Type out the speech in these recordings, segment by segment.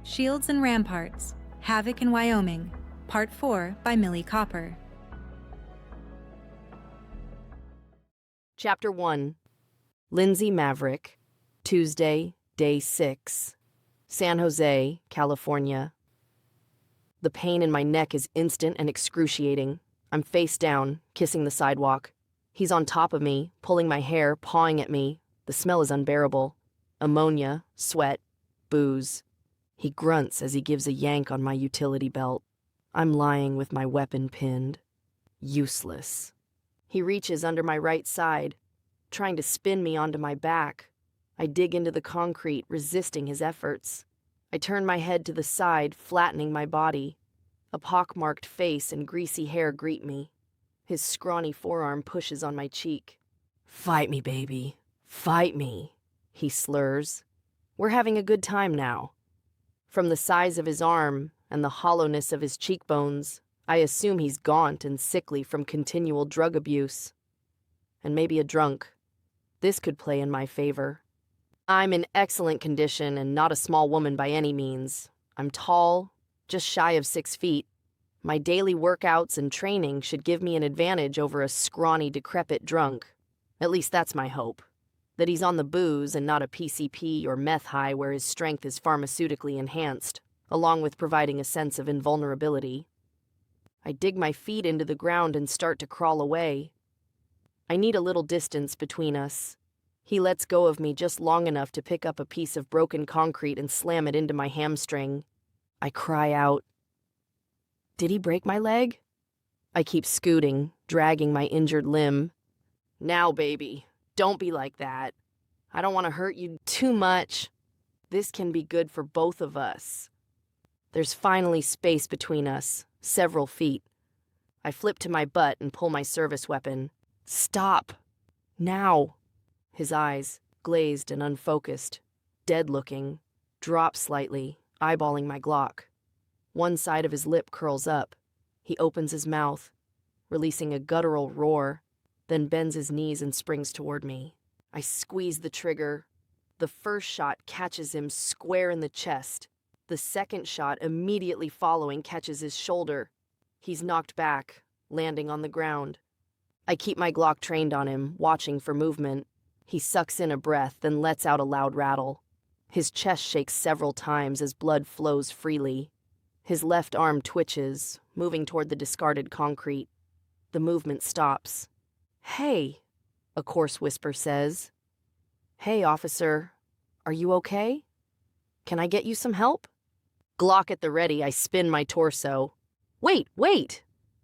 Shields and Ramparts, Havoc in Wyoming, Part 4 by Millie Copper. Chapter 1. Lindsey Maverick, Tuesday, Day 6, San Jose, California. The pain in my neck is instant and excruciating. I'm face down, kissing the sidewalk. He's on top of me, pulling my hair, pawing at me. The smell is unbearable. Ammonia, sweat, booze. He grunts as he gives a yank on my utility belt. I'm lying with my weapon pinned. Useless. He reaches under my right side, trying to spin me onto my back. I dig into the concrete, resisting his efforts. I turn my head to the side, flattening my body. A pockmarked face and greasy hair greet me. His scrawny forearm pushes on my cheek. "Fight me, baby. Fight me," he slurs. We're having a good time now. From the size of his arm and the hollowness of his cheekbones, I assume he's gaunt and sickly from continual drug abuse. And maybe a drunk. This could play in my favor. I'm in excellent condition and not a small woman by any means. I'm tall, just shy of 6 feet. My daily workouts and training should give me an advantage over a scrawny, decrepit drunk. At least that's my hope. That he's on the booze and not a PCP or meth high where his strength is pharmaceutically enhanced, along with providing a sense of invulnerability. I dig my feet into the ground and start to crawl away. I need a little distance between us. He lets go of me just long enough to pick up a piece of broken concrete and slam it into my hamstring. I cry out. Did he break my leg? I keep scooting, dragging my injured limb. Now, baby, don't be like that. I don't want to hurt you too much. This can be good for both of us. There's finally space between us, several feet. I flip to my butt and pull my service weapon. Stop. Now. His eyes, glazed and unfocused, dead-looking, drop slightly, eyeballing my Glock. One side of his lip curls up. He opens his mouth, releasing a guttural roar, then bends his knees and springs toward me. I squeeze the trigger. The first shot catches him square in the chest. The second shot, immediately following, catches his shoulder. He's knocked back, landing on the ground. I keep my Glock trained on him, watching for movement. He sucks in a breath, then lets out a loud rattle. His chest shakes several times as blood flows freely. His left arm twitches, moving toward the discarded concrete. The movement stops. "Hey," a coarse whisper says. "Hey, officer, are you okay? Can I get you some help?" Glock at the ready, I spin my torso. Wait,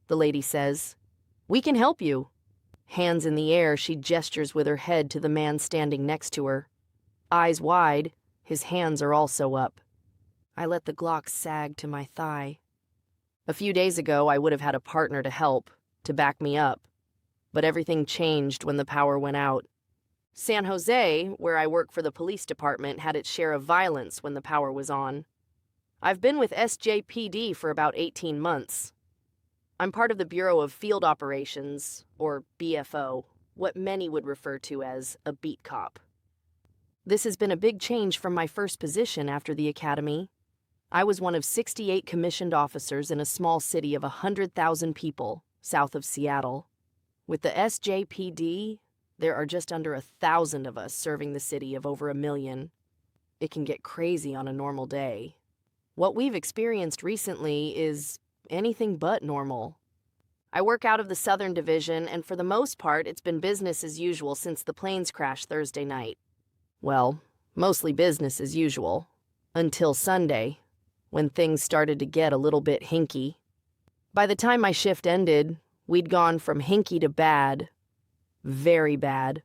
the lady says. "We can help you." Hands in the air, she gestures with her head to the man standing next to her. Eyes wide, his hands are also up. I let the Glock sag to my thigh. A few days ago, I would have had a partner to help, to back me up. But everything changed when the power went out. San Jose, where I work for the police department, had its share of violence when the power was on. I've been with SJPD for about 18 months. I'm part of the Bureau of Field Operations, or BFO, what many would refer to as a beat cop. This has been a big change from my first position after the academy. I was one of 68 commissioned officers in a small city of 100,000 people, south of Seattle. With the SJPD, there are just under 1,000 of us serving the city of over 1 million. It can get crazy on a normal day. What we've experienced recently is anything but normal. I work out of the Southern Division, and for the most part, it's been business as usual since the planes crashed Thursday night. Well, mostly business as usual. Until Sunday, when things started to get a little bit hinky. By the time my shift ended, we'd gone from hinky to bad. Very bad.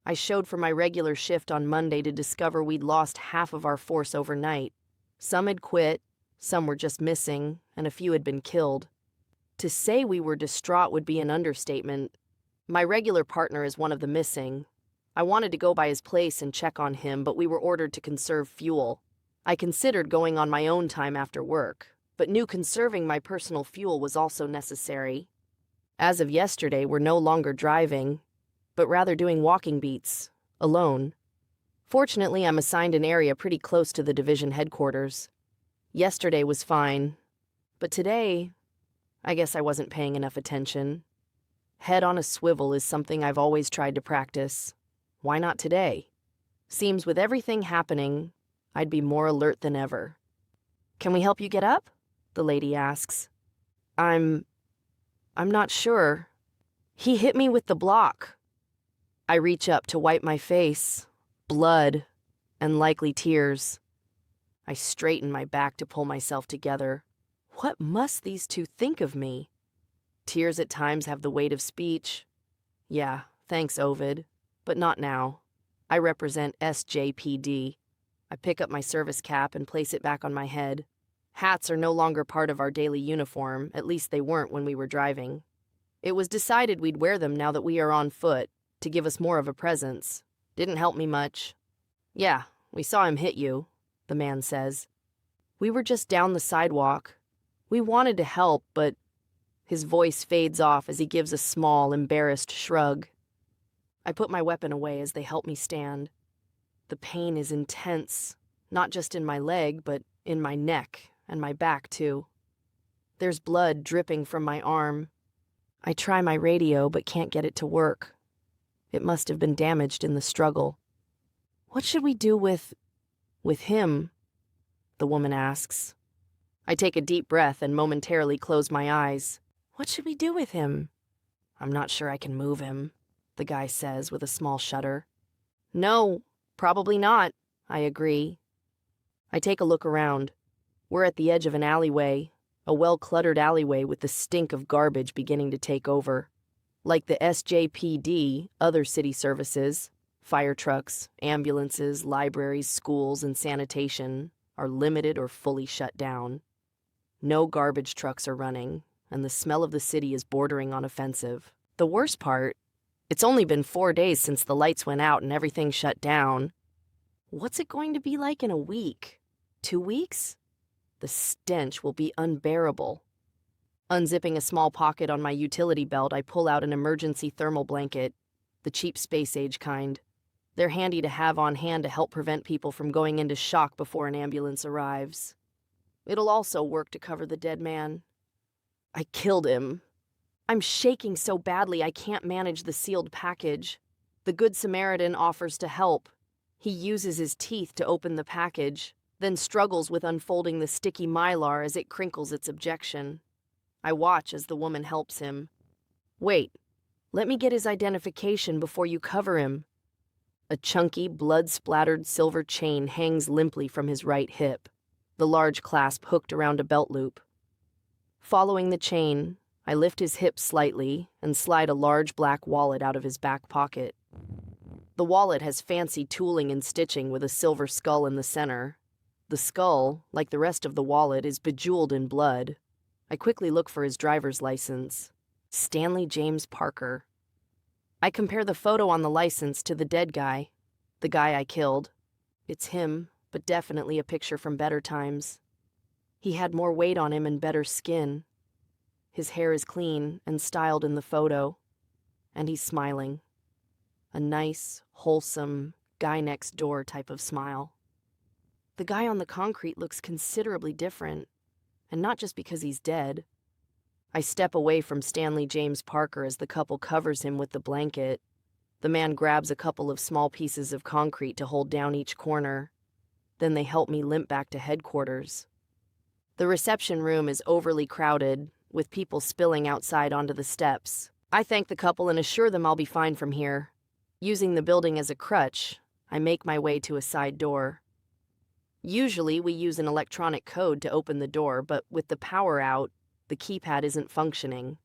I showed for my regular shift on Monday to discover we'd lost half of our force overnight. Some had quit, some were just missing, and a few had been killed. To say we were distraught would be an understatement. My regular partner is one of the missing. I wanted to go by his place and check on him, but we were ordered to conserve fuel. I considered going on my own time after work, but knew conserving my personal fuel was also necessary. As of yesterday, we're no longer driving, but rather doing walking beats, alone. Fortunately, I'm assigned an area pretty close to the division headquarters. Yesterday was fine, but today, I guess I wasn't paying enough attention. Head on a swivel is something I've always tried to practice. Why not today? Seems with everything happening, I'd be more alert than ever. "Can we help you get up?" the lady asks. I'm not sure. He hit me with the block. I reach up to wipe my face, blood, and likely tears. I straighten my back to pull myself together. What must these two think of me? Tears at times have the weight of speech. Yeah, thanks, Ovid, but not now. I represent SJPD. I pick up my service cap and place it back on my head. Hats are no longer part of our daily uniform, at least they weren't when we were driving. It was decided we'd wear them now that we are on foot, to give us more of a presence. Didn't help me much. "Yeah, we saw him hit you," the man says. "We were just down the sidewalk. We wanted to help, but..." His voice fades off as he gives a small, embarrassed shrug. I put my weapon away as they help me stand. The pain is intense, not just in my leg, but in my neck and my back, too. There's blood dripping from my arm. I try my radio, but can't get it to work. It must have been damaged in the struggle. "What should we do with him?" the woman asks. I take a deep breath and momentarily close my eyes. "What should we do with him?" "I'm not sure I can move him," the guy says with a small shudder. "No, probably not," I agree. I take a look around. We're at the edge of an alleyway, a well-cluttered alleyway with the stink of garbage beginning to take over. Like the SJPD, other city services, fire trucks, ambulances, libraries, schools, and sanitation are limited or fully shut down. No garbage trucks are running, and the smell of the city is bordering on offensive. The worst part, it's only been 4 days since the lights went out and everything shut down. What's it going to be like in a week? 2 weeks? The stench will be unbearable. Unzipping a small pocket on my utility belt, I pull out an emergency thermal blanket, the cheap space-age kind. They're handy to have on hand to help prevent people from going into shock before an ambulance arrives. It'll also work to cover the dead man. I killed him. I'm shaking so badly I can't manage the sealed package. The Good Samaritan offers to help. He uses his teeth to open the package, then struggles with unfolding the sticky mylar as it crinkles its objection. I watch as the woman helps him. "Wait, let me get his identification before you cover him." A chunky, blood-splattered silver chain hangs limply from his right hip, the large clasp hooked around a belt loop. Following the chain, I lift his hips slightly and slide a large black wallet out of his back pocket. The wallet has fancy tooling and stitching with a silver skull in the center. The skull, like the rest of the wallet, is bejeweled in blood. I quickly look for his driver's license. Stanley James Parker. I compare the photo on the license to the dead guy, the guy I killed. It's him, but definitely a picture from better times. He had more weight on him and better skin. His hair is clean and styled in the photo, and he's smiling. A nice, wholesome, guy-next-door type of smile. The guy on the concrete looks considerably different, and not just because he's dead. I step away from Stanley James Parker as the couple covers him with the blanket. The man grabs a couple of small pieces of concrete to hold down each corner. Then they help me limp back to headquarters. The reception room is overly crowded, with people spilling outside onto the steps. I thank the couple and assure them I'll be fine from here. Using the building as a crutch, I make my way to a side door. Usually we use an electronic code to open the door, but with the power out, the keypad isn't functioning.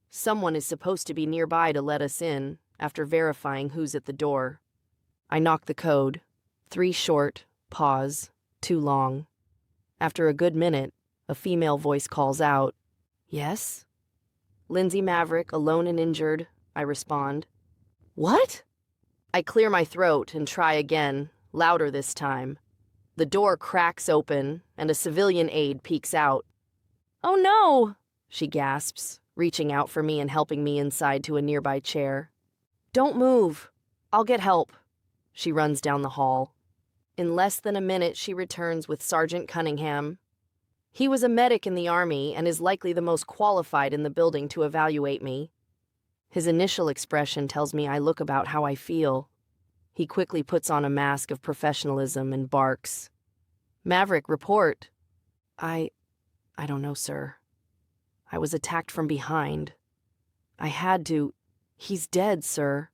Someone is supposed to be nearby to let us in, after verifying who's at the door. I knock the code. 3 short, pause, 2 long. After a good minute, a female voice calls out, "Yes?" "Lindsey Maverick, alone and injured," I respond. "What?" I clear my throat and try again, louder this time. The door cracks open, and a civilian aide peeks out. "Oh no!" she gasps, reaching out for me and helping me inside to a nearby chair. "Don't move. I'll get help." She runs down the hall. In less than a minute, she returns with Sergeant Cunningham. He was a medic in the Army and is likely the most qualified in the building to evaluate me. His initial expression tells me I look about how I feel. He quickly puts on a mask of professionalism and barks. "Maverick, report." I don't know, sir. I was attacked from behind. I had to. He's dead, sir.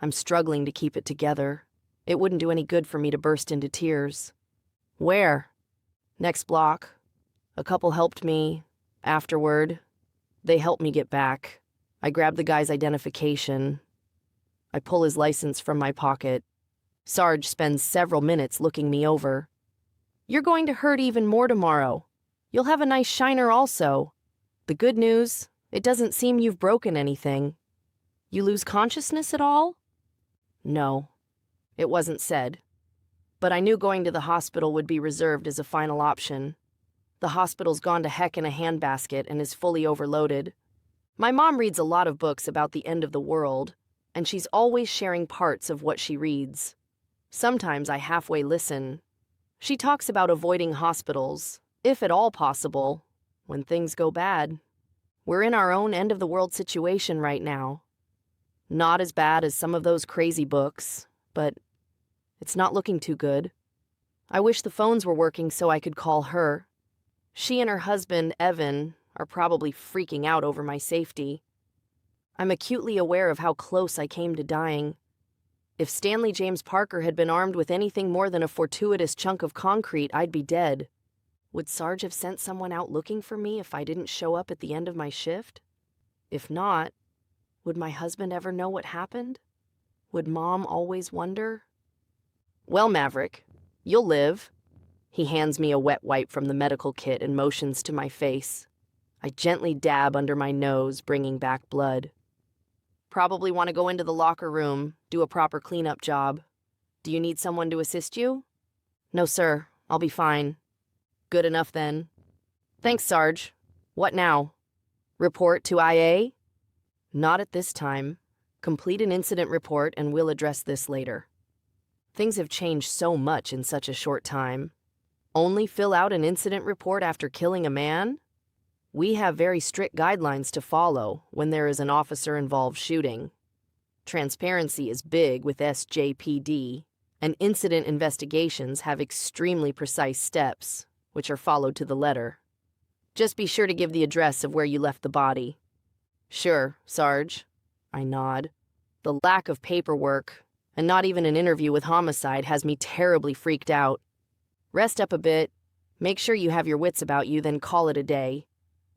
I'm struggling to keep it together. It wouldn't do any good for me to burst into tears. Where? Next block. A couple helped me. Afterward, they helped me get back. I grab the guy's identification. I pull his license from my pocket. Sarge spends several minutes looking me over. "You're going to hurt even more tomorrow. You'll have a nice shiner also. The good news, it doesn't seem you've broken anything. You lose consciousness at all?" No, it wasn't said. But I knew going to the hospital would be reserved as a final option. The hospital's gone to heck in a handbasket and is fully overloaded. My mom reads a lot of books about the end of the world, and she's always sharing parts of what she reads. Sometimes I halfway listen. She talks about avoiding hospitals, if at all possible, when things go bad. We're in our own end-of-the-world situation right now. Not as bad as some of those crazy books, but it's not looking too good. I wish the phones were working so I could call her. She and her husband, Evan, are probably freaking out over my safety. I'm acutely aware of how close I came to dying. If Stanley James Parker had been armed with anything more than a fortuitous chunk of concrete, I'd be dead. Would Sarge have sent someone out looking for me if I didn't show up at the end of my shift? If not, would my husband ever know what happened? Would Mom always wonder? "Well, Maverick, you'll live." He hands me a wet wipe from the medical kit and motions to my face. I gently dab under my nose, bringing back blood. "Probably want to go into the locker room, do a proper cleanup job. Do you need someone to assist you?" "No, sir. I'll be fine." "Good enough, then." "Thanks, Sarge. What now? Report to IA?" "Not at this time. Complete an incident report and we'll address this later." Things have changed so much in such a short time. Only fill out an incident report after killing a man? We have very strict guidelines to follow when there is an officer-involved shooting. Transparency is big with SJPD, and incident investigations have extremely precise steps, which are followed to the letter. Just be sure to give the address of where you left the body. "Sure, Sarge." I nod. The lack of paperwork, and not even an interview with homicide, has me terribly freaked out. Rest up a bit, make sure you have your wits about you, then call it a day.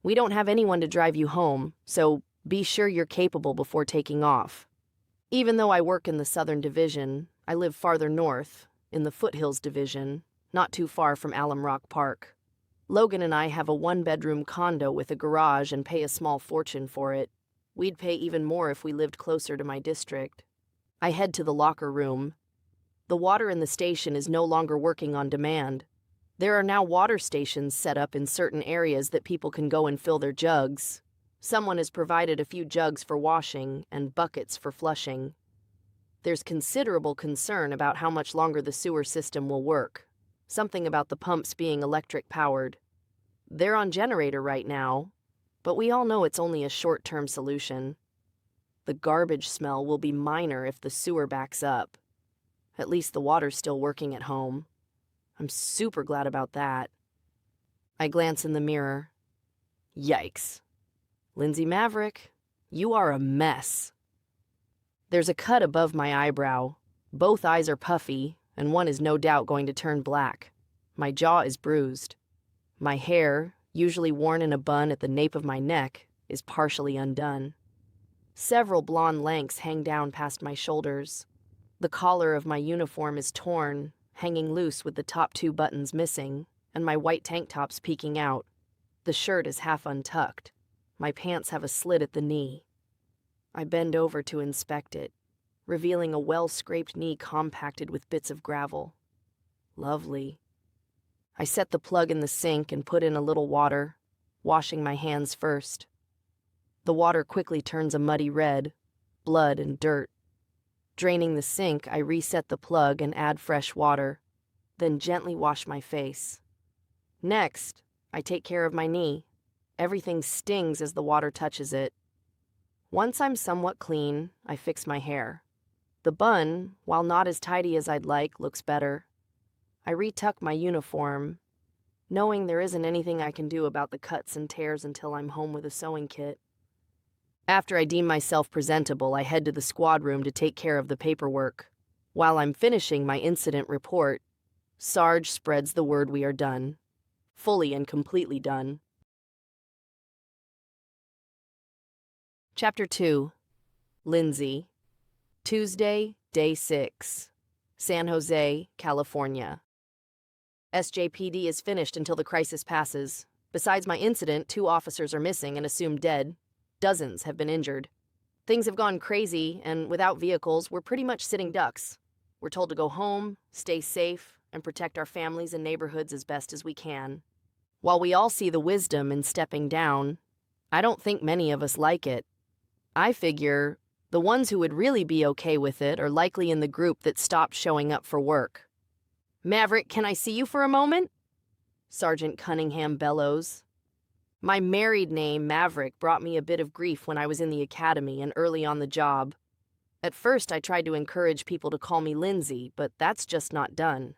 We don't have anyone to drive you home, so be sure you're capable before taking off. Even though I work in the Southern Division, I live farther north, in the Foothills Division, not too far from Alum Rock Park. Logan and I have a one-bedroom condo with a garage and pay a small fortune for it. We'd pay even more if we lived closer to my district. I head to the locker room. The water in the station is no longer working on demand. There are now water stations set up in certain areas that people can go and fill their jugs. Someone has provided a few jugs for washing and buckets for flushing. There's considerable concern about how much longer the sewer system will work. Something about the pumps being electric-powered. They're on generator right now, but we all know it's only a short-term solution. The garbage smell will be minor if the sewer backs up. At least the water's still working at home. I'm super glad about that. I glance in the mirror. Yikes. Lindsey Maverick, you are a mess. There's a cut above my eyebrow. Both eyes are puffy, and one is no doubt going to turn black. My jaw is bruised. My hair, usually worn in a bun at the nape of my neck, is partially undone. Several blonde lengths hang down past my shoulders. The collar of my uniform is torn, hanging loose with the top two buttons missing, and my white tank top's peeking out. The shirt is half untucked. My pants have a slit at the knee. I bend over to inspect it, revealing a well-scraped knee compacted with bits of gravel. Lovely. I set the plug in the sink and put in a little water, washing my hands first. The water quickly turns a muddy red, blood and dirt. Draining the sink, I reset the plug and add fresh water, then gently wash my face. Next, I take care of my knee. Everything stings as the water touches it. Once I'm somewhat clean, I fix my hair. The bun, while not as tidy as I'd like, looks better. I retuck my uniform, knowing there isn't anything I can do about the cuts and tears until I'm home with a sewing kit. After I deem myself presentable, I head to the squad room to take care of the paperwork. While I'm finishing my incident report, Sarge spreads the word we are done. Fully and completely done. Chapter 2. Lindsey. Tuesday, Day 6. San Jose, California. SJPD is finished until the crisis passes. Besides my incident, 2 officers are missing and assumed dead. Dozens have been injured. Things have gone crazy, and without vehicles, we're pretty much sitting ducks. We're told to go home, stay safe, and protect our families and neighborhoods as best as we can. While we all see the wisdom in stepping down, I don't think many of us like it. I figure the ones who would really be okay with it are likely in the group that stopped showing up for work. "Maverick, can I see you for a moment?" Sergeant Cunningham bellows. My married name, Maverick, brought me a bit of grief when I was in the academy and early on the job. At first, I tried to encourage people to call me Lindsey, but that's just not done.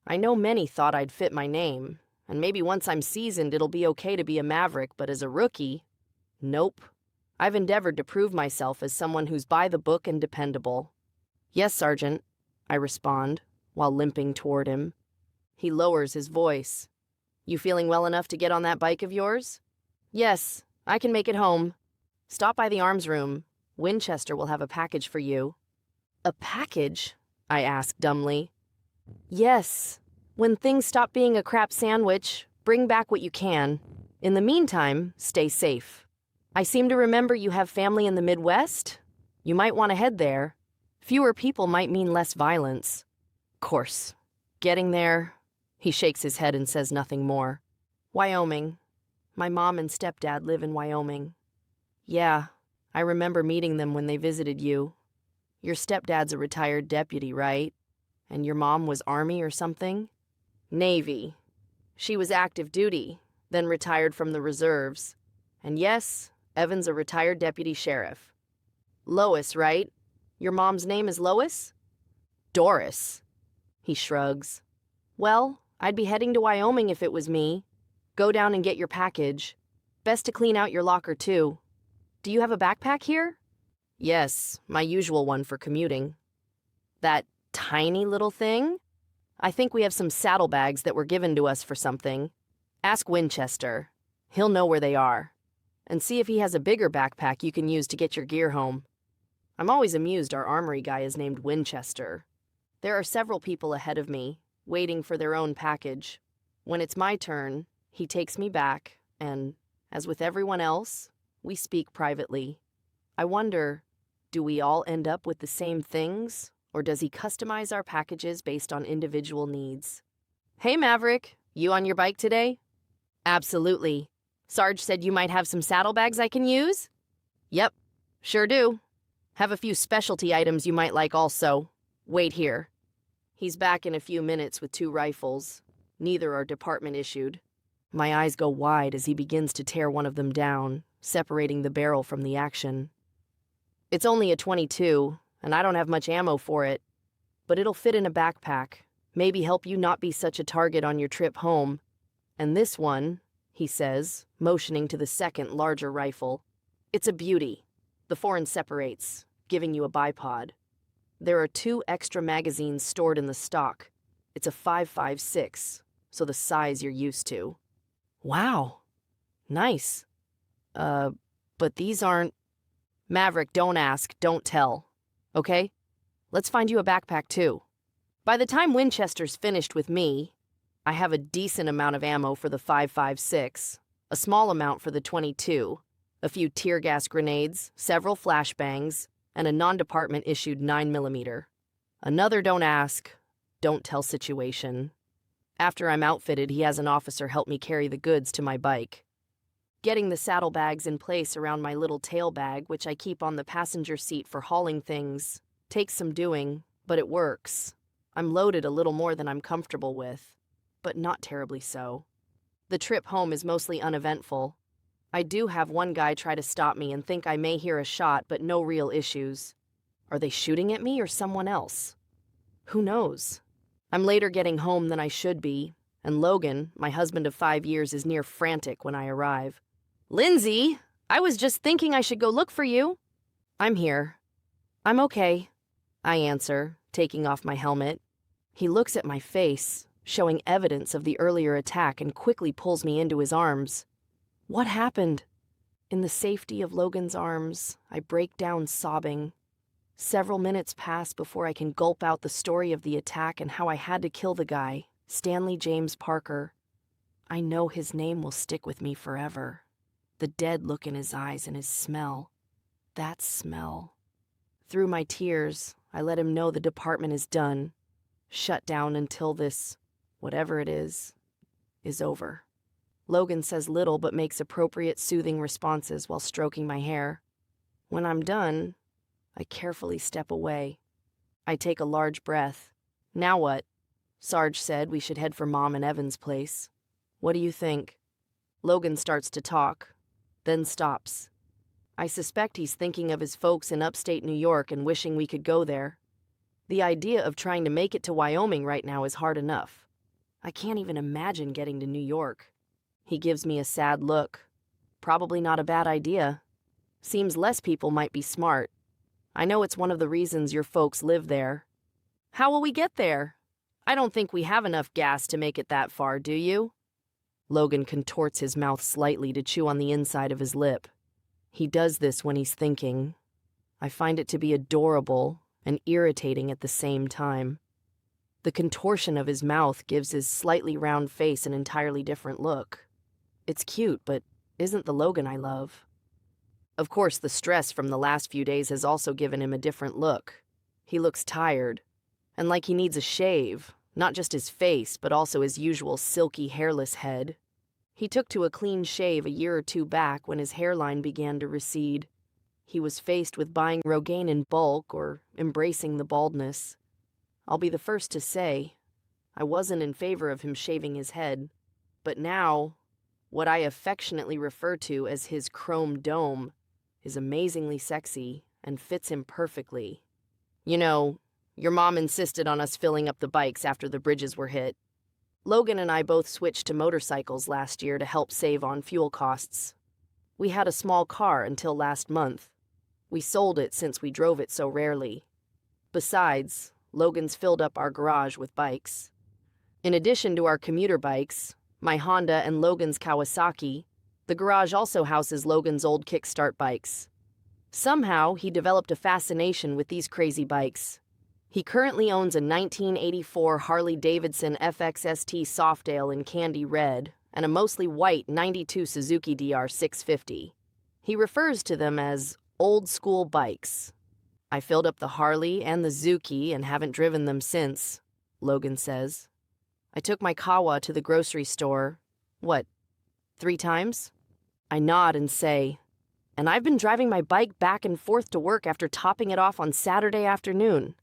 I know many thought I'd fit my name, and maybe once I'm seasoned it'll be okay to be a Maverick, but as a rookie, nope. I've endeavored to prove myself as someone who's by the book and dependable. "Yes, Sergeant," I respond, while limping toward him. He lowers his voice. "You feeling well enough to get on that bike of yours?" "Yes, I can make it home." "Stop by the arms room. Winchester will have a package for you." "A package?" I asked dumbly. "Yes. When things stop being a crap sandwich, bring back what you can. In the meantime, stay safe. I seem to remember you have family in the Midwest. You might want to head there. Fewer people might mean less violence." "Course. Getting there..." He shakes his head and says nothing more. "Wyoming. My mom and stepdad live in Wyoming." "Yeah, I remember meeting them when they visited you. Your stepdad's a retired deputy, right? And your mom was Army or something?" "Navy. She was active duty, then retired from the reserves. And yes, Evan's a retired deputy sheriff." "Lois, right? Your mom's name is Lois?" "Doris." He shrugs. "Well, I'd be heading to Wyoming if it was me. Go down and get your package. Best to clean out your locker, too. Do you have a backpack here?" "Yes, my usual one for commuting." "That tiny little thing?" "I think we have some saddlebags that were given to us for something. Ask Winchester. He'll know where they are. And see if he has a bigger backpack you can use to get your gear home. I'm always amused our armory guy is named Winchester. There are several people ahead of me, waiting for their own package. When it's my turn, he takes me back, and, as with everyone else, we speak privately. I wonder, do we all end up with the same things, or does he customize our packages based on individual needs? "Hey, Maverick, you on your bike today?" "Absolutely. Sarge said you might have some saddlebags I can use?" "Yep, sure do. Have a few specialty items you might like also. Wait here." He's back in a few minutes with 2 rifles. Neither are department issued. My eyes go wide as he begins to tear one of them down, separating the barrel from the action. "It's only a .22, and I don't have much ammo for it. But it'll fit in a backpack, maybe help you not be such a target on your trip home. And this one," he says, motioning to the second, larger rifle. "It's a beauty. The foreign separates, giving you a bipod. There are 2 extra magazines stored in the stock. It's a 5.56, so the size you're used to." "Wow. Nice. But these aren't..." "Maverick, don't ask, don't tell. Okay? Let's find you a backpack, too. By the time Winchester's finished with me, I have a decent amount of ammo for the 5.56, a small amount for the .22, a few tear gas grenades, several flashbangs, and a non-department issued 9mm. Another don't ask, don't tell situation. After I'm outfitted, he has an officer help me carry the goods to my bike. Getting the saddlebags in place around my little tail bag, which I keep on the passenger seat for hauling things, takes some doing, but it works. I'm loaded a little more than I'm comfortable with, but not terribly so. The trip home is mostly uneventful. I do have one guy try to stop me and think I may hear a shot, but no real issues. Are they shooting at me or someone else? Who knows? I'm later getting home than I should be, and Logan, my husband of 5 years, is near frantic when I arrive. "Lindsey, I was just thinking I should go look for you." "I'm here." "I'm okay," I answer, taking off my helmet. He looks at my face, showing evidence of the earlier attack, and quickly pulls me into his arms. What happened? In the safety of Logan's arms, I break down sobbing. Several minutes pass before I can gulp out the story of the attack and how I had to kill the guy, Stanley James Parker. I know his name will stick with me forever. The dead look in his eyes and his smell. That smell. Through my tears, I let him know the department is done, shut down until this, whatever it is over. Logan says little but makes appropriate soothing responses while stroking my hair. When I'm done, I carefully step away. I take a large breath. "Now what?" Sarge said we should head for Mom and Evan's place. "What do you think?" Logan starts to talk, then stops. I suspect he's thinking of his folks in upstate New York and wishing we could go there. The idea of trying to make it to Wyoming right now is hard enough. I can't even imagine getting to New York. He gives me a sad look. Probably not a bad idea. Seems less people might be smart. I know it's one of the reasons your folks live there. "How will we get there? I don't think we have enough gas to make it that far, do you?" Logan contorts his mouth slightly to chew on the inside of his lip. He does this when he's thinking. I find it to be adorable and irritating at the same time. The contortion of his mouth gives his slightly round face an entirely different look. It's cute, but isn't the Logan I love. Of course, the stress from the last few days has also given him a different look. He looks tired, and like he needs a shave, not just his face, but also his usual silky, hairless head. He took to a clean shave a year or two back when his hairline began to recede. He was faced with buying Rogaine in bulk or embracing the baldness. I'll be the first to say, I wasn't in favor of him shaving his head, but now, what I affectionately refer to as his chrome dome is amazingly sexy and fits him perfectly. You know, your mom insisted on us filling up the bikes after the bridges were hit. Logan and I both switched to motorcycles last year to help save on fuel costs. We had a small car until last month. We sold it since we drove it so rarely. Besides, Logan's filled up our garage with bikes. In addition to our commuter bikes, my Honda and Logan's Kawasaki, the garage also houses Logan's old kickstart bikes. Somehow, he developed a fascination with these crazy bikes. He currently owns a 1984 Harley-Davidson FXST Softail in candy red and a mostly white 92 Suzuki DR 650. He refers to them as old-school bikes. I filled up the Harley and the Zuki and haven't driven them since, Logan says. I took my Kawa to the grocery store, 3 times? I nod and say, and I've been driving my bike back and forth to work after topping it off on Saturday afternoon.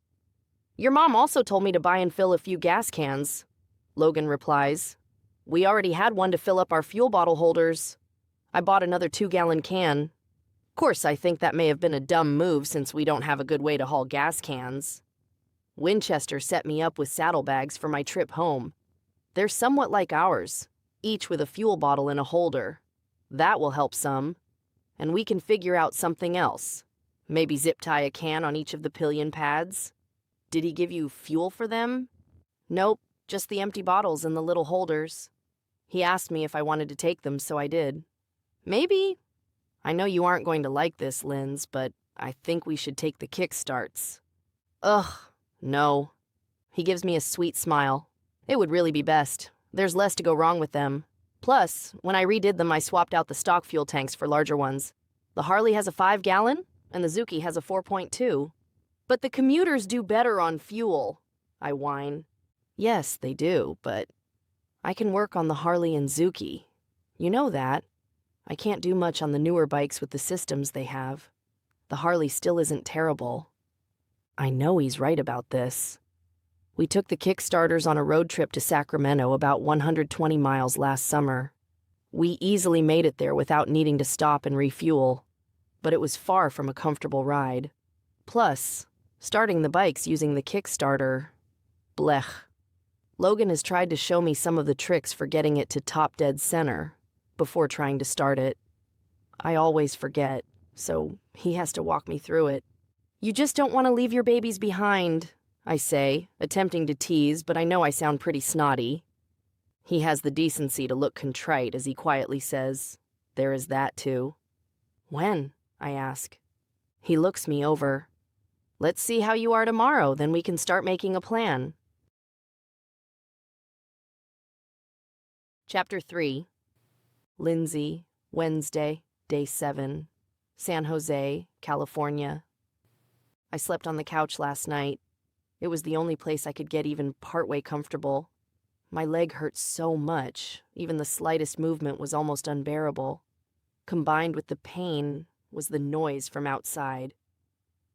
Your mom also told me to buy and fill a few gas cans, Logan replies. We already had one to fill up our fuel bottle holders. I bought another 2-gallon can. Of course, I think that may have been a dumb move since we don't have a good way to haul gas cans. Winchester set me up with saddlebags for my trip home. They're somewhat like ours, each with a fuel bottle and a holder. That will help some. And we can figure out something else. Maybe zip tie a can on each of the pillion pads. Did he give you fuel for them? Nope, just the empty bottles and the little holders. He asked me if I wanted to take them, so I did. Maybe? I know you aren't going to like this, Linz, but I think we should take the kickstarts. Ugh, no. He gives me a sweet smile. It would really be best. There's less to go wrong with them. Plus, when I redid them, I swapped out the stock fuel tanks for larger ones. The Harley has a 5-gallon, and the Zuki has a 4.2. But the commuters do better on fuel, I whine. Yes, they do, but I can work on the Harley and Zuki. You know that. I can't do much on the newer bikes with the systems they have. The Harley still isn't terrible. I know he's right about this. We took the Kickstarters on a road trip to Sacramento about 120 miles last summer. We easily made it there without needing to stop and refuel, but it was far from a comfortable ride. Plus, starting the bikes using the Kickstarter, blech. Logan has tried to show me some of the tricks for getting it to top dead center before trying to start it. I always forget, so he has to walk me through it. You just don't want to leave your babies behind, I say, attempting to tease, but I know I sound pretty snotty. He has the decency to look contrite as he quietly says, "There is that too." "When?" I ask. He looks me over. "Let's see how you are tomorrow, then we can start making a plan." Chapter 3. Lindsey, Wednesday, Day 7, San Jose, California. I slept on the couch last night. It was the only place I could get even partway comfortable. My leg hurt so much, even the slightest movement was almost unbearable. Combined with the pain was the noise from outside.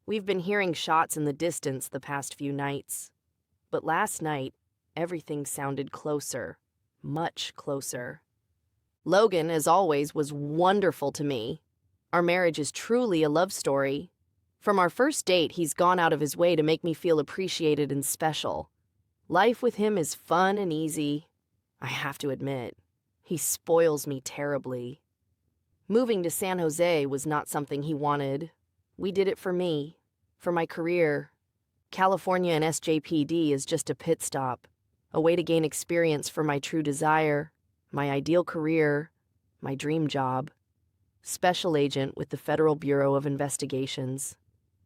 We've been hearing shots in the distance the past few nights. But last night, everything sounded closer, much closer. Logan, as always, was wonderful to me. Our marriage is truly a love story. From our first date, he's gone out of his way to make me feel appreciated and special. Life with him is fun and easy. I have to admit, he spoils me terribly. Moving to San Jose was not something he wanted. We did it for me, for my career. California and SJPD is just a pit stop, a way to gain experience for my true desire, my ideal career, my dream job. Special agent with the Federal Bureau of Investigations,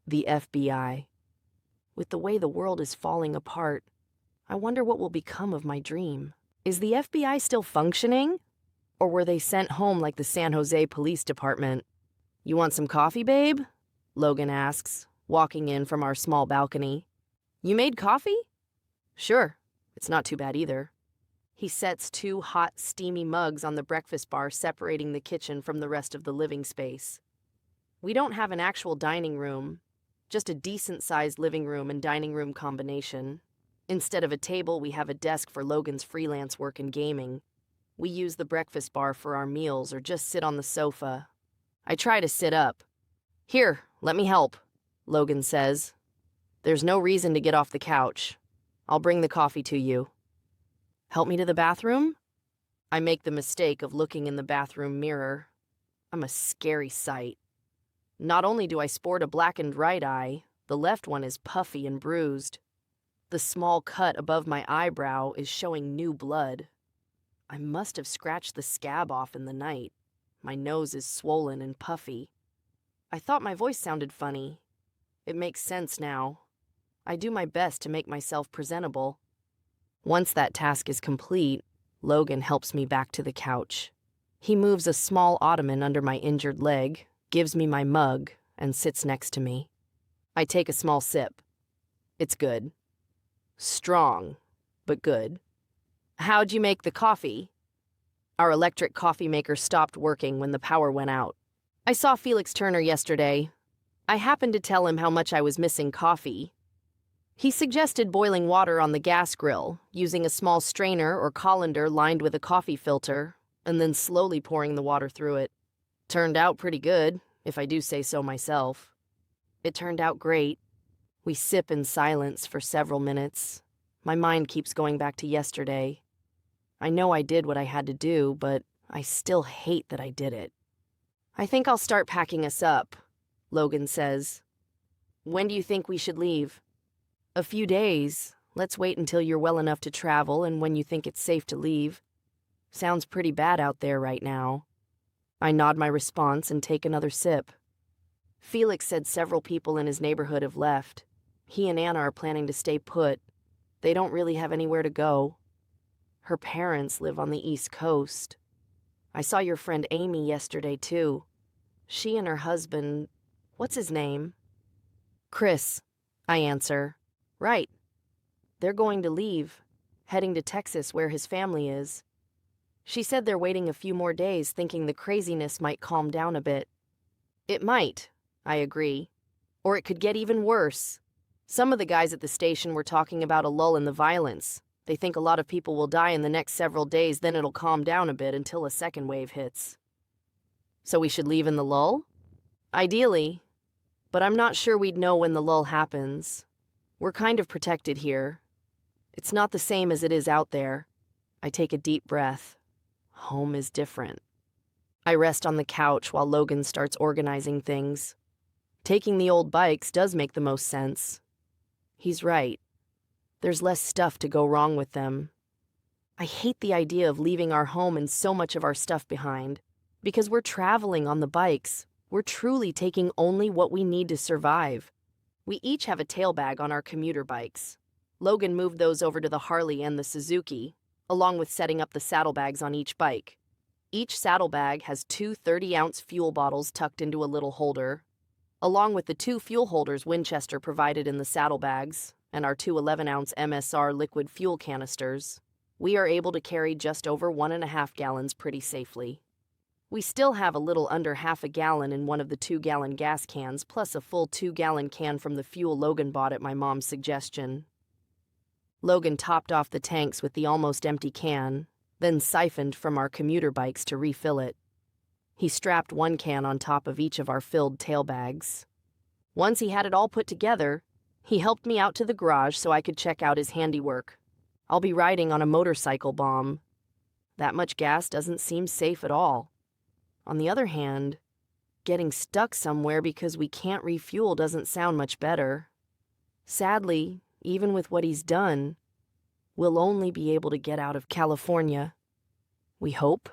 the FBI. With the way the world is falling apart, I wonder what will become of my dream. Is the FBI still functioning? Or were they sent home like the San Jose Police Department? "You want some coffee, babe?" Logan asks, walking in from our small balcony. "You made coffee?" "Sure, it's not too bad either." He sets 2 hot, steamy mugs on the breakfast bar separating the kitchen from the rest of the living space. We don't have an actual dining room, just a decent-sized living room and dining room combination. Instead of a table, we have a desk for Logan's freelance work and gaming. We use the breakfast bar for our meals or just sit on the sofa. I try to sit up. "Here, let me help," Logan says. "There's no reason to get off the couch. I'll bring the coffee to you." "Help me to the bathroom?" I make the mistake of looking in the bathroom mirror. I'm a scary sight. Not only do I sport a blackened right eye, the left one is puffy and bruised. The small cut above my eyebrow is showing new blood. I must have scratched the scab off in the night. My nose is swollen and puffy. I thought my voice sounded funny. It makes sense now. I do my best to make myself presentable. Once that task is complete, Logan helps me back to the couch. He moves a small ottoman under my injured leg, gives me my mug, and sits next to me. I take a small sip. It's good. Strong, but good. "How'd you make the coffee?" Our electric coffee maker stopped working when the power went out. I saw Felix Turner yesterday. I happened to tell him how much I was missing coffee. He suggested boiling water on the gas grill, using a small strainer or colander lined with a coffee filter, and then slowly pouring the water through it. Turned out pretty good, if I do say so myself. It turned out great. We sip in silence for several minutes. My mind keeps going back to yesterday. I know I did what I had to do, but I still hate that I did it. "I think I'll start packing us up," Logan says. "When do you think we should leave?" "A few days. Let's wait until you're well enough to travel and when you think it's safe to leave. Sounds pretty bad out there right now." I nod my response and take another sip. Felix said several people in his neighborhood have left. He and Anna are planning to stay put. They don't really have anywhere to go. Her parents live on the East Coast. I saw your friend Amy yesterday, too. She and her husband, what's his name? "Chris," I answer. "Right. They're going to leave, heading to Texas where his family is." She said they're waiting a few more days, thinking the craziness might calm down a bit. It might, I agree. Or it could get even worse. Some of the guys at the station were talking about a lull in the violence, They think a lot of people will die in the next several days, then it'll calm down a bit until a second wave hits. So we should leave in the lull? Ideally, but I'm not sure we'd know when the lull happens. We're kind of protected here. It's not the same as it is out there. I take a deep breath. Home is different. I rest on the couch while Logan starts organizing things. Taking the old bikes does make the most sense. He's right. There's less stuff to go wrong with them. I hate the idea of leaving our home and so much of our stuff behind. Because we're traveling on the bikes, we're truly taking only what we need to survive. We each have a tail bag on our commuter bikes. Logan moved those over to the Harley and the Suzuki, along with setting up the saddlebags on each bike. Each saddlebag has two 30-ounce fuel bottles tucked into a little holder, along with the two fuel holders Winchester provided in the saddlebags and our two 11-ounce MSR liquid fuel canisters. We are able to carry just over 1.5 gallons pretty safely. We still have a little under half a gallon in one of the 2-gallon gas cans, plus a full 2-gallon can from the fuel Logan bought at my mom's suggestion. Logan topped off the tanks with the almost empty can, then siphoned from our commuter bikes to refill it. He strapped one can on top of each of our filled tail bags. Once he had it all put together, he helped me out to the garage so I could check out his handiwork. I'll be riding on a motorcycle bomb. That much gas doesn't seem safe at all. On the other hand, getting stuck somewhere because we can't refuel doesn't sound much better. Sadly, even with what he's done, we'll only be able to get out of California. We hope.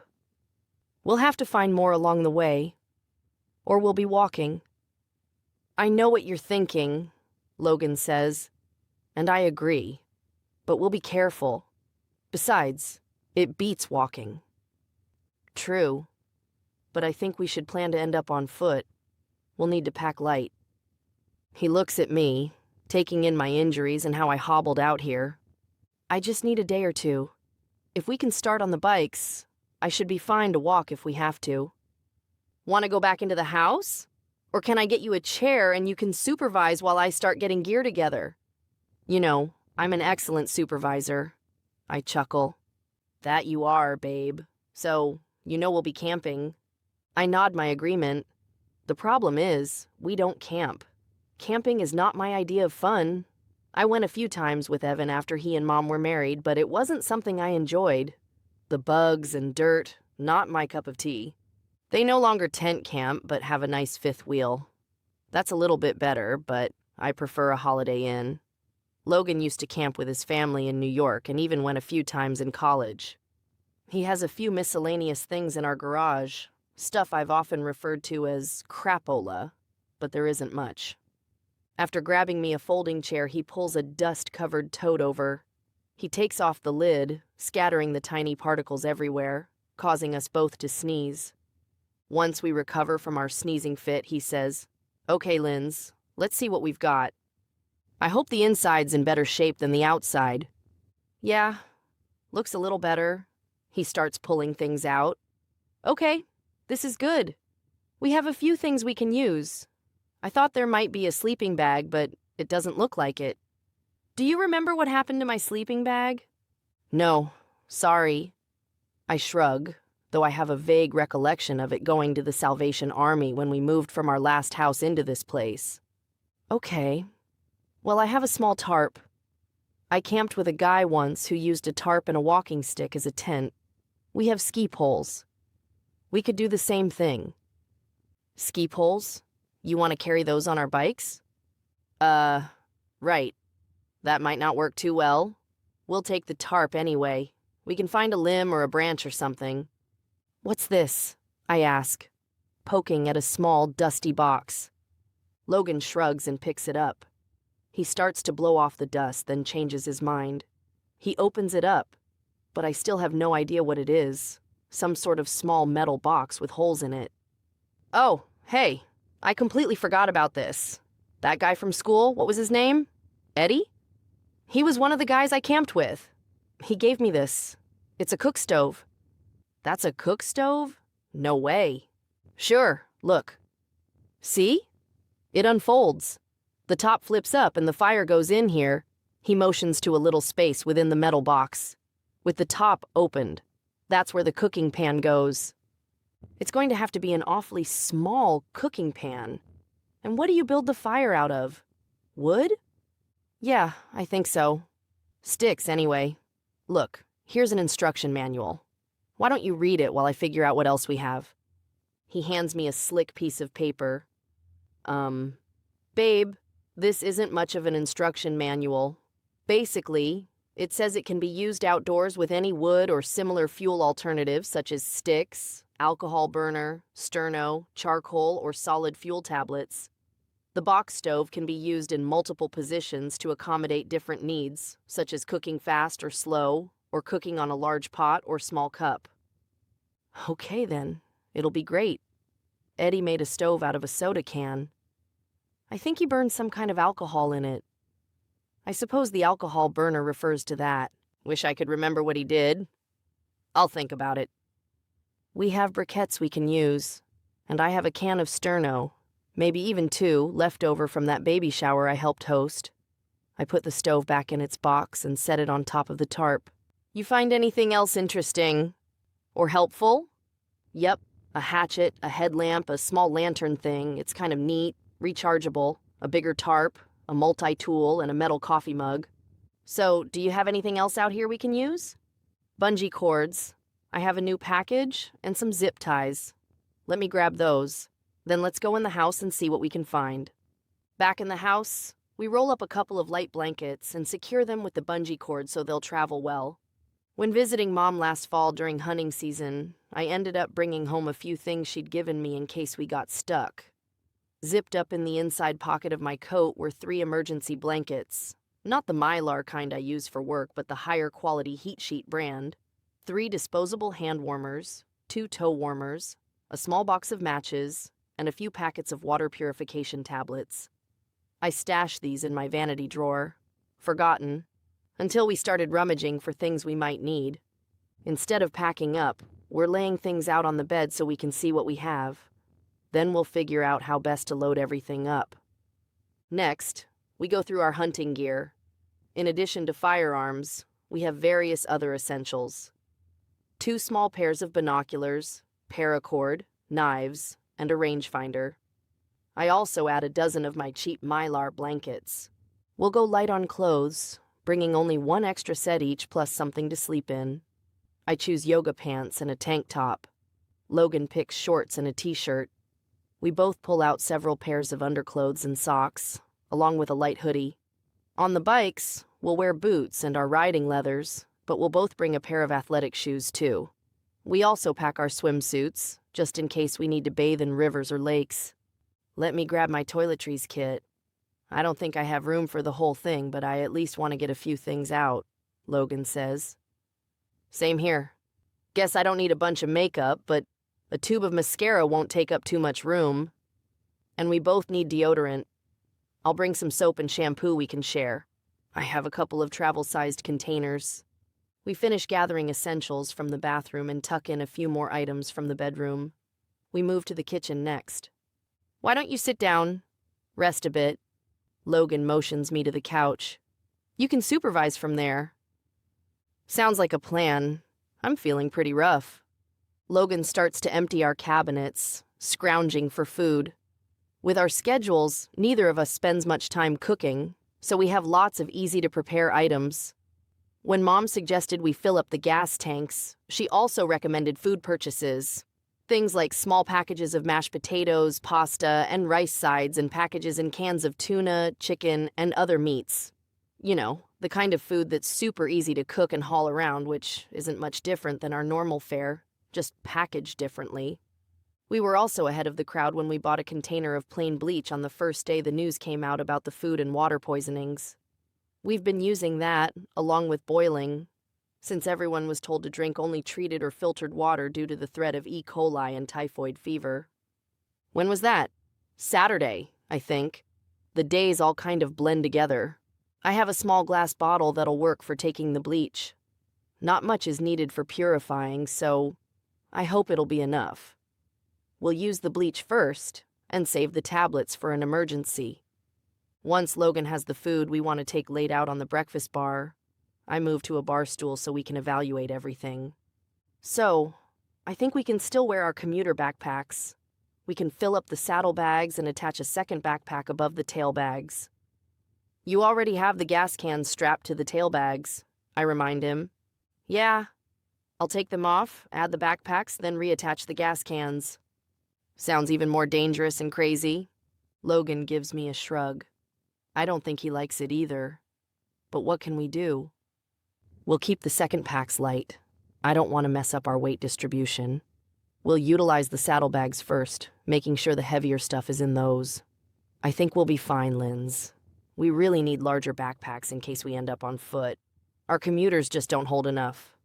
We'll have to find more along the way, or we'll be walking. I know what you're thinking, Logan says, and I agree, but we'll be careful. Besides, it beats walking. True, but I think we should plan to end up on foot. We'll need to pack light. He looks at me, taking in my injuries and how I hobbled out here. I just need a day or two. If we can start on the bikes, I should be fine to walk if we have to. Want to go back into the house? Or can I get you a chair and you can supervise while I start getting gear together? You know, I'm an excellent supervisor. I chuckle. That you are, babe. So, you know we'll be camping. I nod my agreement. The problem is, we don't camp. Camping is not my idea of fun. I went a few times with Evan after he and Mom were married, but it wasn't something I enjoyed. The bugs and dirt, not my cup of tea. They no longer tent camp, but have a nice fifth wheel. That's a little bit better, but I prefer a Holiday Inn. Logan used to camp with his family in New York and even went a few times in college. He has a few miscellaneous things in our garage, stuff I've often referred to as crapola, but there isn't much. After grabbing me a folding chair, he pulls a dust-covered tote over. He takes off the lid, scattering the tiny particles everywhere, causing us both to sneeze. Once we recover from our sneezing fit, he says, "Okay, Linz, let's see what we've got. I hope the inside's in better shape than the outside." "Yeah, looks a little better." He starts pulling things out. "Okay, this is good. We have a few things we can use. I thought there might be a sleeping bag, but it doesn't look like it. Do you remember what happened to my sleeping bag?" "No, sorry." I shrug, though I have a vague recollection of it going to the Salvation Army when we moved from our last house into this place. "Okay. Well, I have a small tarp. I camped with a guy once who used a tarp and a walking stick as a tent. We have ski poles. We could do the same thing." "Ski poles? You want to carry those on our bikes?" Right. That might not work too well. We'll take the tarp anyway. We can find a limb or a branch or something." "What's this?" I ask, poking at a small, dusty box. Logan shrugs and picks it up. He starts to blow off the dust, then changes his mind. He opens it up, but I still have no idea what it is. Some sort of small metal box with holes in it. "Oh, hey, I completely forgot about this. That guy from school, what was his name? Eddie? He was one of the guys I camped with. He gave me this. It's a cook stove." "That's a cook stove? No way." "Sure, look. See? It unfolds. The top flips up and the fire goes in here, He motions to a little space within the metal box, with the top opened. That's where the cooking pan goes. It's going to have to be an awfully small cooking pan. And what do you build the fire out of? Wood? Yeah, I think so. Sticks, anyway. Look, here's an instruction manual. Why don't you read it while I figure out what else we have? He hands me a slick piece of paper. Babe, this isn't much of an instruction manual. Basically, it says it can be used outdoors with any wood or similar fuel alternatives such as sticks, alcohol burner, sterno, charcoal, or solid fuel tablets. The box stove can be used in multiple positions to accommodate different needs, such as cooking fast or slow, or cooking on a large pot or small cup. Okay then, it'll be great. Eddie made a stove out of a soda can. I think he burned some kind of alcohol in it. I suppose the alcohol burner refers to that. Wish I could remember what he did. I'll think about it. We have briquettes we can use, and I have a can of sterno, maybe even 2, left over from that baby shower I helped host. I put the stove back in its box and set it on top of the tarp. You find anything else interesting? Or helpful? Yep, a hatchet, a headlamp, a small lantern thing. It's kind of neat, rechargeable, a bigger tarp, a multi-tool, and a metal coffee mug. So, do you have anything else out here we can use? Bungee cords. I have a new package and some zip ties. Let me grab those. Then let's go in the house and see what we can find. Back in the house, we roll up a couple of light blankets and secure them with the bungee cord so they'll travel well. When visiting Mom last fall during hunting season, I ended up bringing home a few things she'd given me in case we got stuck. Zipped up in the inside pocket of my coat were 3 emergency blankets. Not the Mylar kind I use for work, but the higher quality heat sheet brand. 3 disposable hand warmers, 2 toe warmers, a small box of matches, and a few packets of water purification tablets. I stashed these in my vanity drawer. Forgotten. Until we started rummaging for things we might need. Instead of packing up, we're laying things out on the bed so we can see what we have. Then we'll figure out how best to load everything up. Next, we go through our hunting gear. In addition to firearms, we have various other essentials. 2 small pairs of binoculars, paracord, knives, and a rangefinder. I also add a dozen of my cheap Mylar blankets. We'll go light on clothes, bringing only 1 extra set each plus something to sleep in. I choose yoga pants and a tank top. Logan picks shorts and a t-shirt. We both pull out several pairs of underclothes and socks, along with a light hoodie. On the bikes, we'll wear boots and our riding leathers, but we'll both bring a pair of athletic shoes too. We also pack our swimsuits, just in case we need to bathe in rivers or lakes. Let me grab my toiletries kit. I don't think I have room for the whole thing, but I at least want to get a few things out, Logan says. Same here. Guess I don't need a bunch of makeup, but a tube of mascara won't take up too much room. And we both need deodorant. I'll bring some soap and shampoo we can share. I have a couple of travel-sized containers. We finish gathering essentials from the bathroom and tuck in a few more items from the bedroom. We move to the kitchen next. Why don't you sit down? Rest a bit. Logan motions me to the couch. You can supervise from there. Sounds like a plan. I'm feeling pretty rough. Logan starts to empty our cabinets, scrounging for food. With our schedules, neither of us spends much time cooking, so we have lots of easy-to-prepare items. When Mom suggested we fill up the gas tanks, she also recommended food purchases. Things like small packages of mashed potatoes, pasta, and rice sides, and packages in cans of tuna, chicken, and other meats. You know, the kind of food that's super easy to cook and haul around, which isn't much different than our normal fare, just packaged differently. We were also ahead of the crowd when we bought a container of plain bleach on the first day the news came out about the food and water poisonings. We've been using that, along with boiling, since everyone was told to drink only treated or filtered water due to the threat of E. coli and typhoid fever. When was that? Saturday, I think. The days all kind of blend together. I have a small glass bottle that'll work for taking the bleach. Not much is needed for purifying, so I hope it'll be enough. We'll use the bleach first and save the tablets for an emergency. Once Logan has the food we want to take laid out on the breakfast bar, I move to a bar stool so we can evaluate everything. So, I think we can still wear our commuter backpacks. We can fill up the saddlebags and attach a second backpack above the tail bags. You already have the gas cans strapped to the tail bags, I remind him. Yeah. I'll take them off, add the backpacks, then reattach the gas cans. Sounds even more dangerous and crazy. Logan gives me a shrug. I don't think he likes it either. But what can we do? We'll keep the second packs light. I don't want to mess up our weight distribution. We'll utilize the saddlebags first, making sure the heavier stuff is in those. I think we'll be fine, Linz. We really need larger backpacks in case we end up on foot. Our commuters just don't hold enough.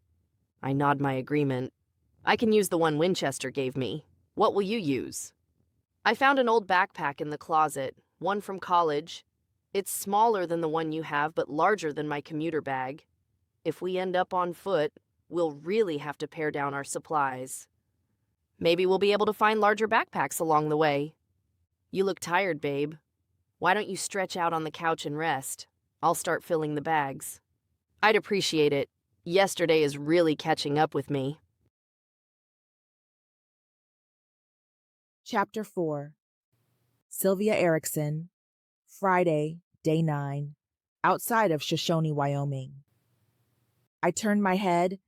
I nod my agreement. I can use the one Winchester gave me. What will you use? I found an old backpack in the closet, one from college. It's smaller than the one you have, but larger than my commuter bag. If we end up on foot, we'll really have to pare down our supplies. Maybe we'll be able to find larger backpacks along the way. You look tired, babe. Why don't you stretch out on the couch and rest? I'll start filling the bags. I'd appreciate it. Yesterday is really catching up with me. Chapter 4. Sylvia Erickson, Friday, Day 9, outside of Shoshone, Wyoming. I turn my head,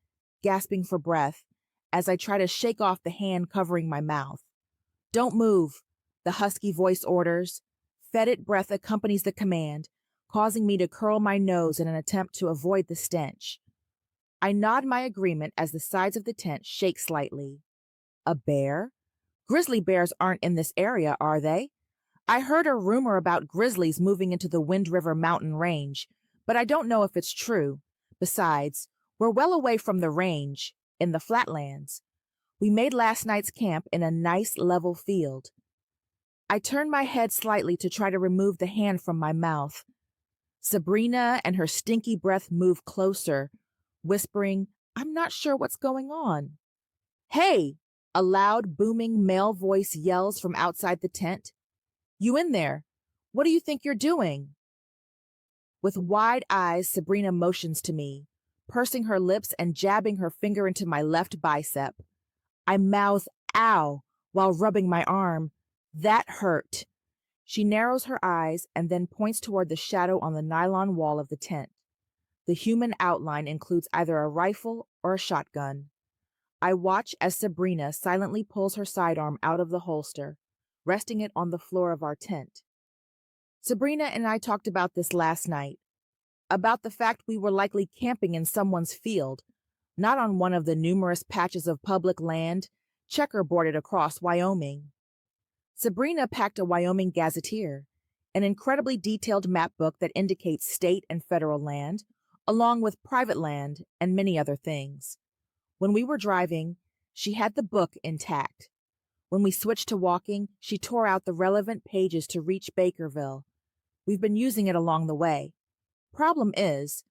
gasping for breath, as I try to shake off the hand covering my mouth. Don't move, the husky voice orders. Fetid breath accompanies the command, causing me to curl my nose in an attempt to avoid the stench. I nod my agreement as the sides of the tent shake slightly. A bear? Grizzly bears aren't in this area, are they? I heard a rumor about grizzlies moving into the Wind River mountain range, but I don't know if it's true. Besides, we're well away from the range, in the flatlands. We made last night's camp in a nice level field. I turn my head slightly to try to remove the hand from my mouth. Sabrina and her stinky breath move closer, whispering, I'm not sure what's going on. Hey! A loud, booming male voice yells from outside the tent. You in there? What do you think you're doing? With wide eyes, Sabrina motions to me, pursing her lips and jabbing her finger into my left bicep. I mouth, ow, while rubbing my arm. That hurt. She narrows her eyes and then points toward the shadow on the nylon wall of the tent. The human outline includes either a rifle or a shotgun. I watch as Sabrina silently pulls her sidearm out of the holster, resting it on the floor of our tent. Sabrina and I talked about this last night, about the fact we were likely camping in someone's field, not on one of the numerous patches of public land checkerboarded across Wyoming. Sabrina packed a Wyoming Gazetteer, an incredibly detailed map book that indicates state and federal land, along with private land and many other things. When we were driving, she had the book intact. When we switched to walking, she tore out the relevant pages to reach Bakerville. We've been using it along the way. Problem is,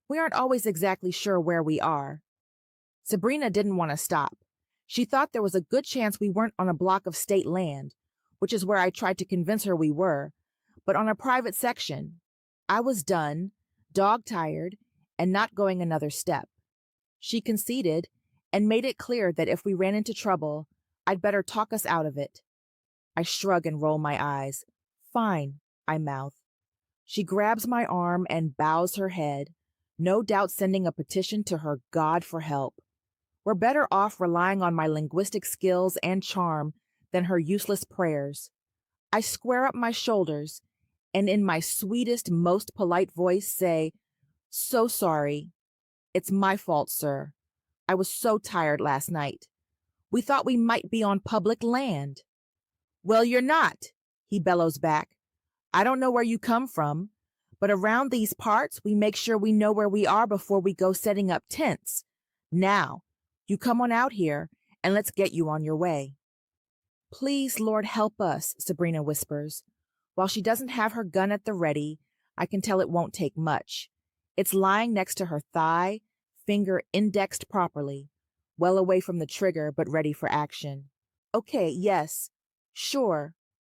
we aren't always exactly sure where we are. Sabrina didn't want to stop. She thought there was a good chance we weren't on a block of state land, which is where I tried to convince her we were, but on a private section. I was done, dog-tired, and not going another step. She conceded and made it clear that if we ran into trouble, I'd better talk us out of it. I shrug and roll my eyes. Fine, I mouth. She grabs my arm and bows her head, no doubt sending a petition to her God for help. We're better off relying on my linguistic skills and charm than her useless prayers. I square up my shoulders and in my sweetest, most polite voice say, So sorry. It's my fault, sir. I was so tired last night. We thought we might be on public land. Well, you're not, he bellows back. I don't know where you come from, but around these parts, we make sure we know where we are before we go setting up tents. Now, you come on out here, and let's get you on your way. Please, Lord, help us, Sabrina whispers. While she doesn't have her gun at the ready, I can tell it won't take much. It's lying next to her thigh, finger indexed properly, well away from the trigger but ready for action. Okay, yes, sure.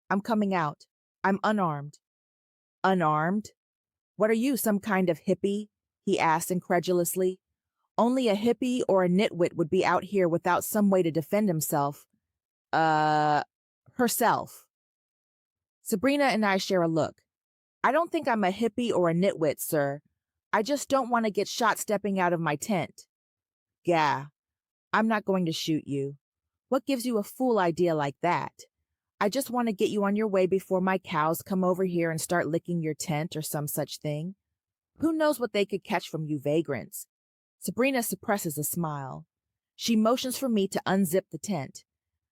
I'm coming out. I'm unarmed. unarmed. What are you, some kind of hippie? He asked incredulously. Only a hippie or a nitwit would be out here without some way to defend himself. Herself. Sabrina and I share a look. I don't think I'm a hippie or a nitwit, sir. I just don't want to get shot stepping out of my tent. Gah, I'm not going to shoot you. What gives you a fool idea like that? I just want to get you on your way before my cows come over here and start licking your tent or some such thing. Who knows what they could catch from you vagrants? Sabrina suppresses a smile. She motions for me to unzip the tent.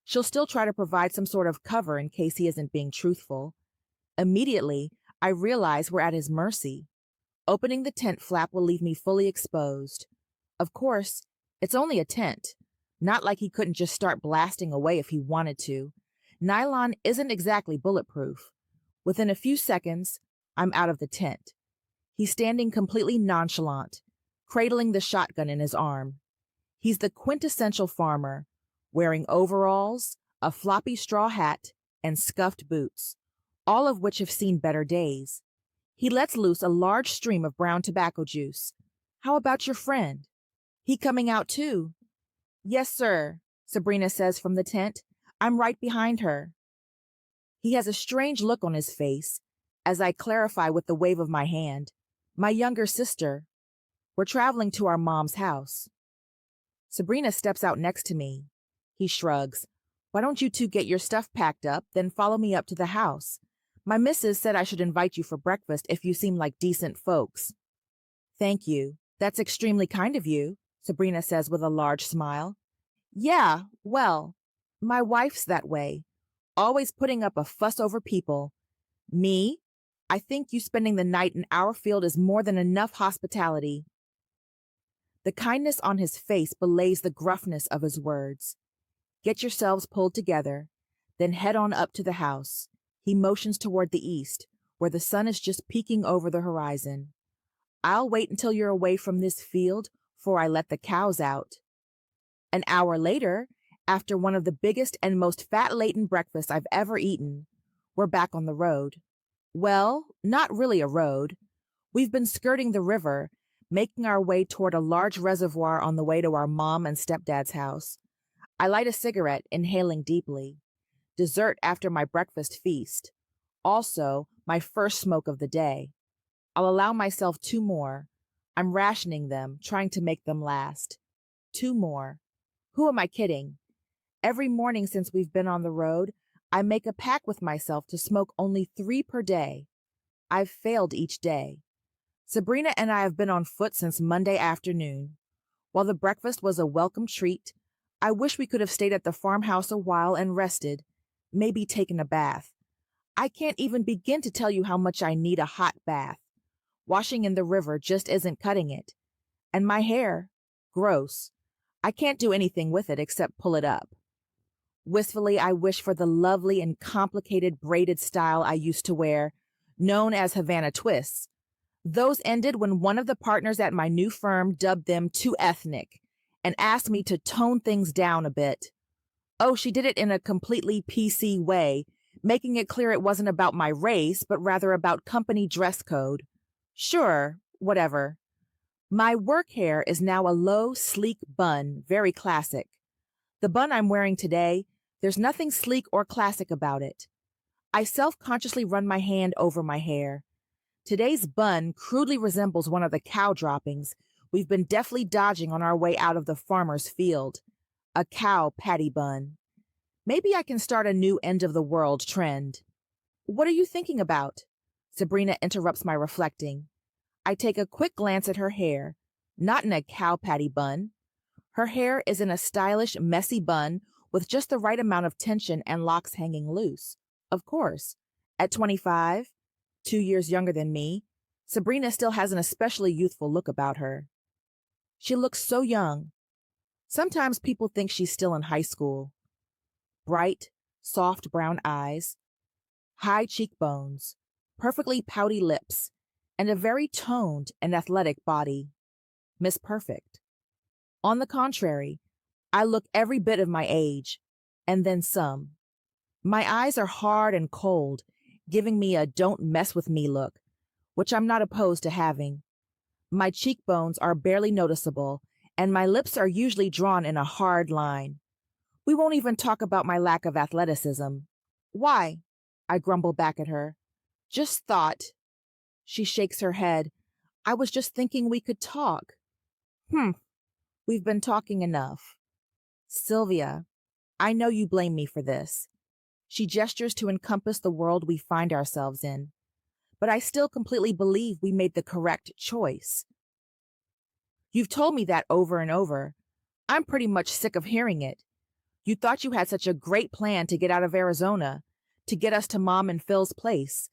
She'll still try to provide some sort of cover in case he isn't being truthful. Immediately, I realize we're at his mercy. Opening the tent flap will leave me fully exposed. Of course, it's only a tent. Not like he couldn't just start blasting away if he wanted to. Nylon isn't exactly bulletproof. Within a few seconds, I'm out of the tent. He's standing completely nonchalant, cradling the shotgun in his arm. He's the quintessential farmer, wearing overalls, a floppy straw hat, and scuffed boots, all of which have seen better days. He lets loose a large stream of brown tobacco juice. How about your friend? He coming out too? Yes, sir, Sabrina says from the tent. I'm right behind her. He has a strange look on his face as I clarify with the wave of my hand. My younger sister. We're traveling to our mom's house. Sabrina steps out next to me. He shrugs. Why don't you two get your stuff packed up, then follow me up to the house? My missus said I should invite you for breakfast if you seem like decent folks. Thank you. That's extremely kind of you, Sabrina says with a large smile. Yeah, well, my wife's that way. Always putting up a fuss over people. Me? I think you spending the night in our field is more than enough hospitality. The kindness on his face belays the gruffness of his words. Get yourselves pulled together, then head on up to the house. He motions toward the east, where the sun is just peeking over the horizon. I'll wait until you're away from this field before I let the cows out. An hour later, after one of the biggest and most fat-laden breakfasts I've ever eaten, we're back on the road. Well, not really a road. We've been skirting the river, making our way toward a large reservoir on the way to our mom and stepdad's house. I light a cigarette, inhaling deeply. Dessert after my breakfast feast. Also, my first smoke of the day. I'll allow myself 2 more. I'm rationing them, trying to make them last. 2 more. Who am I kidding? Every morning since we've been on the road, I make a pact with myself to smoke only 3 per day. I've failed each day. Sabrina and I have been on foot since Monday afternoon. While the breakfast was a welcome treat, I wish we could have stayed at the farmhouse a while and rested, maybe taken a bath. I can't even begin to tell you how much I need a hot bath. Washing in the river just isn't cutting it. And my hair, gross. I can't do anything with it except pull it up. Wistfully, I wish for the lovely and complicated braided style I used to wear, known as Havana twists. Those ended when one of the partners at my new firm dubbed them too ethnic and asked me to tone things down a bit. Oh, she did it in a completely PC way, making it clear it wasn't about my race, but rather about company dress code. Sure, whatever. My work hair is now a low, sleek bun, very classic. The bun I'm wearing today, there's nothing sleek or classic about it. I self-consciously run my hand over my hair. Today's bun crudely resembles one of the cow droppings we've been deftly dodging on our way out of the farmer's field. A cow patty bun. Maybe I can start a new end-of-the-world trend. What are you thinking about? Sabrina interrupts my reflecting. I take a quick glance at her hair, not in a cow patty bun. Her hair is in a stylish, messy bun with just the right amount of tension and locks hanging loose. Of course, at 25, 2 years younger than me, Sabrina still has an especially youthful look about her. She looks so young. Sometimes people think she's still in high school. Bright, soft brown eyes, high cheekbones, perfectly pouty lips, and a very toned and athletic body. Miss Perfect. On the contrary, I look every bit of my age, and then some. My eyes are hard and cold, giving me a don't mess with me look, which I'm not opposed to having. My cheekbones are barely noticeable, and my lips are usually drawn in a hard line. We won't even talk about my lack of athleticism. Why? I grumble back at her. Just thought. She shakes her head. I was just thinking we could talk. We've been talking enough. Sylvia, I know you blame me for this. She gestures to encompass the world we find ourselves in. But I still completely believe we made the correct choice. You've told me that over and over. I'm pretty much sick of hearing it. You thought you had such a great plan to get out of Arizona, to get us to Mom and Phil's place.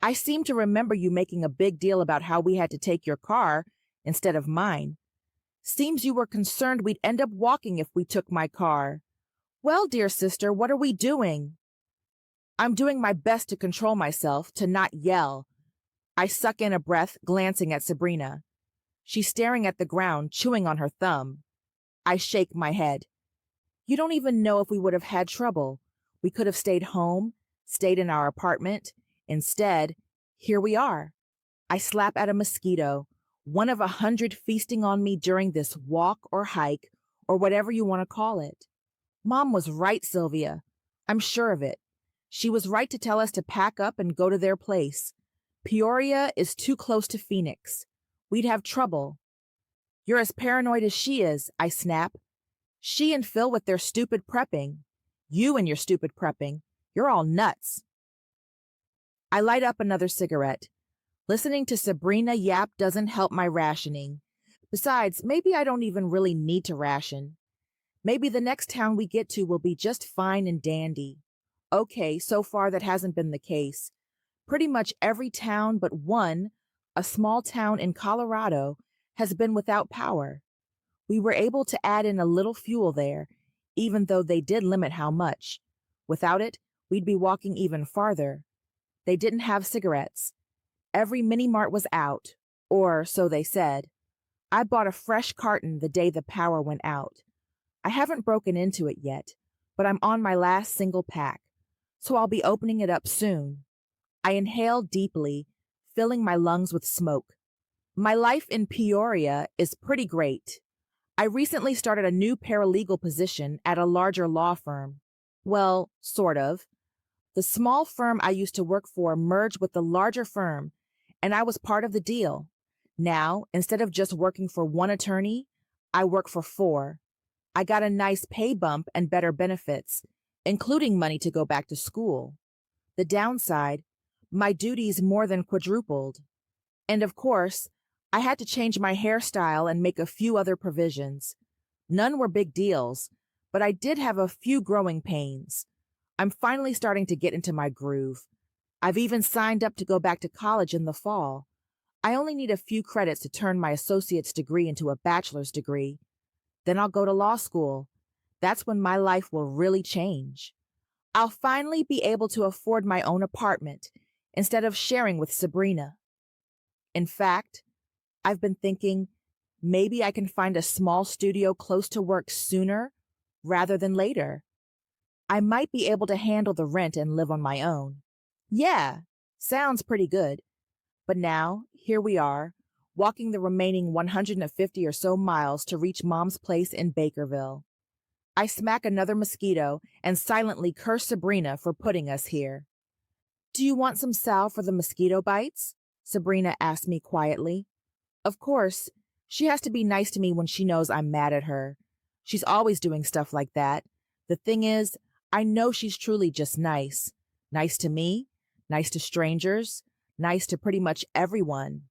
I seem to remember you making a big deal about how we had to take your car instead of mine. Seems you were concerned we'd end up walking if we took my car. Well, dear sister, what are we doing? I'm doing my best to control myself, to not yell. I suck in a breath, glancing at Sabrina. She's staring at the ground, chewing on her thumb. I shake my head. You don't even know if we would have had trouble. We could have stayed home, stayed in our apartment. Instead, here we are. I slap at a mosquito, one of 100 feasting on me during this walk or hike, or whatever you want to call it. Mom was right, Sylvia. I'm sure of it. She was right to tell us to pack up and go to their place. Peoria is too close to Phoenix. We'd have trouble. You're as paranoid as she is, I snap. She and Phil with their stupid prepping. You and your stupid prepping. You're all nuts. I light up another cigarette. Listening to Sabrina yap doesn't help my rationing. Besides, maybe I don't even really need to ration. Maybe the next town we get to will be just fine and dandy. Okay, so far that hasn't been the case. Pretty much every town but one, a small town in Colorado, has been without power. We were able to add in a little fuel there, even though they did limit how much. Without it, we'd be walking even farther. They didn't have cigarettes. Every mini-mart was out, or so they said. I bought a fresh carton the day the power went out. I haven't broken into it yet, but I'm on my last single pack, so I'll be opening it up soon. I inhale deeply, filling my lungs with smoke. My life in Peoria is pretty great. I recently started a new paralegal position at a larger law firm. Well, sort of. The small firm I used to work for merged with the larger firm, and I was part of the deal. Now, instead of just working for one attorney, I work for 4. I got a nice pay bump and better benefits, including money to go back to school. The downside, my duties more than quadrupled. And of course, I had to change my hairstyle and make a few other provisions. None were big deals, but I did have a few growing pains. I'm finally starting to get into my groove. I've even signed up to go back to college in the fall. I only need a few credits to turn my associate's degree into a bachelor's degree. Then I'll go to law school. That's when my life will really change. I'll finally be able to afford my own apartment instead of sharing with Sabrina. In fact, I've been thinking maybe I can find a small studio close to work sooner rather than later. I might be able to handle the rent and live on my own. Yeah, sounds pretty good. But now, here we are, walking the remaining 150 or so miles to reach Mom's place in Bakerville. I smack another mosquito and silently curse Sabrina for putting us here. Do you want some salve for the mosquito bites? Sabrina asked me quietly. Of course, she has to be nice to me when she knows I'm mad at her. She's always doing stuff like that. The thing is, I know she's truly just nice. Nice to me, nice to strangers, nice to pretty much everyone.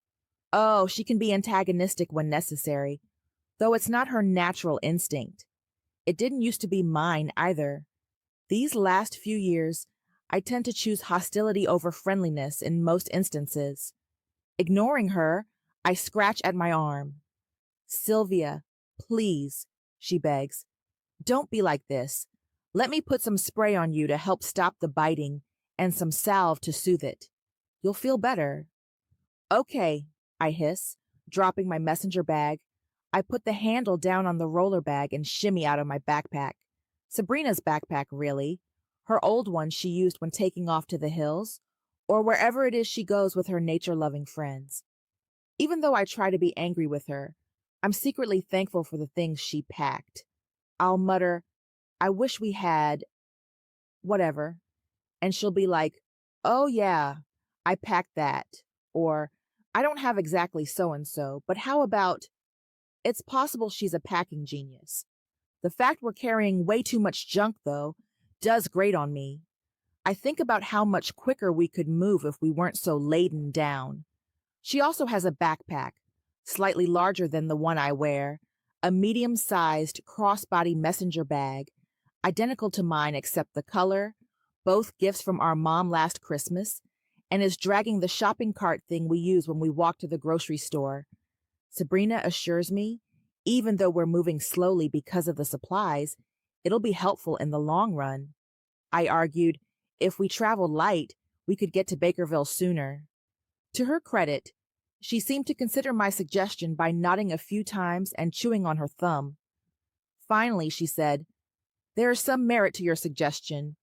Oh, she can be antagonistic when necessary, though it's not her natural instinct. It didn't used to be mine either. These last few years, I tend to choose hostility over friendliness in most instances. Ignoring her, I scratch at my arm. Sylvia, please, she begs. Don't be like this. Let me put some spray on you to help stop the biting and some salve to soothe it. You'll feel better. Okay, I hiss, dropping my messenger bag. I put the handle down on the roller bag and shimmy out of my backpack. Sabrina's backpack, really. Her old one she used when taking off to the hills. or wherever it is she goes with her nature-loving friends. Even though I try to be angry with her, I'm secretly thankful for the things she packed. I'll mutter, I wish we had whatever, and she'll be like, oh yeah, I packed that, or I don't have exactly so-and-so, but how about, it's possible she's a packing genius. The fact we're carrying way too much junk, though, does grate on me. I think about how much quicker we could move if we weren't so laden down. She also has a backpack, slightly larger than the one I wear, a medium-sized crossbody messenger bag, identical to mine except the color, both gifts from our mom last Christmas, and is dragging the shopping cart thing we use when we walk to the grocery store. Sabrina assures me, even though we're moving slowly because of the supplies, it'll be helpful in the long run. I argued, if we traveled light, we could get to Bakerville sooner. To her credit, she seemed to consider my suggestion by nodding a few times and chewing on her thumb. Finally, she said, there is some merit to your suggestion,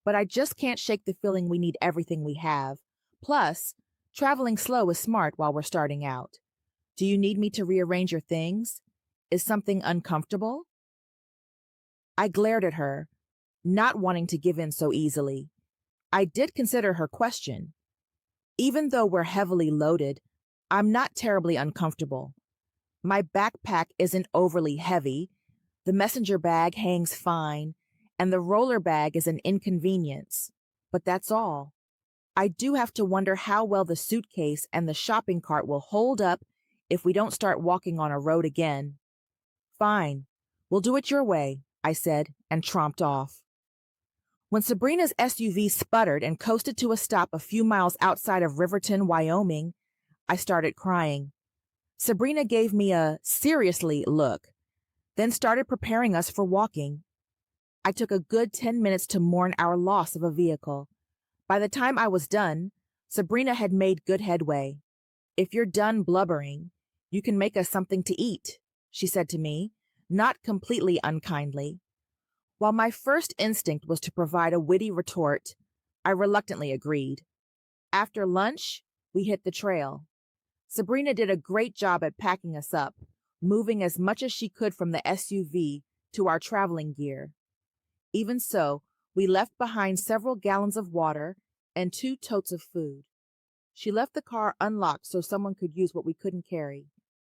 but I just can't shake the feeling we need everything we have. Plus, traveling slow is smart while we're starting out. Do you need me to rearrange your things? Is something uncomfortable? I glared at her, not wanting to give in so easily. I did consider her question. Even though we're heavily loaded, I'm not terribly uncomfortable. My backpack isn't overly heavy, the messenger bag hangs fine, and the roller bag is an inconvenience. But that's all. I do have to wonder how well the suitcase and the shopping cart will hold up if we don't start walking on a road again. Fine, we'll do it your way, I said, and tromped off. When Sabrina's SUV sputtered and coasted to a stop a few miles outside of Riverton, Wyoming, I started crying. Sabrina gave me a seriously look, then started preparing us for walking. I took a good 10 minutes to mourn our loss of a vehicle. By the time I was done, Sabrina had made good headway. If you're done blubbering, you can make us something to eat, she said to me, not completely unkindly. While my first instinct was to provide a witty retort, I reluctantly agreed. After lunch, we hit the trail. Sabrina did a great job at packing us up, moving as much as she could from the SUV to our traveling gear. Even so, we left behind several gallons of water and 2 totes of food. She left the car unlocked so someone could use what we couldn't carry.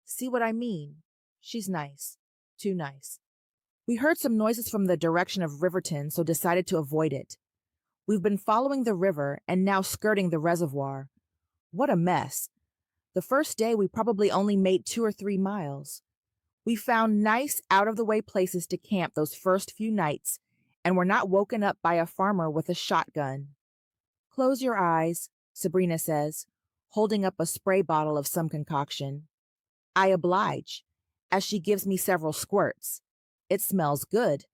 See what I mean? She's nice. Too nice. We heard some noises from the direction of Riverton, so decided to avoid it. We've been following the river and now skirting the reservoir. What a mess. The first day we probably only made 2 or 3 miles. We found nice, out-of-the-way places to camp those first few nights, and were not woken up by a farmer with a shotgun. Close your eyes, Sabrina says, holding up a spray bottle of some concoction. I oblige, as she gives me several squirts. It smells good,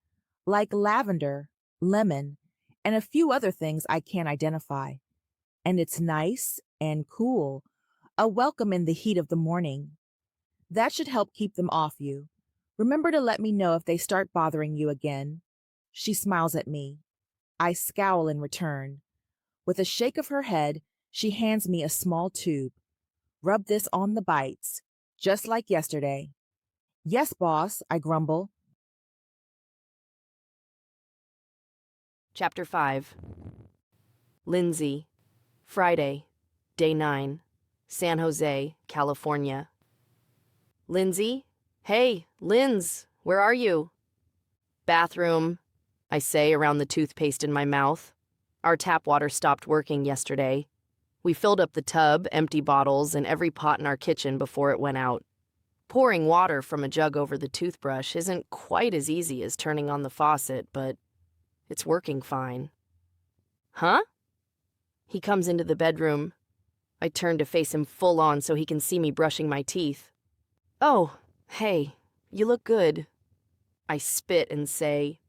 like lavender, lemon, and a few other things I can't identify. And it's nice and cool, a welcome in the heat of the morning. That should help keep them off you. Remember to let me know if they start bothering you again. She smiles at me. I scowl in return. With a shake of her head, she hands me a small tube. Rub this on the bites, just like yesterday. Yes, boss, I grumble. Chapter 5. Lindsey, Friday, Day 9, San Jose, California. Lindsey? Hey, Linz, where are you? Bathroom, I say around the toothpaste in my mouth. Our tap water stopped working yesterday. We filled up the tub, empty bottles, and every pot in our kitchen before it went out. Pouring water from a jug over the toothbrush isn't quite as easy as turning on the faucet, but it's working fine. Huh? He comes into the bedroom. I turn to face him full on so he can see me brushing my teeth. Oh, hey, you look good. I spit and say,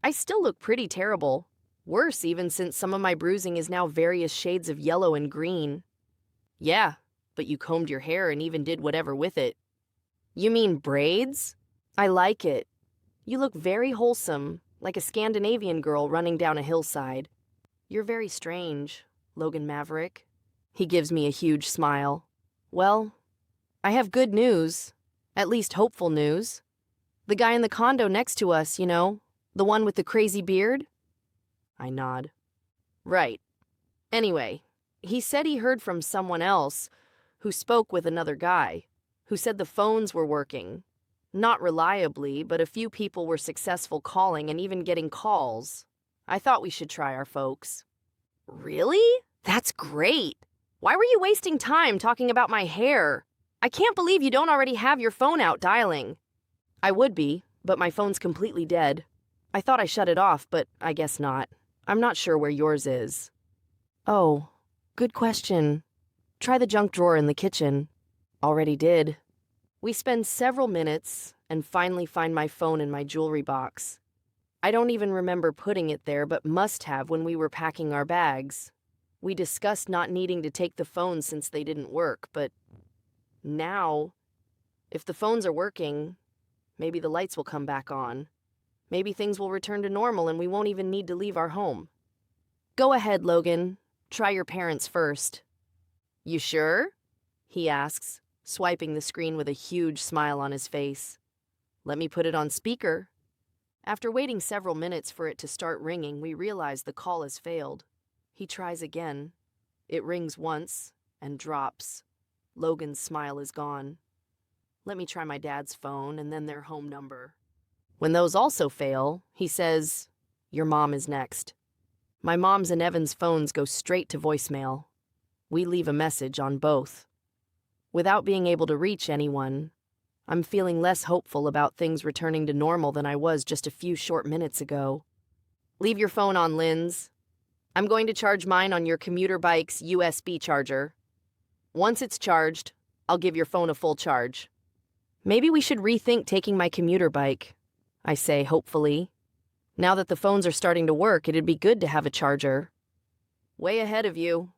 I still look pretty terrible. Worse even since some of my bruising is now various shades of yellow and green. Yeah, but you combed your hair and even did whatever with it. You mean braids? I like it. You look very wholesome, like a Scandinavian girl running down a hillside. You're very strange. Logan Maverick. He gives me a huge smile. Well, I have good news. At least hopeful news. The guy in the condo next to us, the one with the crazy beard? I nod. Right. Anyway, he said he heard from someone else who spoke with another guy, who said the phones were working. Not reliably, but a few people were successful calling and even getting calls. I thought we should try our folks. Really? That's great. Why were you wasting time talking about my hair? I can't believe you don't already have your phone out dialing. I would be, but my phone's completely dead. I thought I shut it off, but I guess not. I'm not sure where yours is. Oh, good question. Try the junk drawer in the kitchen. Already did. We spend several minutes and finally find my phone in my jewelry box. I don't even remember putting it there, but must have when we were packing our bags. We discussed not needing to take the phones since they didn't work, but now, if the phones are working, maybe the lights will come back on. Maybe things will return to normal and we won't even need to leave our home. Go ahead, Logan. Try your parents first. You sure? He asks, swiping the screen with a huge smile on his face. Let me put it on speaker. After waiting several minutes for it to start ringing, we realize the call has failed. He tries again. It rings once and drops. Logan's smile is gone. Let me try my dad's phone and then their home number. When those also fail, he says, your mom is next. My mom's and Evan's phones go straight to voicemail. We leave a message on both. Without being able to reach anyone, I'm feeling less hopeful about things returning to normal than I was just a few short minutes ago. Leave your phone on, Linz. I'm going to charge mine on your commuter bike's USB charger. Once it's charged, I'll give your phone a full charge. Maybe we should rethink taking my commuter bike, I say hopefully. Now that the phones are starting to work, it'd be good to have a charger. Way ahead of you.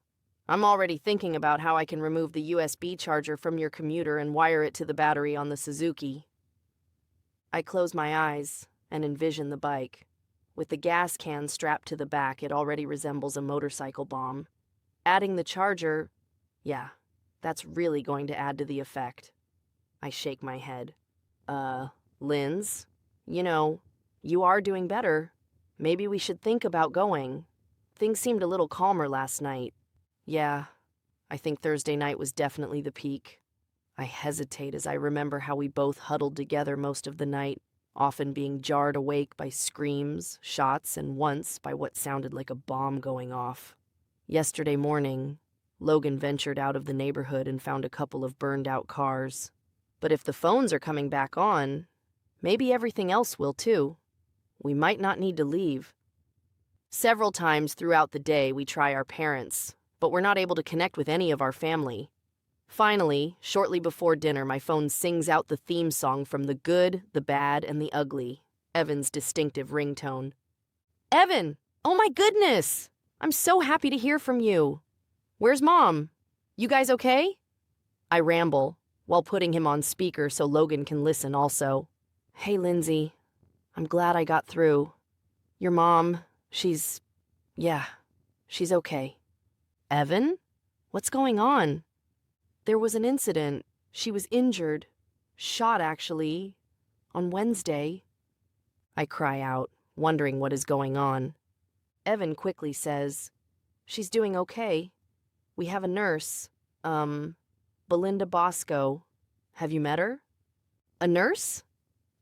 I'm already thinking about how I can remove the USB charger from your commuter and wire it to the battery on the Suzuki. I close my eyes and envision the bike. With the gas can strapped to the back, it already resembles a motorcycle bomb. Adding the charger, yeah, that's really going to add to the effect. I shake my head. Linz, you are doing better. Maybe we should think about going. Things seemed a little calmer last night. Yeah, I think Thursday night was definitely the peak. I hesitate as I remember how we both huddled together most of the night, often being jarred awake by screams, shots, and once by what sounded like a bomb going off. Yesterday morning, Logan ventured out of the neighborhood and found a couple of burned-out cars. But if the phones are coming back on, maybe everything else will too. We might not need to leave. Several times throughout the day, we try our parents, but we're not able to connect with any of our family. Finally, shortly before dinner, my phone sings out the theme song from The Good, the Bad, and the Ugly, Evan's distinctive ringtone. Evan! Oh my goodness! I'm so happy to hear from you. Where's Mom? You guys okay? I ramble, while putting him on speaker so Logan can listen also. Hey, Lindsey. I'm glad I got through. Your mom, she's okay. Evan? What's going on? There was an incident. She was injured. Shot, actually. On Wednesday. I cry out, wondering what is going on. Evan quickly says, she's doing okay. We have a nurse. Belinda Bosco. Have you met her? A nurse?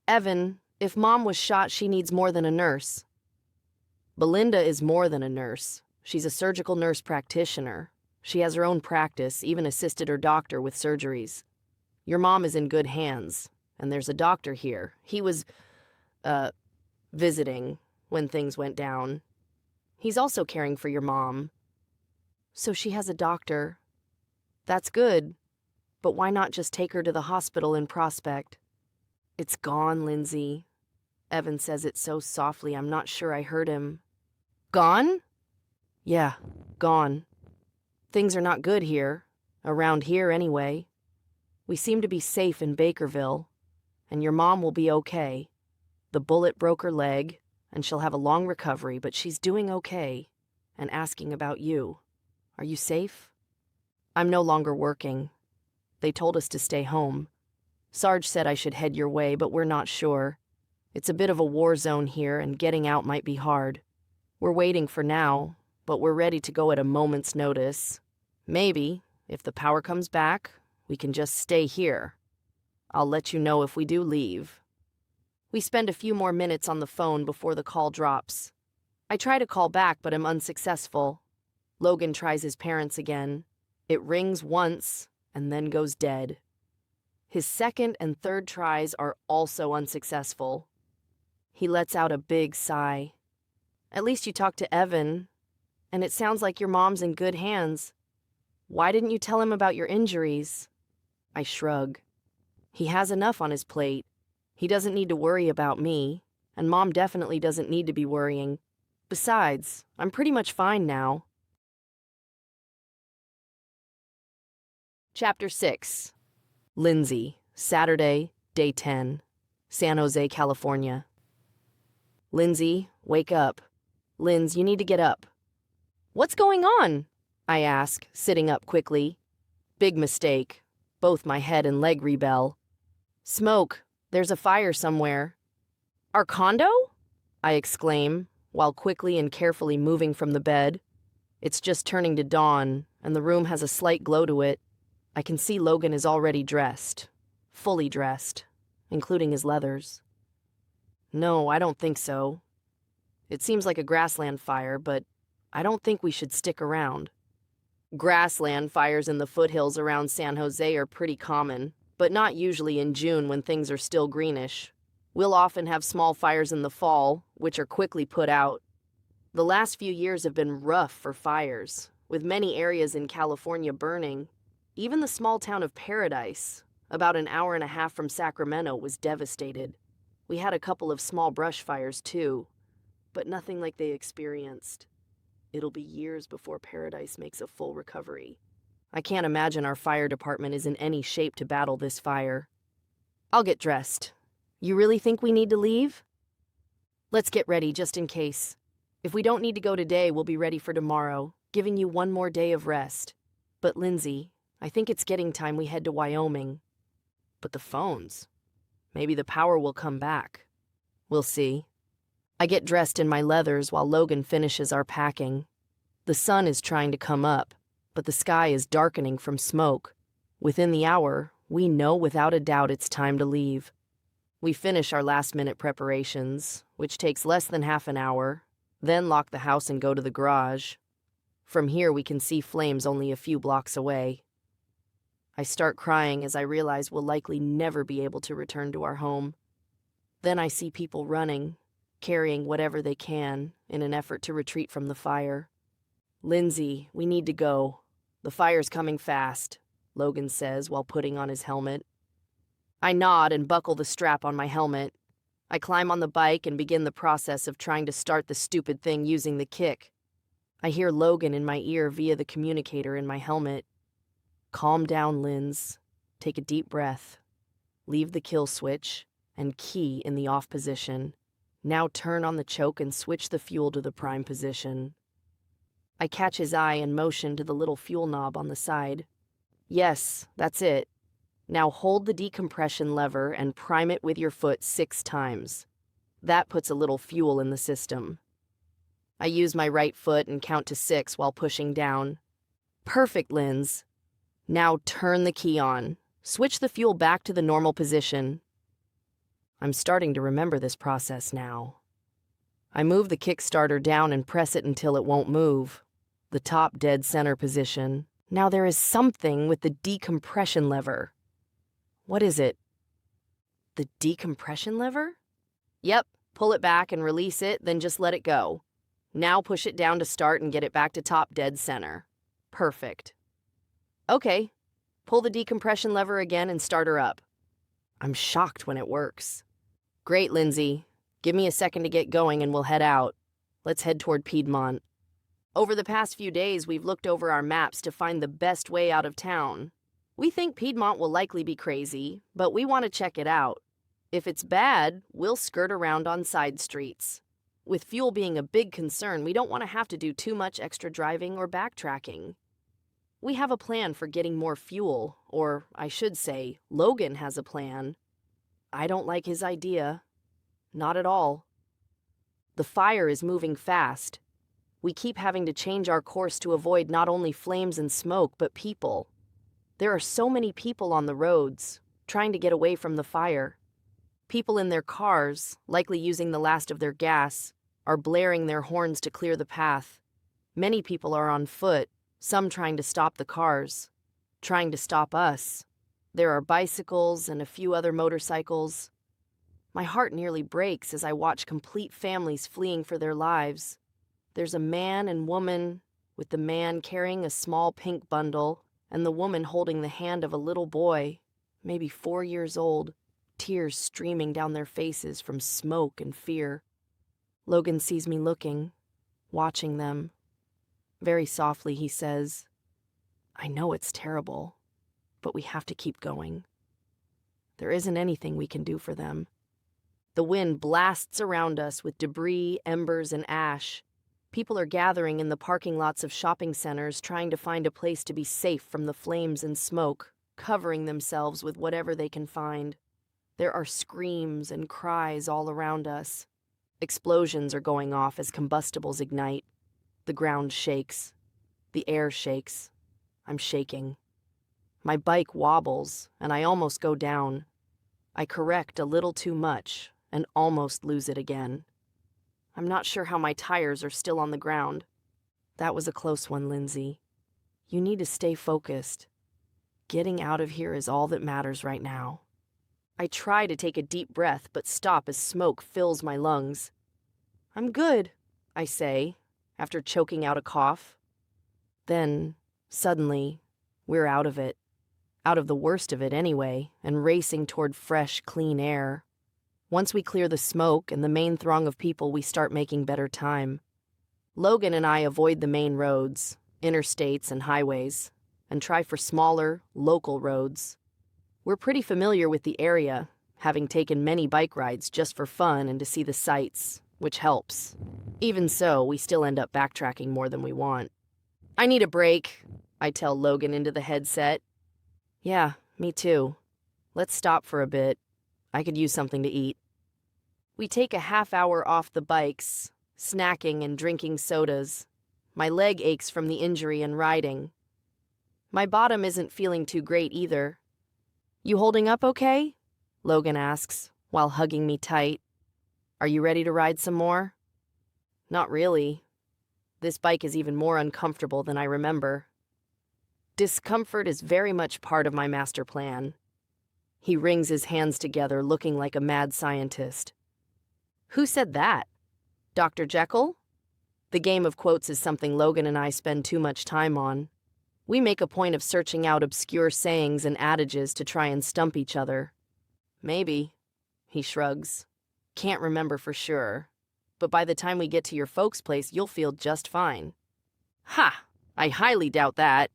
Evan, if Mom was shot, she needs more than a nurse. Belinda is more than a nurse. She's a surgical nurse practitioner. She has her own practice, even assisted her doctor with surgeries. Your mom is in good hands, and there's a doctor here. He was, visiting when things went down. He's also caring for your mom. So she has a doctor. That's good, but why not just take her to the hospital in Prospect? It's gone, Lindsey. Evan says it so softly I'm not sure I heard him. Gone? Yeah, gone. Things are not good here, around here anyway. We seem to be safe in Bakerville, and your mom will be okay. The bullet broke her leg, and she'll have a long recovery, but she's doing okay, and asking about you. Are you safe? I'm no longer working. They told us to stay home. Sarge said I should head your way, but we're not sure. It's a bit of a war zone here, and getting out might be hard. We're waiting for now, but we're ready to go at a moment's notice. Maybe, if the power comes back, we can just stay here. I'll let you know if we do leave. We spend a few more minutes on the phone before the call drops. I try to call back, but am unsuccessful. Logan tries his parents again. It rings once, and then goes dead. His second and third tries are also unsuccessful. He lets out a big sigh. At least you talked to Evan, and it sounds like your mom's in good hands. Why didn't you tell him about your injuries? I shrug. He has enough on his plate. He doesn't need to worry about me, and Mom definitely doesn't need to be worrying. Besides, I'm pretty much fine now. Chapter 6. Lindsey, Saturday, Day 10, San Jose, California. Lindsey, wake up. Linz, you need to get up. What's going on? I ask, sitting up quickly. Big mistake. Both my head and leg rebel. Smoke. There's a fire somewhere. Our condo? I exclaim, while quickly and carefully moving from the bed. It's just turning to dawn, and the room has a slight glow to it. I can see Logan is already dressed. Fully dressed, including his leathers. No, I don't think so. It seems like a grassland fire, but I don't think we should stick around. Grassland fires in the foothills around San Jose are pretty common, but not usually in June when things are still greenish. We'll often have small fires in the fall, which are quickly put out. The last few years have been rough for fires, with many areas in California burning. Even the small town of Paradise, about an hour and a half from Sacramento, was devastated. We had a couple of small brush fires too, but nothing like they experienced. It'll be years before Paradise makes a full recovery. I can't imagine our fire department is in any shape to battle this fire. I'll get dressed. You really think we need to leave? Let's get ready just in case. If we don't need to go today, we'll be ready for tomorrow, giving you one more day of rest. But Lindsey, I think it's getting time we head to Wyoming. But the phones. Maybe the power will come back. We'll see. I get dressed in my leathers while Logan finishes our packing. The sun is trying to come up, but the sky is darkening from smoke. Within the hour, we know without a doubt it's time to leave. We finish our last-minute preparations, which takes less than half an hour, then lock the house and go to the garage. From here, we can see flames only a few blocks away. I start crying as I realize we'll likely never be able to return to our home. Then I see people running, carrying whatever they can in an effort to retreat from the fire. Lindsey, we need to go. The fire's coming fast, Logan says while putting on his helmet. I nod and buckle the strap on my helmet. I climb on the bike and begin the process of trying to start the stupid thing using the kick. I hear Logan in my ear via the communicator in my helmet. Calm down, Linz. Take a deep breath. Leave the kill switch and key in the off position. Now turn on the choke and switch the fuel to the prime position. I catch his eye and motion to the little fuel knob on the side. Yes, that's it. Now hold the decompression lever and prime it with your foot 6 times. That puts a little fuel in the system. I use my right foot and count to 6 while pushing down. Perfect, Linz. Now turn the key on. Switch the fuel back to the normal position. I'm starting to remember this process now. I move the Kickstarter down and press it until it won't move. The top dead center position. Now there is something with the decompression lever. What is it? The decompression lever? Yep, pull it back and release it, then just let it go. Now push it down to start and get it back to top dead center. Perfect. Okay, pull the decompression lever again and start her up. I'm shocked when it works. Great, Lindsey. Give me a second to get going and we'll head out. Let's head toward Piedmont. Over the past few days, we've looked over our maps to find the best way out of town. We think Piedmont will likely be crazy, but we want to check it out. If it's bad, we'll skirt around on side streets. With fuel being a big concern, we don't want to have to do too much extra driving or backtracking. We have a plan for getting more fuel, or I should say, Logan has a plan. I don't like his idea. Not at all. The fire is moving fast. We keep having to change our course to avoid not only flames and smoke, but people. There are so many people on the roads, trying to get away from the fire. People in their cars, likely using the last of their gas, are blaring their horns to clear the path. Many people are on foot, some trying to stop the cars, trying to stop us. There are bicycles and a few other motorcycles. My heart nearly breaks as I watch complete families fleeing for their lives. There's a man and woman, with the man carrying a small pink bundle and the woman holding the hand of a little boy, maybe 4 years old, tears streaming down their faces from smoke and fear. Logan sees me looking, watching them. Very softly he says, "I know it's terrible, but we have to keep going. There isn't anything we can do for them." The wind blasts around us with debris, embers, and ash. People are gathering in the parking lots of shopping centers, trying to find a place to be safe from the flames and smoke, covering themselves with whatever they can find. There are screams and cries all around us. Explosions are going off as combustibles ignite. The ground shakes. The air shakes. I'm shaking. My bike wobbles, and I almost go down. I correct a little too much and almost lose it again. I'm not sure how my tires are still on the ground. That was a close one, Lindsey. You need to stay focused. Getting out of here is all that matters right now. I try to take a deep breath, but stop as smoke fills my lungs. "I'm good," I say, after choking out a cough. Then, suddenly, we're out of it. Out of the worst of it anyway, and racing toward fresh, clean air. Once we clear the smoke and the main throng of people, we start making better time. Logan and I avoid the main roads, interstates and highways, and try for smaller, local roads. We're pretty familiar with the area, having taken many bike rides just for fun and to see the sights, which helps. Even so, we still end up backtracking more than we want. "I need a break," I tell Logan into the headset. "Yeah, me too. Let's stop for a bit. I could use something to eat." We take a half hour off the bikes, snacking and drinking sodas. My leg aches from the injury and riding. My bottom isn't feeling too great either. "You holding up okay?" Logan asks, while hugging me tight. "Are you ready to ride some more?" Not really. This bike is even more uncomfortable than I remember. Discomfort is very much part of my master plan. He wrings his hands together, looking like a mad scientist. Who said that? Dr. Jekyll? The game of quotes is something Logan and I spend too much time on. We make a point of searching out obscure sayings and adages to try and stump each other. Maybe, he shrugs. Can't remember for sure. But by the time we get to your folks' place, you'll feel just fine. Ha! I highly doubt that.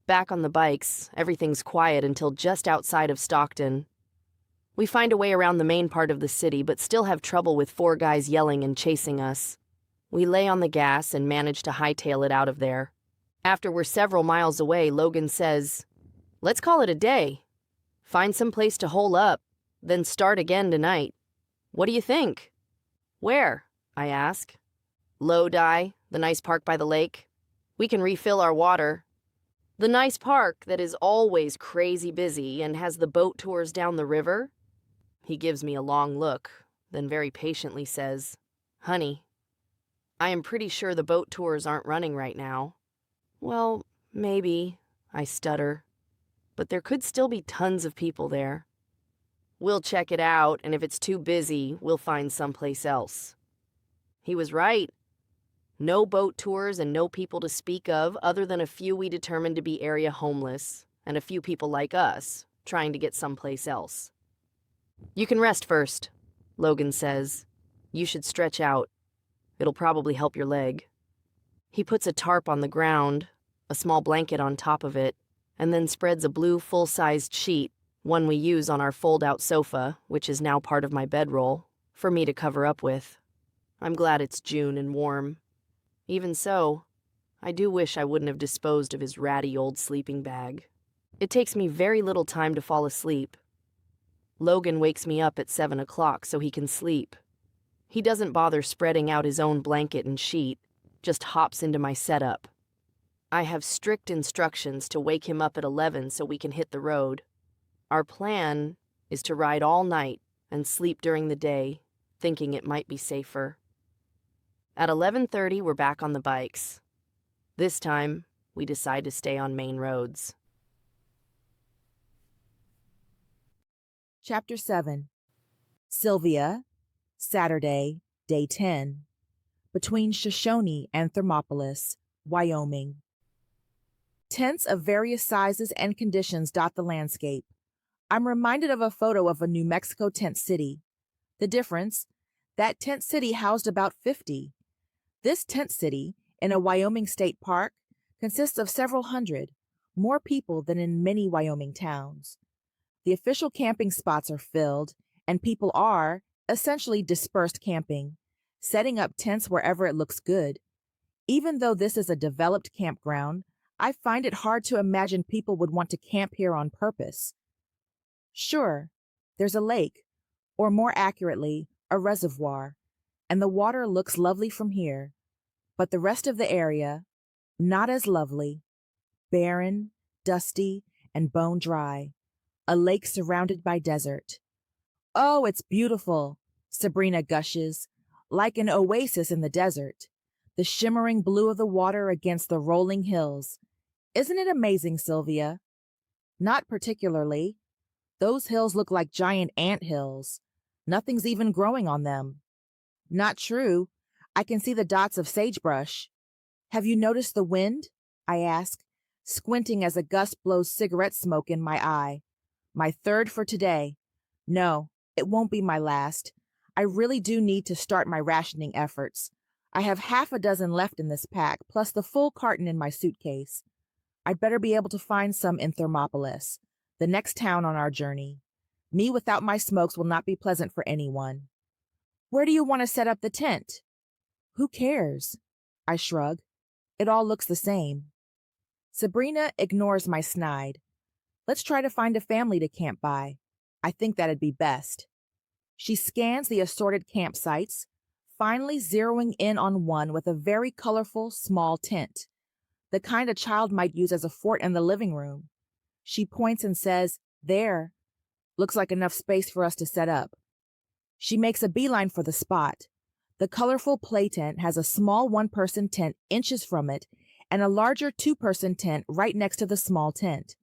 Back on the bikes, everything's quiet until just outside of Stockton. We find a way around the main part of the city, but still have trouble with 4 guys yelling and chasing us. We lay on the gas and manage to hightail it out of there. After we're several miles away, Logan says, "Let's call it a day. Find some place to hole up, then start again tonight. What do you think?" "Where?" I ask. "Lodi, the nice park by the lake. We can refill our water. The nice park that is always crazy busy and has the boat tours down the river?" He gives me a long look, then very patiently says, "Honey, I am pretty sure the boat tours aren't running right now." "Well, maybe," I stutter. "But there could still be tons of people there." "We'll check it out, and if it's too busy, we'll find someplace else." He was right. No boat tours and no people to speak of other than a few we determined to be area homeless, and a few people like us, trying to get someplace else. "You can rest first," Logan says. "You should stretch out. It'll probably help your leg." He puts a tarp on the ground, a small blanket on top of it, and then spreads a blue full-sized sheet, one we use on our fold-out sofa, which is now part of my bedroll, for me to cover up with. I'm glad it's June and warm. Even so, I do wish I wouldn't have disposed of his ratty old sleeping bag. It takes me very little time to fall asleep. Logan wakes me up at 7 o'clock so he can sleep. He doesn't bother spreading out his own blanket and sheet, just hops into my setup. I have strict instructions to wake him up at 11 so we can hit the road. Our plan is to ride all night and sleep during the day, thinking it might be safer. At 11:30, we're back on the bikes. This time, we decide to stay on main roads. Chapter 7. Sylvia, Saturday, Day 10. Between Shoshone and Thermopolis, Wyoming. Tents of various sizes and conditions dot the landscape. I'm reminded of a photo of a New Mexico tent city. The difference? That tent city housed about 50. This tent city, in a Wyoming state park, consists of several hundred, more people than in many Wyoming towns. The official camping spots are filled, and people are, essentially, dispersed camping, setting up tents wherever it looks good. Even though this is a developed campground, I find it hard to imagine people would want to camp here on purpose. Sure, there's a lake, or more accurately, a reservoir, and the water looks lovely from here, but the rest of the area, not as lovely, barren, dusty, and bone dry. A lake surrounded by desert. Oh, it's beautiful, Sabrina gushes, like an oasis in the desert, the shimmering blue of the water against the rolling hills. Isn't it amazing, Sylvia? Not particularly. Those hills look like giant ant hills. Nothing's even growing on them. Not true. I can see the dots of sagebrush. Have you noticed the wind? I ask, squinting as a gust blows cigarette smoke in my eye. My third for today. No, it won't be my last. I really do need to start my rationing efforts. I have half a dozen left in this pack, plus the full carton in my suitcase. I'd better be able to find some in Thermopolis, the next town on our journey. Me without my smokes will not be pleasant for anyone. Where do you want to set up the tent? Who cares? I shrug. It all looks the same. Sabrina ignores my snide. Let's try to find a family to camp by. I think that'd be best. She scans the assorted campsites, finally zeroing in on one with a very colorful, small tent, the kind a child might use as a fort in the living room. She points and says, "There. Looks like enough space for us to set up." She makes a beeline for the spot. The colorful play tent has a small one-person tent inches from it and a larger two-person tent right next to the small tent.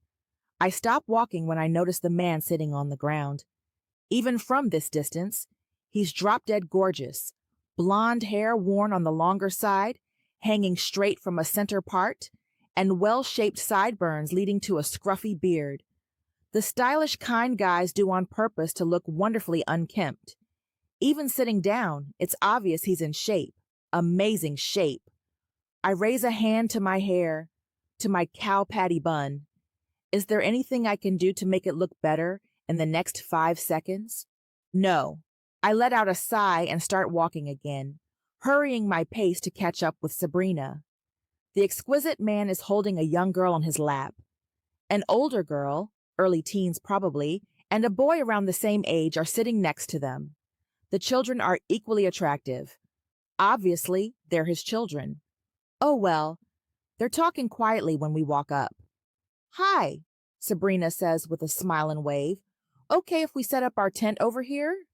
I stop walking when I notice the man sitting on the ground. Even from this distance, he's drop-dead gorgeous, blonde hair worn on the longer side, hanging straight from a center part, and well-shaped sideburns leading to a scruffy beard. The stylish kind guys do on purpose to look wonderfully unkempt. Even sitting down, it's obvious he's in shape, amazing shape. I raise a hand to my hair, to my cow patty bun. Is there anything I can do to make it look better in the next 5 seconds? No. I let out a sigh and start walking again, hurrying my pace to catch up with Sabrina. The exquisite man is holding a young girl on his lap. An older girl, early teens probably, and a boy around the same age are sitting next to them. The children are equally attractive. Obviously, they're his children. Oh well, they're talking quietly when we walk up. "Hi," Sabrina says with a smile and wave. "Okay if we set up our tent over here?"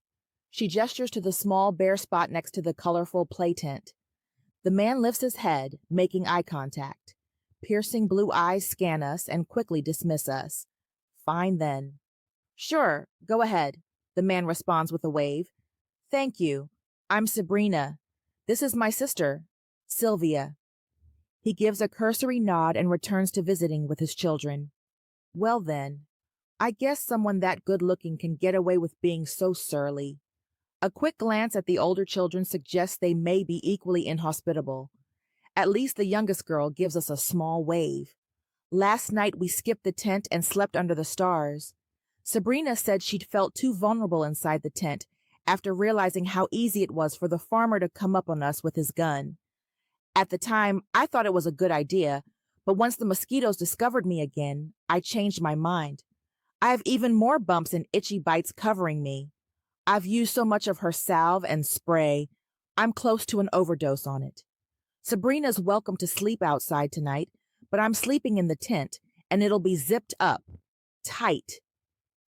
She gestures to the small bare spot next to the colorful play tent. The man lifts his head, making eye contact. Piercing blue eyes scan us and quickly dismiss us. Fine then. "Sure, go ahead," the man responds with a wave. "Thank you. I'm Sabrina. This is my sister, Sylvia." He gives a cursory nod and returns to visiting with his children. Well then, I guess someone that good-looking can get away with being so surly. A quick glance at the older children suggests they may be equally inhospitable. At least the youngest girl gives us a small wave. Last night we skipped the tent and slept under the stars. Sabrina said she'd felt too vulnerable inside the tent after realizing how easy it was for the farmer to come up on us with his gun. At the time, I thought it was a good idea, but once the mosquitoes discovered me again, I changed my mind. I have even more bumps and itchy bites covering me. I've used so much of her salve and spray, I'm close to an overdose on it. Sabrina's welcome to sleep outside tonight, but I'm sleeping in the tent, and it'll be zipped up, tight.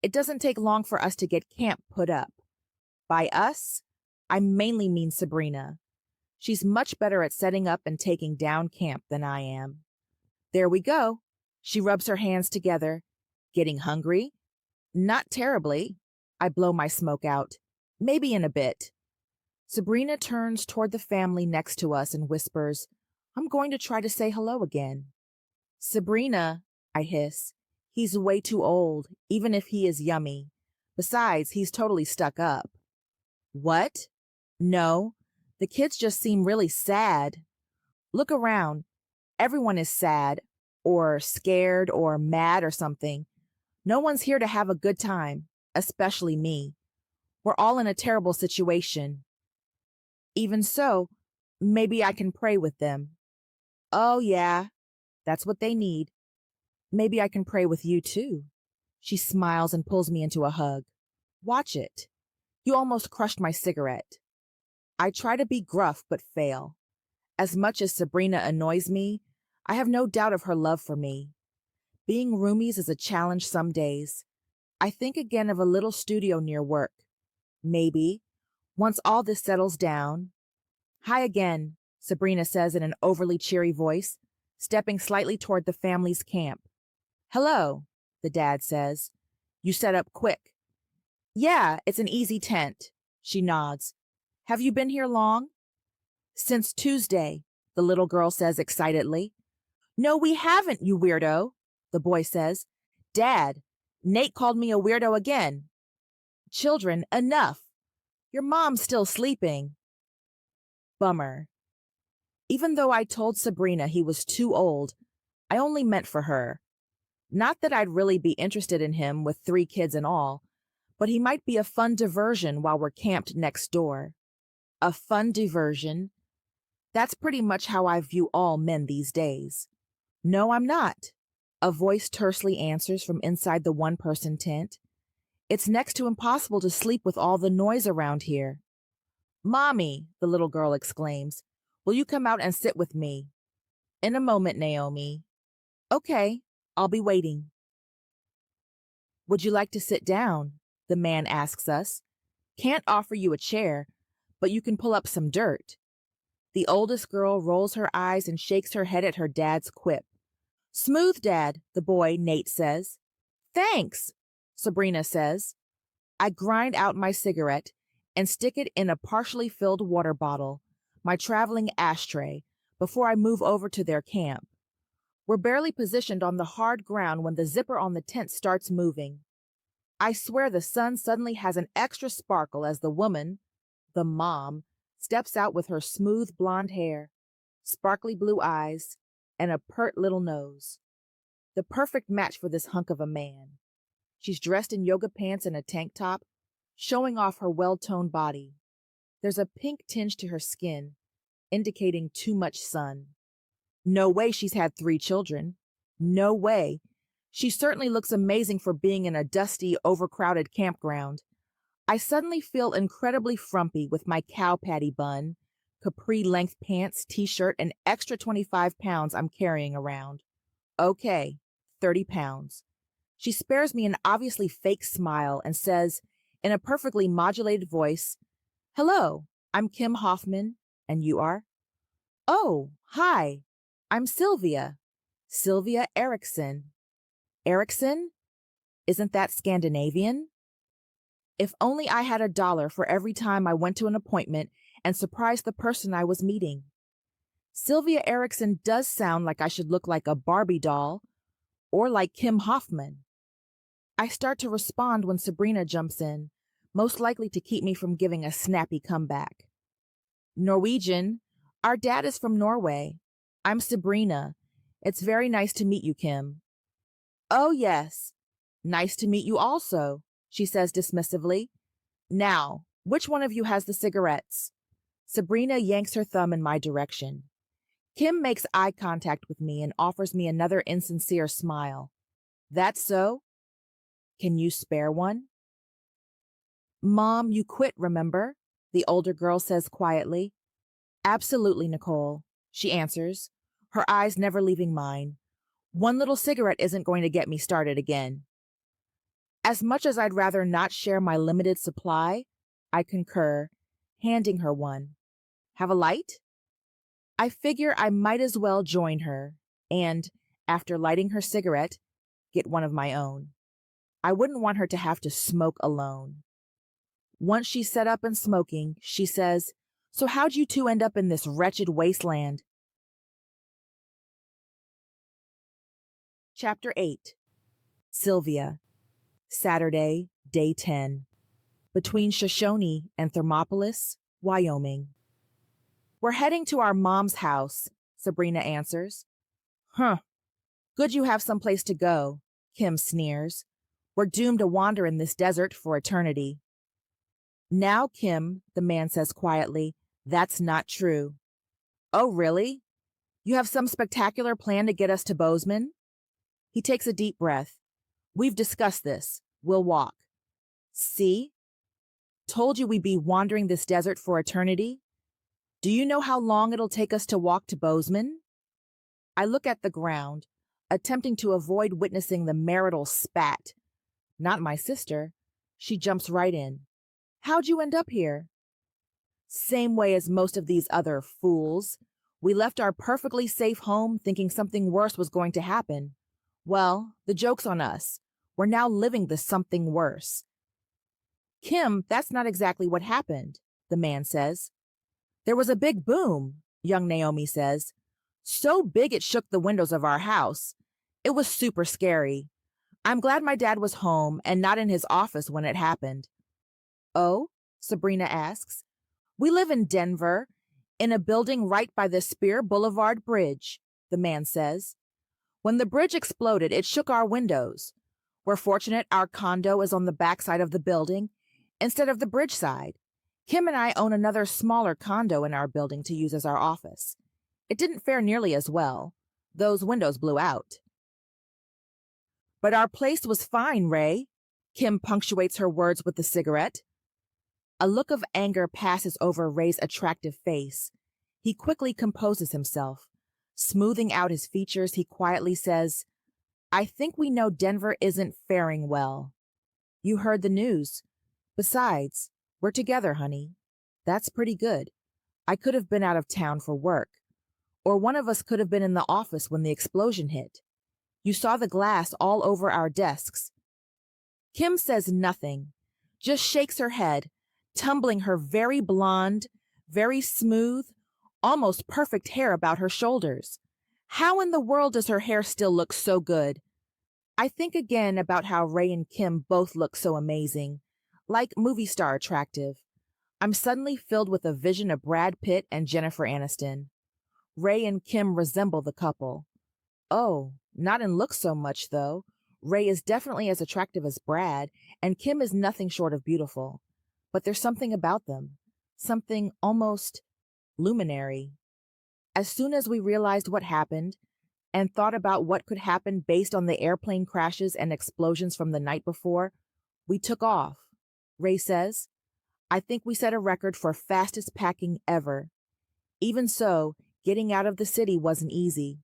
It doesn't take long for us to get camp put up. By us, I mainly mean Sabrina. She's much better at setting up and taking down camp than I am. There we go. She rubs her hands together. Getting hungry? Not terribly. I blow my smoke out. Maybe in a bit. Sabrina turns toward the family next to us and whispers, I'm going to try to say hello again. Sabrina, I hiss. He's way too old, even if he is yummy. Besides, he's totally stuck up. What? No, the kids just seem really sad. Look around. Everyone is sad, or scared, or mad, or something. No one's here to have a good time, especially me. We're all in a terrible situation. Even so, maybe I can pray with them. Oh, yeah, that's what they need. Maybe I can pray with you, too. She smiles and pulls me into a hug. Watch it. You almost crushed my cigarette. I try to be gruff but fail. As much as Sabrina annoys me, I have no doubt of her love for me. Being roomies is a challenge some days. I think again of a little studio near work. Maybe, once all this settles down. Hi again, Sabrina says in an overly cheery voice, stepping slightly toward the family's camp. Hello, the dad says. You set up quick. Yeah, it's an easy tent. She nods. Have you been here long? Since Tuesday, the little girl says excitedly. No, we haven't, you weirdo, the boy says. Dad, Nate called me a weirdo again. Children, enough. Your mom's still sleeping. Bummer. Even though I told Sabrina he was too old, I only meant for her. Not that I'd really be interested in him with 3 kids and all, but he might be a fun diversion while we're camped next door. A fun diversion? That's pretty much how I view all men these days. No, I'm not, a voice tersely answers from inside the one-person tent. It's next to impossible to sleep with all the noise around here. Mommy, the little girl exclaims, will you come out and sit with me? In a moment, Naomi. Okay, I'll be waiting. Would you like to sit down? The man asks us. Can't offer you a chair, but you can pull up some dirt. The oldest girl rolls her eyes and shakes her head at her dad's quip. Smooth, Dad, the boy, Nate says. Thanks, Sabrina says. I grind out my cigarette and stick it in a partially filled water bottle, my traveling ashtray, before I move over to their camp. We're barely positioned on the hard ground when the zipper on the tent starts moving. I swear the sun suddenly has an extra sparkle as the woman, the mom, steps out with her smooth blonde hair, sparkly blue eyes, and a pert little nose. The perfect match for this hunk of a man. She's dressed in yoga pants and a tank top, showing off her well-toned body. There's a pink tinge to her skin, indicating too much sun. No way she's had 3 children. No way. She certainly looks amazing for being in a dusty, overcrowded campground. I suddenly feel incredibly frumpy with my cow patty bun, capri-length pants, t-shirt, and extra 25 pounds I'm carrying around. Okay, 30 pounds. She spares me an obviously fake smile and says, in a perfectly modulated voice, Hello, I'm Kim Hoffman, and you are? Oh, hi, I'm Sylvia. Sylvia Erickson. Erickson? Isn't that Scandinavian? If only I had $1 for every time I went to an appointment and surprised the person I was meeting. Sylvia Erickson does sound like I should look like a Barbie doll, or like Kim Hoffman. I start to respond when Sabrina jumps in, most likely to keep me from giving a snappy comeback. Norwegian. Our dad is from Norway. I'm Sabrina. It's very nice to meet you, Kim. Oh, yes. Nice to meet you also, she says dismissively. Now, which one of you has the cigarettes? Sabrina yanks her thumb in my direction. Kim makes eye contact with me and offers me another insincere smile. That's so? Can you spare one? Mom, you quit, remember? The older girl says quietly. Absolutely, Nicole, she answers, her eyes never leaving mine. One little cigarette isn't going to get me started again. As much as I'd rather not share my limited supply, I concur, handing her one. Have a light? I figure I might as well join her and, after lighting her cigarette, get one of my own. I wouldn't want her to have to smoke alone. Once she's set up and smoking, she says, "So how'd you two end up in this wretched wasteland?" Chapter 8. Sylvia. Saturday, Day 10. Between Shoshone and Thermopolis, Wyoming. We're heading to our mom's house, Sabrina answers. Huh. Good you have someplace to go, Kim sneers. We're doomed to wander in this desert for eternity. Now, Kim, the man says quietly, that's not true. Oh, really? You have some spectacular plan to get us to Bozeman? He takes a deep breath. We've discussed this. We'll walk. See? Told you we'd be wandering this desert for eternity. Do you know how long it'll take us to walk to Bozeman? I look at the ground, attempting to avoid witnessing the marital spat. Not my sister. She jumps right in. How'd you end up here? Same way as most of these other fools. We left our perfectly safe home thinking something worse was going to happen. Well, the joke's on us. We're now living the something worse. Kim, that's not exactly what happened, the man says. There was a big boom, young Naomi says. So big it shook the windows of our house. It was super scary. I'm glad my dad was home and not in his office when it happened. Oh? Sabrina asks. We live in Denver, in a building right by the Spear Boulevard Bridge, the man says. When the bridge exploded, it shook our windows. We're fortunate our condo is on the backside of the building instead of the bridge side. Kim and I own another smaller condo in our building to use as our office. It didn't fare nearly as well. Those windows blew out. But our place was fine, Ray. Kim punctuates her words with the cigarette. A look of anger passes over Ray's attractive face. He quickly composes himself. Smoothing out his features, he quietly says, I think we know Denver isn't faring well. You heard the news. Besides, we're together, honey. That's pretty good. I could have been out of town for work. Or one of us could have been in the office when the explosion hit. You saw the glass all over our desks. Kim says nothing, just shakes her head, tumbling her very blonde, very smooth, almost perfect hair about her shoulders. How in the world does her hair still look so good? I think again about how Ray and Kim both look so amazing, like movie star attractive. I'm suddenly filled with a vision of Brad Pitt and Jennifer Aniston. Ray and Kim resemble the couple. Oh, not in looks so much, though. Ray is definitely as attractive as Brad, and Kim is nothing short of beautiful. But there's something about them, something almost luminary. As soon as we realized what happened, and thought about what could happen based on the airplane crashes and explosions from the night before, we took off. Ray says, I think we set a record for fastest packing ever. Even so, getting out of the city wasn't easy.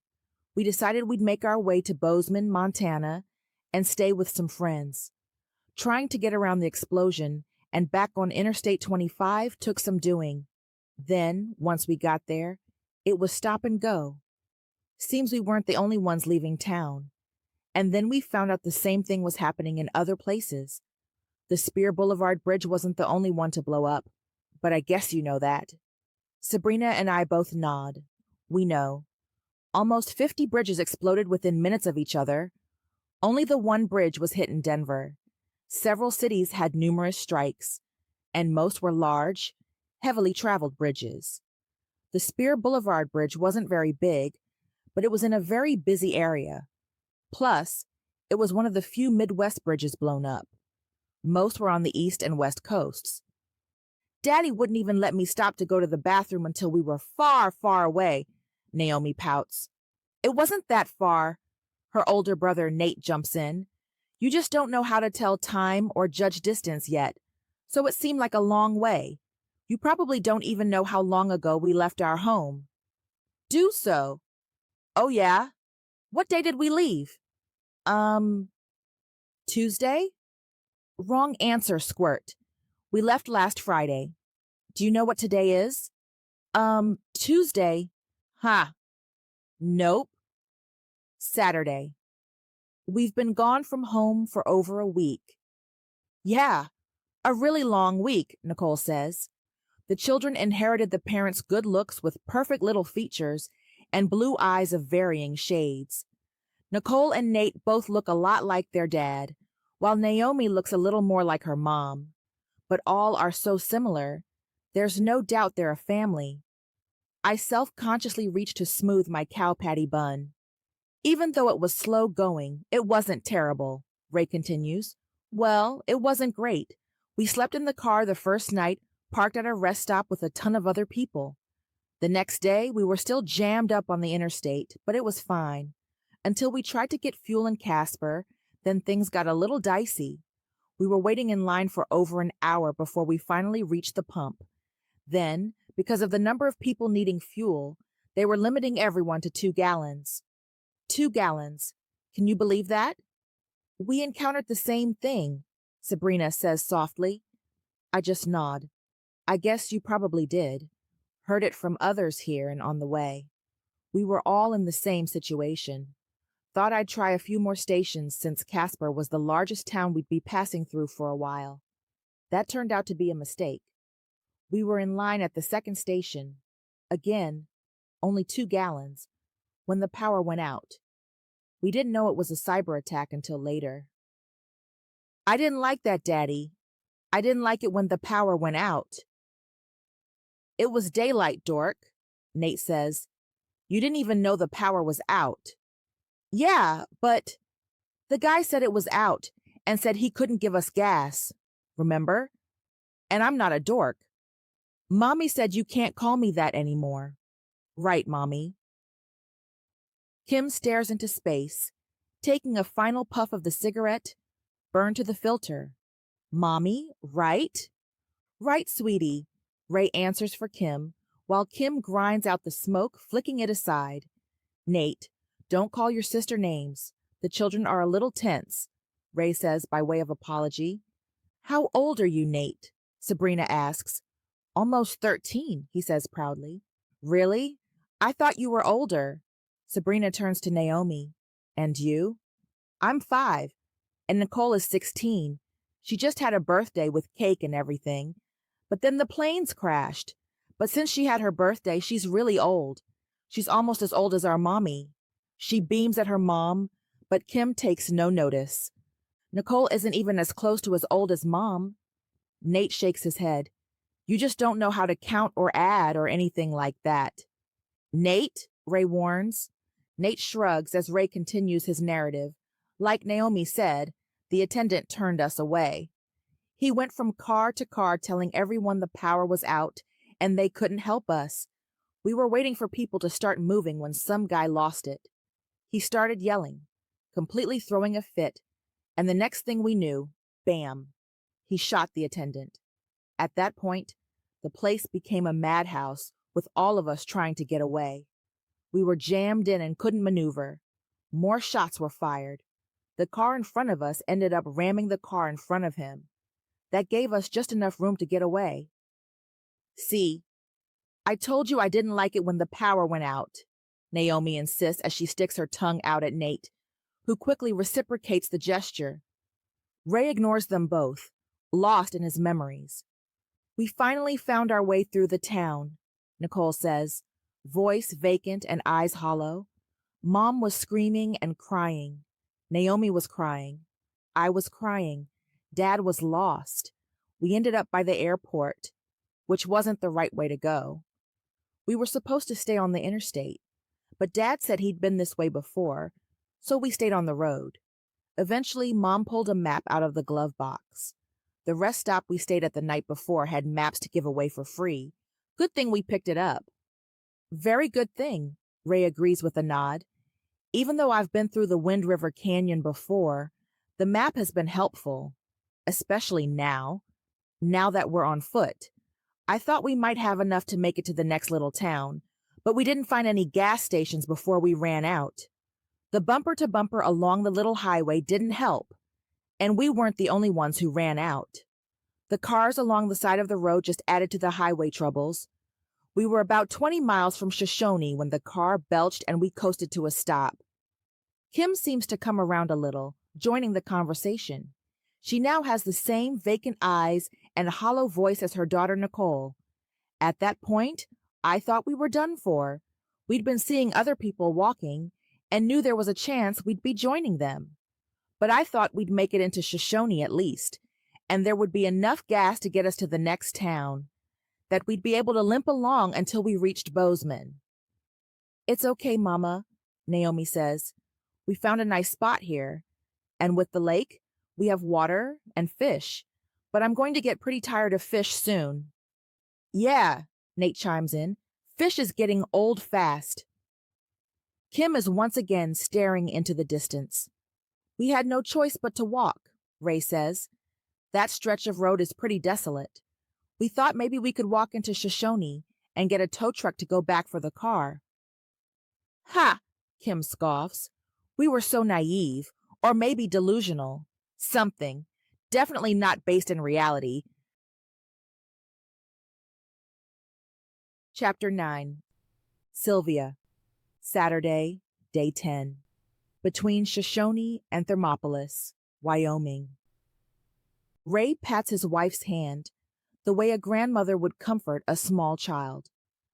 We decided we'd make our way to Bozeman, Montana, and stay with some friends. Trying to get around the explosion and back on Interstate 25 took some doing. Then, once we got there, it was stop and go. Seems we weren't the only ones leaving town. And then we found out the same thing was happening in other places. The Spear Boulevard Bridge wasn't the only one to blow up, but I guess you know that. Sabrina and I both nod. We know. Almost 50 bridges exploded within minutes of each other. Only the one bridge was hit in Denver. Several cities had numerous strikes, and most were large, heavily traveled bridges. The Spear Boulevard Bridge wasn't very big, but it was in a very busy area. Plus, it was one of the few Midwest bridges blown up. Most were on the east and west coasts. Daddy wouldn't even let me stop to go to the bathroom until we were far, far away. Naomi pouts. It wasn't that far. Her older brother Nate jumps in. You just don't know how to tell time or judge distance yet, so it seemed like a long way. You probably don't even know how long ago we left our home. Do so. Oh yeah? What day did we leave? Tuesday? Wrong answer, Squirt. We left last Friday. Do you know what today is? Tuesday. Ha. Nope. Saturday. We've been gone from home for over a week. Yeah, a really long week, Nicole says. The children inherited the parents' good looks with perfect little features and blue eyes of varying shades. Nicole and Nate both look a lot like their dad, while Naomi looks a little more like her mom. But all are so similar, there's no doubt they're a family. I self-consciously reach to smooth my cow patty bun. Even though it was slow going, it wasn't terrible, Ray continues. Well, it wasn't great. We slept in the car the first night, parked at a rest stop with a ton of other people. The next day, we were still jammed up on the interstate, but it was fine. Until we tried to get fuel in Casper, then things got a little dicey. We were waiting in line for over an hour before we finally reached the pump. Then, because of the number of people needing fuel, they were limiting everyone to 2 gallons. 2 gallons. Can you believe that? We encountered the same thing, Sabrina says softly. I just nod. I guess you probably did. Heard it from others here and on the way. We were all in the same situation. Thought I'd try a few more stations since Casper was the largest town we'd be passing through for a while. That turned out to be a mistake. We were in line at the second station. Again, only 2 gallons, when the power went out. We didn't know it was a cyber attack until later. I didn't like that, Daddy. I didn't like it when the power went out. It was daylight, dork, Nate says. You didn't even know the power was out. Yeah, but the guy said it was out and said he couldn't give us gas, remember? And I'm not a dork. Mommy said you can't call me that anymore. Right, Mommy. Kim stares into space, taking a final puff of the cigarette, burned to the filter. Mommy, right? Right, sweetie, Ray answers for Kim, while Kim grinds out the smoke, flicking it aside. Nate, don't call your sister names. The children are a little tense, Ray says by way of apology. How old are you, Nate? Sabrina asks. Almost 13, he says proudly. Really? I thought you were older. Sabrina turns to Naomi. And you? I'm 5, and Nicole is 16. She just had a birthday with cake and everything. But then the planes crashed. But since she had her birthday, she's really old. She's almost as old as our mommy. She beams at her mom, but Kim takes no notice. Nicole isn't even as close to as old as Mom. Nate shakes his head. You just don't know how to count or add or anything like that. Nate, Ray warns. Nate shrugs as Ray continues his narrative. Like Naomi said, the attendant turned us away. He went from car to car telling everyone the power was out and they couldn't help us. We were waiting for people to start moving when some guy lost it. He started yelling, completely throwing a fit, and the next thing we knew, bam, he shot the attendant. At that point, the place became a madhouse with all of us trying to get away. We were jammed in and couldn't maneuver. More shots were fired. The car in front of us ended up ramming the car in front of him. That gave us just enough room to get away. See, I told you I didn't like it when the power went out, Naomi insists as she sticks her tongue out at Nate, who quickly reciprocates the gesture. Ray ignores them both, lost in his memories. We finally found our way through the town, Nicole says, voice vacant and eyes hollow. Mom was screaming and crying. Naomi was crying. I was crying. Dad was lost. We ended up by the airport, which wasn't the right way to go. We were supposed to stay on the interstate, but Dad said he'd been this way before, so we stayed on the road. Eventually, Mom pulled a map out of the glove box. The rest stop we stayed at the night before had maps to give away for free. Good thing we picked it up. Very good thing, Ray agrees with a nod. Even though I've been through the Wind River Canyon before, the map has been helpful, especially now that we're on foot. I thought we might have enough to make it to the next little town, but we didn't find any gas stations before we ran out. The bumper-to-bumper along the little highway didn't help, and we weren't the only ones who ran out. The cars along the side of the road just added to the highway troubles. We were about 20 miles from Shoshone when the car belched and we coasted to a stop. Kim seems to come around a little, joining the conversation. She now has the same vacant eyes and hollow voice as her daughter Nicole. At that point, I thought we were done for. We'd been seeing other people walking and knew there was a chance we'd be joining them. But I thought we'd make it into Shoshone at least, and there would be enough gas to get us to the next town, that we'd be able to limp along until we reached Bozeman. It's okay, Mama, Naomi says. We found a nice spot here, and with the lake, we have water and fish, but I'm going to get pretty tired of fish soon. Yeah, Nate chimes in. Fish is getting old fast. Kim is once again staring into the distance. We had no choice but to walk, Ray says. That stretch of road is pretty desolate. We thought maybe we could walk into Shoshone and get a tow truck to go back for the car. Ha! Kim scoffs. We were so naive, or maybe delusional. Something. Definitely not based in reality. Chapter 9. Sylvia. Saturday, Day 10. Between Shoshone and Thermopolis, Wyoming. Ray pats his wife's hand, the way a grandmother would comfort a small child.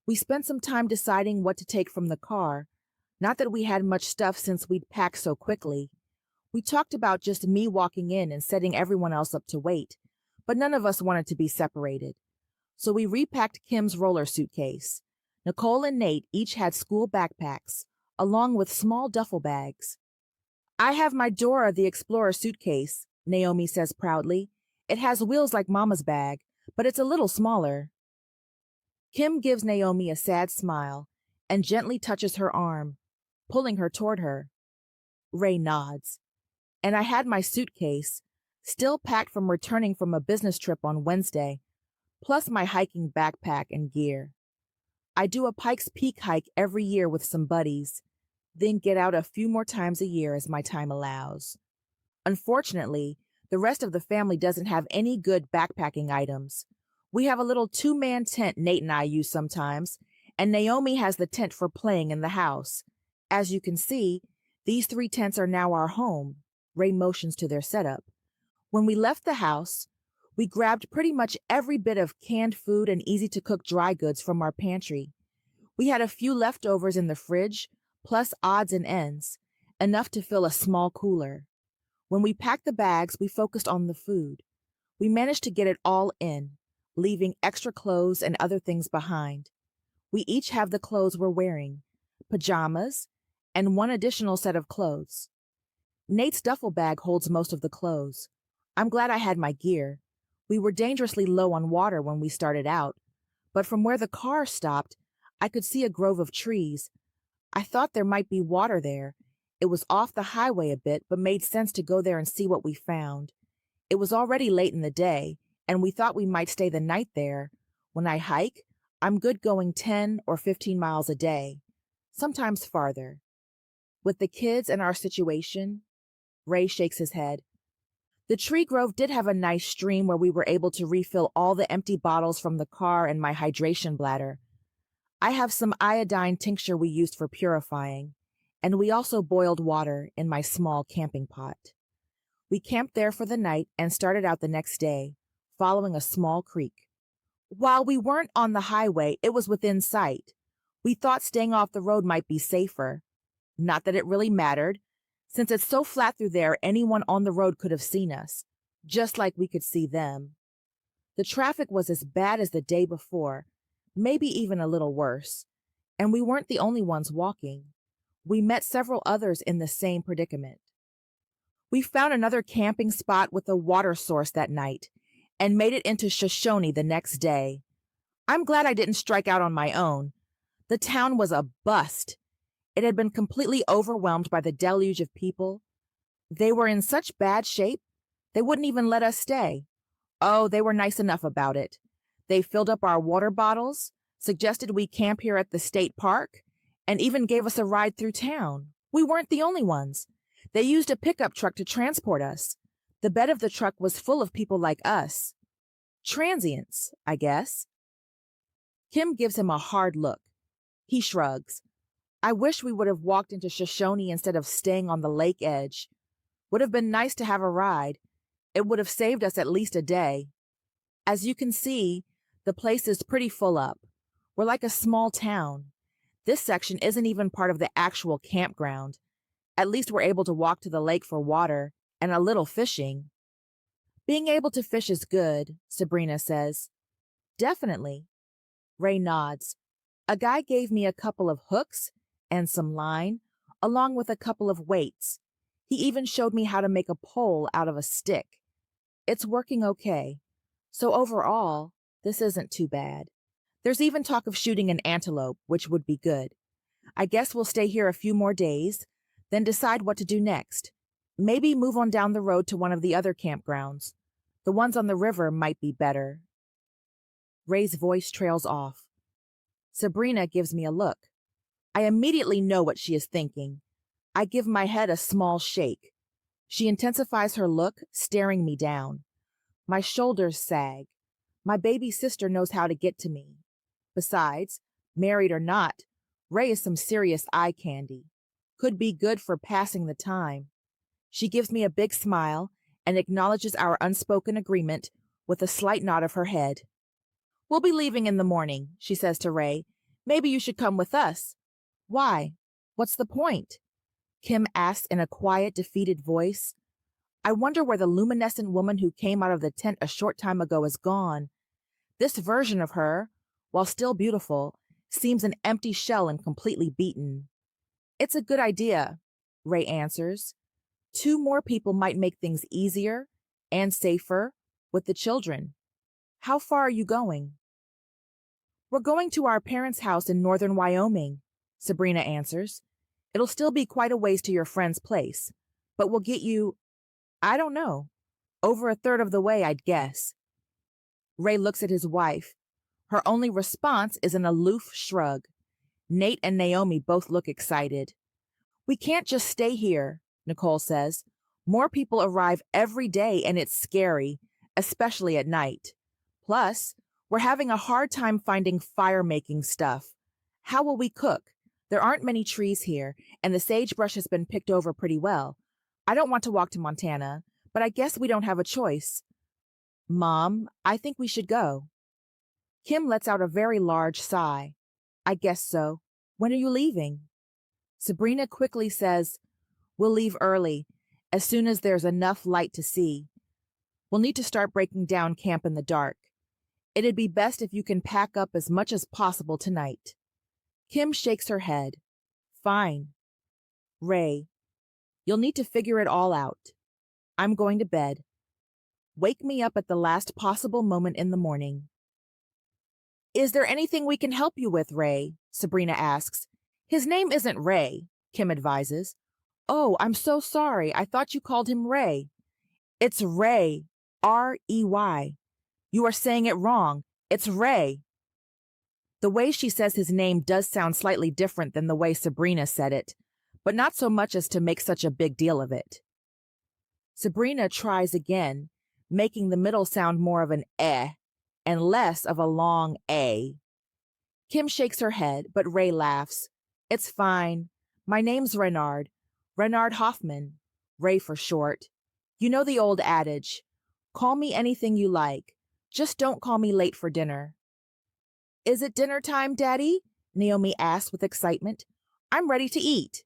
We spent some time deciding what to take from the car. Not that we had much stuff since we'd packed so quickly. We talked about just me walking in and setting everyone else up to wait, but none of us wanted to be separated. So we repacked Kim's roller suitcase. Nicole and Nate each had school backpacks, along with small duffel bags. I have my Dora the Explorer suitcase, Naomi says proudly. It has wheels like Mama's bag, but it's a little smaller. Kim gives Naomi a sad smile and gently touches her arm, pulling her toward her. Ray nods. And I had my suitcase, still packed from returning from a business trip on Wednesday, plus my hiking backpack and gear. I do a Pikes Peak hike every year with some buddies, then get out a few more times a year as my time allows. Unfortunately, the rest of the family doesn't have any good backpacking items. We have a little two-man tent Nate and I use sometimes, and Naomi has the tent for playing in the house. As you can see, these 3 tents are now our home. Ray motions to their setup. When we left the house, we grabbed pretty much every bit of canned food and easy-to-cook dry goods from our pantry. We had a few leftovers in the fridge, plus odds and ends, enough to fill a small cooler. When we packed the bags, we focused on the food. We managed to get it all in, leaving extra clothes and other things behind. We each have the clothes we're wearing, pajamas, and 1 additional set of clothes. Nate's duffel bag holds most of the clothes. I'm glad I had my gear. We were dangerously low on water when we started out, but from where the car stopped, I could see a grove of trees. I thought there might be water there. It was off the highway a bit, but made sense to go there and see what we found. It was already late in the day, and we thought we might stay the night there. When I hike, I'm good going 10 or 15 miles a day, sometimes farther. With the kids and our situation, Ray shakes his head. The tree grove did have a nice stream where we were able to refill all the empty bottles from the car and my hydration bladder. I have some iodine tincture we used for purifying, and we also boiled water in my small camping pot. We camped there for the night and started out the next day, following a small creek. While we weren't on the highway, it was within sight. We thought staying off the road might be safer. Not that it really mattered. Since it's so flat through there, anyone on the road could have seen us, just like we could see them. The traffic was as bad as the day before, maybe even a little worse, and we weren't the only ones walking. We met several others in the same predicament. We found another camping spot with a water source that night and made it into Shoshone the next day. I'm glad I didn't strike out on my own. The town was a bust. It had been completely overwhelmed by the deluge of people. They were in such bad shape, they wouldn't even let us stay. Oh, they were nice enough about it. They filled up our water bottles, suggested we camp here at the state park, and even gave us a ride through town. We weren't the only ones. They used a pickup truck to transport us. The bed of the truck was full of people like us. Transients, I guess. Kim gives him a hard look. He shrugs. I wish we would have walked into Shoshone instead of staying on the lake edge. Would have been nice to have a ride. It would have saved us at least a day. As you can see, the place is pretty full up. We're like a small town. This section isn't even part of the actual campground. At least we're able to walk to the lake for water and a little fishing. Being able to fish is good, Sabrina says. Definitely. Ray nods. A guy gave me a couple of hooks and some line, along with a couple of weights. He even showed me how to make a pole out of a stick. It's working okay. So overall, this isn't too bad. There's even talk of shooting an antelope, which would be good. I guess we'll stay here a few more days, then decide what to do next. Maybe move on down the road to one of the other campgrounds. The ones on the river might be better. Ray's voice trails off. Sabrina gives me a look. I immediately know what she is thinking. I give my head a small shake. She intensifies her look, staring me down. My shoulders sag. My baby sister knows how to get to me. Besides, married or not, Ray is some serious eye candy. Could be good for passing the time. She gives me a big smile and acknowledges our unspoken agreement with a slight nod of her head. We'll be leaving in the morning, she says to Ray. Maybe you should come with us. Why? What's the point? Kim asks in a quiet, defeated voice. I wonder where the luminescent woman who came out of the tent a short time ago is gone. This version of her, while still beautiful, seems an empty shell and completely beaten. It's a good idea, Ray answers. 2 more people might make things easier and safer with the children. How far are you going? We're going to our parents' house in northern Wyoming, Sabrina answers. It'll still be quite a ways to your friend's place, but we'll get you, I don't know, over a third of the way, I'd guess. Ray looks at his wife. Her only response is an aloof shrug. Nate and Naomi both look excited. We can't just stay here, Nicole says. More people arrive every day and it's scary, especially at night. Plus, we're having a hard time finding fire-making stuff. How will we cook? There aren't many trees here, and the sagebrush has been picked over pretty well. I don't want to walk to Montana, but I guess we don't have a choice. Mom, I think we should go. Kim lets out a very large sigh. I guess so. When are you leaving? Sabrina quickly says, We'll leave early, as soon as there's enough light to see. We'll need to start breaking down camp in the dark. It'd be best if you can pack up as much as possible tonight. Kim shakes her head. Fine. Ray, you'll need to figure it all out. I'm going to bed. Wake me up at the last possible moment in the morning. Is there anything we can help you with, Ray? Sabrina asks. His name isn't Ray, Kim advises. Oh, I'm so sorry. I thought you called him Ray. It's Ray. R-E-Y. You are saying it wrong. It's Ray. The way she says his name does sound slightly different than the way Sabrina said it, but not so much as to make such a big deal of it. Sabrina tries again, making the middle sound more of an eh and less of a long A. Kim shakes her head, but Ray laughs. It's fine. My name's Renard. Renard Hoffman. Ray for short. You know the old adage. Call me anything you like. Just don't call me late for dinner. Is it dinner time, Daddy? Naomi asks with excitement. I'm ready to eat.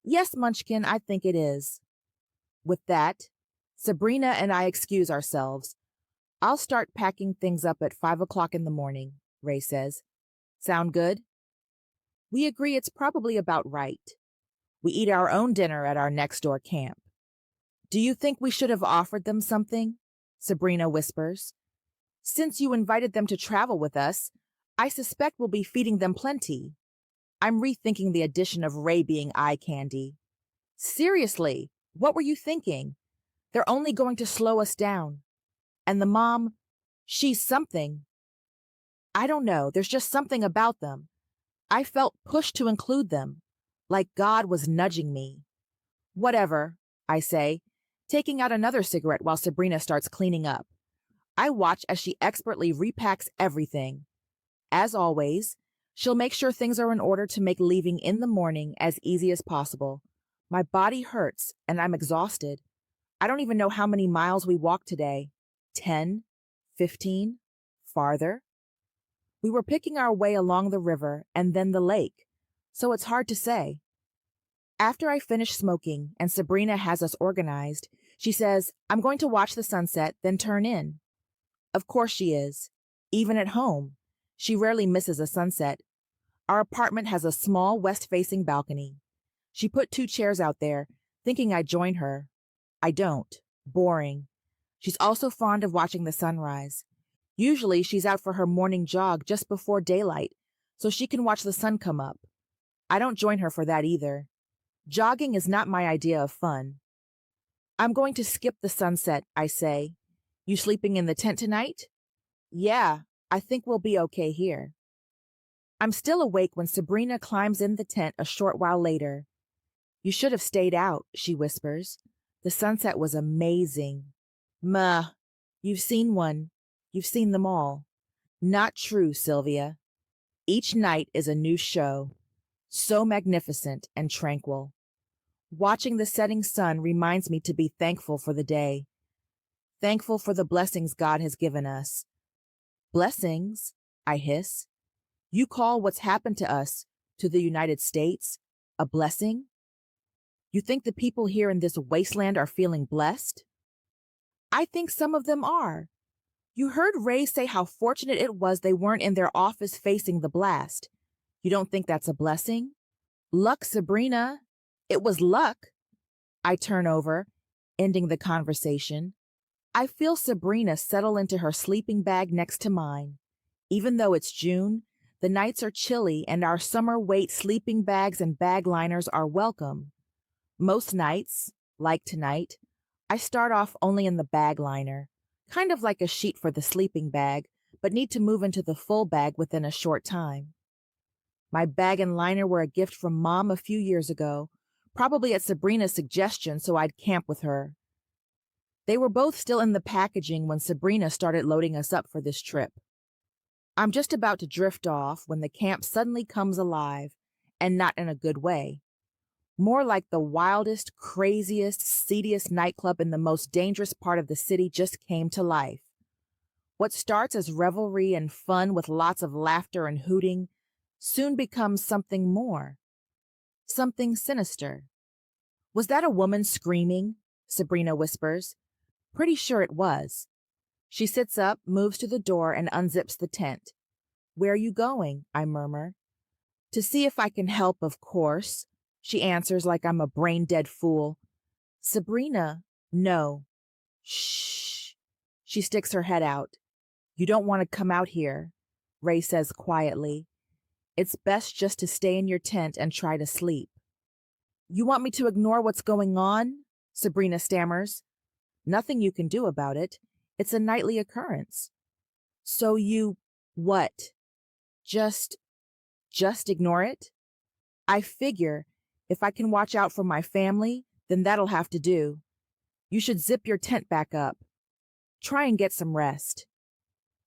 Yes, Munchkin, I think it is. With that, Sabrina and I excuse ourselves. I'll start packing things up at 5 o'clock in the morning, Ray says. Sound good? We agree it's probably about right. We eat our own dinner at our next-door camp. Do you think we should have offered them something? Sabrina whispers. Since you invited them to travel with us, I suspect we'll be feeding them plenty. I'm rethinking the addition of Ray being eye candy. Seriously, what were you thinking? They're only going to slow us down. And the mom, she's something. I don't know, there's just something about them. I felt pushed to include them, like God was nudging me. Whatever, I say, taking out another cigarette while Sabrina starts cleaning up. I watch as she expertly repacks everything. As always, she'll make sure things are in order to make leaving in the morning as easy as possible. My body hurts and I'm exhausted. I don't even know how many miles we walked today. 10? 15? Farther? We were picking our way along the river and then the lake, so it's hard to say. After I finish smoking and Sabrina has us organized, she says, I'm going to watch the sunset, then turn in. Of course she is. Even at home, she rarely misses a sunset. Our apartment has a small west-facing balcony. She put 2 chairs out there, thinking I'd join her. I don't. Boring. She's also fond of watching the sunrise. Usually she's out for her morning jog just before daylight, so she can watch the sun come up. I don't join her for that either. Jogging is not my idea of fun. I'm going to skip the sunset, I say. You sleeping in the tent tonight? Yeah, I think we'll be okay here. I'm still awake when Sabrina climbs in the tent a short while later. You should have stayed out, she whispers. The sunset was amazing. Muh, you've seen one. You've seen them all. Not true, Sylvia. Each night is a new show, so magnificent and tranquil. Watching the setting sun reminds me to be thankful for the day. Thankful for the blessings God has given us. Blessings, I hiss. You call what's happened to us, to the United States, a blessing? You think the people here in this wasteland are feeling blessed? I think some of them are. You heard Ray say how fortunate it was they weren't in their office facing the blast. You don't think that's a blessing? Luck, Sabrina. It was luck. I turn over, ending the conversation. I feel Sabrina settle into her sleeping bag next to mine. Even though it's June, the nights are chilly and our summer weight sleeping bags and bag liners are welcome. Most nights, like tonight, I start off only in the bag liner, kind of like a sheet for the sleeping bag, but need to move into the full bag within a short time. My bag and liner were a gift from Mom a few years ago, probably at Sabrina's suggestion so I'd camp with her. They were both still in the packaging when Sabrina started loading us up for this trip. I'm just about to drift off when the camp suddenly comes alive, and not in a good way. More like the wildest, craziest, seediest nightclub in the most dangerous part of the city just came to life. What starts as revelry and fun with lots of laughter and hooting soon becomes something more. Something sinister. Was that a woman screaming? Sabrina whispers. Pretty sure it was. She sits up, moves to the door, and unzips the tent. Where are you going? I murmur. To see if I can help, of course. She answers like I'm a brain-dead fool. Sabrina, no. Shh. She sticks her head out. You don't want to come out here, Ray says quietly. It's best just to stay in your tent and try to sleep. You want me to ignore what's going on? Sabrina stammers. Nothing you can do about it. It's a nightly occurrence. So you, what? Just ignore it? I figure if I can watch out for my family, then that'll have to do. You should zip your tent back up. Try and get some rest.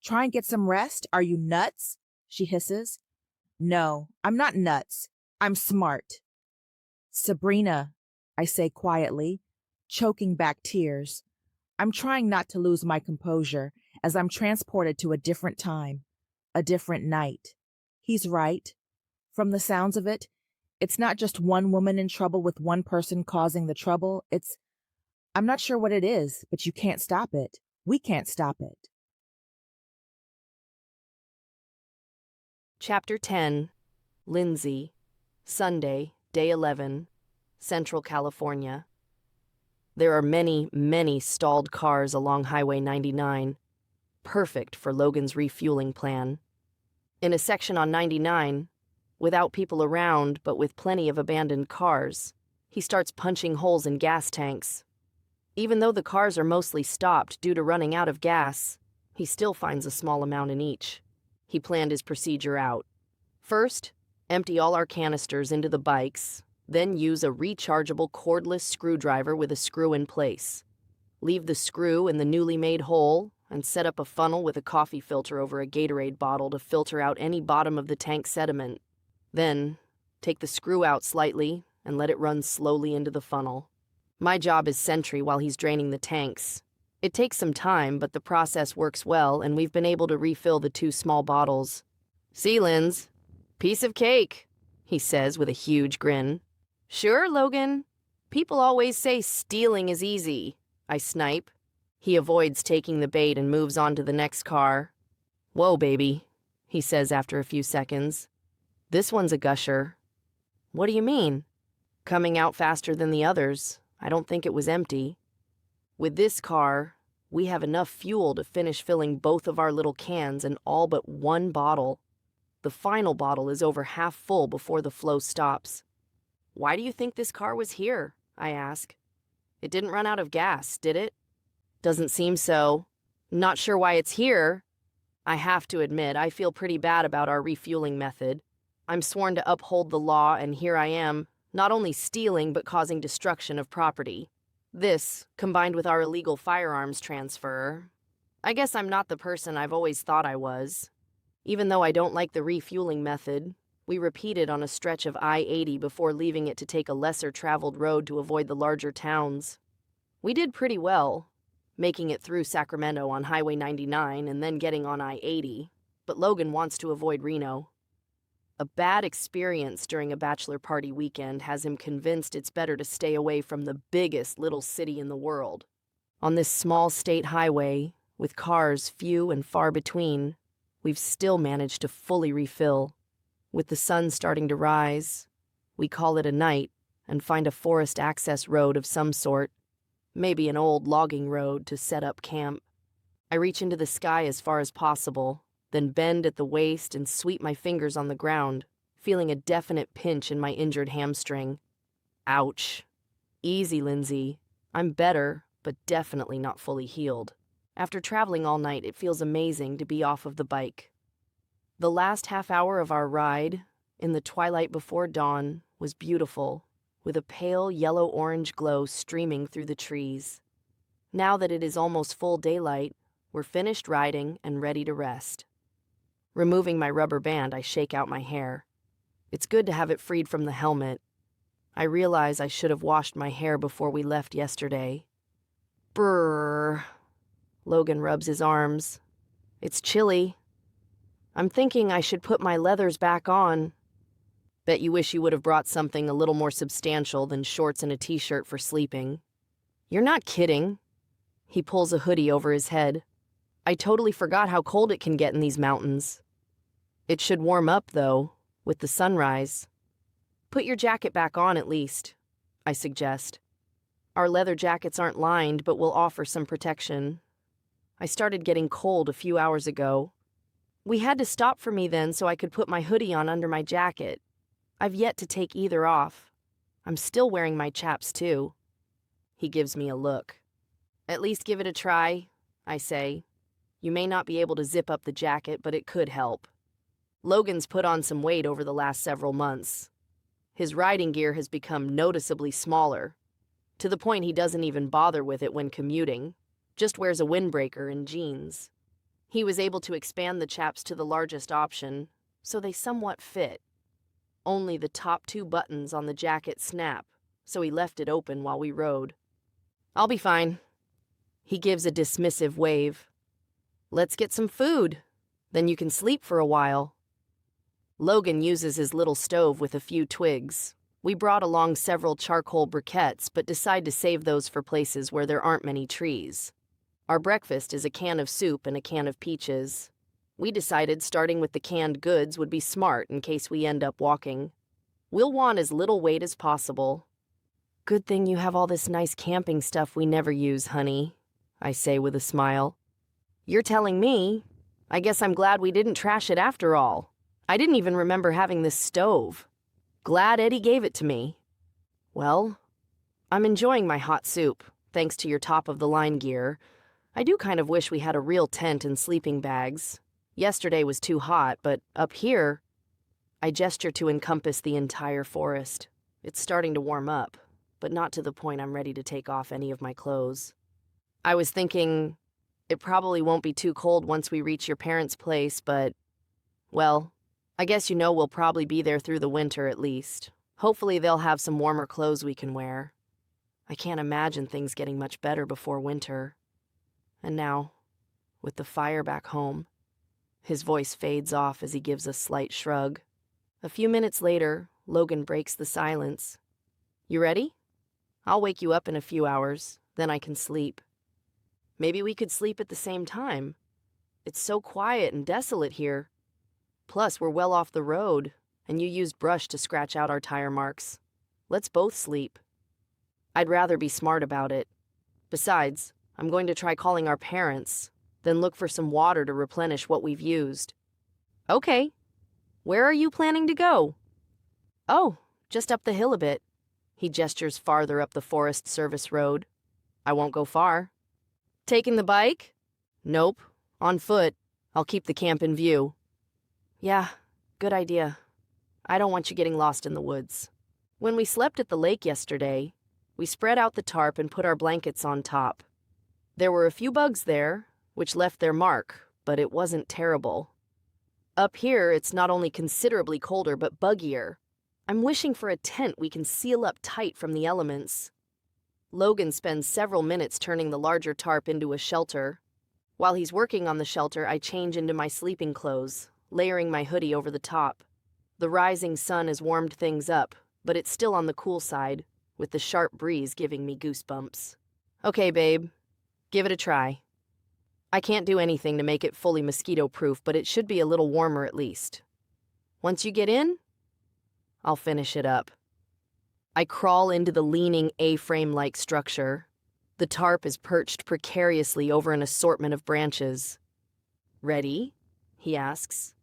Try and get some rest? Are you nuts? She hisses. No, I'm not nuts. I'm smart. Sabrina, I say quietly, choking back tears. I'm trying not to lose my composure as I'm transported to a different time, a different night. He's right. From the sounds of it, it's not just one woman in trouble with one person causing the trouble. I'm not sure what it is, but you can't stop it. We can't stop it. Chapter 10. Lindsey. Sunday, Day 11. Central California. There are many, many stalled cars along Highway 99. Perfect for Logan's refueling plan. In a section on 99, without people around but with plenty of abandoned cars. He starts punching holes in gas tanks. Even though the cars are mostly stopped due to running out of gas, he still finds a small amount in each. He planned his procedure out. First, empty all our canisters into the bikes, then use a rechargeable cordless screwdriver with a screw in place. Leave the screw in the newly made hole and set up a funnel with a coffee filter over a Gatorade bottle to filter out any bottom of the tank sediment. Then, take the screw out slightly and let it run slowly into the funnel. My job is sentry while he's draining the tanks. It takes some time, but the process works well, and we've been able to refill the 2 small bottles. "See, Linz, piece of cake," he says with a huge grin. "Sure, Logan. People always say stealing is easy," I snipe. He avoids taking the bait and moves on to the next car. "Whoa, baby," he says after a few seconds. "This one's a gusher." "What do you mean?" "Coming out faster than the others. I don't think it was empty." With this car, we have enough fuel to finish filling both of our little cans and all but 1 bottle. The final bottle is over half full before the flow stops. "Why do you think this car was here?" I ask. "It didn't run out of gas, did it?" "Doesn't seem so. Not sure why it's here." I have to admit, I feel pretty bad about our refueling method. I'm sworn to uphold the law, and here I am, not only stealing but causing destruction of property. This, combined with our illegal firearms transfer, I guess I'm not the person I've always thought I was. Even though I don't like the refueling method, we repeated on a stretch of I-80 before leaving it to take a lesser-traveled road to avoid the larger towns. We did pretty well, making it through Sacramento on Highway 99 and then getting on I-80, but Logan wants to avoid Reno. A bad experience during a bachelor party weekend has him convinced it's better to stay away from the biggest little city in the world. On this small state highway, with cars few and far between, we've still managed to fully refill. With the sun starting to rise, we call it a night and find a forest access road of some sort, maybe an old logging road to set up camp. I reach into the sky as far as possible, then bend at the waist and sweep my fingers on the ground, feeling a definite pinch in my injured hamstring. Ouch. Easy, Lindsey. I'm better, but definitely not fully healed. After traveling all night, it feels amazing to be off of the bike. The last half hour of our ride, in the twilight before dawn, was beautiful, with a pale yellow-orange glow streaming through the trees. Now that it is almost full daylight, we're finished riding and ready to rest. Removing my rubber band, I shake out my hair. It's good to have it freed from the helmet. I realize I should have washed my hair before we left yesterday. Brrr. Logan rubs his arms. It's chilly. I'm thinking I should put my leathers back on. Bet you wish you would have brought something a little more substantial than shorts and a t-shirt for sleeping. You're not kidding. He pulls a hoodie over his head. I totally forgot how cold it can get in these mountains. It should warm up, though, with the sunrise. Put your jacket back on at least, I suggest. Our leather jackets aren't lined, but will offer some protection. I started getting cold a few hours ago. We had to stop for me then so I could put my hoodie on under my jacket. I've yet to take either off. I'm still wearing my chaps, too. He gives me a look. At least give it a try, I say. You may not be able to zip up the jacket, but it could help. Logan's put on some weight over the last several months. His riding gear has become noticeably smaller, to the point he doesn't even bother with it when commuting, just wears a windbreaker and jeans. He was able to expand the chaps to the largest option, so they somewhat fit. Only the top 2 buttons on the jacket snap, so he left it open while we rode. I'll be fine. He gives a dismissive wave. Let's get some food. Then you can sleep for a while. Logan uses his little stove with a few twigs. We brought along several charcoal briquettes, but decide to save those for places where there aren't many trees. Our breakfast is a can of soup and a can of peaches. We decided starting with the canned goods would be smart in case we end up walking. We'll want as little weight as possible. Good thing you have all this nice camping stuff we never use, honey, I say with a smile. You're telling me. I guess I'm glad we didn't trash it after all. I didn't even remember having this stove. Glad Eddie gave it to me. Well, I'm enjoying my hot soup, thanks to your top-of-the-line gear. I do kind of wish we had a real tent and sleeping bags. Yesterday was too hot, but up here, I gesture to encompass the entire forest. It's starting to warm up, but not to the point I'm ready to take off any of my clothes. I was thinking it probably won't be too cold once we reach your parents' place, but, well, I guess you know we'll probably be there through the winter at least. Hopefully they'll have some warmer clothes we can wear. I can't imagine things getting much better before winter. And now, with the fire back home, his voice fades off as he gives a slight shrug. A few minutes later, Logan breaks the silence. You ready? I'll wake you up in a few hours, then I can sleep. Maybe we could sleep at the same time. It's so quiet and desolate here. Plus, we're well off the road, and you used brush to scratch out our tire marks. Let's both sleep. I'd rather be smart about it. Besides, I'm going to try calling our parents, then look for some water to replenish what we've used. Okay. Where are you planning to go? Oh, just up the hill a bit. He gestures farther up the Forest Service road. I won't go far. Taking the bike? Nope. On foot. I'll keep the camp in view. Yeah, good idea. I don't want you getting lost in the woods. When we slept at the lake yesterday, we spread out the tarp and put our blankets on top. There were a few bugs there, which left their mark, but it wasn't terrible. Up here, it's not only considerably colder, but buggier. I'm wishing for a tent we can seal up tight from the elements. Logan spends several minutes turning the larger tarp into a shelter. While he's working on the shelter, I change into my sleeping clothes, layering my hoodie over the top. The rising sun has warmed things up, but it's still on the cool side, with the sharp breeze giving me goosebumps. Okay, babe. Give it a try. I can't do anything to make it fully mosquito-proof, but it should be a little warmer at least. Once you get in, I'll finish it up. I crawl into the leaning A-frame-like structure. The tarp is perched precariously over an assortment of branches. Ready? He asks.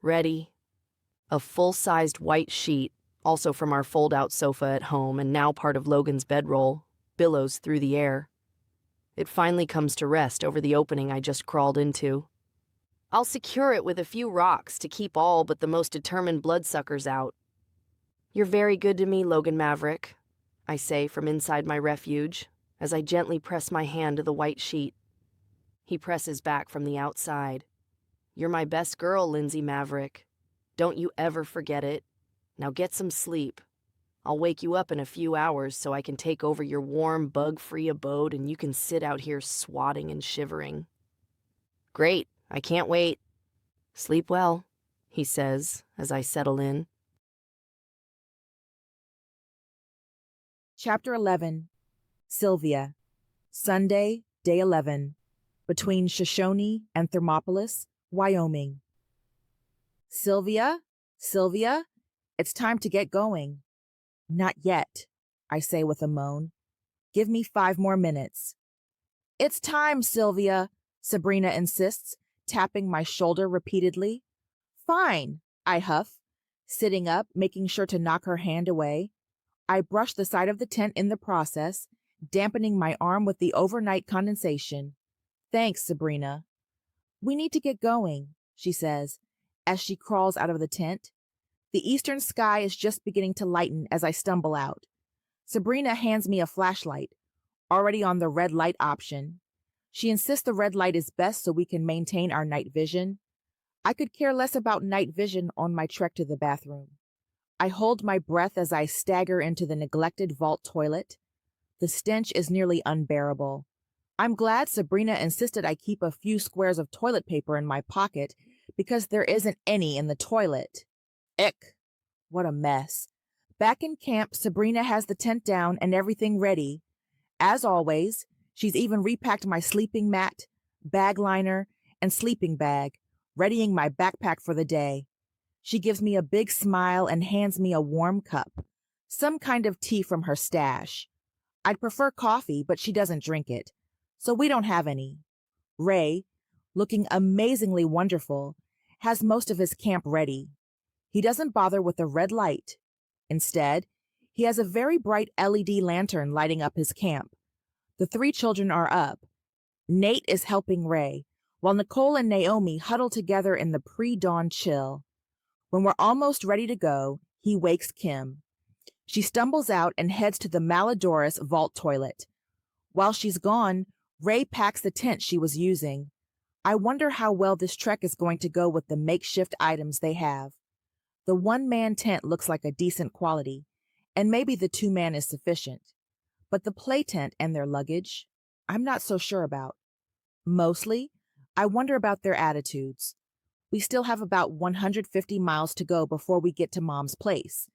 Ready. A full-sized white sheet, also from our fold-out sofa at home and now part of Logan's bedroll, billows through the air. It finally comes to rest over the opening I just crawled into. I'll secure it with a few rocks to keep all but the most determined bloodsuckers out. You're very good to me, Logan Maverick, I say from inside my refuge, as I gently press my hand to the white sheet. He presses back from the outside. You're my best girl, Lindsey Maverick. Don't you ever forget it. Now get some sleep. I'll wake you up in a few hours so I can take over your warm, bug-free abode and you can sit out here swatting and shivering. Great, I can't wait. Sleep well, he says as I settle in. Chapter 11. Sylvia. Sunday, Day 11. Between Shoshone and Thermopolis, Wyoming. Sylvia? Sylvia? It's time to get going. Not yet, I say with a moan. Give me 5 more minutes. It's time, Sylvia, Sabrina insists, tapping my shoulder repeatedly. Fine, I huff, sitting up, making sure to knock her hand away. I brush the side of the tent in the process, dampening my arm with the overnight condensation. Thanks, Sabrina. We need to get going, she says, as she crawls out of the tent. The eastern sky is just beginning to lighten as I stumble out. Sabrina hands me a flashlight, already on the red light option. She insists the red light is best so we can maintain our night vision. I could care less about night vision on my trek to the bathroom. I hold my breath as I stagger into the neglected vault toilet. The stench is nearly unbearable. I'm glad Sabrina insisted I keep a few squares of toilet paper in my pocket because there isn't any in the toilet. Ick. What a mess. Back in camp, Sabrina has the tent down and everything ready. As always, she's even repacked my sleeping mat, bag liner, and sleeping bag, readying my backpack for the day. She gives me a big smile and hands me a warm cup, some kind of tea from her stash. I'd prefer coffee, but she doesn't drink it, so we don't have any. Ray, looking amazingly wonderful, has most of his camp ready. He doesn't bother with a red light. Instead, he has a very bright LED lantern lighting up his camp. The 3 children are up. Nate is helping Ray, while Nicole and Naomi huddle together in the pre-dawn chill. When we're almost ready to go, he wakes Kim. She stumbles out and heads to the Malodorous vault toilet. While she's gone, Ray packs the tent she was using. I wonder how well this trek is going to go with the makeshift items they have. The 1-man tent looks like a decent quality, and maybe the 2-man is sufficient. But the play tent and their luggage, I'm not so sure about. Mostly, I wonder about their attitudes. We still have about 150 miles to go before we get to Mom's place.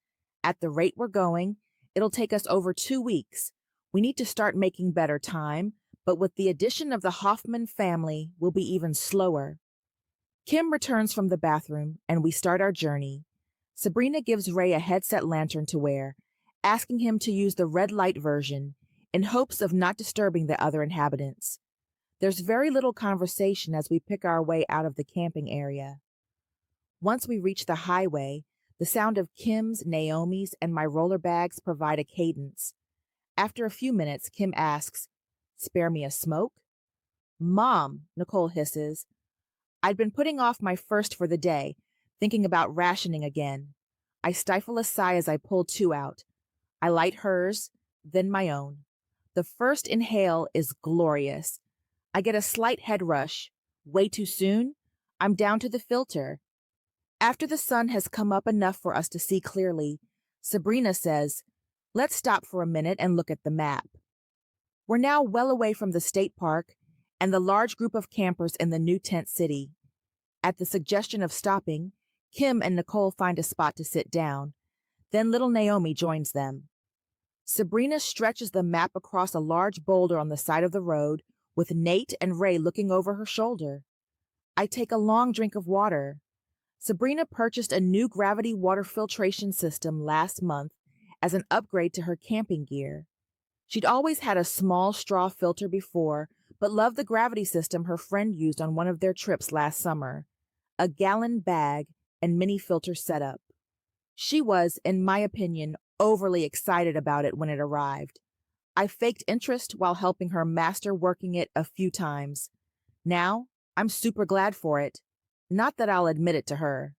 At the rate we're going, it'll take us over 2 weeks. We need to start making better time, but with the addition of the Hoffman family, we'll be even slower. Kim returns from the bathroom, and we start our journey. Sabrina gives Ray a headset lantern to wear, asking him to use the red light version in hopes of not disturbing the other inhabitants. There's very little conversation as we pick our way out of the camping area. Once we reach the highway, the sound of Kim's, Naomi's, and my roller bags provide a cadence. After a few minutes, Kim asks, "Spare me a smoke?" "Mom," Nicole hisses. I'd been putting off my first for the day, thinking about rationing again. I stifle a sigh as I pull 2 out. I light hers, then my own. The first inhale is glorious. I get a slight head rush. Way too soon? I'm down to the filter. After the sun has come up enough for us to see clearly, Sabrina says, "Let's stop for a minute and look at the map." We're now well away from the state park and the large group of campers in the new tent city. At the suggestion of stopping, Kim and Nicole find a spot to sit down. Then little Naomi joins them. Sabrina stretches the map across a large boulder on the side of the road, with Nate and Ray looking over her shoulder. I take a long drink of water. Sabrina purchased a new gravity water filtration system last month as an upgrade to her camping gear. She'd always had a small straw filter before, but loved the gravity system her friend used on one of their trips last summer. A gallon bag and mini filter setup. She was, in my opinion, overly excited about it when it arrived. I faked interest while helping her master working it a few times. Now, I'm super glad for it. Not that I'll admit it to her.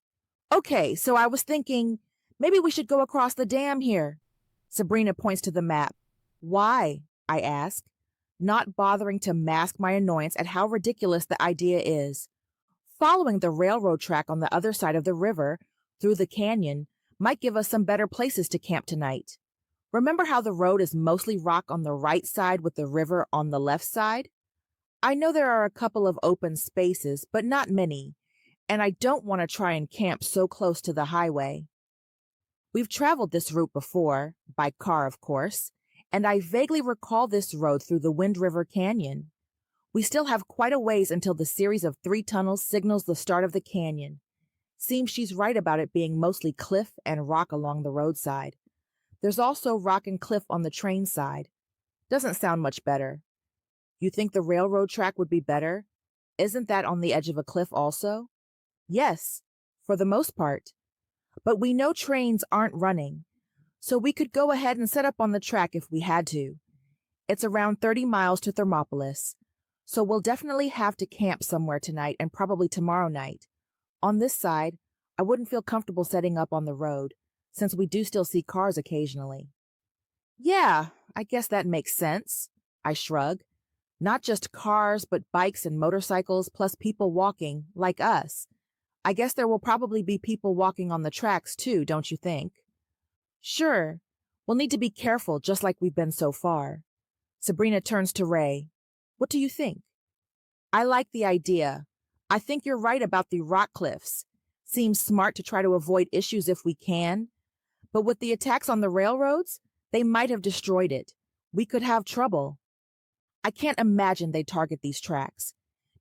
"Okay, so I was thinking, maybe we should go across the dam here." Sabrina points to the map. "Why?" I ask, not bothering to mask my annoyance at how ridiculous the idea is. Following the railroad track on the other side of the river, through the canyon, might give us some better places to camp tonight. Remember how the road is mostly rock on the right side with the river on the left side? I know there are a couple of open spaces, but not many, and I don't want to try and camp so close to the highway. We've traveled this route before, by car of course, and I vaguely recall this road through the Wind River Canyon. We still have quite a ways until the series of 3 tunnels signals the start of the canyon. Seems she's right about it being mostly cliff and rock along the roadside. There's also rock and cliff on the train side. Doesn't sound much better. You think the railroad track would be better? Isn't that on the edge of a cliff also? Yes, for the most part. But we know trains aren't running, so we could go ahead and set up on the track if we had to. It's around 30 miles to Thermopolis, so we'll definitely have to camp somewhere tonight and probably tomorrow night. On this side, I wouldn't feel comfortable setting up on the road, since we do still see cars occasionally. Yeah, I guess that makes sense, I shrug. Not just cars, but bikes and motorcycles, plus people walking, like us. I guess there will probably be people walking on the tracks too, don't you think? Sure. We'll need to be careful, just like we've been so far. Sabrina turns to Ray. What do you think? I like the idea. I think you're right about the rock cliffs. Seems smart to try to avoid issues if we can. But with the attacks on the railroads, they might have destroyed it. We could have trouble. I can't imagine they'd target these tracks.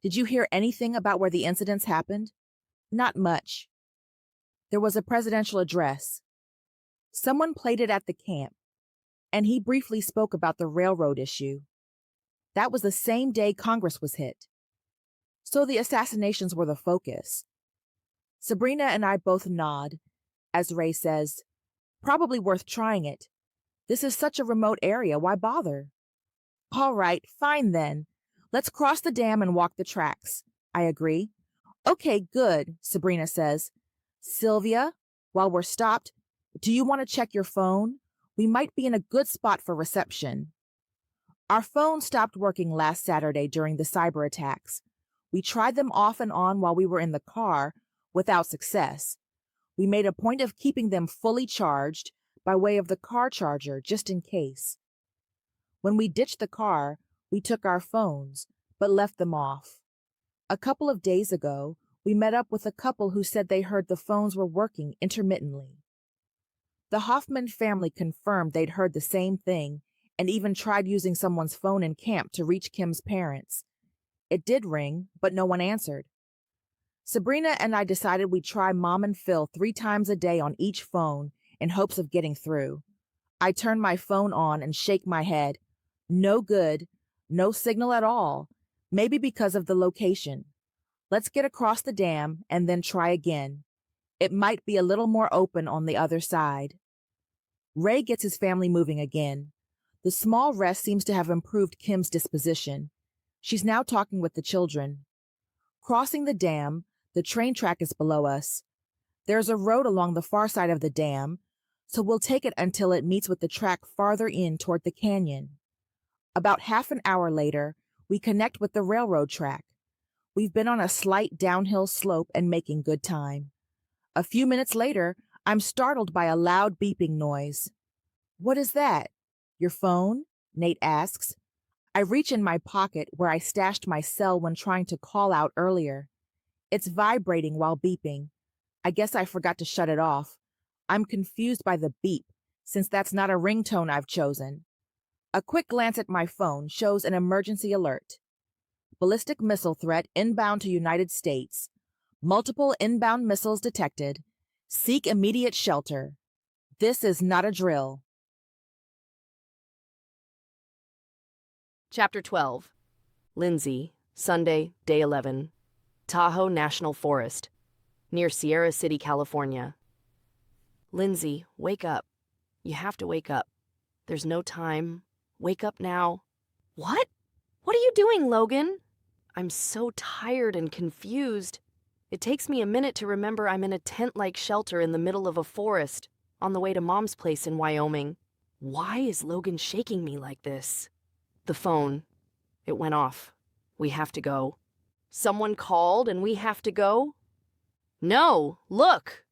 Did you hear anything about where the incidents happened? Not much. There was a presidential address. Someone played it at the camp, and he briefly spoke about the railroad issue. That was the same day Congress was hit. So the assassinations were the focus. Sabrina and I both nod. as Ray says, "Probably worth trying it. This is such a remote area, why bother?" "All right, fine then. Let's cross the dam and walk the tracks," I agree. "Okay, good," Sabrina says. "Sylvia, while we're stopped, do you want to check your phone? We might be in a good spot for reception." Our phone stopped working last Saturday during the cyber attacks. We tried them off and on while we were in the car, without success. We made a point of keeping them fully charged by way of the car charger, just in case. When we ditched the car, we took our phones, but left them off. A couple of days ago, we met up with a couple who said they heard the phones were working intermittently. The Hoffman family confirmed they'd heard the same thing and even tried using someone's phone in camp to reach Kim's parents. It did ring, but no one answered. Sabrina and I decided we'd try Mom and Phil 3 times a day on each phone in hopes of getting through. I turn my phone on and shake my head. No good, no signal at all, maybe because of the location. Let's get across the dam and then try again. It might be a little more open on the other side. Ray gets his family moving again. The small rest seems to have improved Kim's disposition. She's now talking with the children. Crossing the dam, the train track is below us. There's a road along the far side of the dam, so we'll take it until it meets with the track farther in toward the canyon. About half an hour later, we connect with the railroad track. We've been on a slight downhill slope and making good time. A few minutes later, I'm startled by a loud beeping noise. "What is that? Your phone?" Nate asks. I reach in my pocket where I stashed my cell when trying to call out earlier. It's vibrating while beeping. I guess I forgot to shut it off. I'm confused by the beep, since that's not a ringtone I've chosen. A quick glance at my phone shows an emergency alert. Ballistic missile threat inbound to United States. Multiple inbound missiles detected. Seek immediate shelter. This is not a drill. Chapter 12. Lindsey, Sunday, Day 11. Tahoe National Forest, near Sierra City, California. Lindsey, wake up. You have to wake up. There's no time. Wake up now. What? What are you doing, Logan? I'm so tired and confused. It takes me a minute to remember I'm in a tent-like shelter in the middle of a forest on the way to Mom's place in Wyoming. Why is Logan shaking me like this? The phone. It went off. We have to go. Someone called and we have to go? No, look!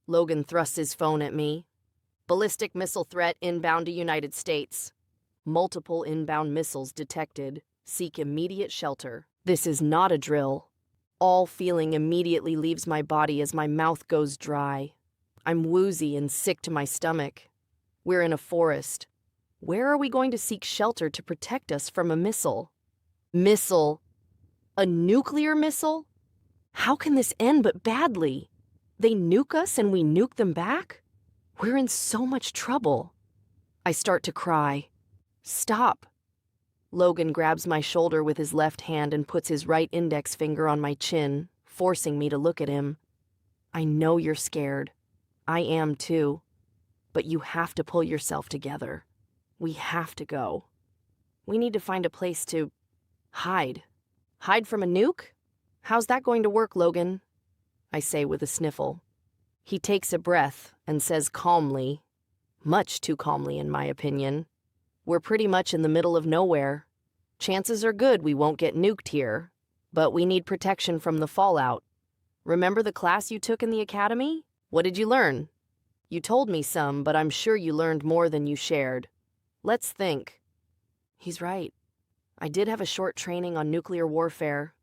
Logan thrusts his phone at me. Ballistic missile threat inbound to United States. Multiple inbound missiles detected. Seek immediate shelter. This is not a drill. All feeling immediately leaves my body as my mouth goes dry. I'm woozy and sick to my stomach. We're in a forest. Where are we going to seek shelter to protect us from a missile? Missile? A nuclear missile? How can this end but badly? They nuke us and we nuke them back? We're in so much trouble. I start to cry. Stop. Logan grabs my shoulder with his left hand and puts his right index finger on my chin, forcing me to look at him. I know you're scared. I am too. But you have to pull yourself together. We have to go. We need to find a place to hide. Hide from a nuke? How's that going to work, Logan? I say with a sniffle. He takes a breath and says calmly, much too calmly in my opinion, "We're pretty much in the middle of nowhere. Chances are good we won't get nuked here, but we need protection from the fallout. Remember the class you took in the academy? What did you learn? You told me some, but I'm sure you learned more than you shared. Let's think." He's right. I did have a short training on nuclear warfare.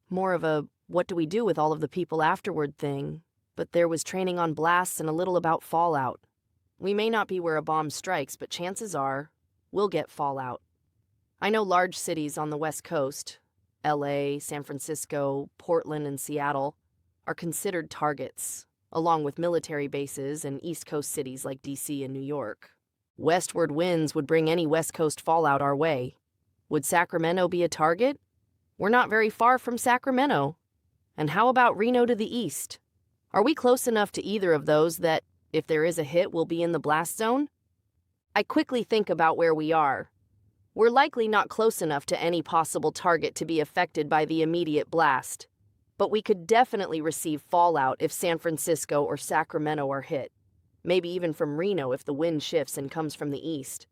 More of a what do we do with all of the people afterward thing, but there was training on blasts and a little about fallout. We may not be where a bomb strikes, but chances are we'll get fallout. I know large cities on the West Coast, LA, San Francisco, Portland, and Seattle, are considered targets, along with military bases and East Coast cities like DC and New York. Westward winds would bring any West Coast fallout our way. Would Sacramento be a target? We're not very far from Sacramento. And how about Reno to the east? Are we close enough to either of those that If there is a hit, we'll be in the blast zone? I quickly think about where we are. We're likely not close enough to any possible target to be affected by the immediate blast, but we could definitely receive fallout if San Francisco or Sacramento are hit. Maybe even from Reno if the wind shifts and comes from the east.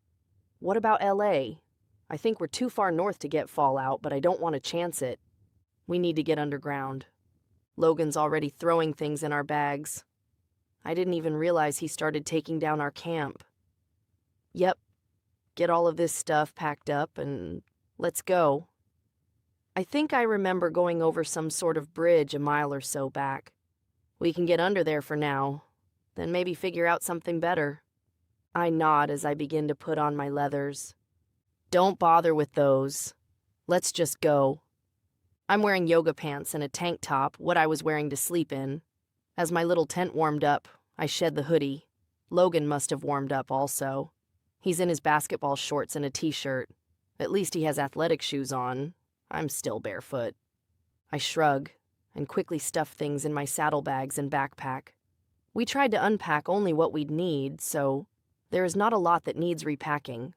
What about LA? I think we're too far north to get fallout, but I don't want to chance it. We need to get underground. Logan's already throwing things in our bags. I didn't even realize he started taking down our camp. Yep, get all of this stuff packed up and let's go. I think I remember going over some sort of bridge a mile or so back. We can get under there for now, then maybe figure out something better. I nod as I begin to put on my leathers. Don't bother with those. Let's just go. I'm wearing yoga pants and a tank top, what I was wearing to sleep in. As my little tent warmed up, I shed the hoodie. Logan must have warmed up also. He's in his basketball shorts and a t-shirt. At least he has athletic shoes on. I'm still barefoot. I shrug and quickly stuff things in my saddlebags and backpack. We tried to unpack only what we'd need, so there is not a lot that needs repacking.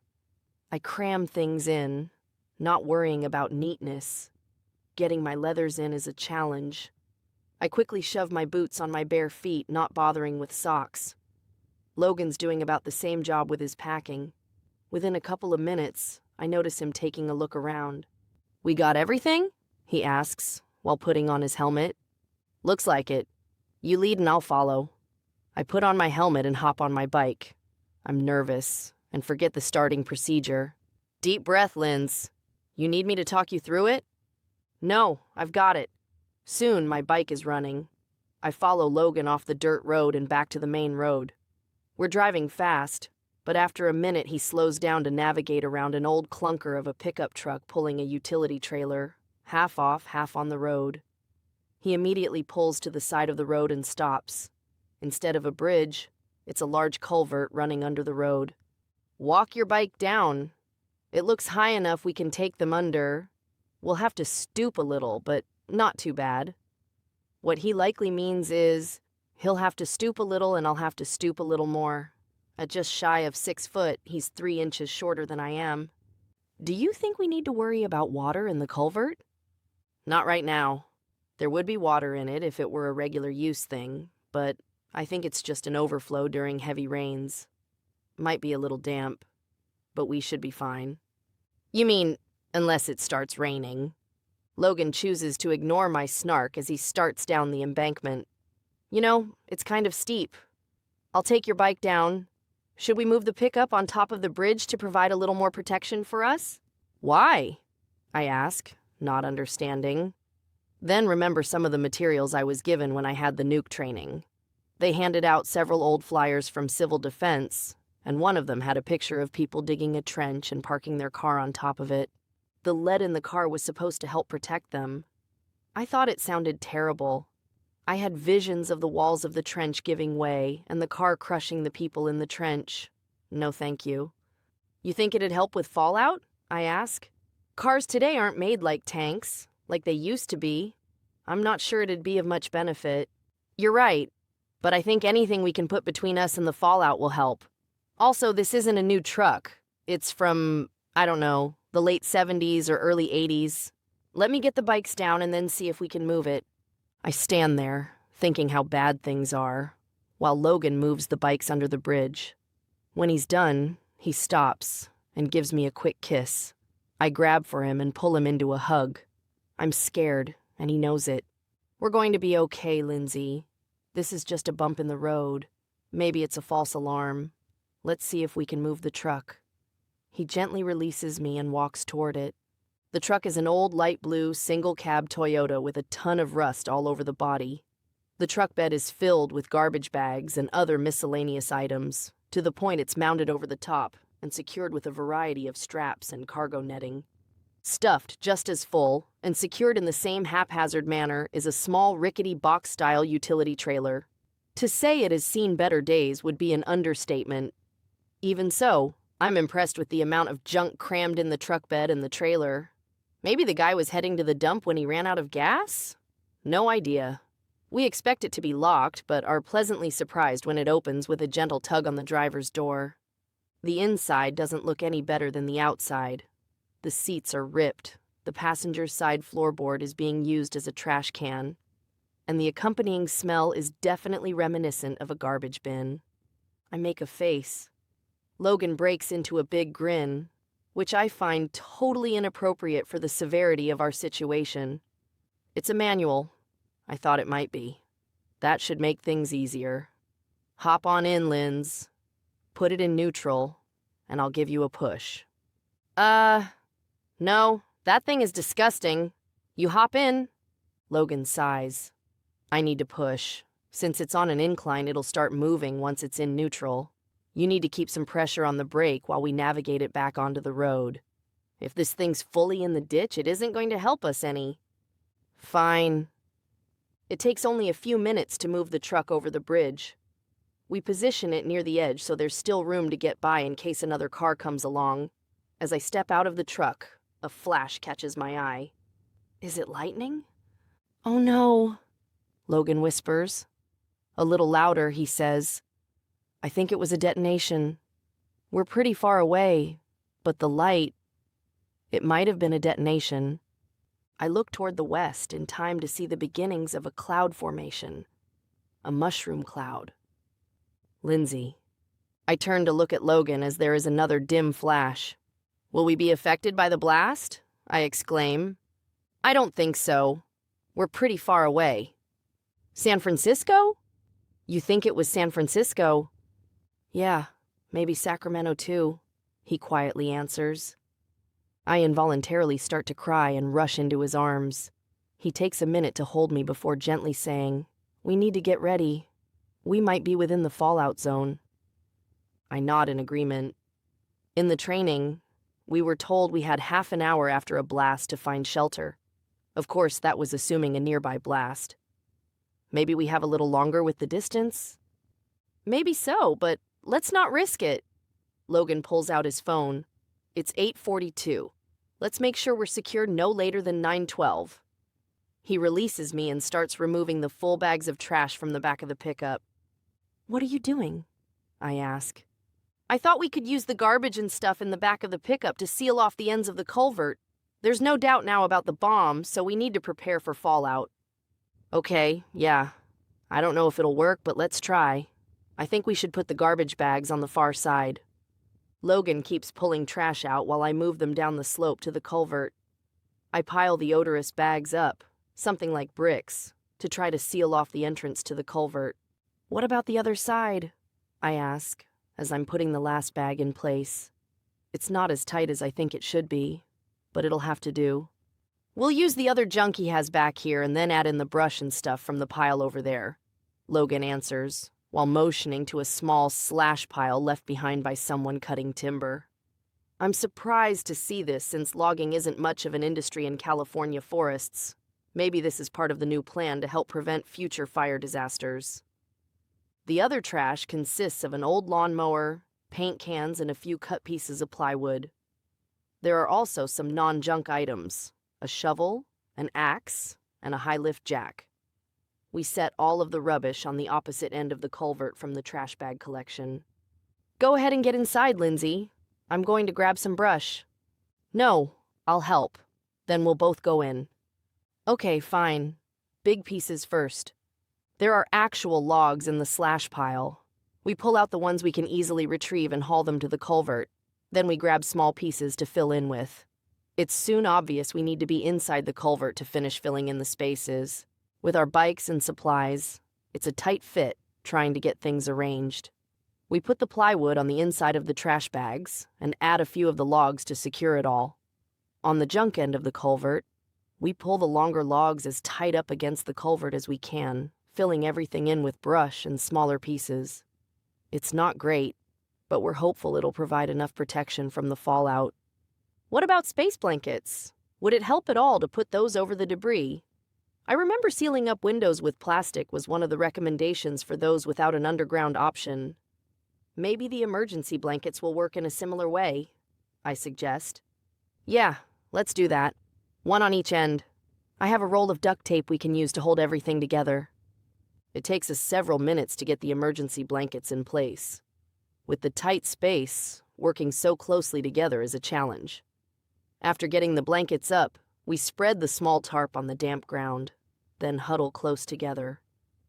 I cram things in, not worrying about neatness. Getting my leathers in is a challenge. I quickly shove my boots on my bare feet, not bothering with socks. Logan's doing about the same job with his packing. Within a couple of minutes, I notice him taking a look around. "We got everything?" he asks, while putting on his helmet. "Looks like it. You lead and I'll follow." I put on my helmet and hop on my bike. I'm nervous and forget the starting procedure. "Deep breath, Linz. You need me to talk you through it?" "No, I've got it." Soon, my bike is running. I follow Logan off the dirt road and back to the main road. We're driving fast, but after a minute he slows down to navigate around an old clunker of a pickup truck pulling a utility trailer, half off, half on the road. He immediately pulls to the side of the road and stops. Instead of a bridge, it's a large culvert running under the road. "Walk your bike down. It looks high enough we can take them under. We'll have to stoop a little, but not too bad." What he likely means is, he'll have to stoop a little and I'll have to stoop a little more. At just shy of 6 foot, he's 3 inches shorter than I am. "Do you think we need to worry about water in the culvert?" "Not right now. There would be water in it if it were a regular use thing, but I think it's just an overflow during heavy rains. Might be a little damp, but we should be fine." "You mean, unless it starts raining?" Logan chooses to ignore my snark as he starts down the embankment. "You know, it's kind of steep. I'll take your bike down. Should we move the pickup on top of the bridge to provide a little more protection for us?" "Why?" I ask, not understanding. Then remember some of the materials I was given when I had the nuke training. They handed out several old flyers from civil defense, and one of them had a picture of people digging a trench and parking their car on top of it. The lead in the car was supposed to help protect them. I thought it sounded terrible. I had visions of the walls of the trench giving way and the car crushing the people in the trench. No thank you. "You think it'd help with fallout?" I ask. "Cars today aren't made like tanks, like they used to be. I'm not sure it'd be of much benefit." "You're right, but I think anything we can put between us and the fallout will help. Also, this isn't a new truck. It's from, I don't know, the late 70s or early 80s. Let me get the bikes down and then see if we can move it." I stand there, thinking how bad things are, while Logan moves the bikes under the bridge. When he's done, he stops and gives me a quick kiss. I grab for him and pull him into a hug. I'm scared, and he knows it. "We're going to be okay, Lindsey. This is just a bump in the road. Maybe it's a false alarm. Let's see if we can move the truck." He gently releases me and walks toward it. The truck is an old light blue single-cab Toyota with a ton of rust all over the body. The truck bed is filled with garbage bags and other miscellaneous items, to the point it's mounted over the top and secured with a variety of straps and cargo netting. Stuffed just as full and secured in the same haphazard manner is a small rickety box-style utility trailer. To say it has seen better days would be an understatement. Even so, I'm impressed with the amount of junk crammed in the truck bed and the trailer. Maybe the guy was heading to the dump when he ran out of gas? No idea. We expect it to be locked, but are pleasantly surprised when it opens with a gentle tug on the driver's door. The inside doesn't look any better than the outside. The seats are ripped, the passenger's side floorboard is being used as a trash can, and the accompanying smell is definitely reminiscent of a garbage bin. I make a face. Logan breaks into a big grin, which I find totally inappropriate for the severity of our situation. It's a manual. I thought it might be. That should make things easier. Hop on in, Linz. Put it in neutral, and I'll give you a push. No, that thing is disgusting. You hop in. Logan sighs. I need to push. Since it's on an incline, it'll start moving once it's in neutral. You need to keep some pressure on the brake while we navigate it back onto the road. If this thing's fully in the ditch, it isn't going to help us any. Fine. It takes only a few minutes to move the truck over the bridge. We position it near the edge so there's still room to get by in case another car comes along. As I step out of the truck, a flash catches my eye. Is it lightning? Oh no, Logan whispers. A little louder, he says, I think it was a detonation. We're pretty far away, but the light, it might have been a detonation. I look toward the west in time to see the beginnings of a cloud formation, a mushroom cloud. Lindsey. I turn to look at Logan as there is another dim flash. Will we be affected by the blast? I exclaim. I don't think so. We're pretty far away. San Francisco? You think it was San Francisco? Yeah, maybe Sacramento too, he quietly answers. I involuntarily start to cry and rush into his arms. He takes a minute to hold me before gently saying, We need to get ready. We might be within the fallout zone. I nod in agreement. In the training, we were told we had half an hour after a blast to find shelter. Of course, that was assuming a nearby blast. Maybe we have a little longer with the distance? Maybe so, but let's not risk it. Logan pulls out his phone. It's 8:42. Let's make sure we're secured no later than 9:12. He releases me and starts removing the full bags of trash from the back of the pickup. What are you doing? I ask. I thought we could use the garbage and stuff in the back of the pickup to seal off the ends of the culvert. There's no doubt now about the bomb, so we need to prepare for fallout. Okay, yeah. I don't know if it'll work, but let's try. I think we should put the garbage bags on the far side. Logan keeps pulling trash out while I move them down the slope to the culvert. I pile the odorous bags up, something like bricks, to try to seal off the entrance to the culvert. What about the other side? I ask, as I'm putting the last bag in place. It's not as tight as I think it should be, but it'll have to do. We'll use the other junk he has back here and then add in the brush and stuff from the pile over there, Logan answers, while motioning to a small slash pile left behind by someone cutting timber. I'm surprised to see this since logging isn't much of an industry in California forests. Maybe this is part of the new plan to help prevent future fire disasters. The other trash consists of an old lawnmower, paint cans, and a few cut pieces of plywood. There are also some non-junk items, a shovel, an axe, and a high-lift jack. We set all of the rubbish on the opposite end of the culvert from the trash bag collection. Go ahead and get inside, Lindsey. I'm going to grab some brush. No, I'll help. Then we'll both go in. Okay, fine. Big pieces first. There are actual logs in the slash pile. We pull out the ones we can easily retrieve and haul them to the culvert. Then we grab small pieces to fill in with. It's soon obvious we need to be inside the culvert to finish filling in the spaces. With our bikes and supplies, it's a tight fit trying to get things arranged. We put the plywood on the inside of the trash bags and add a few of the logs to secure it all. On the junk end of the culvert, we pull the longer logs as tight up against the culvert as we can, filling everything in with brush and smaller pieces. It's not great, but we're hopeful it'll provide enough protection from the fallout. What about space blankets? Would it help at all to put those over the debris? I remember sealing up windows with plastic was one of the recommendations for those without an underground option. Maybe the emergency blankets will work in a similar way, I suggest. Yeah, let's do that. One on each end. I have a roll of duct tape we can use to hold everything together. It takes us several minutes to get the emergency blankets in place. With the tight space, working so closely together is a challenge. After getting the blankets up, we spread the small tarp on the damp ground, then huddle close together.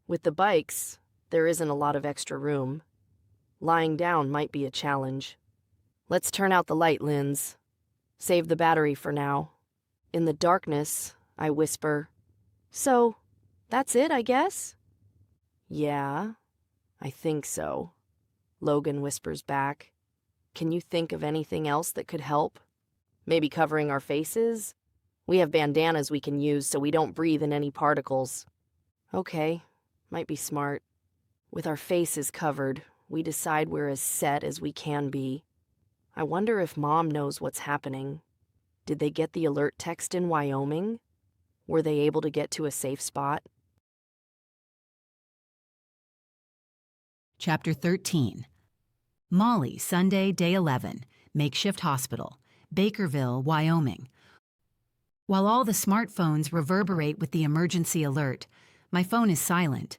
With the bikes, there isn't a lot of extra room. Lying down might be a challenge. Let's turn out the light, Linz. Save the battery for now. In the darkness, I whisper, "So, that's it, I guess?" "Yeah, I think so," Logan whispers back. "Can you think of anything else that could help? Maybe covering our faces? We have bandanas we can use so we don't breathe in any particles." "Okay, might be smart." With our faces covered, we decide we're as set as we can be. I wonder if Mom knows what's happening. Did they get the alert text in Wyoming? Were they able to get to a safe spot? Chapter 13. Molly, Sunday, Day 11, Makeshift Hospital, Bakerville, Wyoming. While all the smartphones reverberate with the emergency alert, my phone is silent.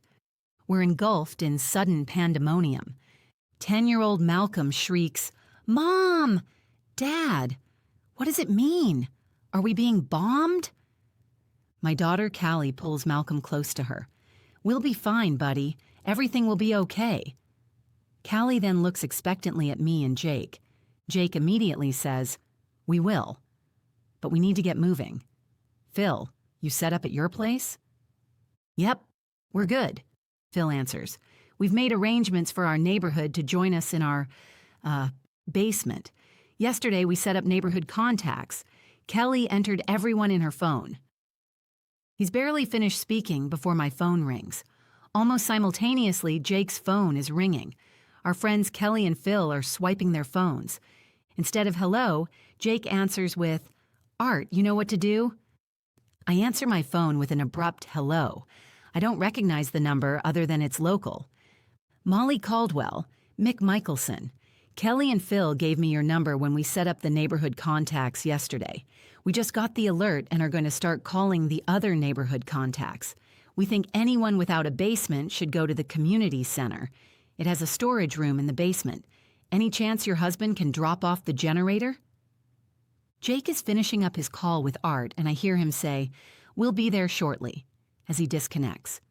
We're engulfed in sudden pandemonium. 10-year-old Malcolm shrieks, "Mom! Dad! What does it mean? Are we being bombed?" My daughter Callie pulls Malcolm close to her. "We'll be fine, buddy. Everything will be okay." Callie then looks expectantly at me and Jake. Jake immediately says, "We will. But we need to get moving." "Phil, you set up at your place?" "Yep, we're good," Phil answers. "We've made arrangements for our neighborhood to join us in our, basement. Yesterday we set up neighborhood contacts. Kelly entered everyone in her phone." He's barely finished speaking before my phone rings. Almost simultaneously, Jake's phone is ringing. Our friends Kelly and Phil are swiping their phones. Instead of hello, Jake answers with, "Art, you know what to do?" I answer my phone with an abrupt hello. I don't recognize the number other than it's local. "Molly Caldwell, Mick Michelson. Kelly and Phil gave me your number when we set up the neighborhood contacts yesterday. We just got the alert and are going to start calling the other neighborhood contacts. We think anyone without a basement should go to the community center. It has a storage room in the basement. Any chance your husband can drop off the generator?" Jake is finishing up his call with Art, and I hear him say, "We'll be there shortly," as he disconnects.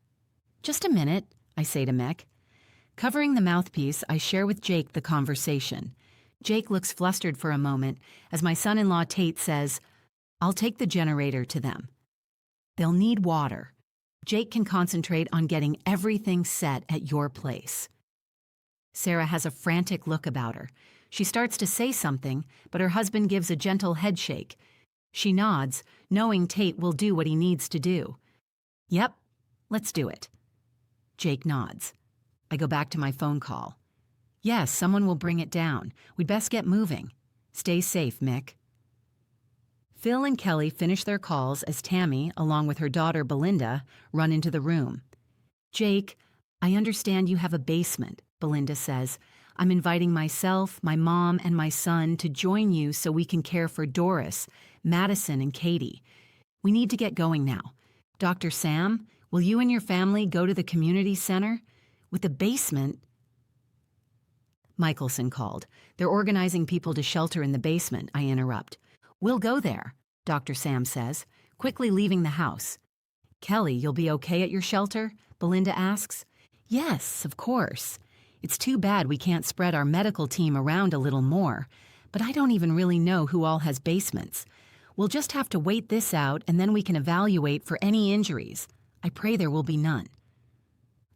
"Just a minute," I say to Mick. Covering the mouthpiece, I share with Jake the conversation. Jake looks flustered for a moment as my son-in-law Tate says, "I'll take the generator to them. They'll need water. Jake can concentrate on getting everything set at your place." Sarah has a frantic look about her. She starts to say something, but her husband gives a gentle headshake. She nods, knowing Tate will do what he needs to do. "Yep, let's do it." Jake nods. I go back to my phone call. "Yes, someone will bring it down. We'd best get moving. Stay safe, Mick." Phil and Kelly finish their calls as Tammy, along with her daughter Belinda, run into the room. "Jake, I understand you have a basement," Belinda says. "I'm inviting myself, my mom, and my son to join you so we can care for Doris, Madison, and Katie. We need to get going now. Dr. Sam, will you and your family go to the community center? With the basement..." Michelson called. "They're organizing people to shelter in the basement," I interrupt. "We'll go there," Dr. Sam says, quickly leaving the house. "Kelly, you'll be okay at your shelter?" Belinda asks. "Yes, of course. It's too bad we can't spread our medical team around a little more, but I don't even really know who all has basements. We'll just have to wait this out and then we can evaluate for any injuries. I pray there will be none."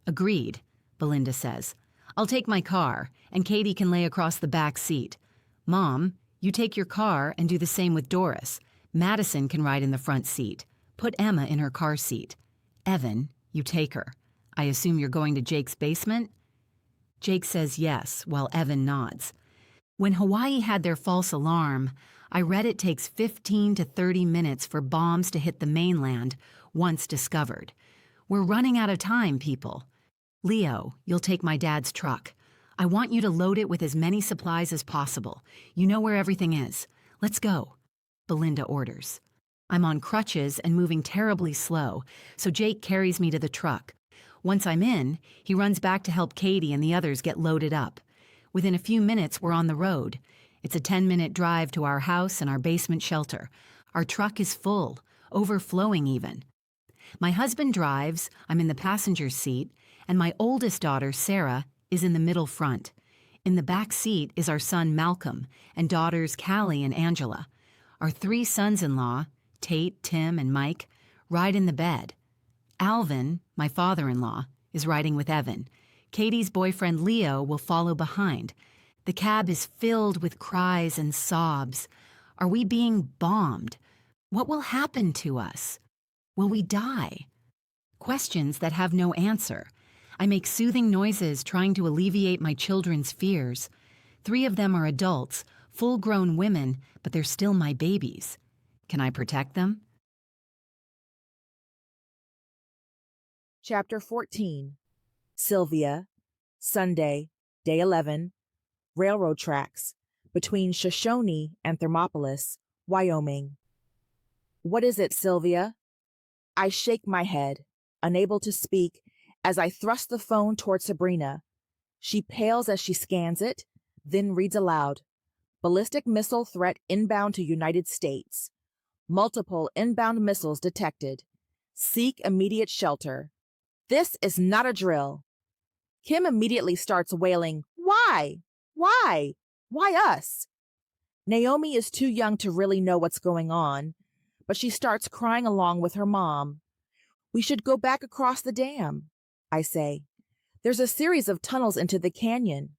"Agreed," Belinda says. "I'll take my car, and Katie can lay across the back seat. Mom, you take your car and do the same with Doris. Madison can ride in the front seat. Put Emma in her car seat. Evan, you take her. I assume you're going to Jake's basement?" Jake says yes, while Evan nods. When Hawaii had their false alarm, I read it takes 15 to 30 minutes for bombs to hit the mainland once discovered. We're running out of time, people. "Leo, you'll take my dad's truck. I want you to load it with as many supplies as possible. You know where everything is. Let's go," Belinda orders. I'm on crutches and moving terribly slow, so Jake carries me to the truck. Once I'm in, he runs back to help Katie and the others get loaded up. Within a few minutes, we're on the road. It's a 10-minute drive to our house and our basement shelter. Our truck is full, overflowing even. My husband drives, I'm in the passenger seat, and my oldest daughter, Sarah, is in the middle front. In the back seat is our son, Malcolm, and daughters, Callie and Angela. Our 3 sons-in-law, Tate, Tim, and Mike, ride in the bed. Alvin, my father-in-law, is riding with Evan. Katie's boyfriend, Leo, will follow behind. The cab is filled with cries and sobs. Are we being bombed? What will happen to us? Will we die? Questions that have no answer. I make soothing noises trying to alleviate my children's fears. 3 of them are adults, full-grown women, but they're still my babies. Can I protect them? Chapter 14. Sylvia, Sunday, Day 11, Railroad Tracks, between Shoshone and Thermopolis, Wyoming. What is it, Sylvia? I shake my head, unable to speak, as I thrust the phone toward Sabrina. She pales as she scans it, then reads aloud. Ballistic missile threat inbound to United States. Multiple inbound missiles detected. Seek immediate shelter. This is not a drill. Kim immediately starts wailing, Why? Why? Why us? Naomi is too young to really know what's going on, but she starts crying along with her mom. We should go back across the dam, I say. There's a series of tunnels into the canyon.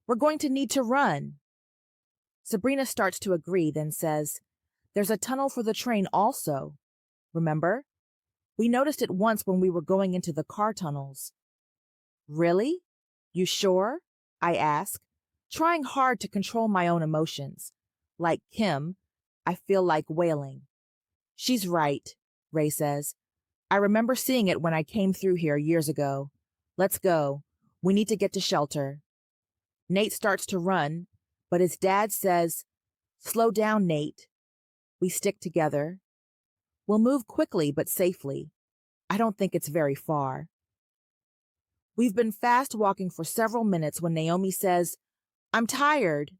We're going to need to run. Sabrina starts to agree, then says, There's a tunnel for the train also. Remember? We noticed it once when we were going into the car tunnels. Really? You sure? I ask, trying hard to control my own emotions. Like Kim, I feel like wailing. She's right, Ray says. I remember seeing it when I came through here years ago. Let's go. We need to get to shelter. Nate starts to run, but his dad says, Slow down, Nate. We stick together. We'll move quickly but safely. I don't think it's very far. We've been fast walking for several minutes when Naomi says, I'm tired.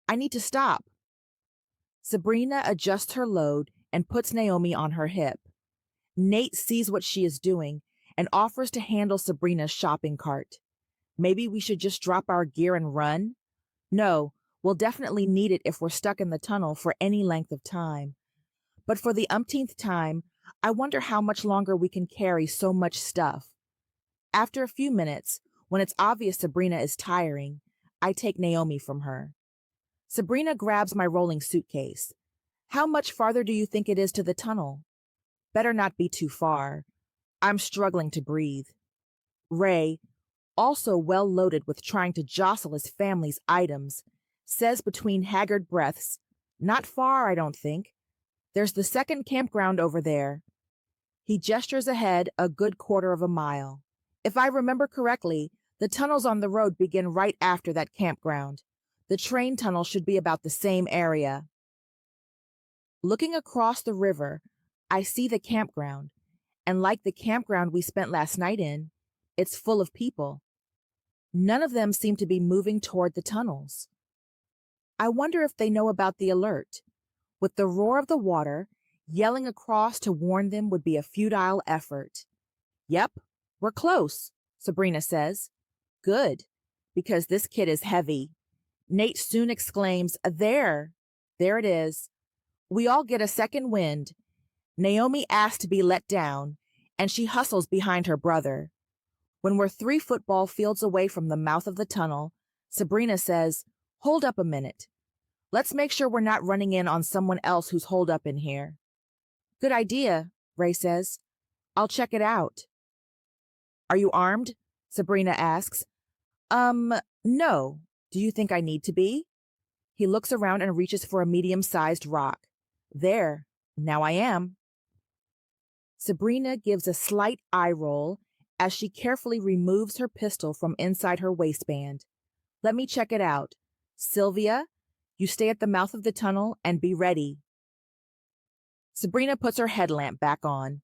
I need to stop. Sabrina adjusts her load and puts Naomi on her hip. Nate sees what she is doing and offers to handle Sabrina's shopping cart. Maybe we should just drop our gear and run? No, we'll definitely need it if we're stuck in the tunnel for any length of time. But for the umpteenth time, I wonder how much longer we can carry so much stuff. After a few minutes, when it's obvious Sabrina is tiring, I take Naomi from her. Sabrina grabs my rolling suitcase. How much farther do you think it is to the tunnel? Better not be too far. I'm struggling to breathe. Ray, also well loaded with trying to jostle his family's items, says between haggard breaths, Not far, I don't think. There's the second campground over there. He gestures ahead a good quarter of a mile. If I remember correctly, the tunnels on the road begin right after that campground. The train tunnel should be about the same area. Looking across the river, I see the campground, and like the campground we spent last night in, it's full of people. None of them seem to be moving toward the tunnels. I wonder if they know about the alert. With the roar of the water, yelling across to warn them would be a futile effort. Yep, we're close, Sabrina says. Good, because this kid is heavy. Nate soon exclaims, There it is. We all get a second wind. Naomi asks to be let down, and she hustles behind her brother. When we're 3 football fields away from the mouth of the tunnel, Sabrina says, Hold up a minute. Let's make sure we're not running in on someone else who's holed up in here. Good idea, Ray says. I'll check it out. Are you armed? Sabrina asks. No. Do you think I need to be? He looks around and reaches for a medium-sized rock. There, now I am. Sabrina gives a slight eye roll as she carefully removes her pistol from inside her waistband. Let me check it out. Sylvia, you stay at the mouth of the tunnel and be ready. Sabrina puts her headlamp back on,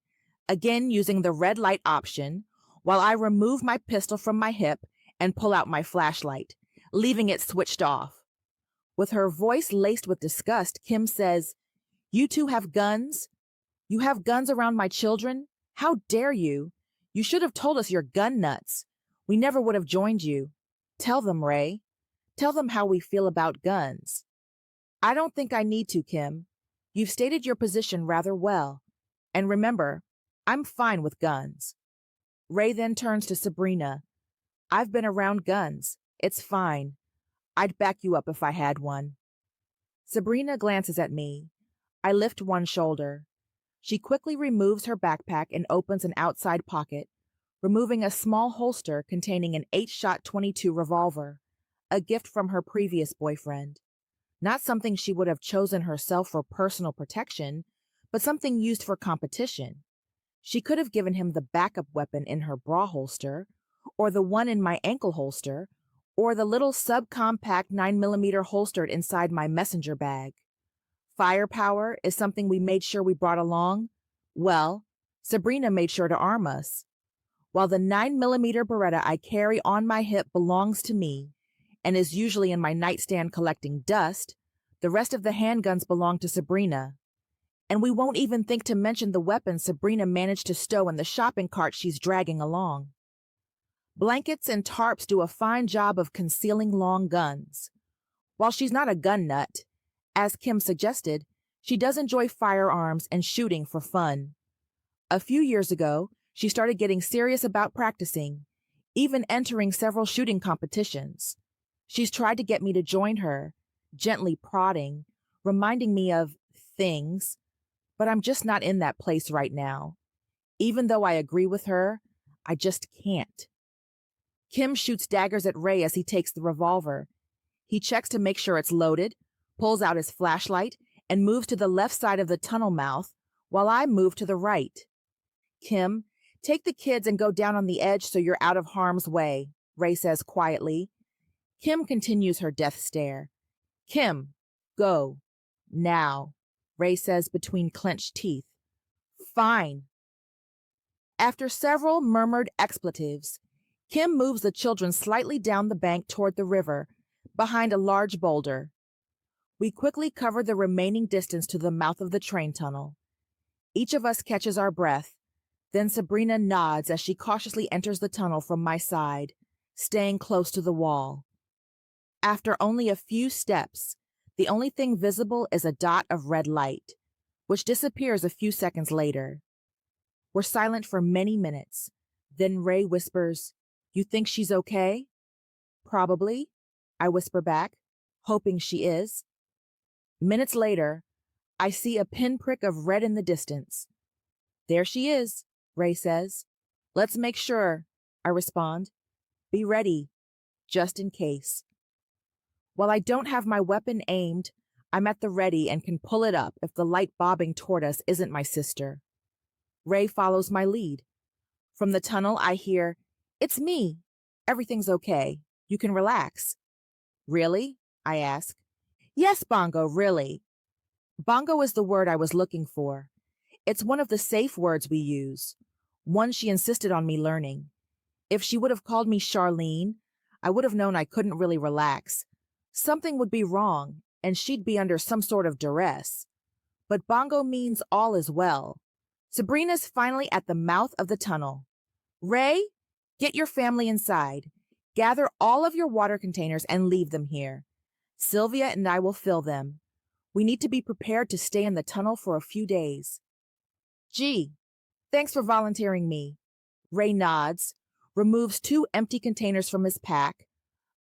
again using the red light option, while I remove my pistol from my hip and pull out my flashlight, leaving it switched off. With her voice laced with disgust, Kim says, "You two have guns? You have guns around my children? How dare you? You should have told us you're gun nuts. We never would have joined you. Tell them, Ray. Tell them how we feel about guns." "I don't think I need to, Kim. You've stated your position rather well. And remember, I'm fine with guns." Ray then turns to Sabrina. "I've been around guns. It's fine. I'd back you up if I had one." Sabrina glances at me. I lift one shoulder. She quickly removes her backpack and opens an outside pocket, removing a small holster containing an 8-shot .22 revolver, a gift from her previous boyfriend. Not something she would have chosen herself for personal protection, but something used for competition. She could have given him the backup weapon in her bra holster, or the one in my ankle holster, or the little subcompact 9mm holstered inside my messenger bag. Firepower is something we made sure we brought along. Well, Sabrina made sure to arm us. While the 9mm Beretta I carry on my hip belongs to me and is usually in my nightstand collecting dust, the rest of the handguns belong to Sabrina. And we won't even think to mention the weapons Sabrina managed to stow in the shopping cart she's dragging along. Blankets and tarps do a fine job of concealing long guns. While she's not a gun nut, as Kim suggested, she does enjoy firearms and shooting for fun. A few years ago, she started getting serious about practicing, even entering several shooting competitions. She's tried to get me to join her, gently prodding, reminding me of things, but I'm just not in that place right now. Even though I agree with her, I just can't. Kim shoots daggers at Ray as he takes the revolver. He checks to make sure it's loaded, pulls out his flashlight, and moves to the left side of the tunnel mouth, while I move to the right. "Kim, take the kids and go down on the edge so you're out of harm's way," Ray says quietly. Kim continues her death stare. "Kim, go. Now," Ray says between clenched teeth. "Fine." After several murmured expletives, Kim moves the children slightly down the bank toward the river, behind a large boulder. We quickly cover the remaining distance to the mouth of the train tunnel. Each of us catches our breath. Then Sabrina nods as she cautiously enters the tunnel from my side, staying close to the wall. After only a few steps, the only thing visible is a dot of red light, which disappears a few seconds later. We're silent for many minutes. Then Ray whispers, "You think she's okay?" "Probably," I whisper back, hoping she is. Minutes later, I see a pinprick of red in the distance. "There she is," Ray says. "Let's make sure," I respond. "Be ready, just in case." While I don't have my weapon aimed, I'm at the ready and can pull it up if the light bobbing toward us isn't my sister. Ray follows my lead. From the tunnel, I hear, "It's me. Everything's okay. You can relax." "Really?" I ask. "Yes, Bongo, really." Bongo is the word I was looking for. It's one of the safe words we use, one she insisted on me learning. If she would have called me Charlene, I would have known I couldn't really relax. Something would be wrong, and she'd be under some sort of duress. But Bongo means all is well. Sabrina's finally at the mouth of the tunnel. "Ray, get your family inside. Gather all of your water containers and leave them here. Sylvia and I will fill them. We need to be prepared to stay in the tunnel for a few days." "Gee, thanks for volunteering me." Ray nods, removes 2 empty containers from his pack,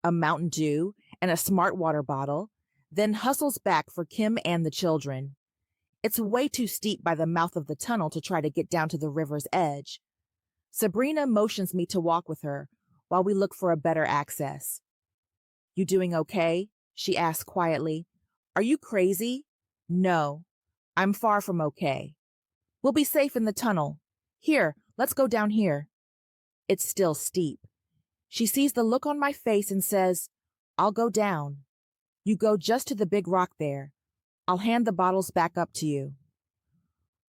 a Mountain Dew and a Smart Water bottle, then hustles back for Kim and the children. It's way too steep by the mouth of the tunnel to try to get down to the river's edge. Sabrina motions me to walk with her while we look for a better access. "You doing okay?" she asks quietly. "Are you crazy?" "No, I'm far from okay. We'll be safe in the tunnel. Here, let's go down here." It's still steep. She sees the look on my face and says, "I'll go down. You go just to the big rock there. I'll hand the bottles back up to you."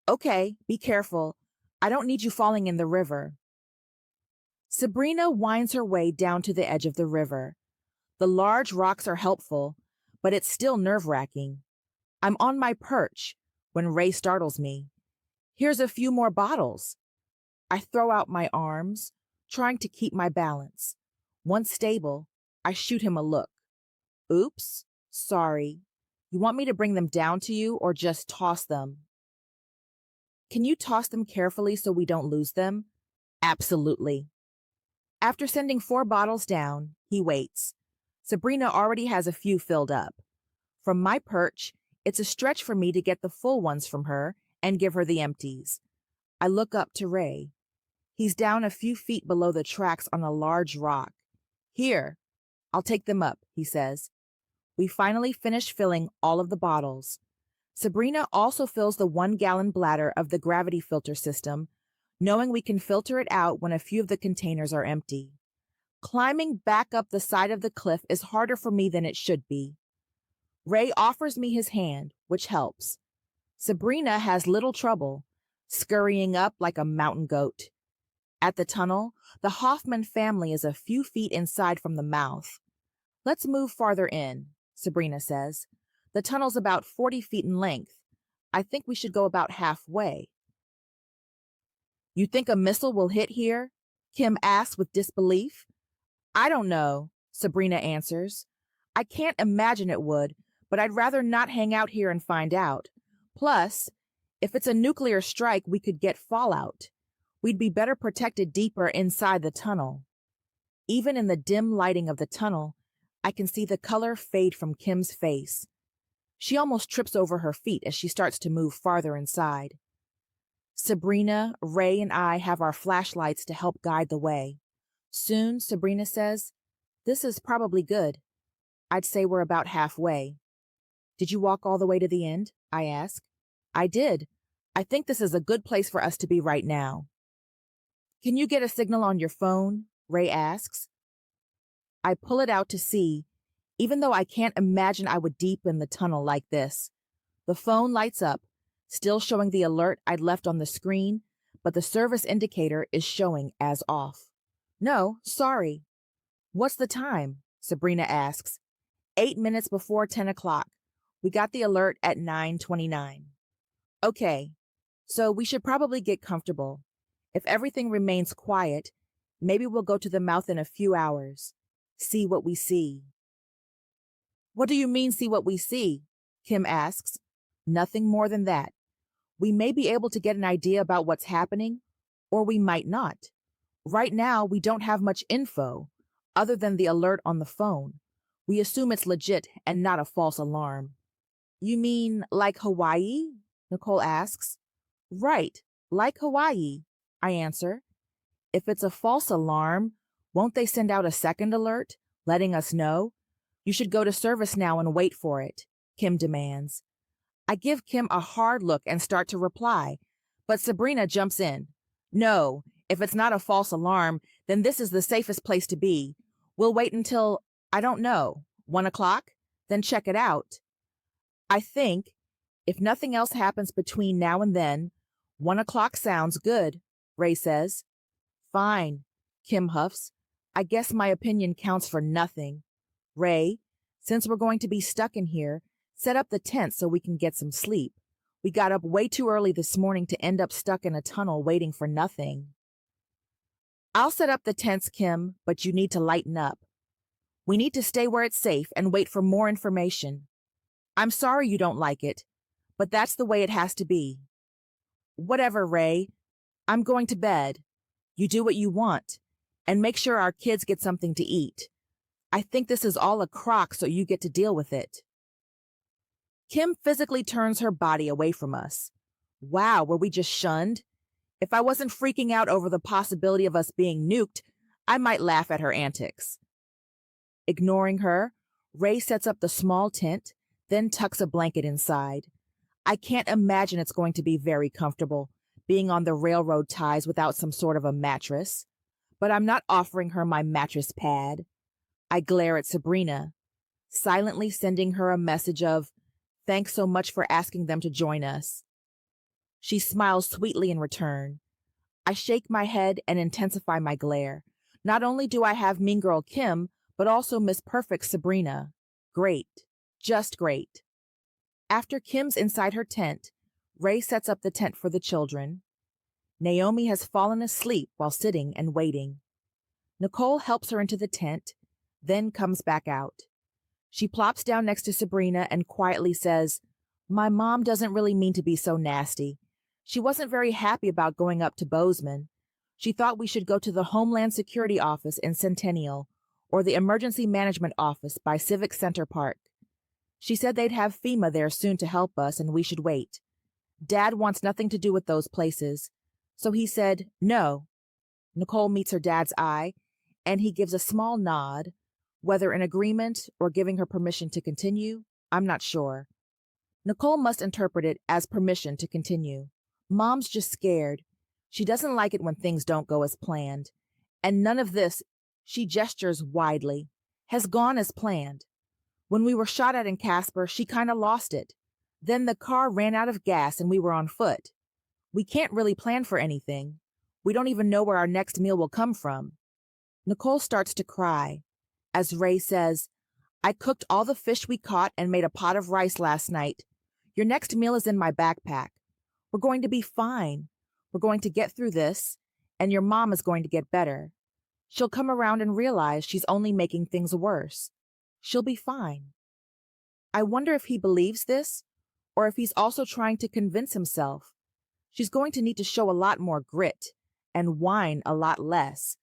"Okay, be careful. I don't need you falling in the river." Sabrina winds her way down to the edge of the river. The large rocks are helpful, but it's still nerve-wracking. I'm on my perch when Ray startles me. Here's a few more bottles. I throw out my arms, trying to keep my balance. Once stable, I shoot him a look. Oops, sorry. You want me to bring them down to you or just toss them? Can you toss them carefully so we don't lose them? Absolutely. After sending 4 bottles down, he waits. Sabrina already has a few filled up. From my perch, it's a stretch for me to get the full ones from her and give her the empties. I look up to Ray. He's down a few feet below the tracks on a large rock. Here, I'll take them up, he says. We finally finish filling all of the bottles. Sabrina also fills the 1-gallon bladder of the gravity filter system, knowing we can filter it out when a few of the containers are empty. Climbing back up the side of the cliff is harder for me than it should be. Ray offers me his hand, which helps. Sabrina has little trouble, scurrying up like a mountain goat. At the tunnel, the Hoffman family is a few feet inside from the mouth. Let's move farther in, Sabrina says. The tunnel's about 40 feet in length. I think we should go about halfway. You think a missile will hit here? Kim asks with disbelief. I don't know, Sabrina answers. I can't imagine it would, but I'd rather not hang out here and find out. Plus, if it's a nuclear strike, we could get fallout. We'd be better protected deeper inside the tunnel. Even in the dim lighting of the tunnel, I can see the color fade from Kim's face. She almost trips over her feet as she starts to move farther inside. Sabrina, Ray, and I have our flashlights to help guide the way. Soon, Sabrina says, "This is probably good. I'd say we're about halfway." "Did you walk all the way to the end?" I ask. "I did. I think this is a good place for us to be right now." "Can you get a signal on your phone?" Ray asks. I pull it out to see, even though I can't imagine I would deepen the tunnel like this. The phone lights up, still showing the alert I'd left on the screen, but the service indicator is showing as off. "No, sorry." "What's the time?" Sabrina asks. 8 minutes before 10 o'clock. We got the alert at 9:29. "Okay, so we should probably get comfortable. If everything remains quiet, maybe we'll go to the mouth in a few hours. See what we see." "What do you mean, see what we see?" Kim asks. "Nothing more than that. We may be able to get an idea about what's happening, or we might not. Right now, we don't have much info, other than the alert on the phone. We assume it's legit and not a false alarm." "You mean like Hawaii?" Nicole asks. "Right, like Hawaii," I answer. "If it's a false alarm, won't they send out a second alert, letting us know? You should go to service now and wait for it," Kim demands. I give Kim a hard look and start to reply, but Sabrina jumps in. "No, if it's not a false alarm, then this is the safest place to be. We'll wait until, I don't know, 1 o'clock? Then check it out." I think, if nothing else happens between now and then, 1 o'clock sounds good, Ray says. "Fine," Kim huffs. "I guess my opinion counts for nothing. Ray, since we're going to be stuck in here, set up the tent so we can get some sleep. We got up way too early this morning to end up stuck in a tunnel waiting for nothing." "I'll set up the tents, Kim, but you need to lighten up. We need to stay where it's safe and wait for more information. I'm sorry you don't like it, but that's the way it has to be." "Whatever, Ray. I'm going to bed. You do what you want, and make sure our kids get something to eat. I think this is all a crock, so you get to deal with it." Kim physically turns her body away from us. Wow, were we just shunned? If I wasn't freaking out over the possibility of us being nuked, I might laugh at her antics. Ignoring her, Ray sets up the small tent, then tucks a blanket inside. I can't imagine it's going to be very comfortable, being on the railroad ties without some sort of a mattress. But I'm not offering her my mattress pad. I glare at Sabrina, silently sending her a message of, "Thanks so much for asking them to join us." She smiles sweetly in return. I shake my head and intensify my glare, Not only do I have Mean Girl Kim, but also Miss Perfect Sabrina. Great. Just great. After Kim's inside her tent, Ray sets up the tent for the children. Naomi has fallen asleep while sitting and waiting. Nicole helps her into the tent, then comes back out. She plops down next to Sabrina and quietly says, "My mom doesn't really mean to be so nasty. She wasn't very happy about going up to Bozeman. She thought we should go to the Homeland Security Office in Centennial or the Emergency Management Office by Civic Center Park. She said they'd have FEMA there soon to help us and we should wait. Dad wants nothing to do with those places. So he said, no." Nicole meets her dad's eye, and he gives a small nod, whether in agreement or giving her permission to continue, I'm not sure. Nicole must interpret it as permission to continue. Mom's just scared. She doesn't like it when things don't go as planned. And none of this, she gestures widely, has gone as planned. When we were shot at in Casper, she kind of lost it. Then the car ran out of gas and we were on foot. We can't really plan for anything. We don't even know where our next meal will come from. Nicole starts to cry. As Ray says, "I cooked all the fish we caught and made a pot of rice last night. Your next meal is in my backpack. We're going to be fine. We're going to get through this, and your mom is going to get better. She'll come around and realize she's only making things worse. She'll be fine." I wonder if he believes this, or if he's also trying to convince himself. She's going to need to show a lot more grit and whine a lot less.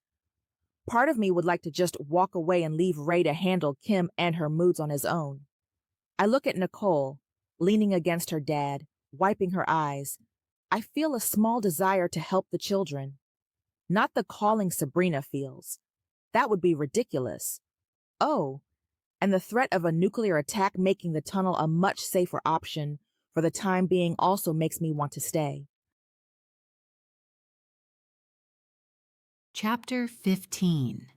Part of me would like to just walk away and leave Ray to handle Kim and her moods on his own. I look at Nicole, leaning against her dad, wiping her eyes. I feel a small desire to help the children. Not the calling Sabrina feels. That would be ridiculous. Oh, and the threat of a nuclear attack making the tunnel a much safer option for the time being also makes me want to stay. Chapter 15.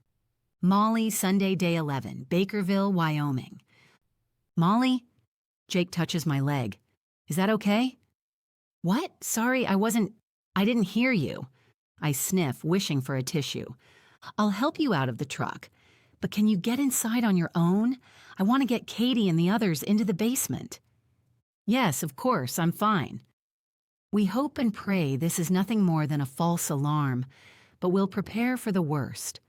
Molly, Sunday, Day 11, Bakerville, Wyoming. Molly? Jake touches my leg. Is that okay? What? Sorry, I didn't hear you. I sniff, wishing for a tissue. I'll help you out of the truck. But can you get inside on your own? I want to get Katie and the others into the basement. Yes, of course, I'm fine. We hope and pray this is nothing more than a false alarm, but we'll prepare for the worst.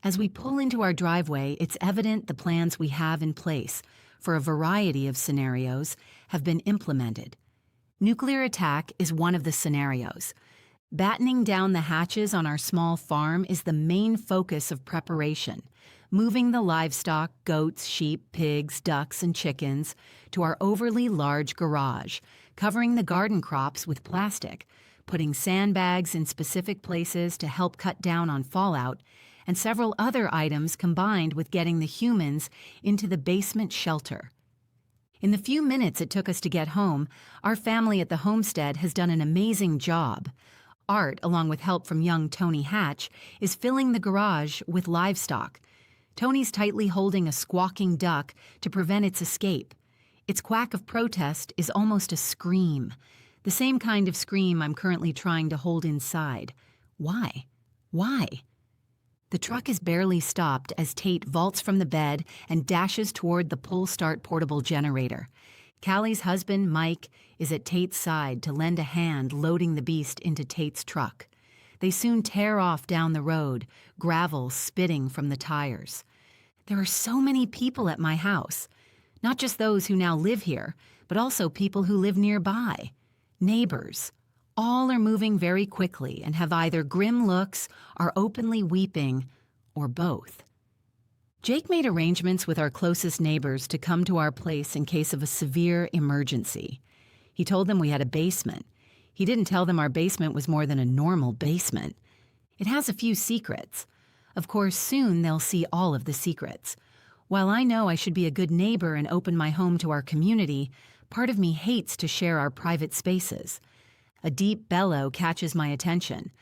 As we pull into our driveway, it's evident the plans we have in place for a variety of scenarios have been implemented. Nuclear attack is one of the scenarios. Battening down the hatches on our small farm is the main focus of preparation, moving the livestock, goats, sheep, pigs, ducks, and chickens, to our overly large garage, covering the garden crops with plastic, putting sandbags in specific places to help cut down on fallout, and several other items combined with getting the humans into the basement shelter. In the few minutes it took us to get home, our family at the homestead has done an amazing job. Art, along with help from young Tony Hatch, is filling the garage with livestock. Tony's tightly holding a squawking duck to prevent its escape. Its quack of protest is almost a scream. The same kind of scream I'm currently trying to hold inside. Why? Why? The truck is barely stopped as Tate vaults from the bed and dashes toward the pull-start portable generator. Callie's husband, Mike, is at Tate's side to lend a hand loading the beast into Tate's truck. They soon tear off down the road, gravel spitting from the tires. There are so many people at my house. Not just those who now live here, but also people who live nearby. Neighbors. All are moving very quickly and have either grim looks, are openly weeping, or both. Jake made arrangements with our closest neighbors to come to our place in case of a severe emergency. He told them we had a basement. He didn't tell them our basement was more than a normal basement. It has a few secrets. Of course, soon they'll see all of the secrets. While I know I should be a good neighbor and open my home to our community, part of me hates to share our private spaces. A deep bellow catches my attention.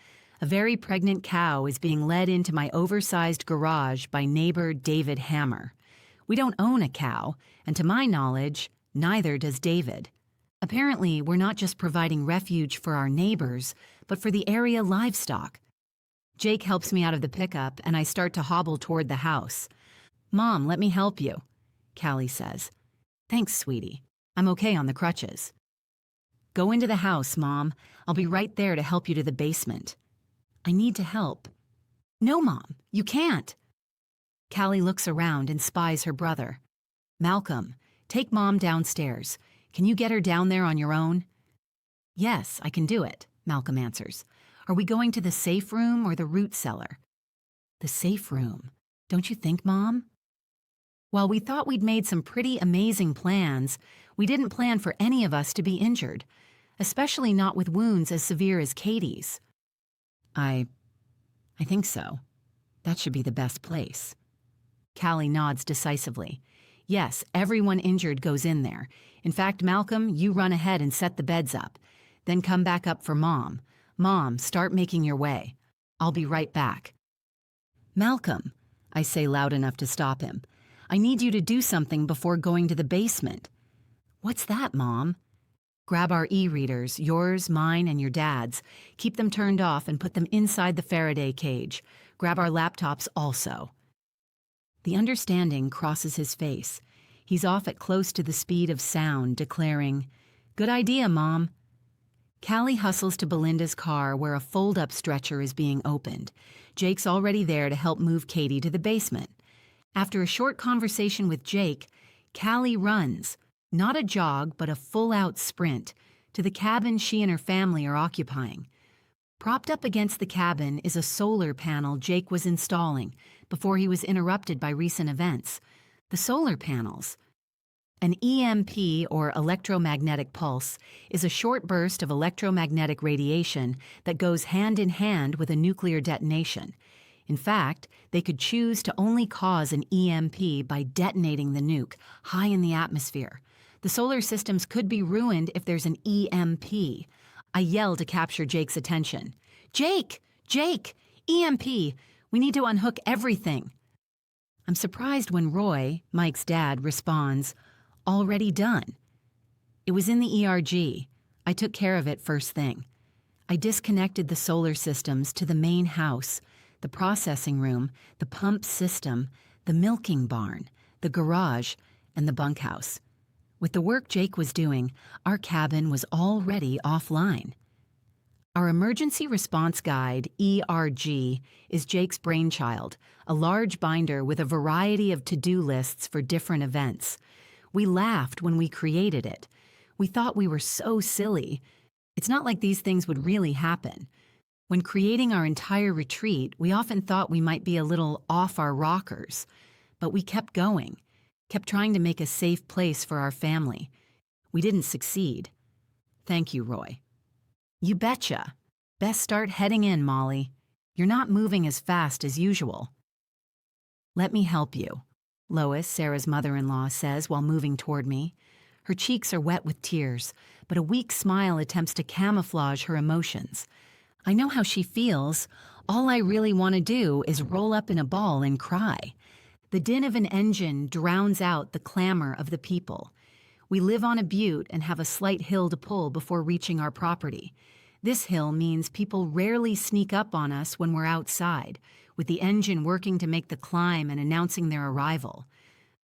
A very pregnant cow is being led into my oversized garage by neighbor David Hammer. We don't own a cow, and to my knowledge, neither does David. Apparently, we're not just providing refuge for our neighbors, but for the area livestock. Jake helps me out of the pickup, and I start to hobble toward the house. "Mom, let me help you," Callie says. "Thanks, sweetie. I'm okay on the crutches." "Go into the house, Mom. I'll be right there to help you to the basement." "I need to help." "No, Mom, you can't." Callie looks around and spies her brother. "Malcolm, take Mom downstairs. Can you get her down there on your own?" "Yes, I can do it," Malcolm answers. "Are we going to the safe room or the root cellar?" "The safe room. Don't you think, Mom?" While we thought we'd made some pretty amazing plans, we didn't plan for any of us to be injured, especially not with wounds as severe as Katie's. I think so. That should be the best place." Callie nods decisively. "Yes, everyone injured goes in there. In fact, Malcolm, you run ahead and set the beds up. Then come back up for Mom. Mom, start making your way. I'll be right back." "Malcolm," I say loud enough to stop him, "I need you to do something before going to the basement." "What's that, Mom?" "Grab our e-readers, yours, mine, and your dad's. Keep them turned off and put them inside the Faraday cage. Grab our laptops also." The understanding crosses his face. He's off at close to the speed of sound, declaring, "Good idea, Mom." Callie hustles to Belinda's car where a fold-up stretcher is being opened. Jake's already there to help move Katie to the basement. After a short conversation with Jake, Callie runs, not a jog but a full-out sprint, to the cabin she and her family are occupying. Propped up against the cabin is a solar panel Jake was installing before he was interrupted by recent events. The solar panels. An EMP, or electromagnetic pulse, is a short burst of electromagnetic radiation that goes hand in hand with a nuclear detonation. In fact, they could choose to only cause an EMP by detonating the nuke high in the atmosphere. The solar systems could be ruined if there's an EMP. I yell to capture Jake's attention. "Jake! Jake! EMP! We need to unhook everything." I'm surprised when Roy, Mike's dad, responds, "Already done." It was in the ERG. I took care of it first thing. I disconnected the solar systems to the main house, the processing room, the pump system, the milking barn, the garage, and the bunkhouse. With the work Jake was doing, our cabin was already offline. Our emergency response guide, ERG, is Jake's brainchild, a large binder with a variety of to-do lists for different events. We laughed when we created it. We thought we were so silly. It's not like these things would really happen. When creating our entire retreat, we often thought we might be a little off our rockers. But we kept going, kept trying to make a safe place for our family. We didn't succeed. Thank you, Roy. You betcha. Best start heading in, Molly. You're not moving as fast as usual. Let me help you, Lois, Sarah's mother-in-law, says while moving toward me. Her cheeks are wet with tears, but a weak smile attempts to camouflage her emotions. I know how she feels. All I really want to do is roll up in a ball and cry. The din of an engine drowns out the clamor of the people. We live on a butte and have a slight hill to pull before reaching our property. This hill means people rarely sneak up on us when we're outside, with the engine working to make the climb and announcing their arrival.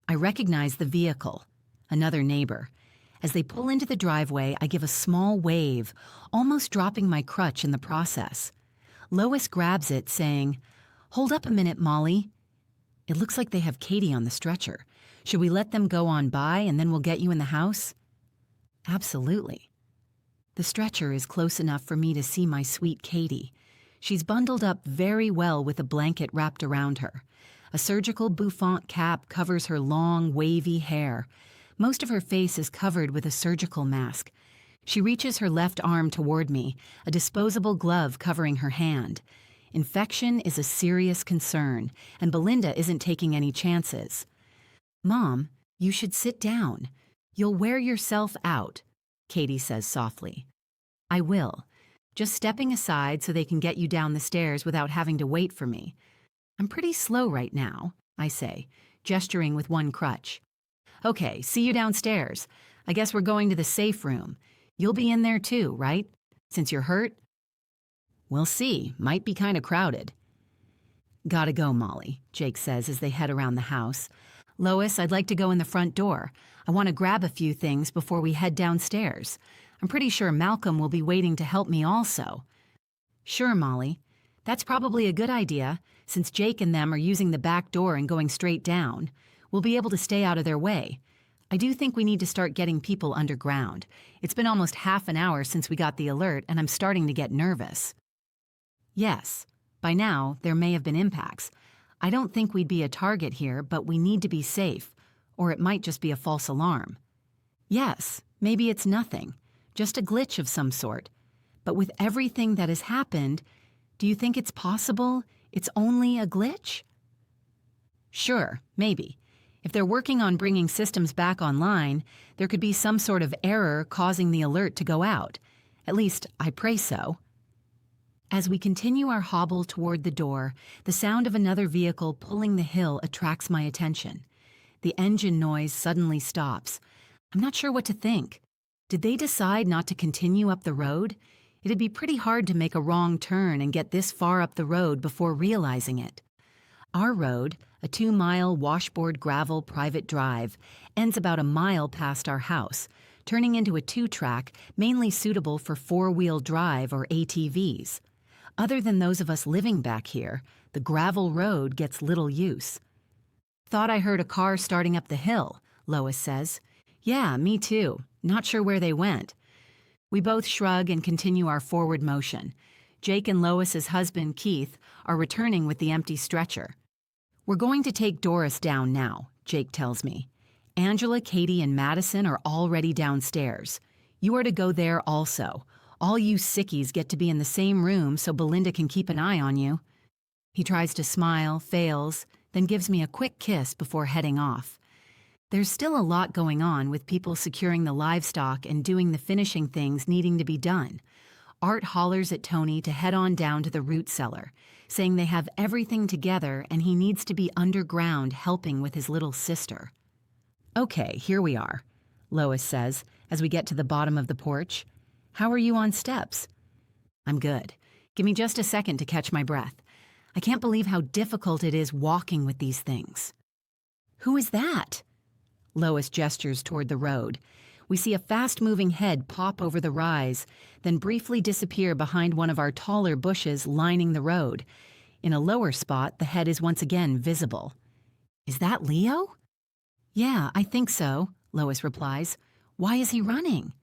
I recognize the vehicle, another neighbor. As they pull into the driveway, I give a small wave, almost dropping my crutch in the process. Lois grabs it, saying, "Hold up a minute, Molly." It looks like they have Katie on the stretcher. Should we let them go on by and then we'll get you in the house? Absolutely. The stretcher is close enough for me to see my sweet Katie. She's bundled up very well with a blanket wrapped around her. A surgical bouffant cap covers her long, wavy hair. Most of her face is covered with a surgical mask. She reaches her left arm toward me, a disposable glove covering her hand. Infection is a serious concern, and Belinda isn't taking any chances. "Mom, you should sit down. You'll wear yourself out," Katie says softly. "I will. Just stepping aside so they can get you down the stairs without having to wait for me. I'm pretty slow right now," I say, gesturing with one crutch. "Okay, see you downstairs. I guess we're going to the safe room. You'll be in there too, right? Since you're hurt?" "We'll see. Might be kind of crowded," Gotta go, Molly, Jake says as they head around the house. Lois, I'd like to go in the front door. I want to grab a few things before we head downstairs. I'm pretty sure Malcolm will be waiting to help me also. Sure, Molly. That's probably a good idea, since Jake and them are using the back door and going straight down. We'll be able to stay out of their way. I do think we need to start getting people underground. It's been almost half an hour since we got the alert, and I'm starting to get nervous. Yes, by now there may have been impacts. I don't think we'd be a target here, but we need to be safe, or it might just be a false alarm. Yes, maybe it's nothing, just a glitch of some sort. But with everything that has happened, do you think it's possible it's only a glitch? Sure, maybe. If they're working on bringing systems back online, there could be some sort of error causing the alert to go out. At least, I pray so. As we continue our hobble toward the door, the sound of another vehicle pulling the hill attracts my attention. The engine noise suddenly stops. I'm not sure what to think. Did they decide not to continue up the road? It'd be pretty hard to make a wrong turn and get this far up the road before realizing it. Our road, a 2-mile washboard gravel private drive, ends about a mile past our house, turning into a 2-track mainly suitable for 4-wheel drive or ATVs. Other than those of us living back here, the gravel road gets little use. Thought I heard a car starting up the hill, Lois says. Yeah, me too. Not sure where they went. We both shrug and continue our forward motion. Jake and Lois's husband, Keith, are returning with the empty stretcher. We're going to take Doris down now, Jake tells me. Angela, Katie, and Madison are already downstairs. You are to go there also. All you sickies get to be in the same room so Belinda can keep an eye on you. He tries to smile, fails, then gives me a quick kiss before heading off. There's still a lot going on with people securing the livestock and doing the finishing things needing to be done. Art hollers at Tony to head on down to the root cellar, saying they have everything together and he needs to be underground helping with his little sister. Okay, here we are, Lois says as we get to the bottom of the porch. How are you on steps? I'm good. Give me just a second to catch my breath. I can't believe how difficult it is walking with these things. Who is that? Lois gestures toward the road. We see a fast-moving head pop over the rise, then briefly disappear behind one of our taller bushes lining the road. In a lower spot, the head is once again visible. Is that Leo? Yeah, I think so, Lois replies. Why is he running?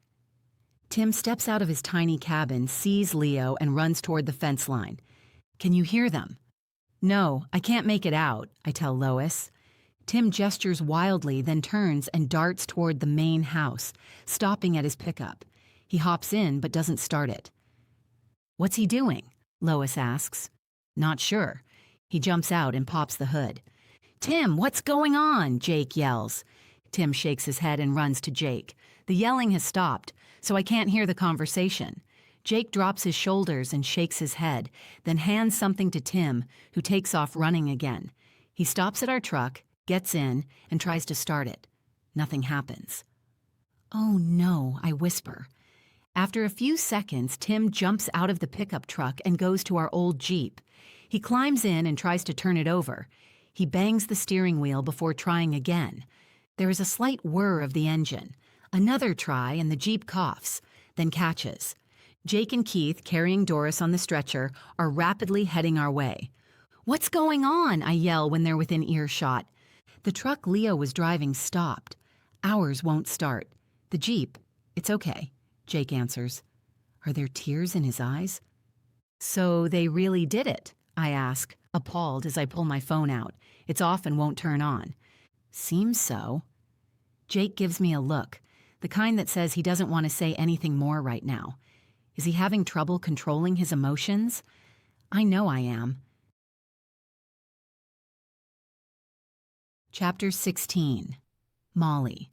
Tim steps out of his tiny cabin, sees Leo, and runs toward the fence line. Can you hear them? No, I can't make it out, I tell Lois. Tim gestures wildly, then turns and darts toward the main house, stopping at his pickup. He hops in but doesn't start it. What's he doing? Lois asks. Not sure. He jumps out and pops the hood. Tim, what's going on? Jake yells. Tim shakes his head and runs to Jake. The yelling has stopped, so I can't hear the conversation. Jake drops his shoulders and shakes his head, then hands something to Tim, who takes off running again. He stops at our truck, gets in, and tries to start it. Nothing happens. Oh no, I whisper. After a few seconds, Tim jumps out of the pickup truck and goes to our old Jeep. He climbs in and tries to turn it over. He bangs the steering wheel before trying again. There is a slight whir of the engine. Another try and the Jeep coughs, then catches. Jake and Keith, carrying Doris on the stretcher, are rapidly heading our way. What's going on? I yell when they're within earshot. The truck Leo was driving stopped. Ours won't start. The Jeep, it's okay, Jake answers. Are there tears in his eyes? So they really did it, I ask, appalled as I pull my phone out. It's off and won't turn on. Seems so. Jake gives me a look, the kind that says he doesn't want to say anything more right now. Is he having trouble controlling his emotions? I know I am. Chapter 16. Molly.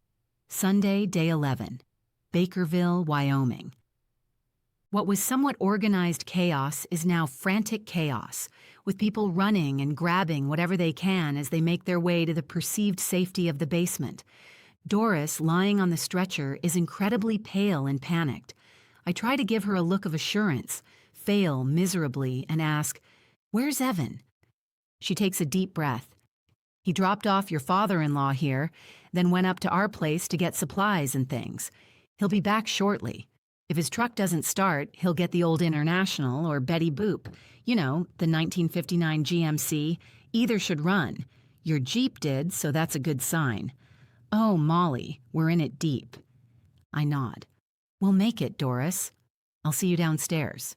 Sunday, Day 11. Bakerville, Wyoming. What was somewhat organized chaos is now frantic chaos, with people running and grabbing whatever they can as they make their way to the perceived safety of the basement. Doris, lying on the stretcher, is incredibly pale and panicked. I try to give her a look of assurance, fail miserably, and ask, "Where's Evan?" She takes a deep breath. He dropped off your father-in-law here, then went up to our place to get supplies and things. He'll be back shortly. If his truck doesn't start, he'll get the old International or Betty Boop. You know, the 1959 GMC. Either should run. Your Jeep did, so that's a good sign. Oh, Molly, we're in it deep. I nod. We'll make it, Doris. I'll see you downstairs.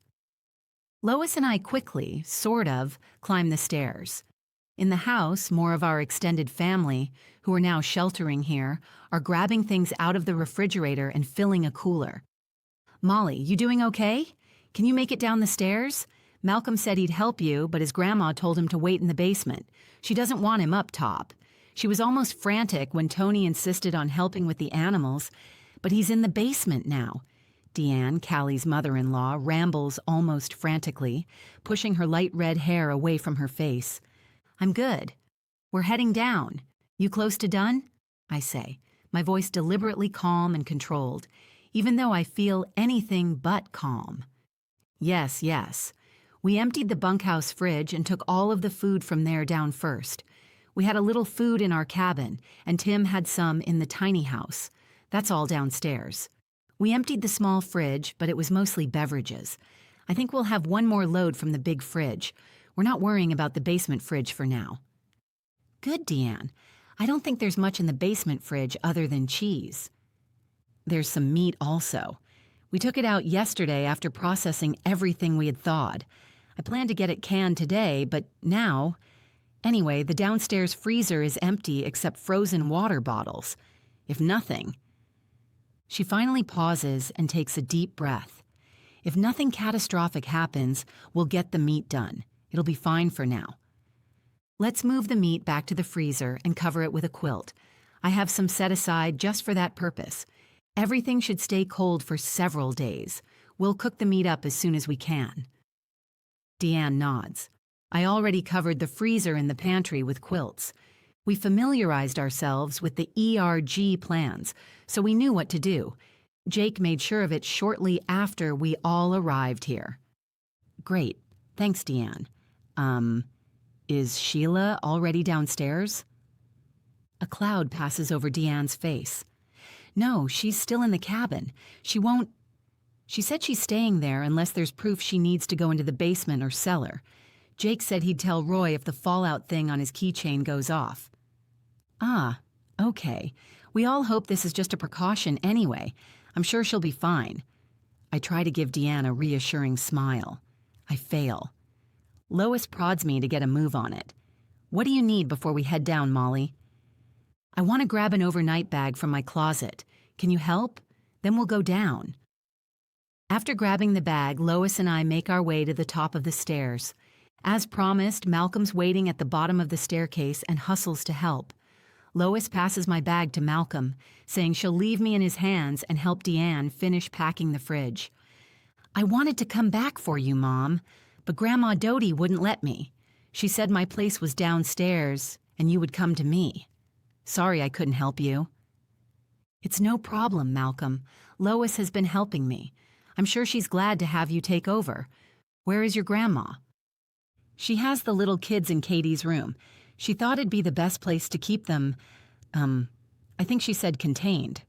Lois and I quickly, sort of, climb the stairs. In the house, more of our extended family, who are now sheltering here, are grabbing things out of the refrigerator and filling a cooler. Molly, you doing okay? Can you make it down the stairs? Malcolm said he'd help you, but his grandma told him to wait in the basement. She doesn't want him up top. She was almost frantic when Tony insisted on helping with the animals, but he's in the basement now. Deanne, Callie's mother-in-law, rambles almost frantically, pushing her light red hair away from her face. I'm good. We're heading down. You close to done? I say, my voice deliberately calm and controlled, even though I feel anything but calm. Yes, yes. We emptied the bunkhouse fridge and took all of the food from there down first. We had a little food in our cabin, and Tim had some in the tiny house. That's all downstairs. We emptied the small fridge, but it was mostly beverages. I think we'll have one more load from the big fridge. We're not worrying about the basement fridge for now. Good, Deanne. I don't think there's much in the basement fridge other than cheese. There's some meat also. We took it out yesterday after processing everything we had thawed. I planned to get it canned today, but now... Anyway, the downstairs freezer is empty except frozen water bottles. If nothing... She finally pauses and takes a deep breath. If nothing catastrophic happens, we'll get the meat done. It'll be fine for now. Let's move the meat back to the freezer and cover it with a quilt. I have some set aside just for that purpose. Everything should stay cold for several days. We'll cook the meat up as soon as we can. Deanne nods. I already covered the freezer and the pantry with quilts. We familiarized ourselves with the ERG plans, so we knew what to do. Jake made sure of it shortly after we all arrived here. Great. Thanks, Deanne. Is Sheila already downstairs? A cloud passes over Deanne's face. No, she's still in the cabin. She said she's staying there unless there's proof she needs to go into the basement or cellar. Jake said he'd tell Roy if the fallout thing on his keychain goes off. Ah, okay. We all hope this is just a precaution anyway. I'm sure she'll be fine. I try to give Deanne a reassuring smile. I fail. Lois prods me to get a move on it. What do you need before we head down, Molly? I want to grab an overnight bag from my closet. Can you help? Then we'll go down. After grabbing the bag, Lois and I make our way to the top of the stairs. As promised, Malcolm's waiting at the bottom of the staircase and hustles to help. Lois passes my bag to Malcolm, saying she'll leave me in his hands and help Deanne finish packing the fridge. I wanted to come back for you, Mom, but Grandma Dodie wouldn't let me. She said my place was downstairs and you would come to me. Sorry I couldn't help you. It's no problem, Malcolm. Lois has been helping me. I'm sure she's glad to have you take over. Where is your grandma? She has the little kids in Katie's room. She thought it'd be the best place to keep them, I think she said contained.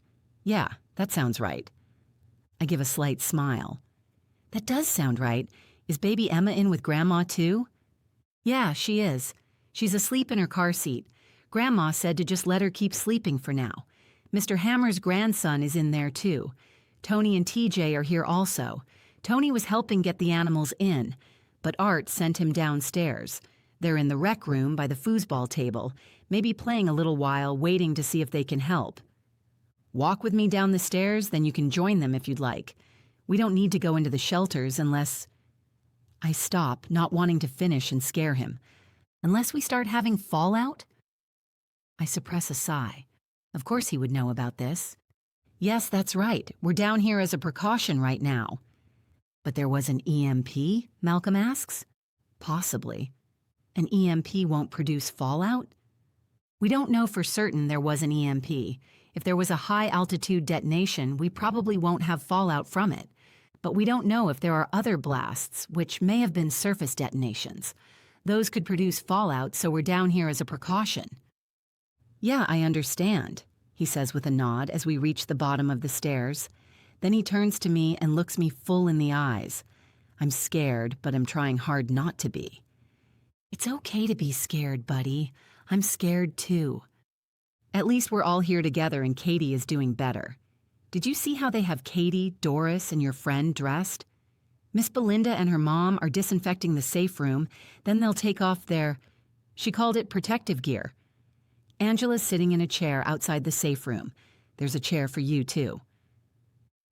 Yeah, that sounds right. I give a slight smile. That does sound right. Is baby Emma in with Grandma too? Yeah, she is. She's asleep in her car seat. Grandma said to just let her keep sleeping for now. Mr. Hammer's grandson is in there too. Tony and TJ are here also. Tony was helping get the animals in, but Art sent him downstairs. They're in the rec room by the foosball table, maybe playing a little while, waiting to see if they can help. Walk with me down the stairs, then you can join them if you'd like. We don't need to go into the shelters unless... I stop, not wanting to finish and scare him. Unless we start having fallout? I suppress a sigh. Of course he would know about this. Yes, that's right. We're down here as a precaution right now. But there was an EMP? Malcolm asks. Possibly. An EMP won't produce fallout? We don't know for certain there was an EMP. If there was a high-altitude detonation, we probably won't have fallout from it. But we don't know if there are other blasts, which may have been surface detonations. Those could produce fallout, so we're down here as a precaution. Yeah, I understand, he says with a nod as we reach the bottom of the stairs. Then he turns to me and looks me full in the eyes. I'm scared, but I'm trying hard not to be. It's okay to be scared, buddy. I'm scared too. At least we're all here together and Katie is doing better. Did you see how they have Katie, Doris, and your friend dressed? Miss Belinda and her mom are disinfecting the safe room, then they'll take off their, she called it protective gear. Angela's sitting in a chair outside the safe room. There's a chair for you, too.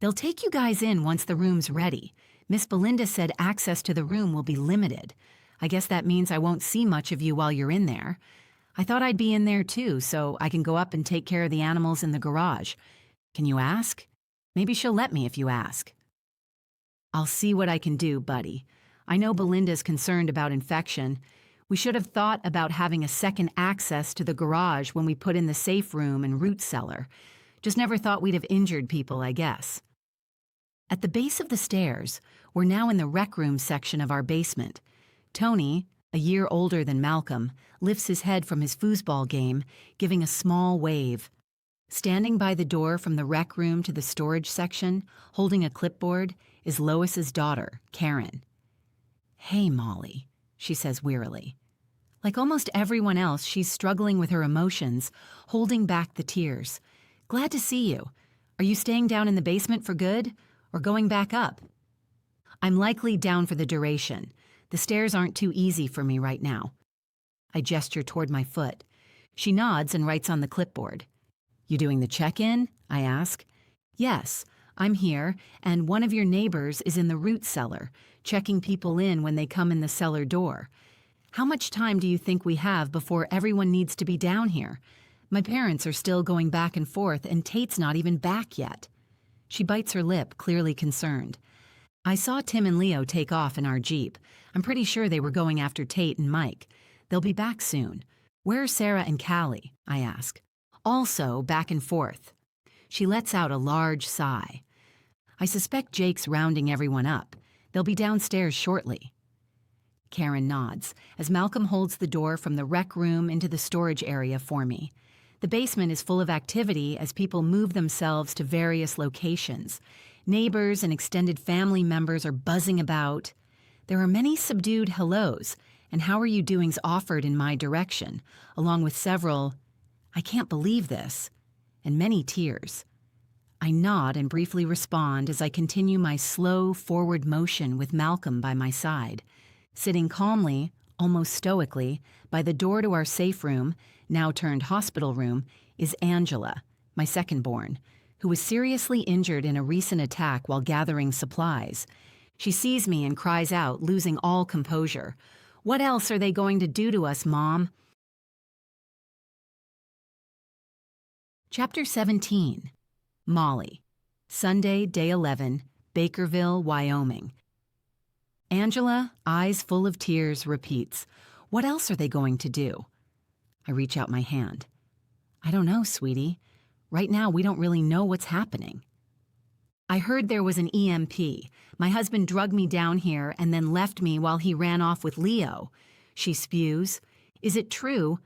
They'll take you guys in once the room's ready. Miss Belinda said access to the room will be limited. I guess that means I won't see much of you while you're in there. I thought I'd be in there, too, so I can go up and take care of the animals in the garage. Can you ask? Maybe she'll let me if you ask. I'll see what I can do, buddy. I know Belinda's concerned about infection. We should have thought about having a second access to the garage when we put in the safe room and root cellar. Just never thought we'd have injured people, I guess. At the base of the stairs, we're now in the rec room section of our basement. Tony, a year older than Malcolm, lifts his head from his foosball game, giving a small wave. Standing by the door from the rec room to the storage section, holding a clipboard, is Lois's daughter, Karen. Hey, Molly, she says wearily. Like almost everyone else, she's struggling with her emotions, holding back the tears. Glad to see you. Are you staying down in the basement for good, or going back up? I'm likely down for the duration. The stairs aren't too easy for me right now. I gesture toward my foot. She nods and writes on the clipboard. You doing the check-in? I ask. Yes, I'm here, and one of your neighbors is in the root cellar, checking people in when they come in the cellar door. How much time do you think we have before everyone needs to be down here? My parents are still going back and forth, and Tate's not even back yet. She bites her lip, clearly concerned. I saw Tim and Leo take off in our Jeep. I'm pretty sure they were going after Tate and Mike. They'll be back soon. Where are Sarah and Callie? I ask. Also back and forth. She lets out a large sigh. I suspect Jake's rounding everyone up. They'll be downstairs shortly. Karen nods as Malcolm holds the door from the rec room into the storage area for me. The basement is full of activity as people move themselves to various locations. Neighbors and extended family members are buzzing about. There are many subdued hellos and how are you doings offered in my direction, along with several, I can't believe this, and many tears. I nod and briefly respond as I continue my slow forward motion with Malcolm by my side. Sitting calmly, almost stoically, by the door to our safe room, now turned hospital room, is Angela, my second-born, who was seriously injured in a recent attack while gathering supplies. She sees me and cries out, losing all composure. What else are they going to do to us, Mom? Chapter 17. Molly. Sunday, Day 11, Bakerville, Wyoming. Angela, eyes full of tears, repeats, What else are they going to do? I reach out my hand. I don't know, sweetie. Right now, we don't really know what's happening. I heard there was an EMP. My husband drugged me down here and then left me while he ran off with Leo. She spews. Is it true?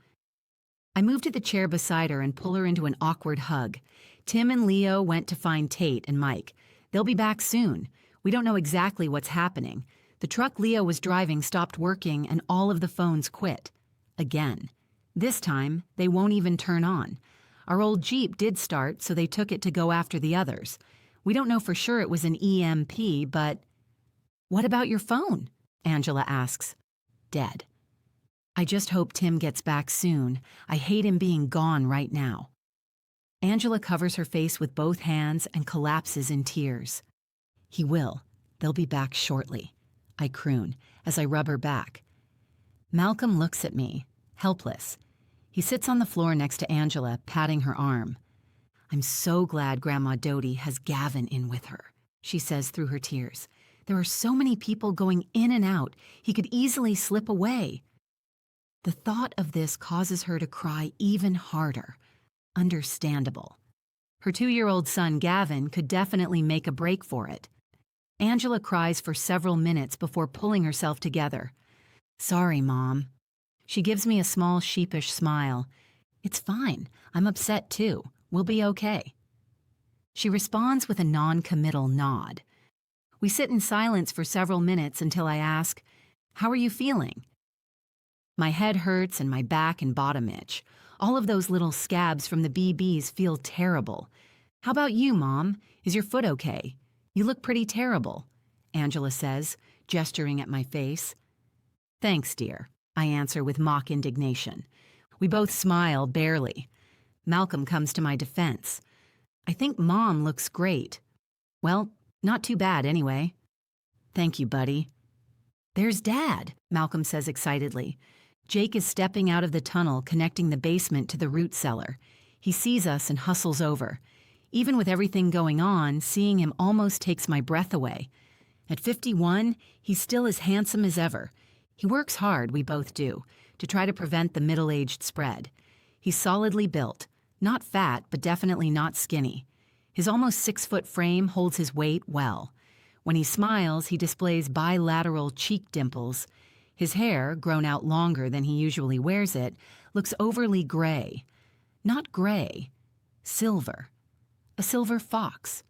I move to the chair beside her and pull her into an awkward hug. Tim and Leo went to find Tate and Mike. They'll be back soon. We don't know exactly what's happening. The truck Leo was driving stopped working and all of the phones quit. Again. This time, they won't even turn on. Our old Jeep did start, so they took it to go after the others. We don't know for sure it was an EMP, but... What about your phone? Angela asks. Dead. I just hope Tim gets back soon. I hate him being gone right now. Angela covers her face with both hands and collapses in tears. He will. They'll be back shortly. I croon as I rub her back. Malcolm looks at me, helpless. He sits on the floor next to Angela, patting her arm. I'm so glad Grandma Dodie has Gavin in with her, she says through her tears. There are so many people going in and out, he could easily slip away. The thought of this causes her to cry even harder. Understandable. Her 2-year-old son, Gavin, could definitely make a break for it. Angela cries for several minutes before pulling herself together. Sorry, Mom. She gives me a small sheepish smile. It's fine. I'm upset too. We'll be okay. She responds with a non-committal nod. We sit in silence for several minutes until I ask, "How are you feeling?" My head hurts and my back and bottom itch. All of those little scabs from the BBs feel terrible. How about you, Mom? Is your foot okay? You look pretty terrible, Angela says, gesturing at my face. Thanks, dear, I answer with mock indignation. We both smile, barely. Malcolm comes to my defense. I think Mom looks great. Well, not too bad anyway. Thank you, buddy. There's Dad, Malcolm says excitedly. Jake is stepping out of the tunnel connecting the basement to the root cellar. He sees us and hustles over. Even with everything going on, seeing him almost takes my breath away. At 51, he's still as handsome as ever. He works hard, we both do, to try to prevent the middle-aged spread. He's solidly built, not fat, but definitely not skinny. His almost 6-foot frame holds his weight well. When he smiles, he displays bilateral cheek dimples. His hair, grown out longer than he usually wears it, looks overly gray. Not gray, silver. A silver fox.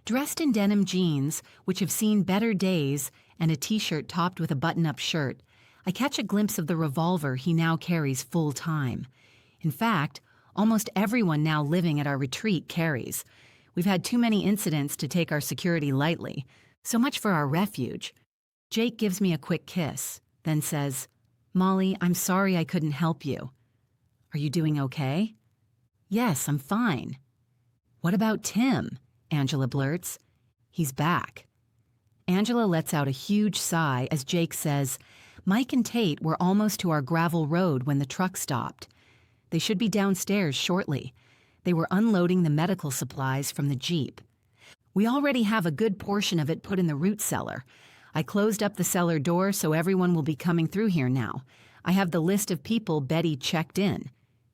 Dressed in denim jeans, which have seen better days, and a t-shirt topped with a button-up shirt, I catch a glimpse of the revolver he now carries full-time. In fact, almost everyone now living at our retreat carries. We've had too many incidents to take our security lightly. So much for our refuge. Jake gives me a quick kiss, then says, Molly, I'm sorry I couldn't help you. Are you doing okay? Yes, I'm fine. What about Tim? Angela blurts. He's back. Angela lets out a huge sigh as Jake says, Mike and Tate were almost to our gravel road when the truck stopped. They should be downstairs shortly. They were unloading the medical supplies from the Jeep. We already have a good portion of it put in the root cellar. I closed up the cellar door so everyone will be coming through here now. I have the list of people Betty checked in,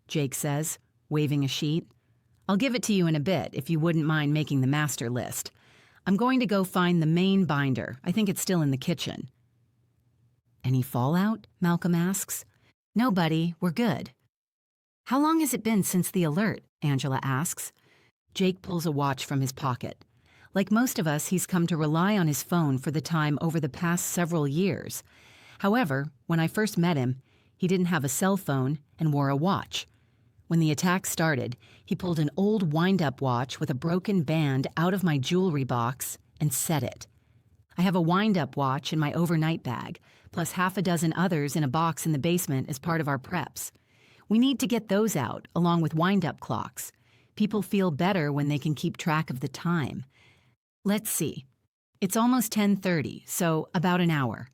Jake says, waving a sheet. I'll give it to you in a bit if you wouldn't mind making the master list. I'm going to go find the main binder. I think it's still in the kitchen. Any fallout? Malcolm asks. No, buddy, we're good. How long has it been since the alert? Angela asks. Jake pulls a watch from his pocket. Like most of us, he's come to rely on his phone for the time over the past several years. However, when I first met him, he didn't have a cell phone and wore a watch. When the attack started, he pulled an old wind-up watch with a broken band out of my jewelry box and set it. I have a wind-up watch in my overnight bag, plus half a dozen others in a box in the basement as part of our preps. We need to get those out, along with wind-up clocks. People feel better when they can keep track of the time. Let's see. It's almost 10:30, so about an hour.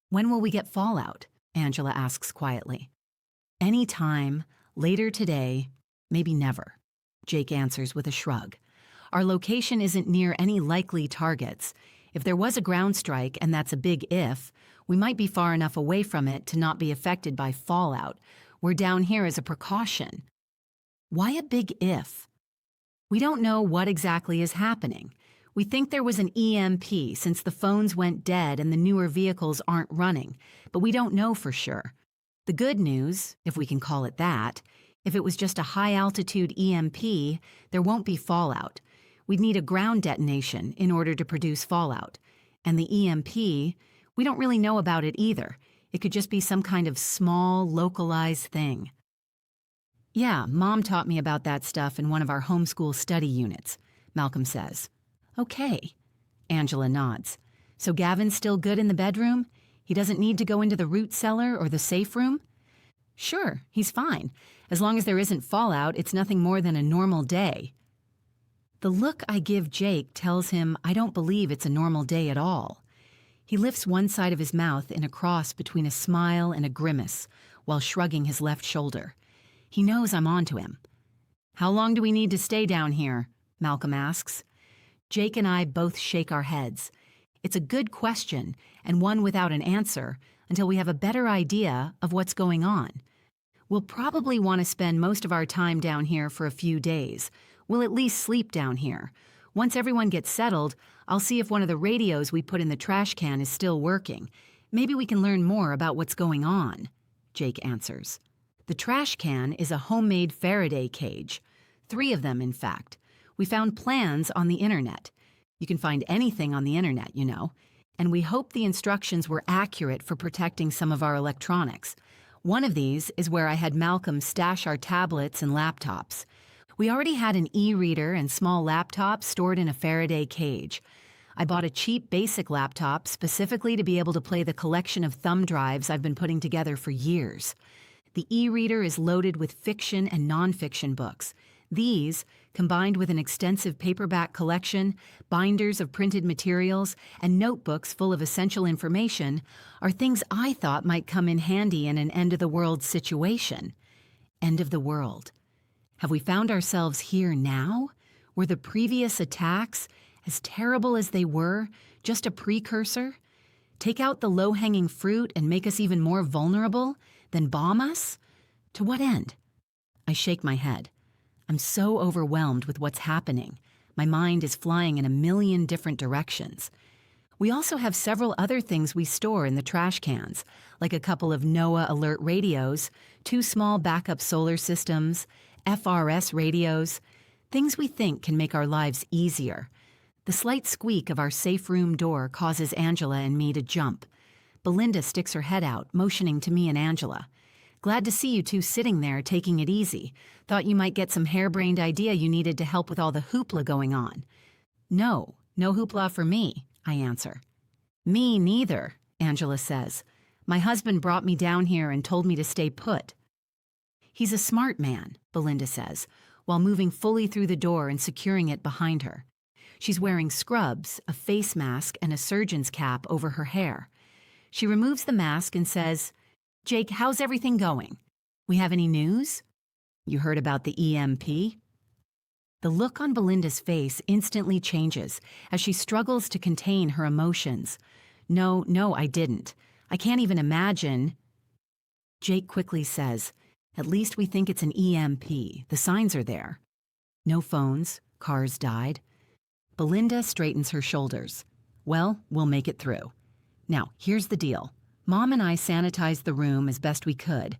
When will we get fallout? Angela asks quietly. Any time, later today, maybe never, Jake answers with a shrug. Our location isn't near any likely targets. If there was a ground strike, and that's a big if, we might be far enough away from it to not be affected by fallout. We're down here as a precaution. Why a big if? We don't know what exactly is happening. We think there was an EMP since the phones went dead and the newer vehicles aren't running, but we don't know for sure. The good news, if we can call it that, if it was just a high-altitude EMP, there won't be fallout. We'd need a ground detonation in order to produce fallout. And the EMP, we don't really know about it either. It could just be some kind of small, localized thing. Yeah, Mom taught me about that stuff in one of our homeschool study units, Malcolm says. Okay. Angela nods. So Gavin's still good in the bedroom? He doesn't need to go into the root cellar or the safe room? Sure, he's fine. As long as there isn't fallout, it's nothing more than a normal day. The look I give Jake tells him I don't believe it's a normal day at all. He lifts one side of his mouth in a cross between a smile and a grimace, while shrugging his left shoulder. He knows I'm onto him. How long do we need to stay down here? Malcolm asks. Jake and I both shake our heads. It's a good question, and one without an answer, until we have a better idea of what's going on. We'll probably want to spend most of our time down here for a few days. We'll at least sleep down here. Once everyone gets settled, I'll see if one of the radios we put in the trash can is still working. Maybe we can learn more about what's going on, Jake answers. The trash can is a homemade Faraday cage. 3 of them, in fact. We found plans on the internet. You can find anything on the internet, you know. And we hope the instructions were accurate for protecting some of our electronics. One of these is where I had Malcolm stash our tablets and laptops. We already had an e-reader and small laptop stored in a Faraday cage. I bought a cheap basic laptop specifically to be able to play the collection of thumb drives I've been putting together for years. The e-reader is loaded with fiction and nonfiction books. These, combined with an extensive paperback collection, binders of printed materials, and notebooks full of essential information, are things I thought might come in handy in an end-of-the-world situation. End of the world. Have we found ourselves here now? Were the previous attacks, as terrible as they were, just a precursor? Take out the low-hanging fruit and make us even more vulnerable? Then bomb us? To what end? I shake my head. I'm so overwhelmed with what's happening. My mind is flying in a million different directions. We also have several other things we store in the trash cans, like a couple of NOAA alert radios, 2 small backup solar systems, FRS radios, things we think can make our lives easier. The slight squeak of our safe room door causes Angela and me to jump. Belinda sticks her head out, motioning to me and Angela. Glad to see you two sitting there taking it easy. Thought you might get some harebrained idea you needed to help with all the hoopla going on. No hoopla for me, I answer. Me neither, Angela says. My husband brought me down here and told me to stay put. He's a smart man, Belinda says, while moving fully through the door and securing it behind her. She's wearing scrubs, a face mask, and a surgeon's cap over her hair. She removes the mask and says, Jake, how's everything going? We have any news? You heard about the EMP? The look on Belinda's face instantly changes as she struggles to contain her emotions. No, I didn't. I can't even imagine. Jake quickly says, at least we think it's an EMP. The signs are there. No phones, cars died. Belinda straightens her shoulders. Well, we'll make it through. Now, here's the deal. Mom and I sanitized the room as best we could.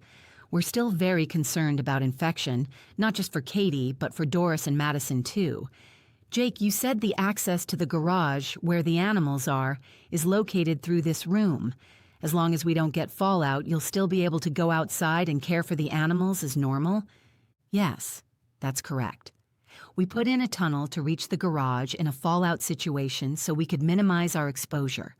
We're still very concerned about infection, not just for Katie, but for Doris and Madison too. Jake, you said the access to the garage, where the animals are, is located through this room. As long as we don't get fallout, you'll still be able to go outside and care for the animals as normal? Yes, that's correct. We put in a tunnel to reach the garage in a fallout situation so we could minimize our exposure.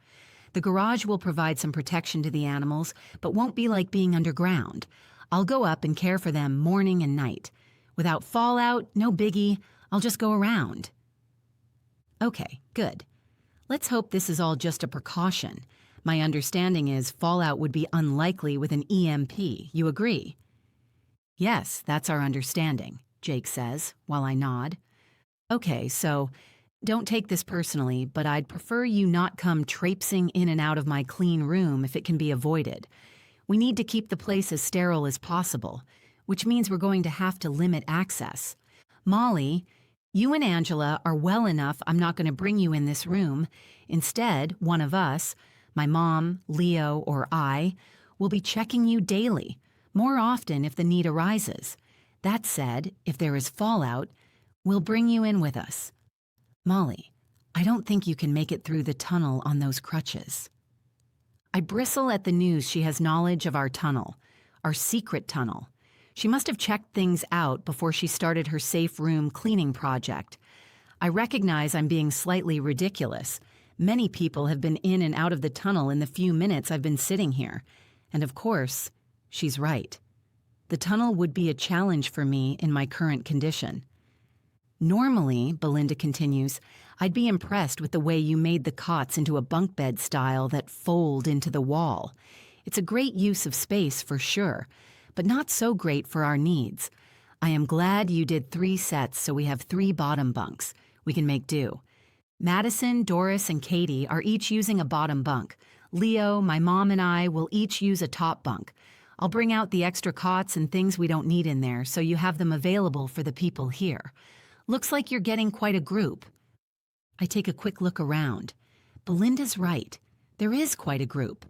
The garage will provide some protection to the animals, but won't be like being underground. I'll go up and care for them morning and night. Without fallout, no biggie, I'll just go around. Okay, good. Let's hope this is all just a precaution. My understanding is fallout would be unlikely with an EMP. You agree? Yes, that's our understanding, Jake says, while I nod. Okay, so don't take this personally, but I'd prefer you not come traipsing in and out of my clean room if it can be avoided. We need to keep the place as sterile as possible, which means we're going to have to limit access. Molly, you and Angela are well enough I'm not going to bring you in this room. Instead, one of us, my mom, Leo, or I, will be checking you daily, more often if the need arises. That said, if there is fallout, we'll bring you in with us. Molly, I don't think you can make it through the tunnel on those crutches. I bristle at the news she has knowledge of our tunnel, our secret tunnel. She must have checked things out before she started her safe room cleaning project. I recognize I'm being slightly ridiculous. Many people have been in and out of the tunnel in the few minutes I've been sitting here. And of course, she's right. The tunnel would be a challenge for me in my current condition. Normally, Belinda continues, I'd be impressed with the way you made the cots into a bunk bed style that fold into the wall. It's a great use of space for sure, but not so great for our needs. I am glad you did 3 sets so we have 3 bottom bunks. We can make do. Madison, Doris, and Katie are each using a bottom bunk. Leo, my mom, and I will each use a top bunk. I'll bring out the extra cots and things we don't need in there so you have them available for the people here. Looks like you're getting quite a group. I take a quick look around. Belinda's right. There is quite a group.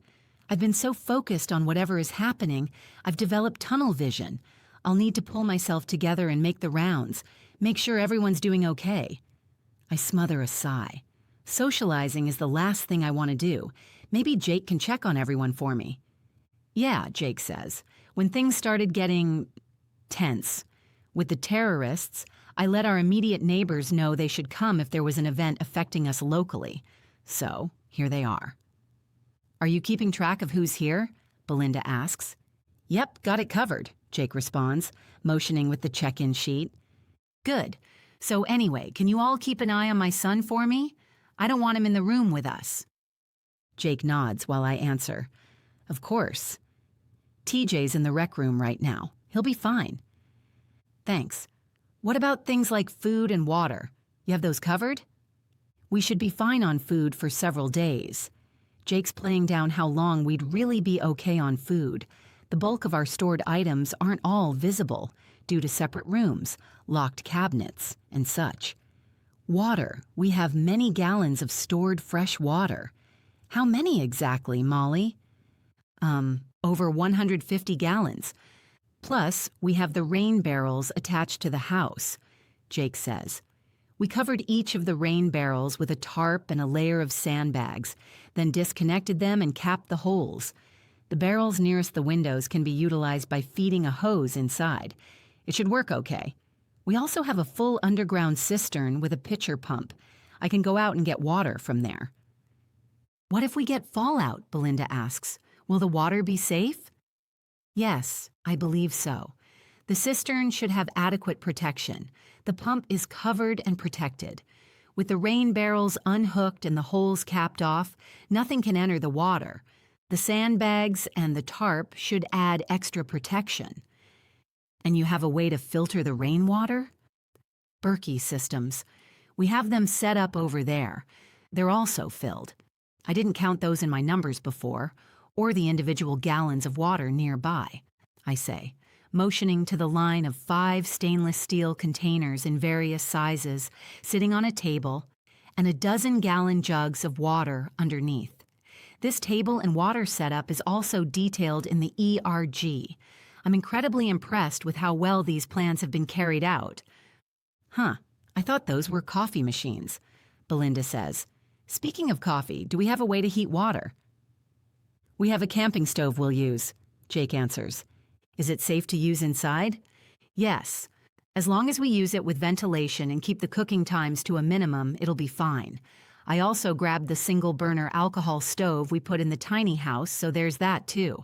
I've been so focused on whatever is happening, I've developed tunnel vision. I'll need to pull myself together and make the rounds, make sure everyone's doing okay. I smother a sigh. Socializing is the last thing I want to do. Maybe Jake can check on everyone for me. Yeah, Jake says. When things started getting tense with the terrorists, I let our immediate neighbors know they should come if there was an event affecting us locally. So, here they are. Are you keeping track of who's here? Belinda asks. Yep, got it covered, Jake responds, motioning with the check-in sheet. Good. So anyway, can you all keep an eye on my son for me? I don't want him in the room with us. Jake nods while I answer. Of course. TJ's in the rec room right now. He'll be fine. Thanks. What about things like food and water? You have those covered? We should be fine on food for several days. Jake's playing down how long we'd really be okay on food. The bulk of our stored items aren't all visible due to separate rooms, locked cabinets, and such. Water. We have many gallons of stored fresh water. How many exactly, Molly? Over 150 gallons. Plus, we have the rain barrels attached to the house, Jake says. We covered each of the rain barrels with a tarp and a layer of sandbags, then disconnected them and capped the holes. The barrels nearest the windows can be utilized by feeding a hose inside. It should work okay. We also have a full underground cistern with a pitcher pump. I can go out and get water from there. What if we get fallout? Belinda asks. Will the water be safe? Yes, I believe so. The cistern should have adequate protection. The pump is covered and protected. With the rain barrels unhooked and the holes capped off, nothing can enter the water. The sandbags and the tarp should add extra protection. And you have a way to filter the rainwater? Berkey systems. We have them set up over there. They're also filled. I didn't count those in my numbers before, or the individual gallons of water nearby, I say, motioning to the line of 5 stainless steel containers in various sizes sitting on a table and a 12-gallon jugs of water underneath. This table and water setup is also detailed in the ERG. I'm incredibly impressed with how well these plans have been carried out. Huh, I thought those were coffee machines, Belinda says. Speaking of coffee, do we have a way to heat water? We have a camping stove we'll use, Jake answers. Is it safe to use inside? Yes. As long as we use it with ventilation and keep the cooking times to a minimum, it'll be fine. I also grabbed the single-burner alcohol stove we put in the tiny house, so there's that too.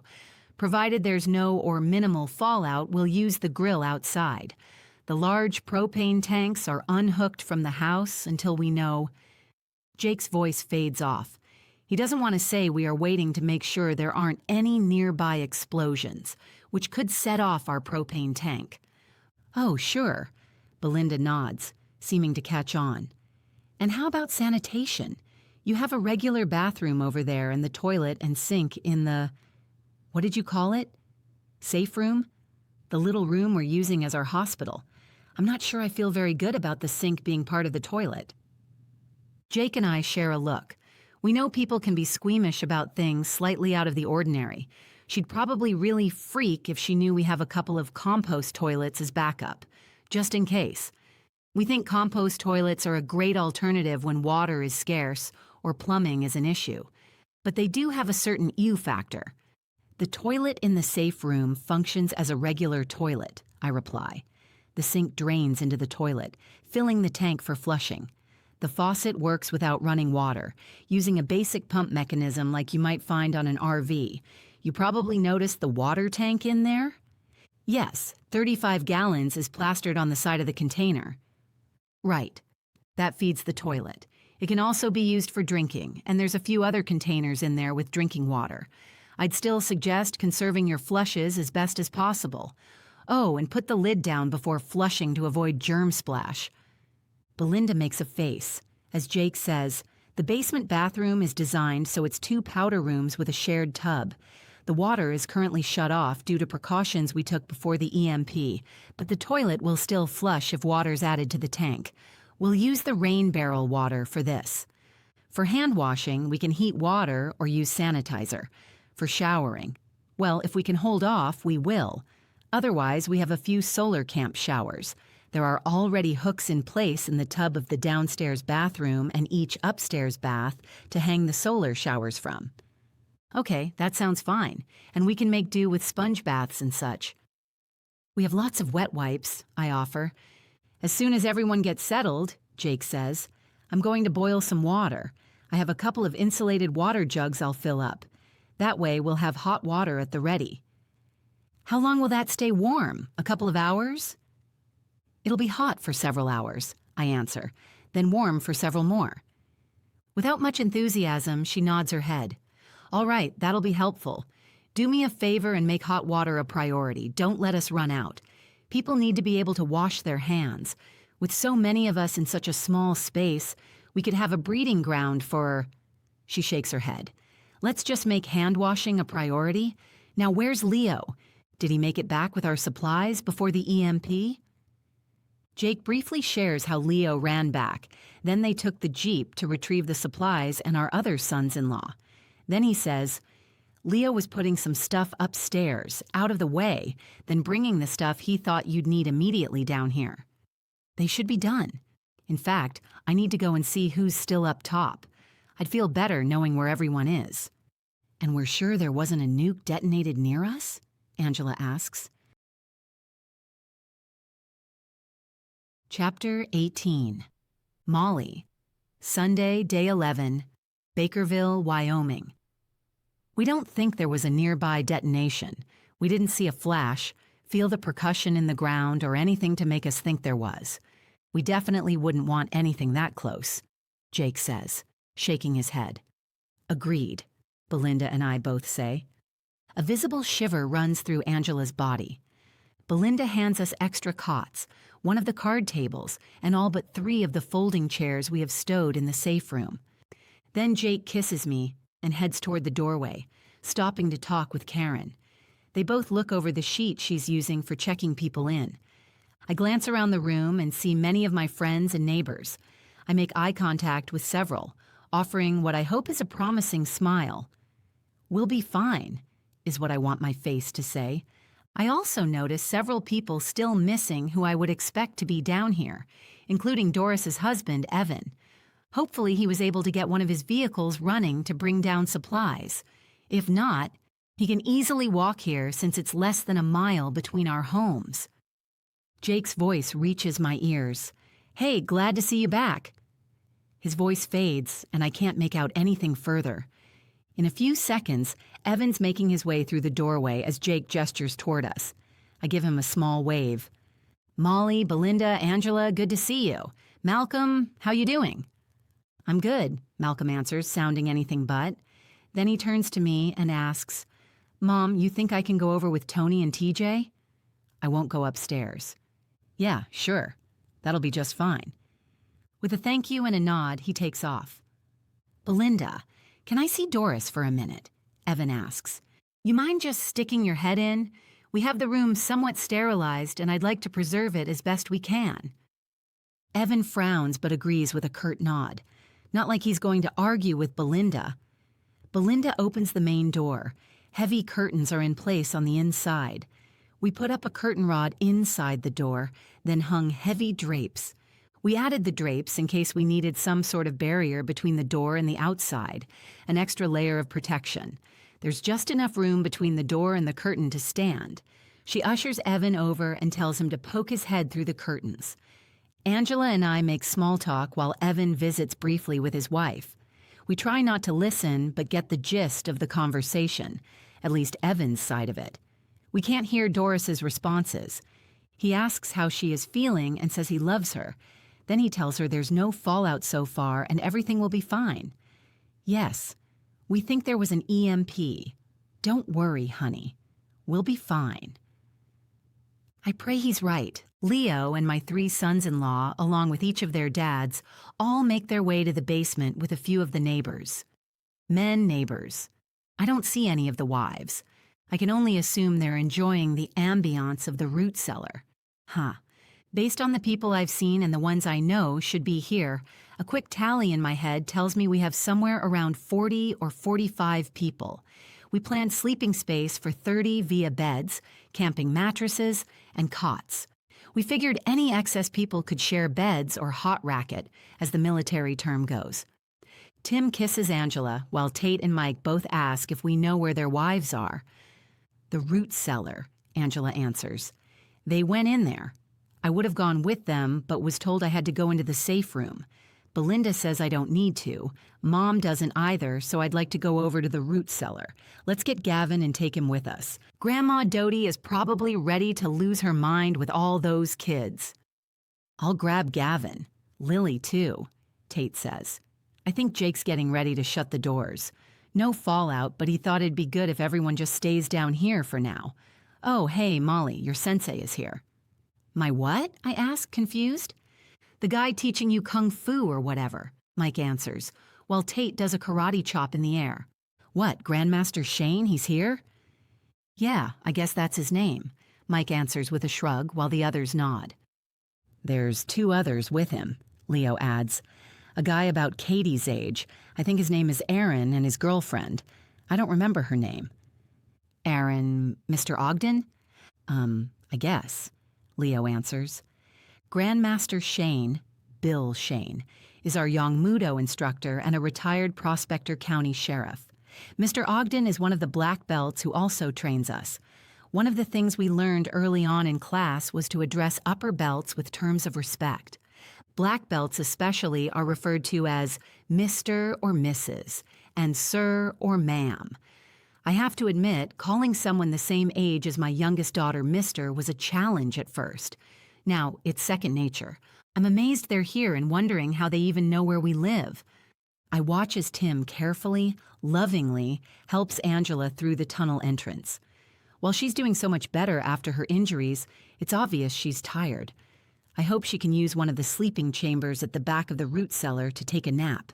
Provided there's no or minimal fallout, we'll use the grill outside. The large propane tanks are unhooked from the house until we know. Jake's voice fades off. He doesn't want to say we are waiting to make sure there aren't any nearby explosions, which could set off our propane tank. Oh, sure. Belinda nods, seeming to catch on. And how about sanitation? You have a regular bathroom over there and the toilet and sink in the... What did you call it? Safe room? The little room we're using as our hospital. I'm not sure I feel very good about the sink being part of the toilet. Jake and I share a look. We know people can be squeamish about things slightly out of the ordinary. She'd probably really freak if she knew we have a couple of compost toilets as backup, just in case. We think compost toilets are a great alternative when water is scarce or plumbing is an issue. But they do have a certain ew factor. The toilet in the safe room functions as a regular toilet, I reply. The sink drains into the toilet, filling the tank for flushing. The faucet works without running water, using a basic pump mechanism like you might find on an RV. You probably noticed the water tank in there? Yes, 35 gallons is plastered on the side of the container. Right. That feeds the toilet. It can also be used for drinking, and there's a few other containers in there with drinking water. I'd still suggest conserving your flushes as best as possible. Oh, and put the lid down before flushing to avoid germ splash. Belinda makes a face. As Jake says, the basement bathroom is designed so it's 2 powder rooms with a shared tub. The water is currently shut off due to precautions we took before the EMP, but the toilet will still flush if water's added to the tank. We'll use the rain barrel water for this. For hand washing, we can heat water or use sanitizer. for showering. Well, if we can hold off, we will. Otherwise, we have a few solar camp showers. There are already hooks in place in the tub of the downstairs bathroom and each upstairs bath to hang the solar showers from. Okay, that sounds fine, and we can make do with sponge baths and such. We have lots of wet wipes, I offer. As soon as everyone gets settled, Jake says, I'm going to boil some water. I have a couple of insulated water jugs I'll fill up. That way we'll have hot water at the ready. How long will that stay warm? A couple of hours? It'll be hot for several hours, I answer, then warm for several more. Without much enthusiasm, she nods her head. All right, that'll be helpful. Do me a favor and make hot water a priority. Don't let us run out. People need to be able to wash their hands. With so many of us in such a small space, we could have a breeding ground for... She shakes her head. Let's just make hand washing a priority. Now, where's Leo? Did he make it back with our supplies before the EMP? Jake briefly shares how Leo ran back. Then they took the Jeep to retrieve the supplies and our other sons-in-law. Then he says, Leo was putting some stuff upstairs, out of the way, then bringing the stuff he thought you'd need immediately down here. They should be done. In fact, I need to go and see who's still up top. I'd feel better knowing where everyone is. And we're sure there wasn't a nuke detonated near us? Angela asks. Chapter 18. Molly. Sunday, day 11, Bakerville, Wyoming. We don't think there was a nearby detonation. We didn't see a flash, feel the percussion in the ground, or anything to make us think there was. We definitely wouldn't want anything that close, Jake says, shaking his head. Agreed, Belinda and I both say. A visible shiver runs through Angela's body. Belinda hands us extra cots, one of the card tables, and all but 3 of the folding chairs we have stowed in the safe room. Then Jake kisses me and heads toward the doorway, stopping to talk with Karen. They both look over the sheet she's using for checking people in. I glance around the room and see many of my friends and neighbors. I make eye contact with several, offering what I hope is a promising smile. We'll be fine, is what I want my face to say. I also notice several people still missing who I would expect to be down here, including Doris's husband, Evan. Hopefully he was able to get one of his vehicles running to bring down supplies. If not, he can easily walk here since it's less than a mile between our homes. Jake's voice reaches my ears. Hey, glad to see you back. His voice fades, and I can't make out anything further. In a few seconds, Evan's making his way through the doorway as Jake gestures toward us. I give him a small wave. Molly, Belinda, Angela, good to see you. Malcolm, how you doing? I'm good, Malcolm answers, sounding anything but. Then he turns to me and asks, Mom, you think I can go over with Tony and TJ? I won't go upstairs. Yeah, sure. That'll be just fine. With a thank you and a nod, he takes off. Belinda, can I see Doris for a minute? Evan asks. You mind just sticking your head in? We have the room somewhat sterilized, and I'd like to preserve it as best we can. Evan frowns but agrees with a curt nod. Not like he's going to argue with Belinda. Belinda opens the main door. Heavy curtains are in place on the inside. We put up a curtain rod inside the door, then hung heavy drapes. We added the drapes in case we needed some sort of barrier between the door and the outside, an extra layer of protection. There's just enough room between the door and the curtain to stand. She ushers Evan over and tells him to poke his head through the curtains. Angela and I make small talk while Evan visits briefly with his wife. We try not to listen, but get the gist of the conversation, at least Evan's side of it. We can't hear Doris's responses. He asks how she is feeling and says he loves her. Then he tells her there's no fallout so far and everything will be fine. Yes, we think there was an EMP. Don't worry, honey. We'll be fine. I pray he's right. Leo and my 3 sons-in-law, along with each of their dads, all make their way to the basement with a few of the neighbors. Men neighbors. I don't see any of the wives. I can only assume they're enjoying the ambiance of the root cellar. Based on the people I've seen and the ones I know should be here, a quick tally in my head tells me we have somewhere around 40 or 45 people. We planned sleeping space for 30 via beds, camping mattresses, and cots. We figured any excess people could share beds or hot racket, as the military term goes. Tim kisses Angela, while Tate and Mike both ask if we know where their wives are. The root cellar, Angela answers. They went in there. I would have gone with them, but was told I had to go into the safe room. Belinda says I don't need to. Mom doesn't either, so I'd like to go over to the root cellar. Let's get Gavin and take him with us. Grandma Dodie is probably ready to lose her mind with all those kids. I'll grab Gavin. Lily, too, Tate says. I think Jake's getting ready to shut the doors. No fallout, but he thought it'd be good if everyone just stays down here for now. Oh, hey, Molly, your sensei is here. My what? I ask, confused. The guy teaching you kung fu or whatever, Mike answers, while Tate does a karate chop in the air. What, Grandmaster Shane, he's here? Yeah, I guess that's his name, Mike answers with a shrug while the others nod. There's 2 others with him, Leo adds. A guy about Katie's age. I think his name is Aaron, and his girlfriend. I don't remember her name. Aaron, Mr. Ogden? I guess, Leo answers. Grandmaster Shane, Bill Shane, is our Yongmudo instructor and a retired Prospector County sheriff. Mr. Ogden is one of the black belts who also trains us. One of the things we learned early on in class was to address upper belts with terms of respect. Black belts especially are referred to as Mr. or Mrs. and Sir or Ma'am. I have to admit, calling someone the same age as my youngest daughter Mr. was a challenge at first. Now, it's second nature. I'm amazed they're here and wondering how they even know where we live. I watch as Tim carefully, lovingly helps Angela through the tunnel entrance. While she's doing so much better after her injuries, it's obvious she's tired. I hope she can use one of the sleeping chambers at the back of the root cellar to take a nap.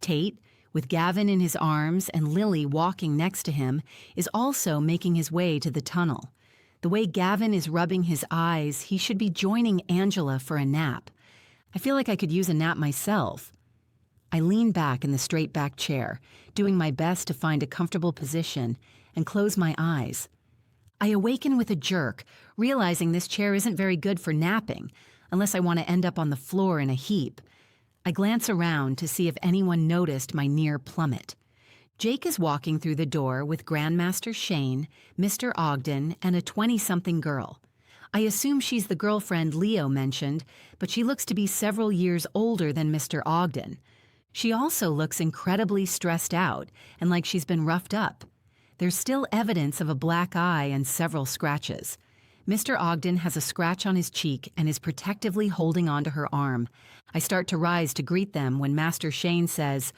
Tate, with Gavin in his arms and Lily walking next to him, is also making his way to the tunnel. The way Gavin is rubbing his eyes, he should be joining Angela for a nap. I feel like I could use a nap myself. I lean back in the straight-back chair, doing my best to find a comfortable position, and close my eyes. I awaken with a jerk, realizing this chair isn't very good for napping, unless I want to end up on the floor in a heap. I glance around to see if anyone noticed my near plummet. Jake is walking through the door with Grandmaster Shane, Mr. Ogden, and a 20-something girl. I assume she's the girlfriend Leo mentioned, but she looks to be several years older than Mr. Ogden. She also looks incredibly stressed out and like she's been roughed up. There's still evidence of a black eye and several scratches. Mr. Ogden has a scratch on his cheek and is protectively holding onto her arm. I start to rise to greet them when Master Shane says,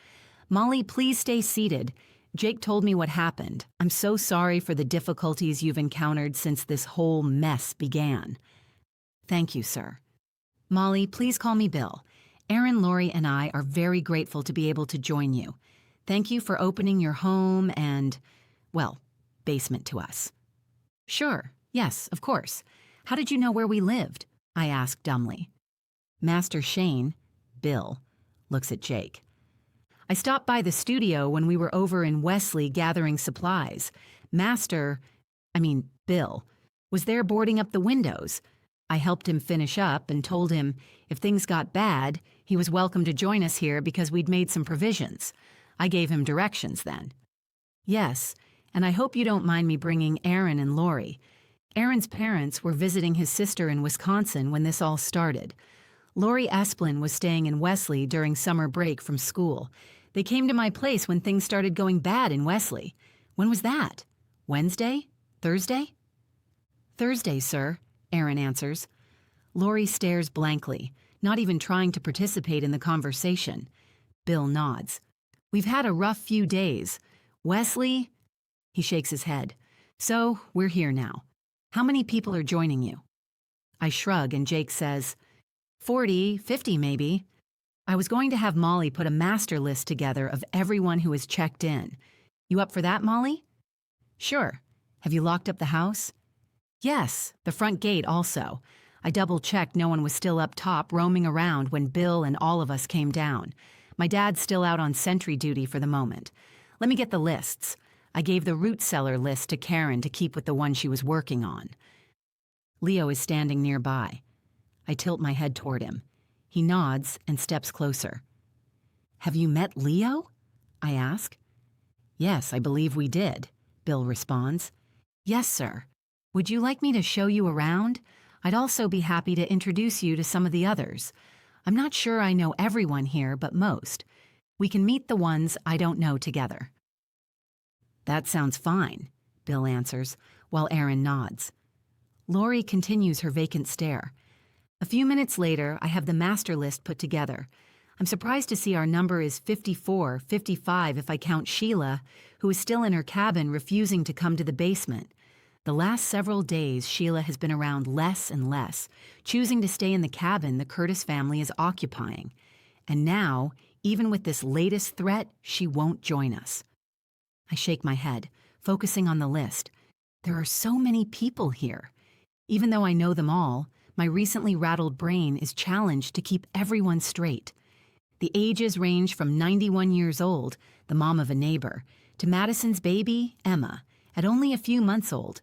"Molly, please stay seated. Jake told me what happened. I'm so sorry for the difficulties you've encountered since this whole mess began." "Thank you, sir." "Molly, please call me Bill. Aaron, Lori, and I are very grateful to be able to join you. Thank you for opening your home and, well, basement to us." "Sure, yes, of course. How did you know where we lived?" I asked dumbly. Master Shane, Bill, looks at Jake. "I stopped by the studio when we were over in Wesley gathering supplies. Bill, was there boarding up the windows. I helped him finish up and told him if things got bad, he was welcome to join us here because we'd made some provisions. I gave him directions then." "Yes, and I hope you don't mind me bringing Aaron and Lori. Aaron's parents were visiting his sister in Wisconsin when this all started. Lori Esplin was staying in Wesley during summer break from school. They came to my place when things started going bad in Wesley. When was that? Wednesday? Thursday?" "Thursday, sir," Aaron answers. Lori stares blankly, not even trying to participate in the conversation. Bill nods. "We've had a rough few days. Wesley?" He shakes his head. "So, we're here now. How many people are joining you?" I shrug and Jake says, 40, 50 maybe. I was going to have Molly put a master list together of everyone who has checked in. You up for that, Molly? "Sure. Have you locked up the house?" "Yes, the front gate also. I double-checked no one was still up top roaming around when Bill and all of us came down. My dad's still out on sentry duty for the moment. Let me get the lists. I gave the root cellar list to Karen to keep with the one she was working on. Leo is standing nearby. I tilt my head toward him. He nods and steps closer. "Have you met Leo?" I ask. "Yes, I believe we did," Bill responds. "Yes, sir. Would you like me to show you around? I'd also be happy to introduce you to some of the others. I'm not sure I know everyone here, but most. We can meet the ones I don't know together." "That sounds fine," Bill answers, while Aaron nods. Lori continues her vacant stare. A few minutes later, I have the master list put together. I'm surprised to see our number is 54, 55 if I count Sheila, who is still in her cabin refusing to come to the basement. The last several days, Sheila has been around less and less, choosing to stay in the cabin the Curtis family is occupying. And now, even with this latest threat, she won't join us. I shake my head, focusing on the list. There are so many people here. Even though I know them all, my recently rattled brain is challenged to keep everyone straight. The ages range from 91 years old, the mom of a neighbor, to Madison's baby, Emma, at only a few months old.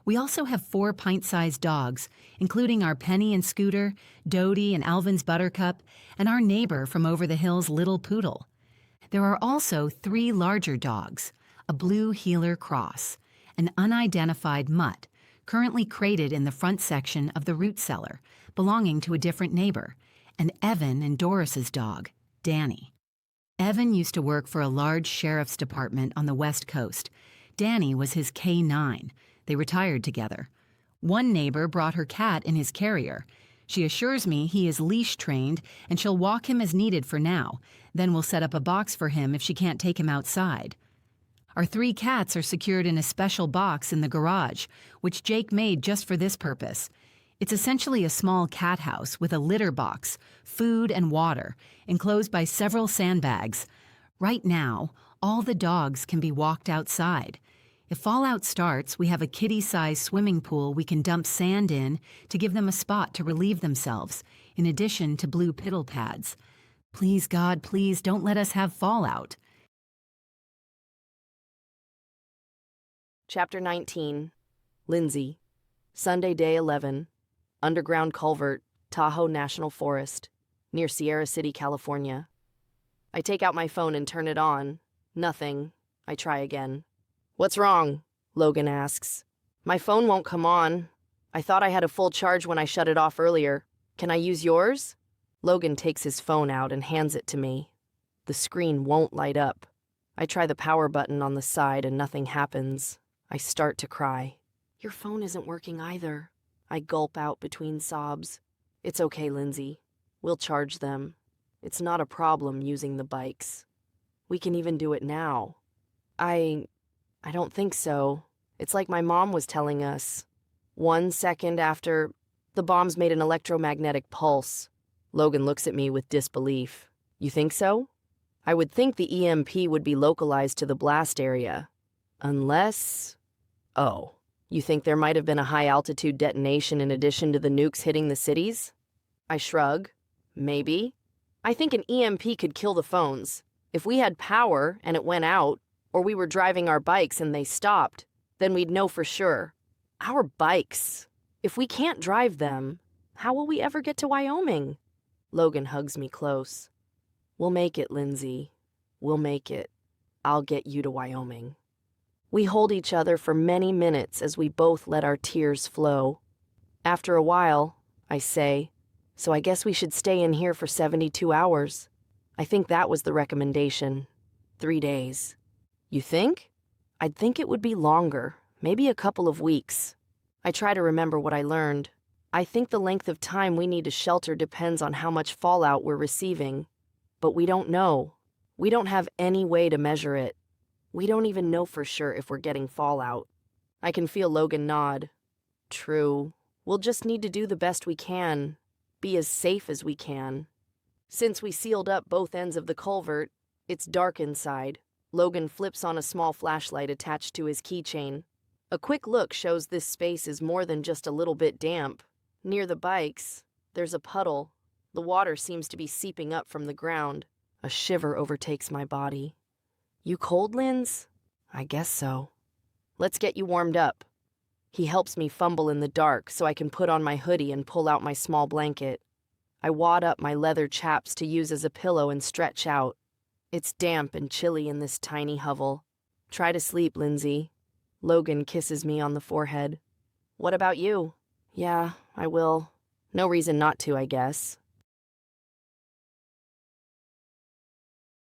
We also have 4 pint-sized dogs, including our Penny and Scooter, Dodie and Alvin's Buttercup, and our neighbor from over the hill's little poodle. There are also 3 larger dogs, a blue heeler cross, an unidentified mutt, currently crated in the front section of the root cellar, belonging to a different neighbor, and Evan and Doris's dog, Danny. Evan used to work for a large sheriff's department on the West Coast. Danny was his K9. They retired together. One neighbor brought her cat in his carrier. She assures me he is leash-trained and she'll walk him as needed for now, then we'll set up a box for him if she can't take him outside. Our 3 cats are secured in a special box in the garage, which Jake made just for this purpose. It's essentially a small cat house with a litter box, food and water, enclosed by several sandbags. Right now, all the dogs can be walked outside. If fallout starts, we have a kitty-sized swimming pool we can dump sand in to give them a spot to relieve themselves, in addition to blue piddle pads. Please, God, please don't let us have fallout. Chapter 19. Lindsey. Sunday, day 11. Underground culvert, Tahoe National Forest, near Sierra City, California. I take out my phone and turn it on. Nothing. I try again. "What's wrong?" Logan asks. "My phone won't come on. I thought I had a full charge when I shut it off earlier. Can I use yours?" Logan takes his phone out and hands it to me. The screen won't light up. I try the power button on the side and nothing happens. I start to cry. "Your phone isn't working either." I gulp out between sobs. "It's okay, Lindsey. We'll charge them. It's not a problem using the bikes. We can even do it now." I don't think so. It's like my mom was telling us. 1 second after, the bombs made an electromagnetic pulse. Logan looks at me with disbelief. "You think so?" I would think the EMP would be localized to the blast area. Unless... Oh, you think there might have been a high-altitude detonation in addition to the nukes hitting the cities? I shrug. Maybe. I think an EMP could kill the phones. If we had power and it went out, or we were driving our bikes and they stopped, then we'd know for sure. Our bikes. If we can't drive them, how will we ever get to Wyoming? Logan hugs me close. "We'll make it, Lindsey. We'll make it. I'll get you to Wyoming." We hold each other for many minutes as we both let our tears flow. After a while, I say, "So I guess we should stay in here for 72 hours. I think that was the recommendation. 3 days. You think? I'd think it would be longer, maybe a couple of weeks. I try to remember what I learned. I think the length of time we need to shelter depends on how much fallout we're receiving. But we don't know. We don't have any way to measure it. We don't even know for sure if we're getting fallout." I can feel Logan nod. "True. We'll just need to do the best we can. Be as safe as we can." Since we sealed up both ends of the culvert, it's dark inside. Logan flips on a small flashlight attached to his keychain. A quick look shows this space is more than just a little bit damp. Near the bikes, there's a puddle. The water seems to be seeping up from the ground. A shiver overtakes my body. "You cold, Linz?" I guess so. Let's get you warmed up. He helps me fumble in the dark so I can put on my hoodie and pull out my small blanket. I wad up my leather chaps to use as a pillow and stretch out. It's damp and chilly in this tiny hovel. Try to sleep, Lindsey. Logan kisses me on the forehead. What about you? Yeah, I will. No reason not to, I guess.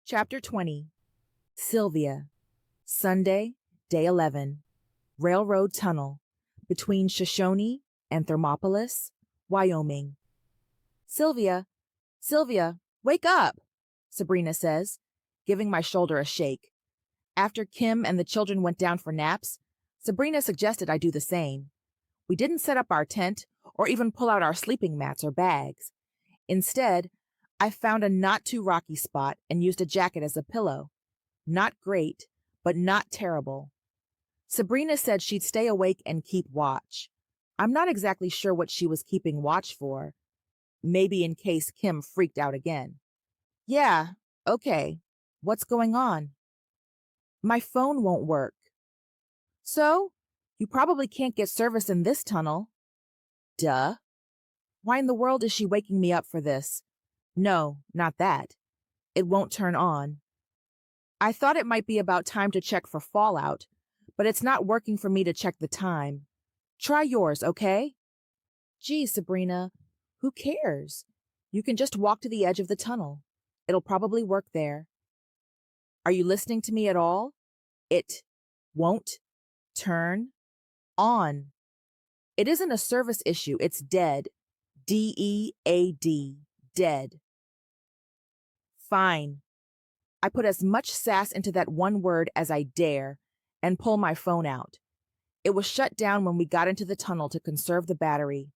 Chapter 20. Sylvia. Sunday, day 11. Railroad tunnel between Shoshone and Thermopolis, Wyoming. Sylvia, wake up, Sabrina says, giving my shoulder a shake. After Kim and the children went down for naps, Sabrina suggested I do the same. We didn't set up our tent or even pull out our sleeping mats or bags. Instead, I found a not-too-rocky spot and used a jacket as a pillow. Not great, but not terrible. Sabrina said she'd stay awake and keep watch. I'm not exactly sure what she was keeping watch for. Maybe in case Kim freaked out again. Yeah, okay. What's going on? My phone won't work. So? You probably can't get service in this tunnel. Duh. Why in the world is she waking me up for this? No, not that. It won't turn on. I thought it might be about time to check for fallout, but it's not working for me to check the time. Try yours, okay? Gee, Sabrina, who cares? You can just walk to the edge of the tunnel. It'll probably work there. Are you listening to me at all? It won't turn on. It isn't a service issue, it's dead. D-E-A-D. Dead. Fine. I put as much sass into that one word as I dare and pull my phone out. It was shut down when we got into the tunnel to conserve the battery.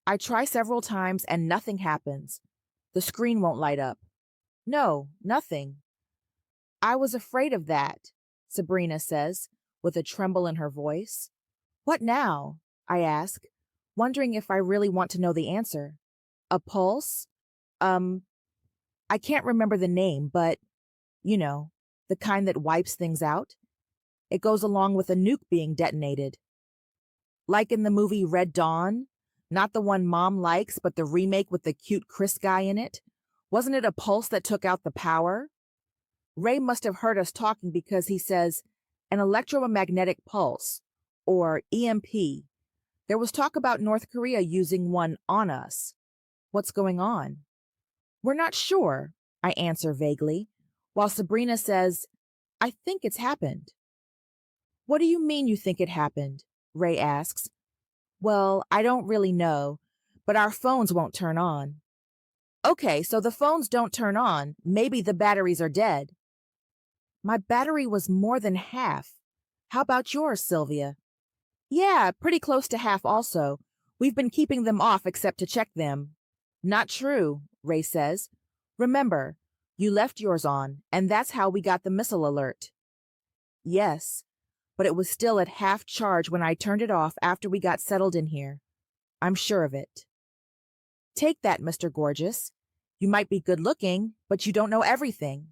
I try several times and nothing happens. The screen won't light up. No, nothing. I was afraid of that, Sabrina says, with a tremble in her voice. What now? I ask, wondering if I really want to know the answer. A pulse? I can't remember the name, but, you know, the kind that wipes things out. It goes along with a nuke being detonated. Like in the movie Red Dawn, not the one Mom likes, but the remake with the cute Chris guy in it. Wasn't it a pulse that took out the power? Ray must have heard us talking because he says, an electromagnetic pulse, or EMP. There was talk about North Korea using one on us. What's going on? We're not sure, I answer vaguely, while Sabrina says, I think it's happened. What do you mean you think it happened? Ray asks. Well, I don't really know, but our phones won't turn on. Okay, so the phones don't turn on. Maybe the batteries are dead. My battery was more than half. How about yours, Sylvia? Yeah, pretty close to half also. We've been keeping them off except to check them. Not true, Ray says. Remember, you left yours on, and that's how we got the missile alert. Yes, but it was still at half charge when I turned it off after we got settled in here. I'm sure of it. Take that, Mr. Gorgeous. You might be good-looking, but you don't know everything.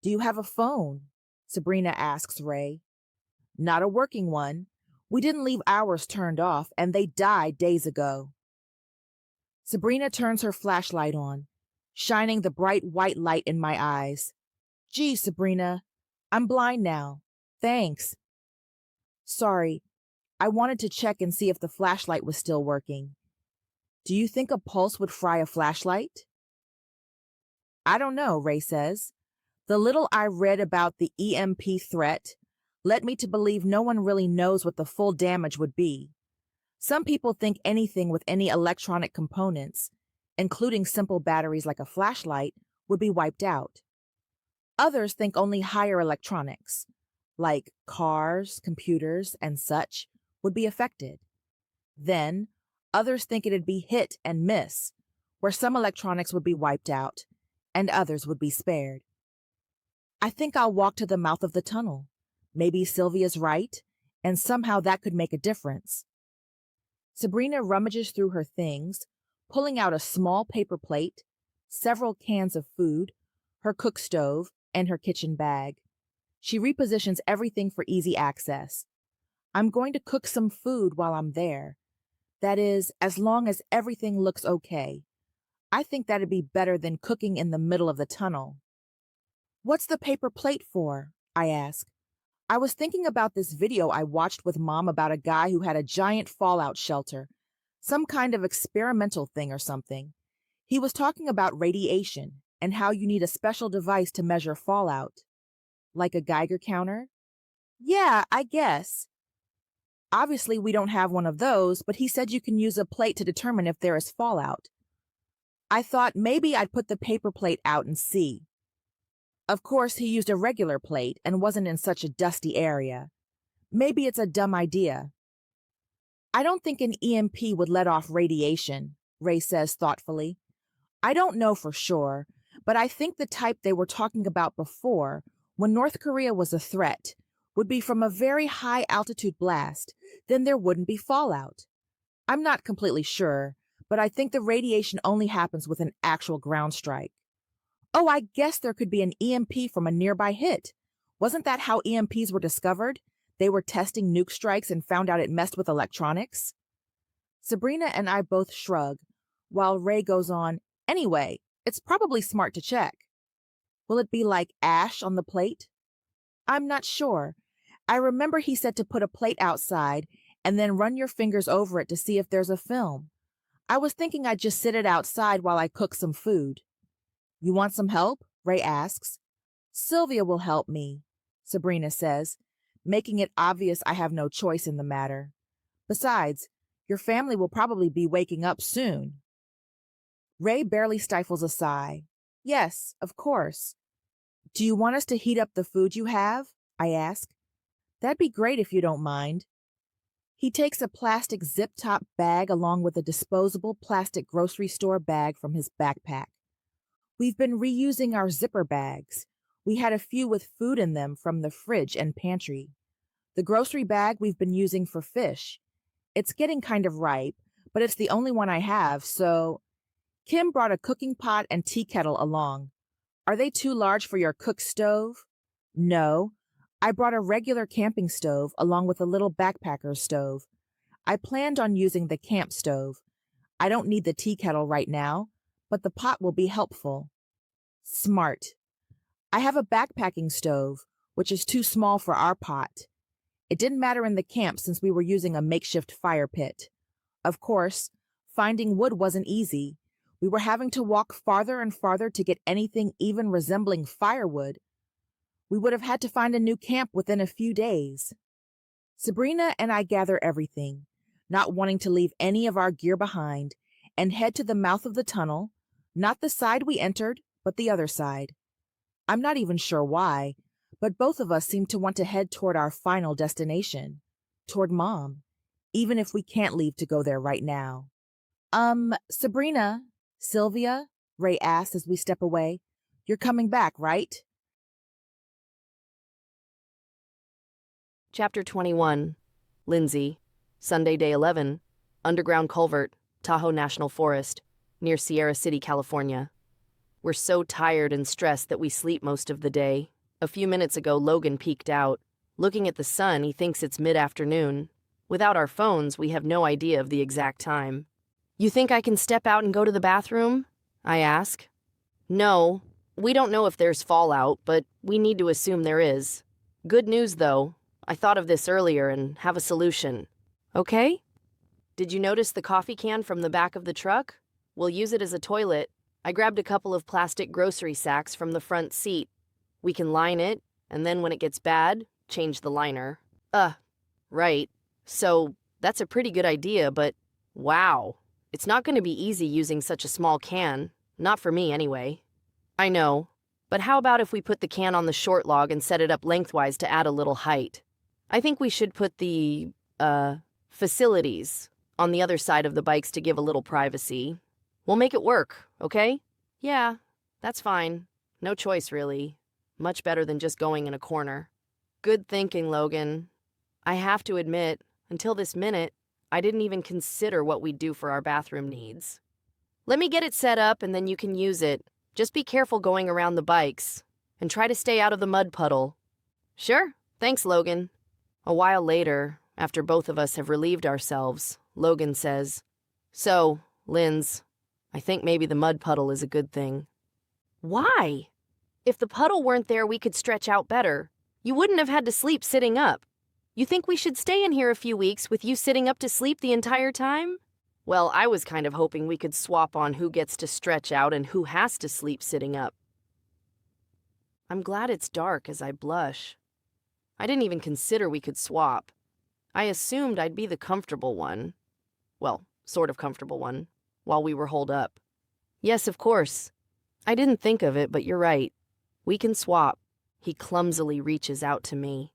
Do you have a phone? Sabrina asks Ray. Not a working one. We didn't leave ours turned off, and they died days ago. Sabrina turns her flashlight on, shining the bright white light in my eyes. Gee, Sabrina, I'm blind now. Thanks. Sorry, I wanted to check and see if the flashlight was still working. Do you think a pulse would fry a flashlight? I don't know, Ray says. The little I read about the EMP threat led me to believe no one really knows what the full damage would be. Some people think anything with any electronic components, including simple batteries like a flashlight, would be wiped out. Others think only higher electronics, like cars, computers, and such, would be affected. Then, others think it'd be hit and miss, where some electronics would be wiped out, and others would be spared. I think I'll walk to the mouth of the tunnel. Maybe Sylvia's right, and somehow that could make a difference. Sabrina rummages through her things, pulling out a small paper plate, several cans of food, her cook stove, and her kitchen bag. She repositions everything for easy access. I'm going to cook some food while I'm there. That is, as long as everything looks okay. I think that'd be better than cooking in the middle of the tunnel. What's the paper plate for? I ask. I was thinking about this video I watched with Mom about a guy who had a giant fallout shelter, some kind of experimental thing or something. He was talking about radiation and how you need a special device to measure fallout. Like a Geiger counter? Yeah, I guess. Obviously, we don't have one of those, but he said you can use a plate to determine if there is fallout. I thought maybe I'd put the paper plate out and see. Of course, he used a regular plate and wasn't in such a dusty area. Maybe it's a dumb idea. I don't think an EMP would let off radiation, Ray says thoughtfully. I don't know for sure, but I think the type they were talking about before, when North Korea was a threat, would be from a very high altitude blast. Then there wouldn't be fallout. I'm not completely sure, but I think the radiation only happens with an actual ground strike. Oh, I guess there could be an EMP from a nearby hit. Wasn't that how EMPs were discovered? They were testing nuke strikes and found out it messed with electronics? Sabrina and I both shrug, while Ray goes on, anyway, it's probably smart to check. Will it be like ash on the plate? I'm not sure. I remember he said to put a plate outside and then run your fingers over it to see if there's a film. I was thinking I'd just sit it outside while I cook some food. You want some help? Ray asks. Sylvia will help me, Sabrina says, making it obvious I have no choice in the matter. Besides, your family will probably be waking up soon. Ray barely stifles a sigh. Yes, of course. Do you want us to heat up the food you have? I ask. That'd be great if you don't mind. He takes a plastic zip-top bag along with a disposable plastic grocery store bag from his backpack. We've been reusing our zipper bags. We had a few with food in them from the fridge and pantry. The grocery bag we've been using for fish. It's getting kind of ripe, but it's the only one I have, so... Kim brought a cooking pot and tea kettle along. Are they too large for your cook stove? No. I brought a regular camping stove along with a little backpacker's stove. I planned on using the camp stove. I don't need the tea kettle right now, but the pot will be helpful. Smart. I have a backpacking stove, which is too small for our pot. It didn't matter in the camp since we were using a makeshift fire pit. Of course, finding wood wasn't easy. We were having to walk farther and farther to get anything even resembling firewood. We would have had to find a new camp within a few days. Sabrina and I gather everything, not wanting to leave any of our gear behind, and head to the mouth of the tunnel, not the side we entered, but the other side. I'm not even sure why, but both of us seem to want to head toward our final destination, toward Mom, even if we can't leave to go there right now. Sabrina, Sylvia, Ray asks as we step away, you're coming back, right? Chapter 21. Lindsey. Sunday, day 11. Underground culvert, Tahoe National Forest, near Sierra City, California. We're so tired and stressed that we sleep most of the day. A few minutes ago, Logan peeked out. Looking at the sun, he thinks it's mid-afternoon. Without our phones, we have no idea of the exact time. You think I can step out and go to the bathroom? I ask. No, we don't know if there's fallout, but we need to assume there is. Good news, though. I thought of this earlier and have a solution. Okay? Did you notice the coffee can from the back of the truck? We'll use it as a toilet. I grabbed a couple of plastic grocery sacks from the front seat. We can line it, and then when it gets bad, change the liner. Right. So, that's a pretty good idea, but wow. It's not going to be easy using such a small can. Not for me, anyway. I know. But how about if we put the can on the short log and set it up lengthwise to add a little height? I think we should put the, facilities on the other side of the bikes to give a little privacy. We'll make it work, okay? Yeah, that's fine. No choice, really. Much better than just going in a corner. Good thinking, Logan. I have to admit, until this minute, I didn't even consider what we'd do for our bathroom needs. Let me get it set up and then you can use it. Just be careful going around the bikes. And try to stay out of the mud puddle. Sure, thanks, Logan. A while later, after both of us have relieved ourselves, Logan says, So, Linz, I think maybe the mud puddle is a good thing. Why? If the puddle weren't there, we could stretch out better. You wouldn't have had to sleep sitting up. You think we should stay in here a few weeks with you sitting up to sleep the entire time? Well, I was kind of hoping we could swap on who gets to stretch out and who has to sleep sitting up. I'm glad it's dark as I blush. I didn't even consider we could swap. I assumed I'd be the comfortable one. Well, sort of comfortable one, while we were holed up. Yes, of course. I didn't think of it, but you're right. We can swap. He clumsily reaches out to me.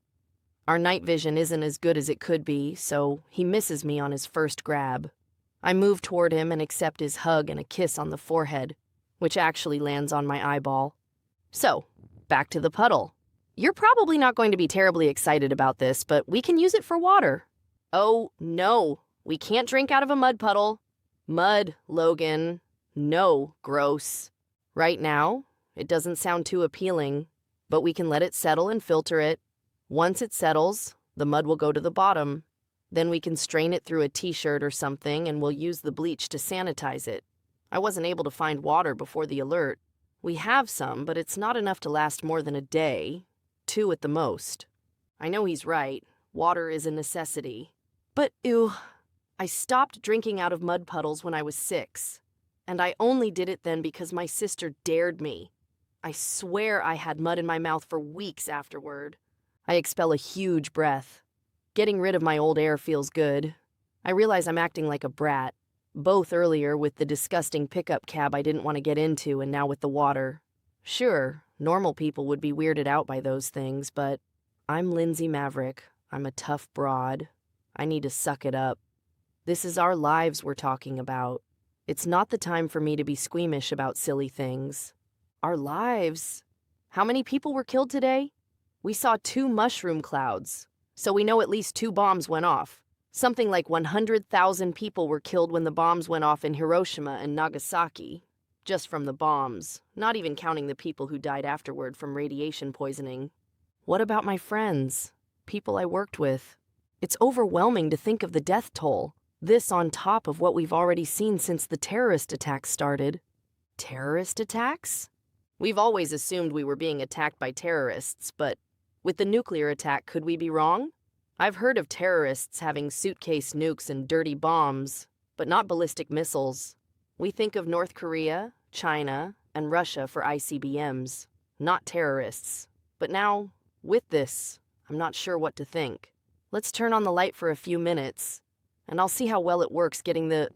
Our night vision isn't as good as it could be, so he misses me on his first grab. I move toward him and accept his hug and a kiss on the forehead, which actually lands on my eyeball. So, back to the puddle. You're probably not going to be terribly excited about this, but we can use it for water. Oh, no. We can't drink out of a mud puddle. Mud, Logan. No, gross. Right now, it doesn't sound too appealing, but we can let it settle and filter it. Once it settles, the mud will go to the bottom. Then we can strain it through a t-shirt or something, and we'll use the bleach to sanitize it. I wasn't able to find water before the alert. We have some, but it's not enough to last more than a day. 2 at the most. I know he's right. Water is a necessity. But ew, I stopped drinking out of mud puddles when I was 6. And I only did it then because my sister dared me. I swear I had mud in my mouth for weeks afterward. I expel a huge breath. Getting rid of my old air feels good. I realize I'm acting like a brat, both earlier with the disgusting pickup cab I didn't want to get into and now with the water. Sure, normal people would be weirded out by those things, but I'm Lindsey Maverick. I'm a tough broad. I need to suck it up. This is our lives we're talking about. It's not the time for me to be squeamish about silly things. Our lives? How many people were killed today? We saw 2 mushroom clouds, so we know at least 2 bombs went off. Something like 100,000 people were killed when the bombs went off in Hiroshima and Nagasaki. Just from the bombs, not even counting the people who died afterward from radiation poisoning. What about my friends? People I worked with? It's overwhelming to think of the death toll. This on top of what we've already seen since the terrorist attacks started. Terrorist attacks? We've always assumed we were being attacked by terrorists, but with the nuclear attack, could we be wrong? I've heard of terrorists having suitcase nukes and dirty bombs, but not ballistic missiles. We think of North Korea, China, and Russia for ICBMs, not terrorists. But now, with this, I'm not sure what to think. Let's turn on the light for a few minutes, and I'll see how well it works getting the,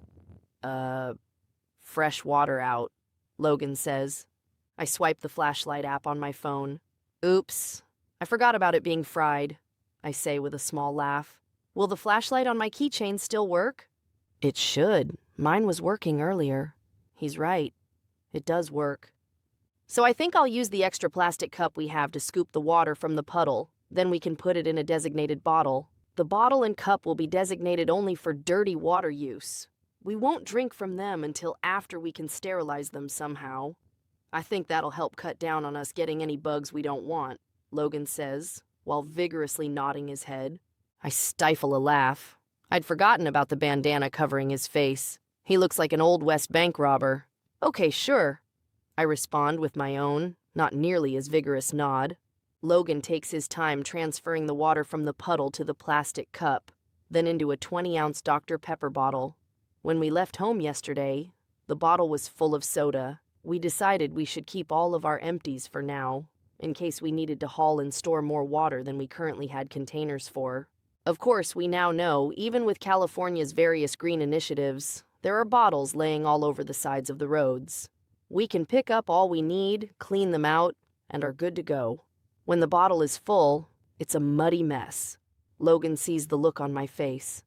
fresh water out, Logan says. I swipe the flashlight app on my phone. Oops, I forgot about it being fried, I say with a small laugh. Will the flashlight on my keychain still work? It should. Mine was working earlier. He's right. It does work. So I think I'll use the extra plastic cup we have to scoop the water from the puddle. Then we can put it in a designated bottle. The bottle and cup will be designated only for dirty water use. We won't drink from them until after we can sterilize them somehow. I think that'll help cut down on us getting any bugs we don't want, Logan says, while vigorously nodding his head. I stifle a laugh. I'd forgotten about the bandana covering his face. He looks like an old West Bank robber. Okay, sure, I respond with my own, not nearly as vigorous nod. Logan takes his time transferring the water from the puddle to the plastic cup, then into a 20-ounce Dr. Pepper bottle. When we left home yesterday, the bottle was full of soda. We decided we should keep all of our empties for now, in case we needed to haul and store more water than we currently had containers for. Of course, we now know, even with California's various green initiatives, there are bottles laying all over the sides of the roads. We can pick up all we need, clean them out, and are good to go. When the bottle is full, it's a muddy mess. Logan sees the look on my face.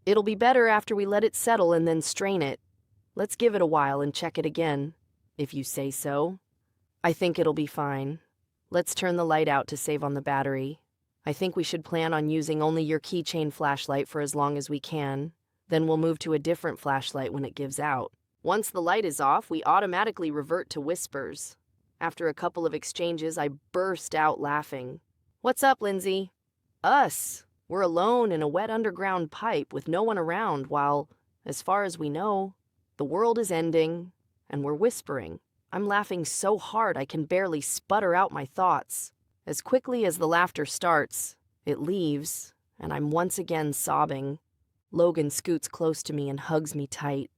It'll be better after we let it settle and then strain it. Let's give it a while and check it again, if you say so. I think it'll be fine. Let's turn the light out to save on the battery. I think we should plan on using only your keychain flashlight for as long as we can. Then we'll move to a different flashlight when it gives out. Once the light is off, we automatically revert to whispers. After a couple of exchanges, I burst out laughing. What's up, Lindsey? Us. We're alone in a wet underground pipe with no one around while, as far as we know, the world is ending, and we're whispering. I'm laughing so hard I can barely sputter out my thoughts. As quickly as the laughter starts, it leaves, and I'm once again sobbing. Logan scoots close to me and hugs me tight.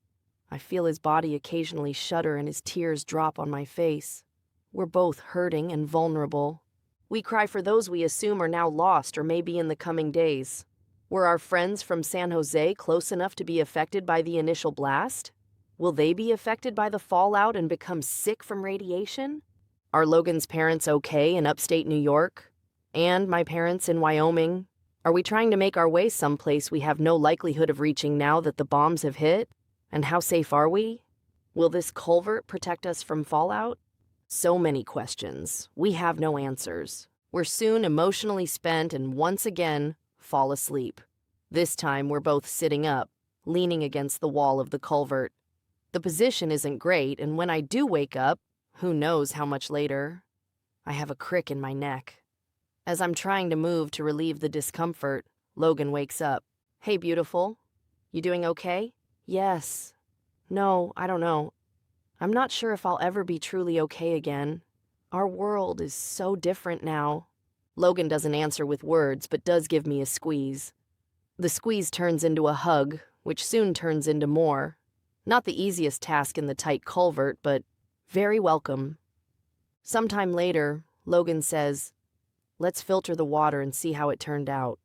I feel his body occasionally shudder and his tears drop on my face. We're both hurting and vulnerable. We cry for those we assume are now lost or may be in the coming days. Were our friends from San Jose close enough to be affected by the initial blast? Will they be affected by the fallout and become sick from radiation? Are Logan's parents okay in upstate New York? And my parents in Wyoming? Are we trying to make our way someplace we have no likelihood of reaching now that the bombs have hit? And how safe are we? Will this culvert protect us from fallout? So many questions. We have no answers. We're soon emotionally spent and once again fall asleep. This time we're both sitting up, leaning against the wall of the culvert. The position isn't great, and when I do wake up, who knows how much later, I have a crick in my neck. As I'm trying to move to relieve the discomfort, Logan wakes up. Hey, beautiful. You doing okay? Yes. No, I don't know. I'm not sure if I'll ever be truly okay again. Our world is so different now. Logan doesn't answer with words, but does give me a squeeze. The squeeze turns into a hug, which soon turns into more. Not the easiest task in the tight culvert, but very welcome. Sometime later, Logan says, "Let's filter the water and see how it turned out."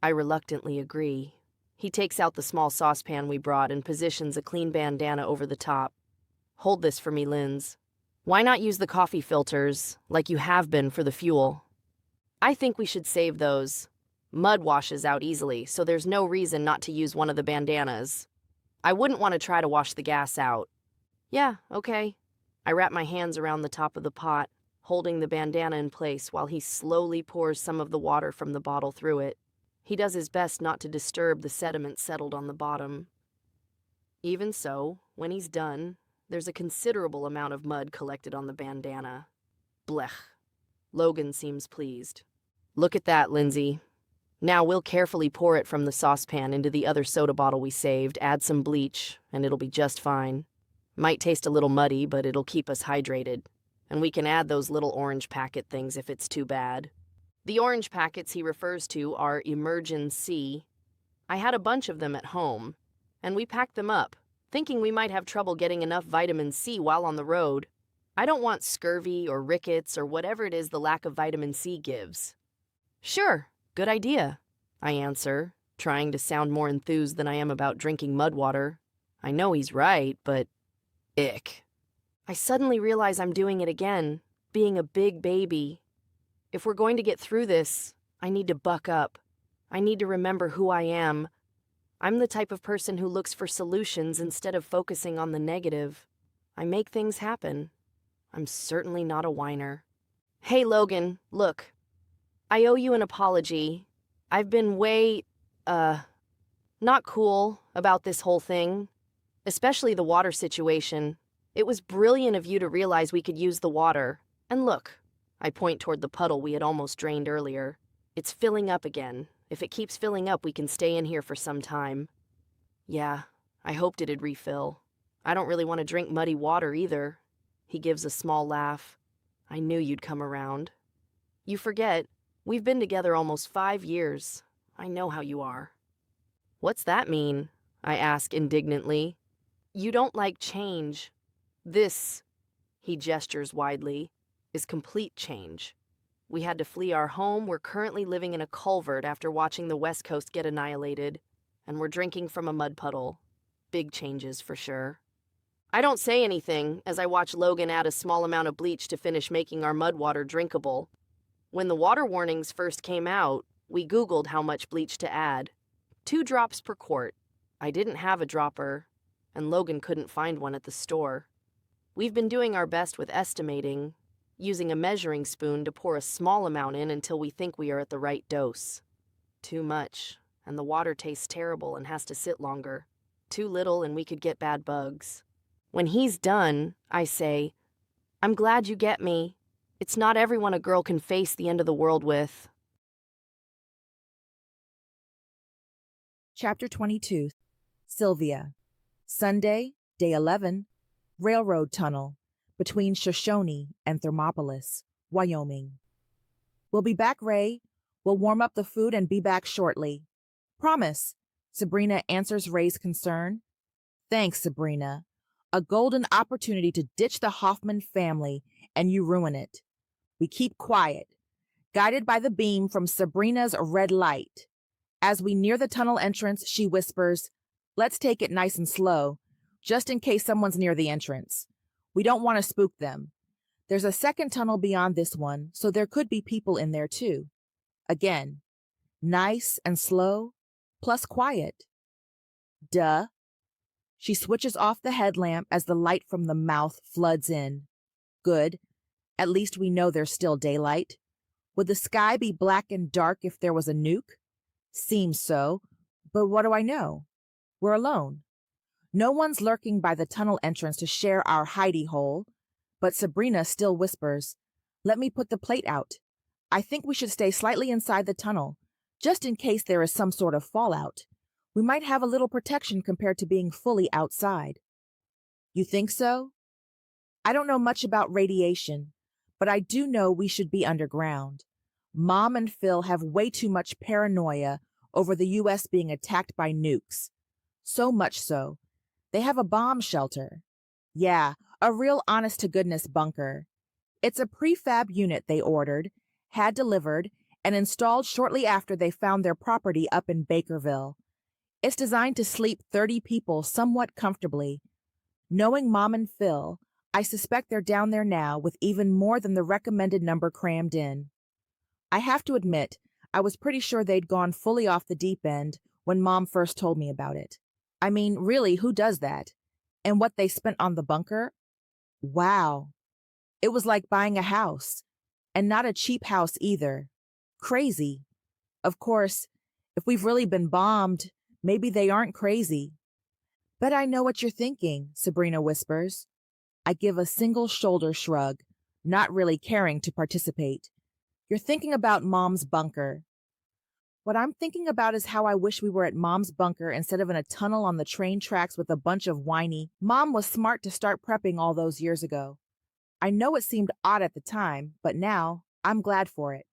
I reluctantly agree. He takes out the small saucepan we brought and positions a clean bandana over the top. Hold this for me, Linz. Why not use the coffee filters, like you have been for the fuel? I think we should save those. Mud washes out easily, so there's no reason not to use one of the bandanas. I wouldn't want to try to wash the gas out. Yeah, okay. I wrap my hands around the top of the pot, holding the bandana in place while he slowly pours some of the water from the bottle through it. He does his best not to disturb the sediment settled on the bottom. Even so, when he's done, there's a considerable amount of mud collected on the bandana. Blech. Logan seems pleased. Look at that, Lindsey. Now we'll carefully pour it from the saucepan into the other soda bottle we saved, add some bleach, and it'll be just fine. Might taste a little muddy, but it'll keep us hydrated. And we can add those little orange packet things if it's too bad. The orange packets he refers to are Emergen-C. I had a bunch of them at home, and we packed them up, thinking we might have trouble getting enough vitamin C while on the road. I don't want scurvy or rickets or whatever it is the lack of vitamin C gives. Sure, good idea, I answer, trying to sound more enthused than I am about drinking mud water. I know he's right, but ick. I suddenly realize I'm doing it again, being a big baby. If we're going to get through this, I need to buck up. I need to remember who I am. I'm the type of person who looks for solutions instead of focusing on the negative. I make things happen. I'm certainly not a whiner. Hey, Logan, look. I owe you an apology. I've been way, not cool about this whole thing. Especially the water situation. It was brilliant of you to realize we could use the water. And look, I point toward the puddle we had almost drained earlier. It's filling up again. If it keeps filling up, we can stay in here for some time. Yeah, I hoped it'd refill. I don't really want to drink muddy water either. He gives a small laugh. I knew you'd come around. You forget, we've been together almost 5 years. I know how you are. What's that mean? I ask indignantly. You don't like change. This, he gestures widely, is complete change. We had to flee our home. We're currently living in a culvert after watching the West Coast get annihilated, and we're drinking from a mud puddle. Big changes for sure. I don't say anything as I watch Logan add a small amount of bleach to finish making our mud water drinkable. When the water warnings first came out, we Googled how much bleach to add. 2 drops per quart. I didn't have a dropper, and Logan couldn't find one at the store. We've been doing our best with estimating, using a measuring spoon to pour a small amount in until we think we are at the right dose. Too much, and the water tastes terrible and has to sit longer. Too little, and we could get bad bugs. When he's done, I say, I'm glad you get me. It's not everyone a girl can face the end of the world with. Chapter 22. Sylvia. Sunday, day 11. Railroad tunnel between Shoshone and Thermopolis, Wyoming. We'll be back, Ray. We'll warm up the food and be back shortly. Promise. Sabrina answers Ray's concern. Thanks, Sabrina. A golden opportunity to ditch the Hoffman family, and you ruin it. We keep quiet, guided by the beam from Sabrina's red light. As we near the tunnel entrance, she whispers, "Let's take it nice and slow, just in case someone's near the entrance. We don't want to spook them. There's a second tunnel beyond this one, so there could be people in there too." Again, nice and slow, plus quiet. Duh. She switches off the headlamp as the light from the mouth floods in. Good. At least we know there's still daylight. Would the sky be black and dark if there was a nuke? Seems so, but what do I know? We're alone. No one's lurking by the tunnel entrance to share our hidey hole, but Sabrina still whispers, "Let me put the plate out. I think we should stay slightly inside the tunnel, just in case there is some sort of fallout. We might have a little protection compared to being fully outside." You think so? I don't know much about radiation, but I do know we should be underground. Mom and Phil have way too much paranoia over the U.S. being attacked by nukes. So much so, they have a bomb shelter. Yeah, a real honest-to-goodness bunker. It's a prefab unit they ordered, had delivered, and installed shortly after they found their property up in Bakerville. It's designed to sleep 30 people somewhat comfortably. Knowing Mom and Phil, I suspect they're down there now with even more than the recommended number crammed in. I have to admit, I was pretty sure they'd gone fully off the deep end when Mom first told me about it. I mean, really, who does that? And what they spent on the bunker? Wow. It was like buying a house. And not a cheap house either. Crazy. Of course, if we've really been bombed, maybe they aren't crazy. "Bet I know what you're thinking," Sabrina whispers. I give a single shoulder shrug, not really caring to participate. "You're thinking about Mom's bunker." What I'm thinking about is how I wish we were at Mom's bunker instead of in a tunnel on the train tracks with a bunch of whiny. Mom was smart to start prepping all those years ago. I know it seemed odd at the time, but now I'm glad for it.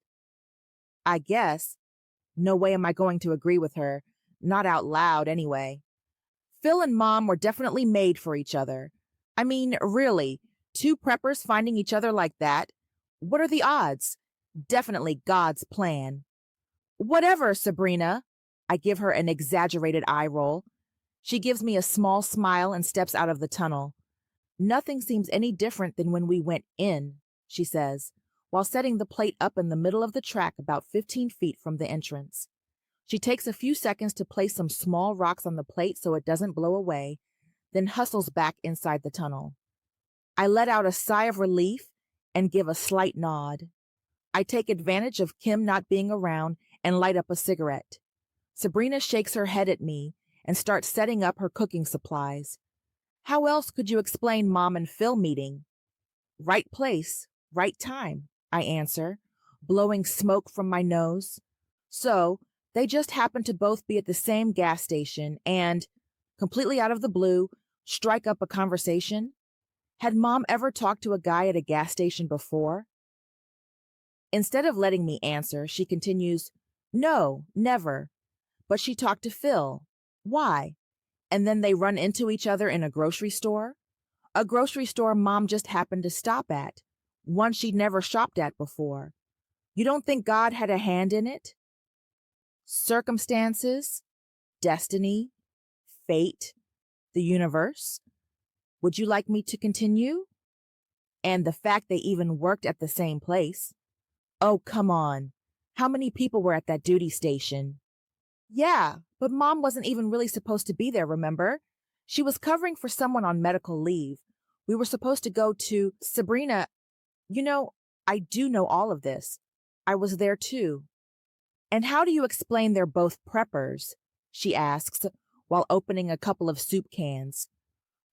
I guess. No way am I going to agree with her. Not out loud, anyway. Phil and Mom were definitely made for each other. I mean, really, two preppers finding each other like that? What are the odds? Definitely God's plan. Whatever, Sabrina. I give her an exaggerated eye roll. She gives me a small smile and steps out of the tunnel. "Nothing seems any different than when we went in," she says, while setting the plate up in the middle of the track about 15 feet from the entrance. She takes a few seconds to place some small rocks on the plate so it doesn't blow away, then hustles back inside the tunnel. I let out a sigh of relief and give a slight nod. I take advantage of Kim not being around and light up a cigarette. Sabrina shakes her head at me and starts setting up her cooking supplies. How else could you explain Mom and Phil meeting? Right place, right time, I answer, blowing smoke from my nose. So, they just happened to both be at the same gas station and, completely out of the blue, strike up a conversation? Had Mom ever talked to a guy at a gas station before? Instead of letting me answer, she continues, "No, never. But she talked to Phil. Why? And then they run into each other in a grocery store? A grocery store Mom just happened to stop at, one she'd never shopped at before. You don't think God had a hand in it? Circumstances? Destiny? Fate? The universe? Would you like me to continue? And the fact they even worked at the same place. Oh, come on. How many people were at that duty station? Yeah, but Mom wasn't even really supposed to be there, remember? She was covering for someone on medical leave. We were supposed to go to Sabrina. You know, I do know all of this. I was there too. And how do you explain they're both preppers? She asks, while opening a couple of soup cans.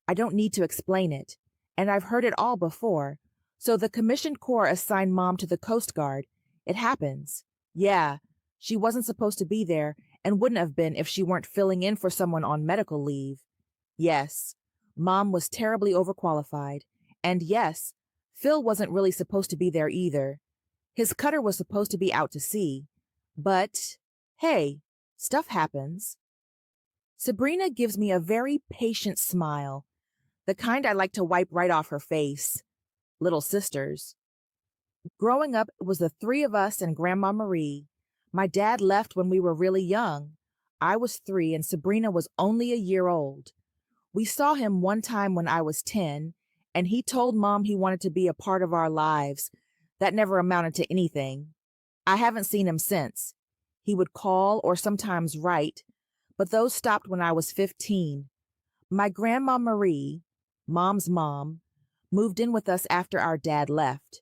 I don't need to explain it, and I've heard it all before, So the Commissioned Corps assigned Mom to the Coast Guard. It happens. Yeah, she wasn't supposed to be there and wouldn't have been if she weren't filling in for someone on medical leave. Yes, Mom was terribly overqualified. And yes, Phil wasn't really supposed to be there either. His cutter was supposed to be out to sea. But, hey, stuff happens. Sabrina gives me a very patient smile, the kind I like to wipe right off her face. Little sisters. Growing up, it was the three of us and Grandma Marie. My dad left when we were really young. I was 3 and Sabrina was only a year old. We saw him one time when I was 10, and he told Mom he wanted to be a part of our lives. That never amounted to anything. I haven't seen him since. He would call or sometimes write, but those stopped when I was 15. My Grandma Marie, Mom's mom, moved in with us after our dad left.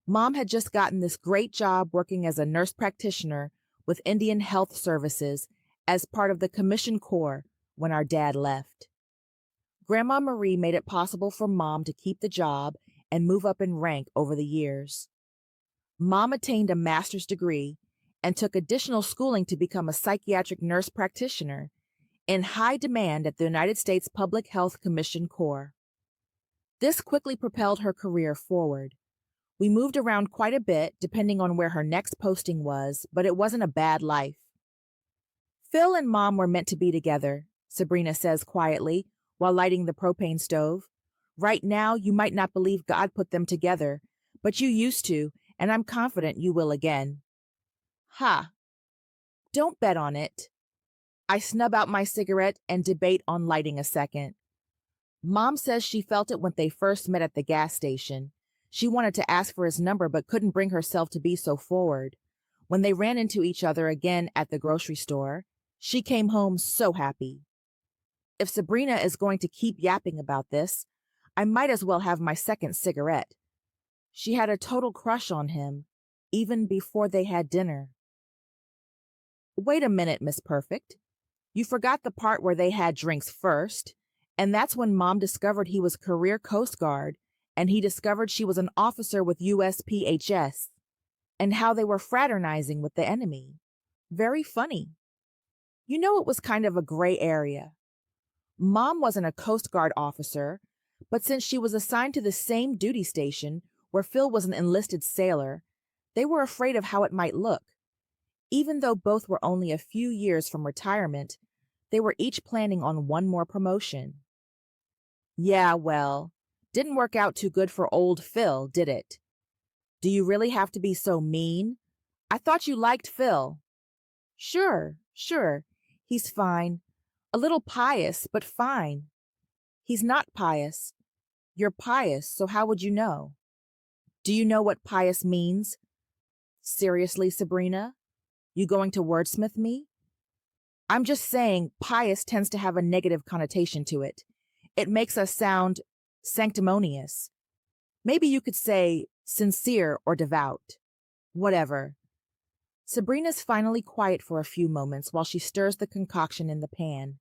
Mom had just gotten this great job working as a nurse practitioner with Indian Health Services as part of the Commissioned Corps when our dad left. Grandma Marie made it possible for Mom to keep the job and move up in rank over the years. Mom attained a master's degree and took additional schooling to become a psychiatric nurse practitioner, in high demand at the United States Public Health Commission Corps. This quickly propelled her career forward. We moved around quite a bit depending on where her next posting was, but it wasn't a bad life. Phil and Mom were meant to be together, Sabrina says quietly while lighting the propane stove. Right now, you might not believe God put them together, but you used to, and I'm confident you will again. Ha! Don't bet on it. I snub out my cigarette and debate on lighting a second. Mom says she felt it when they first met at the gas station. She wanted to ask for his number but couldn't bring herself to be so forward. When they ran into each other again at the grocery store, she came home so happy. If Sabrina is going to keep yapping about this, I might as well have my second cigarette. She had a total crush on him, even before they had dinner. Wait a minute, Miss Perfect. You forgot the part where they had drinks first, and that's when Mom discovered he was career Coast Guard, and he discovered she was an officer with USPHS, and how they were fraternizing with the enemy. Very funny. You know, it was kind of a gray area. Mom wasn't a Coast Guard officer, but since she was assigned to the same duty station where Phil was an enlisted sailor, they were afraid of how it might look. Even though both were only a few years from retirement, they were each planning on one more promotion. Yeah, well, didn't work out too good for old Phil, did it? Do you really have to be so mean? I thought you liked Phil. Sure. He's fine. A little pious, but fine. He's not pious. You're pious, so how would you know? Do you know what pious means? Seriously, Sabrina? You going to wordsmith me? I'm just saying pious tends to have a negative connotation to it. It makes us sound sanctimonious. Maybe you could say sincere or devout. Whatever. Sabrina's finally quiet for a few moments while she stirs the concoction in the pan.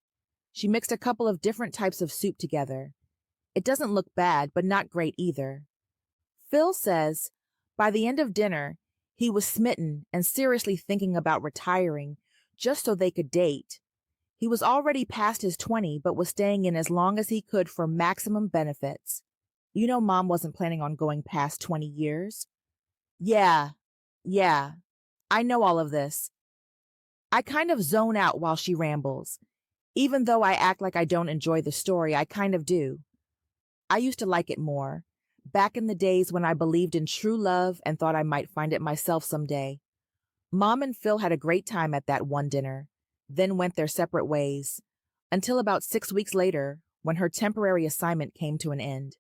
She mixed a couple of different types of soup together. It doesn't look bad, but not great either. Phil says, by the end of dinner, he was smitten and seriously thinking about retiring, just so they could date. He was already past his 20, but was staying in as long as he could for maximum benefits. You know Mom wasn't planning on going past 20 years. Yeah, I know all of this. I kind of zone out while she rambles. Even though I act like I don't enjoy the story, I kind of do. I used to like it more, back in the days when I believed in true love and thought I might find it myself someday. Mom and Phil had a great time at that one dinner, then went their separate ways, until about 6 weeks later, when her temporary assignment came to an end.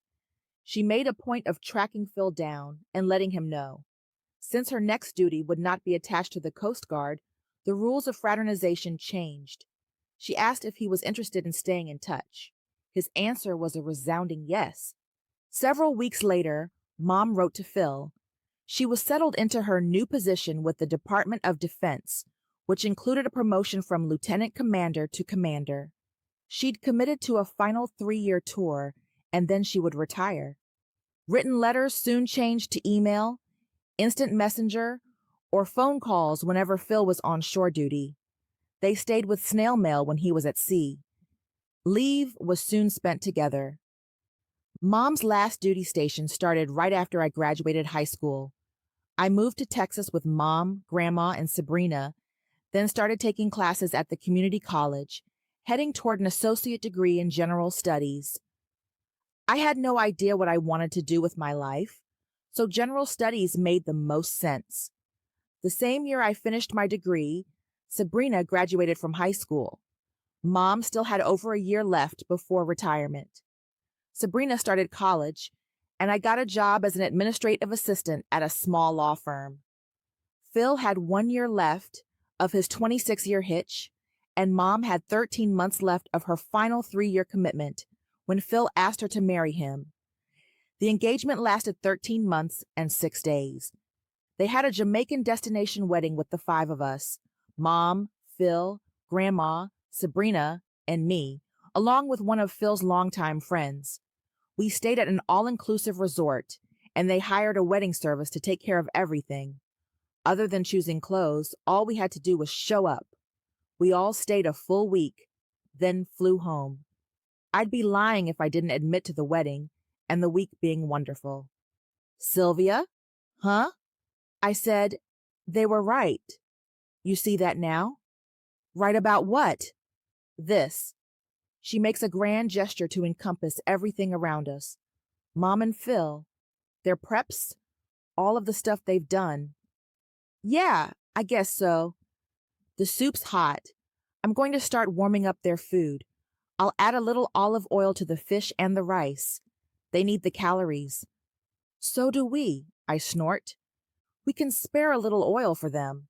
She made a point of tracking Phil down and letting him know. Since her next duty would not be attached to the Coast Guard, the rules of fraternization changed. She asked if he was interested in staying in touch. His answer was a resounding yes. Several weeks later, Mom wrote to Phil. She was settled into her new position with the Department of Defense, which included a promotion from lieutenant commander to commander. She'd committed to a final 3-year tour, and then she would retire. Written letters soon changed to email, instant messenger, or phone calls whenever Phil was on shore duty. They stayed with snail mail when he was at sea. Leave was soon spent together. Mom's last duty station started right after I graduated high school. I moved to Texas with Mom, Grandma, and Sabrina, then started taking classes at the community college, heading toward an associate degree in general studies. I had no idea what I wanted to do with my life, so general studies made the most sense. The same year I finished my degree, Sabrina graduated from high school. Mom still had over a year left before retirement. Sabrina started college, and I got a job as an administrative assistant at a small law firm. Phil had 1 year left of his 26-year hitch, and Mom had 13 months left of her final 3-year commitment when Phil asked her to marry him. The engagement lasted 13 months and 6 days. They had a Jamaican destination wedding with the 5 of us, Mom, Phil, Grandma, Sabrina, and me, along with one of Phil's longtime friends. We stayed at an all-inclusive resort, and they hired a wedding service to take care of everything. Other than choosing clothes, all we had to do was show up. We all stayed a full week, then flew home. I'd be lying if I didn't admit to the wedding, and the week being wonderful. Sylvia? Huh? I said, they were right. You see that now? Right about what? This. She makes a grand gesture to encompass everything around us. Mom and Phil, their preps, all of the stuff they've done. Yeah, I guess so. The soup's hot. I'm going to start warming up their food. I'll add a little olive oil to the fish and the rice. They need the calories. So do we, I snort. We can spare a little oil for them.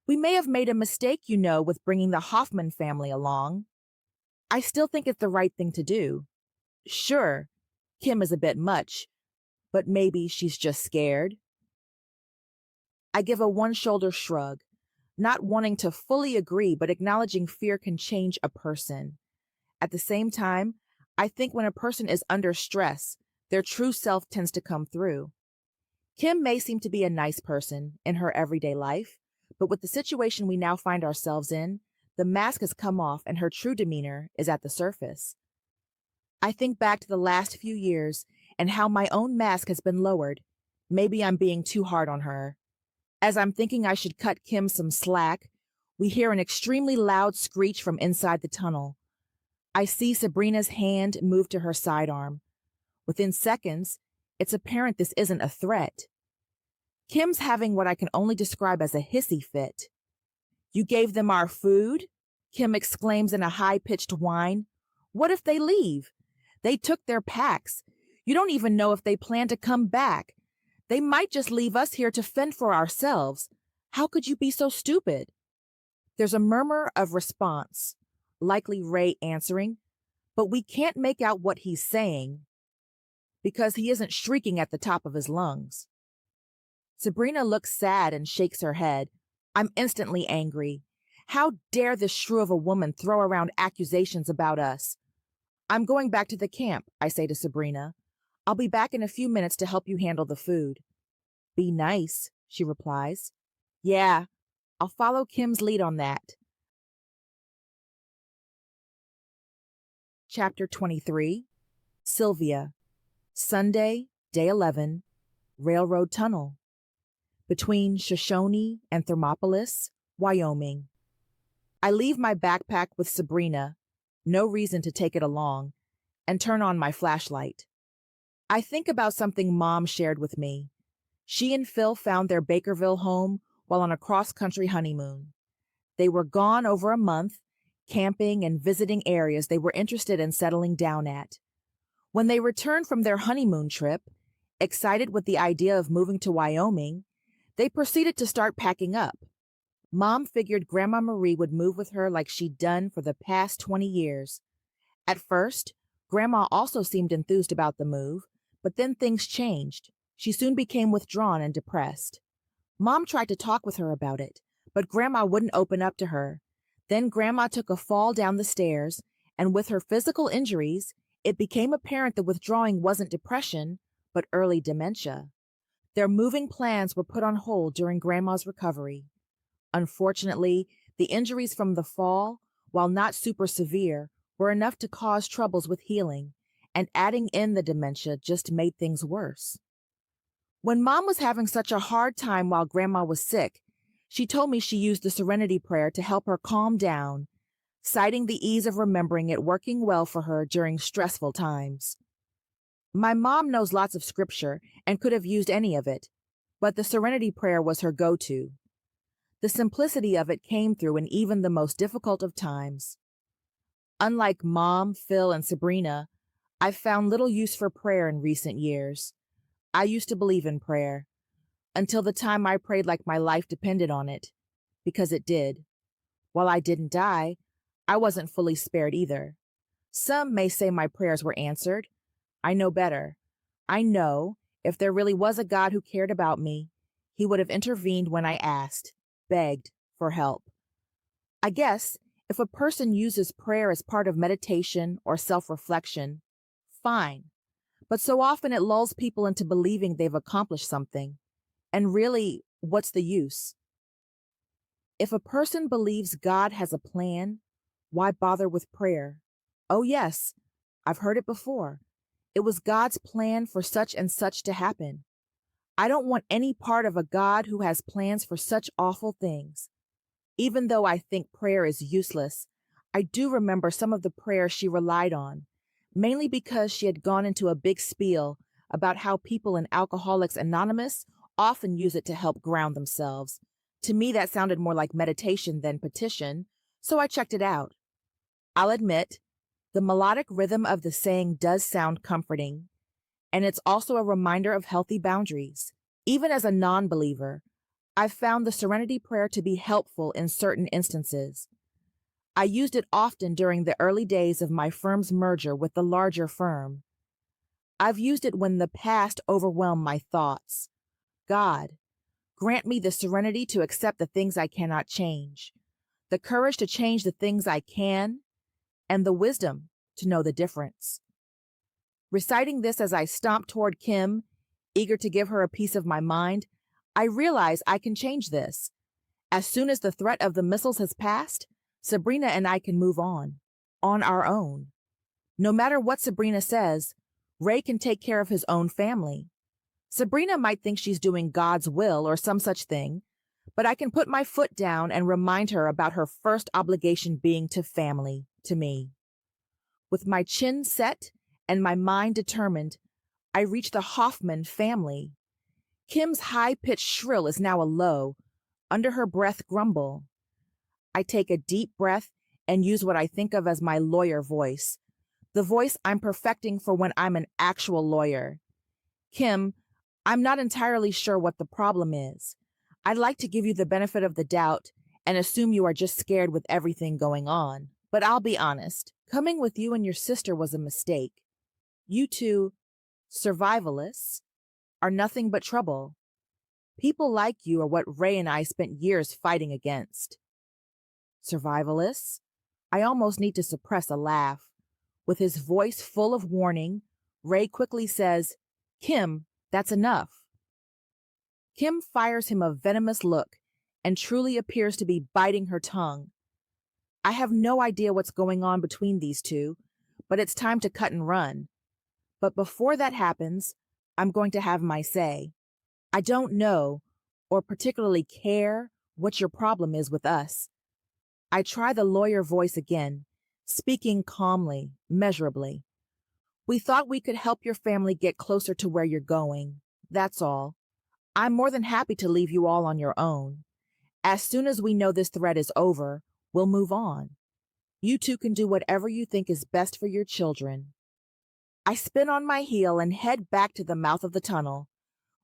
We may have made a mistake, with bringing the Hoffman family along. I still think it's the right thing to do. Sure, Kim is a bit much, but maybe she's just scared. I give a one-shoulder shrug, not wanting to fully agree, but acknowledging fear can change a person. At the same time, I think when a person is under stress, their true self tends to come through. Kim may seem to be a nice person in her everyday life, but with the situation we now find ourselves in, the mask has come off and her true demeanor is at the surface. I think back to the last few years and how my own mask has been lowered. Maybe I'm being too hard on her. As I'm thinking I should cut Kim some slack, we hear an extremely loud screech from inside the tunnel. I see Sabrina's hand move to her sidearm. Within seconds, it's apparent this isn't a threat. Kim's having what I can only describe as a hissy fit. You gave them our food? Kim exclaims in a high-pitched whine. What if they leave? They took their packs. You don't even know if they plan to come back. They might just leave us here to fend for ourselves. How could you be so stupid? There's a murmur of response, likely Ray answering, but we can't make out what he's saying because he isn't shrieking at the top of his lungs. Sabrina looks sad and shakes her head. I'm instantly angry. How dare this shrew of a woman throw around accusations about us? I'm going back to the camp, I say to Sabrina. I'll be back in a few minutes to help you handle the food. Be nice, she replies. Yeah, I'll follow Kim's lead on that. Chapter 23, Sylvia. Sunday, day 11, Railroad Tunnel. Between Shoshone and Thermopolis, Wyoming. I leave my backpack with Sabrina, no reason to take it along, and turn on my flashlight. I think about something Mom shared with me. She and Phil found their Bakerville home while on a cross-country honeymoon. They were gone over a month, camping and visiting areas they were interested in settling down at. When they returned from their honeymoon trip, excited with the idea of moving to Wyoming, they proceeded to start packing up. Mom figured Grandma Marie would move with her like she'd done for the past 20 years. At first, Grandma also seemed enthused about the move, but then things changed. She soon became withdrawn and depressed. Mom tried to talk with her about it, but Grandma wouldn't open up to her. Then Grandma took a fall down the stairs, and with her physical injuries, it became apparent the withdrawing wasn't depression, but early dementia. Their moving plans were put on hold during Grandma's recovery. Unfortunately, the injuries from the fall, while not super severe, were enough to cause troubles with healing, and adding in the dementia just made things worse. When Mom was having such a hard time while Grandma was sick, she told me she used the Serenity Prayer to help her calm down, citing the ease of remembering it working well for her during stressful times. My mom knows lots of scripture and could have used any of it, but the Serenity Prayer was her go-to. The simplicity of it came through in even the most difficult of times. Unlike Mom, Phil, and Sabrina, I've found little use for prayer in recent years. I used to believe in prayer, until the time I prayed like my life depended on it, because it did. While I didn't die, I wasn't fully spared either. Some may say my prayers were answered. I know better. I know if there really was a God who cared about me, he would have intervened when I asked, begged for help. I guess if a person uses prayer as part of meditation or self-reflection, fine. But so often it lulls people into believing they've accomplished something. And really, what's the use? If a person believes God has a plan, why bother with prayer? Oh yes, I've heard it before. It was God's plan for such and such to happen. I don't want any part of a God who has plans for such awful things. Even though I think prayer is useless, I do remember some of the prayers she relied on, mainly because she had gone into a big spiel about how people in Alcoholics Anonymous often use it to help ground themselves. To me, that sounded more like meditation than petition, so I checked it out. I'll admit, the melodic rhythm of the saying does sound comforting, and it's also a reminder of healthy boundaries. Even as a non-believer, I've found the Serenity Prayer to be helpful in certain instances. I used it often during the early days of my firm's merger with the larger firm. I've used it when the past overwhelmed my thoughts. God, grant me the serenity to accept the things I cannot change, the courage to change the things I can, and the wisdom to know the difference. Reciting this as I stomp toward Kim, eager to give her a piece of my mind, I realize I can change this. As soon as the threat of the missiles has passed, Sabrina and I can move on our own. No matter what Sabrina says, Ray can take care of his own family. Sabrina might think she's doing God's will or some such thing, but I can put my foot down and remind her about her first obligation being to family, to me. With my chin set and my mind determined, I reach the Hoffman family. Kim's high-pitched shrill is now a low, under her breath grumble. I take a deep breath and use what I think of as my lawyer voice, the voice I'm perfecting for when I'm an actual lawyer. Kim, I'm not entirely sure what the problem is. I'd like to give you the benefit of the doubt and assume you are just scared with everything going on. But I'll be honest, coming with you and your sister was a mistake. You two, survivalists, are nothing but trouble. People like you are what Ray and I spent years fighting against. Survivalists? I almost need to suppress a laugh. With his voice full of warning, Ray quickly says, Kim, that's enough. Kim fires him a venomous look and truly appears to be biting her tongue. I have no idea what's going on between these two, but it's time to cut and run. But before that happens, I'm going to have my say. I don't know, or particularly care, what your problem is with us. I try the lawyer voice again, speaking calmly, measurably. We thought we could help your family get closer to where you're going. That's all. I'm more than happy to leave you all on your own. As soon as we know this threat is over, we'll move on. You two can do whatever you think is best for your children. I spin on my heel and head back to the mouth of the tunnel.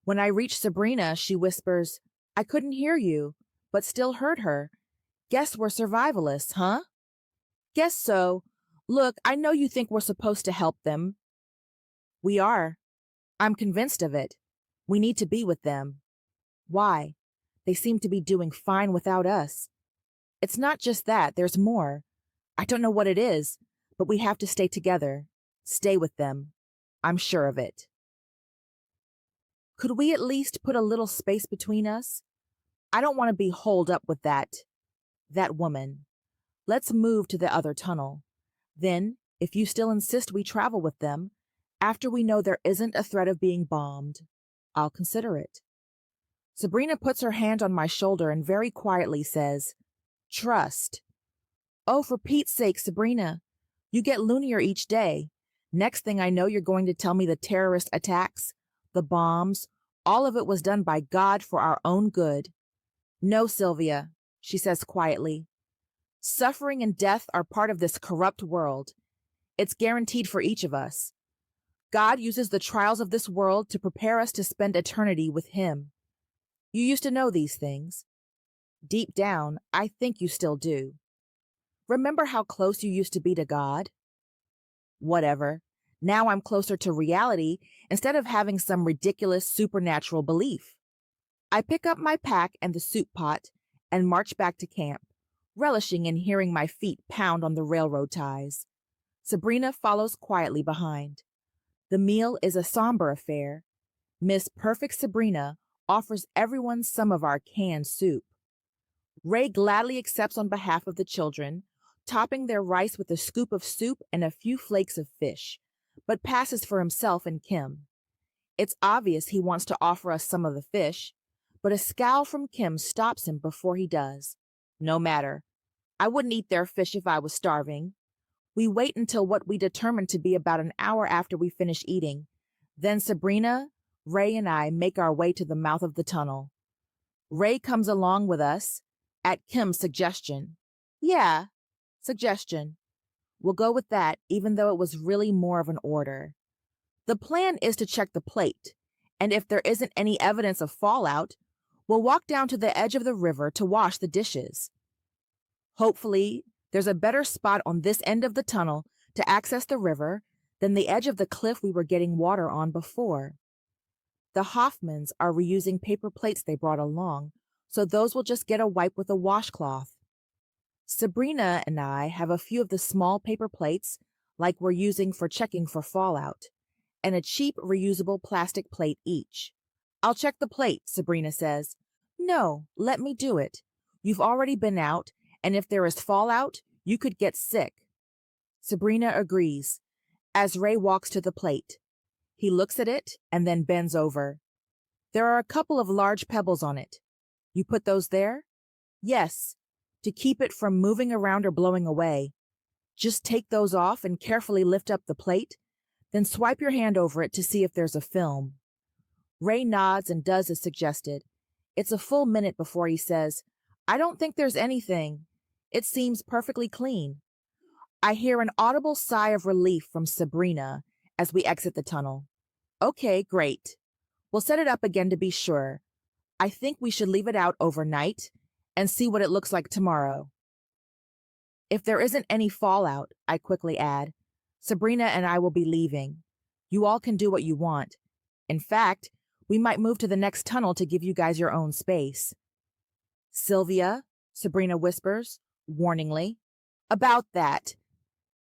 When I reach Sabrina, she whispers, I couldn't hear you, but still heard her. Guess we're survivalists, huh? Guess so. Look, I know you think we're supposed to help them. We are. I'm convinced of it. We need to be with them. Why? They seem to be doing fine without us. It's not just that, there's more. I don't know what it is, but we have to stay together. Stay with them. I'm sure of it. Could we at least put a little space between us? I don't want to be holed up with that woman. Let's move to the other tunnel. Then, if you still insist we travel with them, after we know there isn't a threat of being bombed, I'll consider it. Sabrina puts her hand on my shoulder and very quietly says, "Trust." Oh, for Pete's sake, Sabrina. You get loonier each day. Next thing I know, you're going to tell me the terrorist attacks, the bombs, all of it was done by God for our own good. No, Sylvia, she says quietly. Suffering and death are part of this corrupt world. It's guaranteed for each of us. God uses the trials of this world to prepare us to spend eternity with Him. You used to know these things. Deep down, I think you still do. Remember how close you used to be to God? Whatever. Now I'm closer to reality instead of having some ridiculous supernatural belief. I pick up my pack and the soup pot and march back to camp, relishing in hearing my feet pound on the railroad ties. Sabrina follows quietly behind. The meal is a somber affair. Miss Perfect Sabrina offers everyone some of our canned soup. Ray gladly accepts on behalf of the children, topping their rice with a scoop of soup and a few flakes of fish, but passes for himself and Kim. It's obvious he wants to offer us some of the fish, but a scowl from Kim stops him before he does. No matter. I wouldn't eat their fish if I was starving. We wait until what we determine to be about an hour after we finish eating. Then Sabrina, Ray, and I make our way to the mouth of the tunnel. Ray comes along with us, at Kim's suggestion. Yeah, suggestion. We'll go with that, even though it was really more of an order. The plan is to check the plate, and if there isn't any evidence of fallout, we'll walk down to the edge of the river to wash the dishes. Hopefully, there's a better spot on this end of the tunnel to access the river than the edge of the cliff we were getting water on before. The Hoffmans are reusing paper plates they brought along, so those will just get a wipe with a washcloth. Sabrina and I have a few of the small paper plates, like we're using for checking for fallout, and a cheap reusable plastic plate each. I'll check the plate, Sabrina says. No, let me do it. You've already been out, and if there is fallout, you could get sick. Sabrina agrees, as Ray walks to the plate. He looks at it and then bends over. There are a couple of large pebbles on it. You put those there? Yes, to keep it from moving around or blowing away. Just take those off and carefully lift up the plate, then swipe your hand over it to see if there's a film. Ray nods and does as suggested. It's a full minute before he says, I don't think there's anything. It seems perfectly clean. I hear an audible sigh of relief from Sabrina as we exit the tunnel. Okay, great. We'll set it up again to be sure. I think we should leave it out overnight and see what it looks like tomorrow. If there isn't any fallout, I quickly add, Sabrina and I will be leaving. You all can do what you want. In fact, we might move to the next tunnel to give you guys your own space. Sylvia, Sabrina whispers, warningly. About that,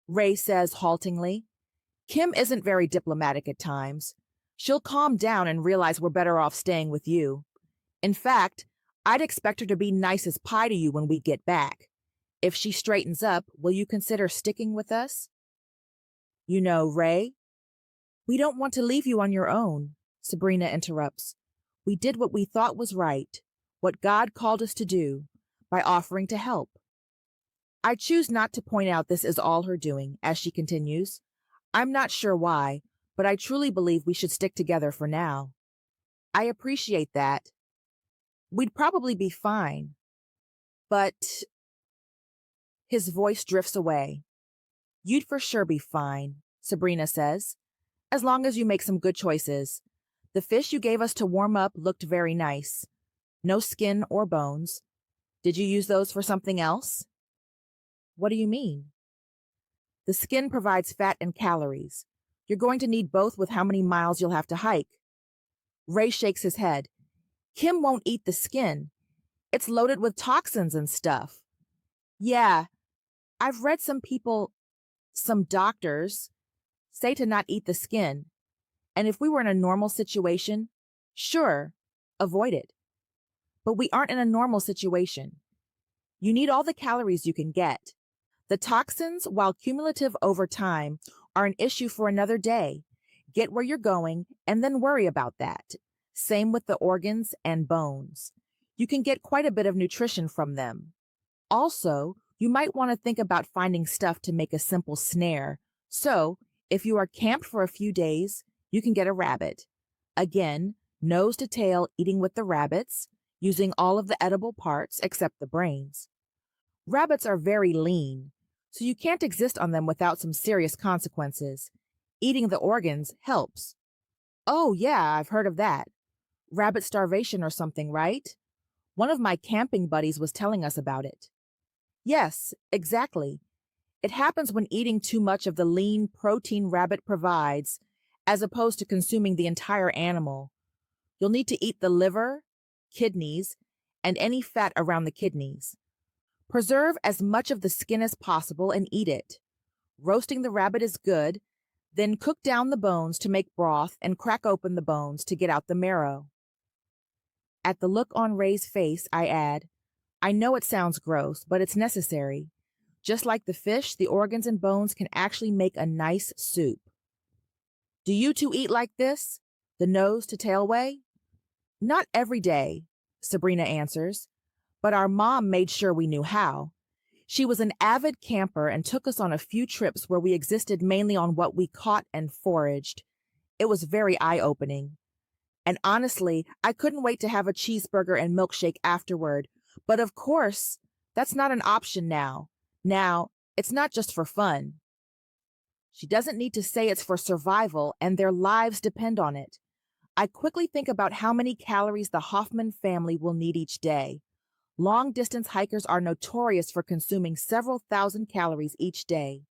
Ray says haltingly. Kim isn't very diplomatic at times. She'll calm down and realize we're better off staying with you. In fact, I'd expect her to be nice as pie to you when we get back. If she straightens up, will you consider sticking with us? You know, Ray, we don't want to leave you on your own, Sabrina interrupts. We did what we thought was right, what God called us to do, by offering to help. I choose not to point out this is all her doing, as she continues. I'm not sure why, but I truly believe we should stick together for now. I appreciate that. We'd probably be fine. But... His voice drifts away. You'd for sure be fine, Sabrina says, as long as you make some good choices. The fish you gave us to warm up looked very nice. No skin or bones. Did you use those for something else? What do you mean? The skin provides fat and calories. You're going to need both with how many miles you'll have to hike. Ray shakes his head. Kim won't eat the skin. It's loaded with toxins and stuff. Yeah, I've read some doctors, say to not eat the skin. And if we were in a normal situation, Sure, avoid it. But we aren't in a normal situation. You need all the calories you can get. The toxins, while cumulative over time, are an issue for another day. Get where you're going and then worry about that. Same with the organs and bones. You can get quite a bit of nutrition from them. Also, you might want to think about finding stuff to make a simple snare. So, if you are camped for a few days, you can get a rabbit. Again, nose to tail eating with the rabbits, using all of the edible parts except the brains. Rabbits are very lean, so you can't exist on them without some serious consequences. Eating the organs helps. Oh, yeah, I've heard of that. Rabbit starvation or something, right? One of my camping buddies was telling us about it. Yes, exactly. It happens when eating too much of the lean protein rabbit provides, as opposed to consuming the entire animal. You'll need to eat the liver, kidneys, and any fat around the kidneys. Preserve as much of the skin as possible and eat it. Roasting the rabbit is good, then cook down the bones to make broth and crack open the bones to get out the marrow. At the look on Ray's face, I add, I know it sounds gross, but it's necessary. Just like the fish, the organs and bones can actually make a nice soup. Do you two eat like this? The nose to tail way? Not every day, Sabrina answers, but our mom made sure we knew how. She was an avid camper and took us on a few trips where we existed mainly on what we caught and foraged. It was very eye-opening. And honestly, I couldn't wait to have a cheeseburger and milkshake afterward. But of course, that's not an option now. Now, it's not just for fun. She doesn't need to say it's for survival, and their lives depend on it. I quickly think about how many calories the Hoffman family will need each day. Long-distance hikers are notorious for consuming several thousand calories each day.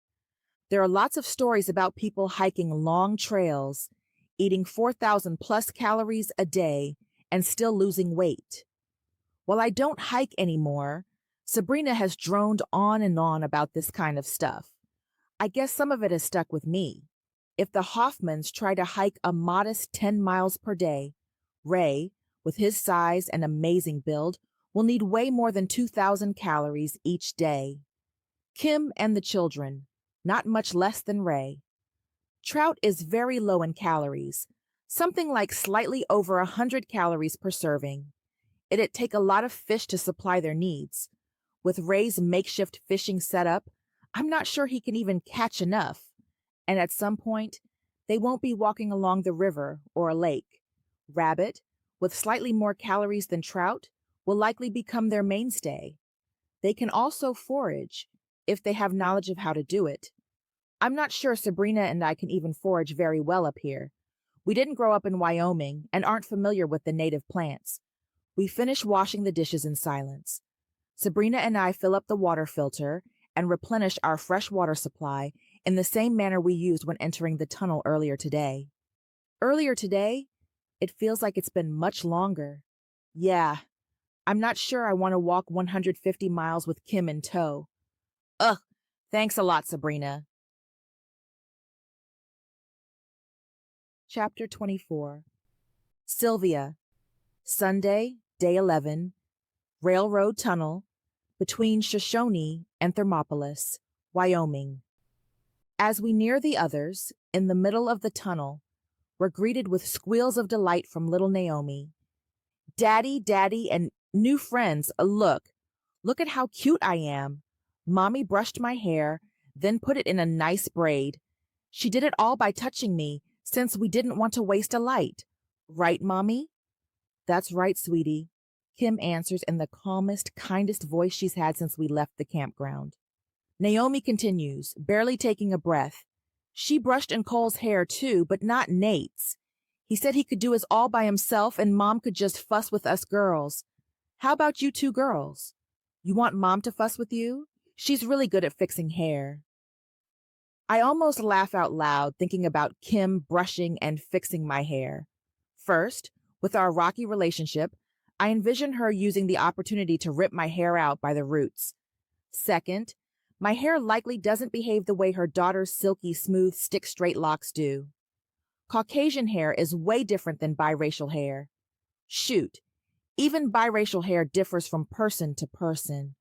There are lots of stories about people hiking long trails, eating 4,000 plus calories a day, and still losing weight. While I don't hike anymore, Sabrina has droned on and on about this kind of stuff. I guess some of it has stuck with me. If the Hoffmans try to hike a modest 10 miles per day, Ray, with his size and amazing build, will need way more than 2,000 calories each day. Kim and the children, not much less than Ray. Trout is very low in calories, something like slightly over 100 calories per serving. It'd take a lot of fish to supply their needs. With Ray's makeshift fishing setup, I'm not sure he can even catch enough. And at some point, they won't be walking along the river or a lake. Rabbit, with slightly more calories than trout, will likely become their mainstay. They can also forage, if they have knowledge of how to do it. I'm not sure Sabrina and I can even forage very well up here. We didn't grow up in Wyoming and aren't familiar with the native plants. We finish washing the dishes in silence. Sabrina and I fill up the water filter and replenish our fresh water supply in the same manner we used when entering the tunnel earlier today. Earlier today? It feels like it's been much longer. Yeah, I'm not sure I want to walk 150 miles with Kim in tow. Ugh, thanks a lot, Sabrina. Chapter 24. Sylvia. Sunday, day 11. Railroad tunnel between Shoshone and Thermopolis, Wyoming. As we near the others, in the middle of the tunnel, we're greeted with squeals of delight from little Naomi. Daddy, Daddy, and new friends, look at how cute I am. Mommy brushed my hair, then put it in a nice braid. She did it all by touching me, since we didn't want to waste a light. Right, Mommy? That's right, sweetie. Kim answers in the calmest, kindest voice she's had since we left the campground. Naomi continues, barely taking a breath. She brushed Cole's hair too, but not Nate's. He said he could do his all by himself and Mom could just fuss with us girls. How about you two girls? You want Mom to fuss with you? She's really good at fixing hair. I almost laugh out loud thinking about Kim brushing and fixing my hair. First, with our rocky relationship, I envision her using the opportunity to rip my hair out by the roots. Second, my hair likely doesn't behave the way her daughter's silky, smooth, stick-straight locks do. Caucasian hair is way different than biracial hair. Shoot, even biracial hair differs from person to person.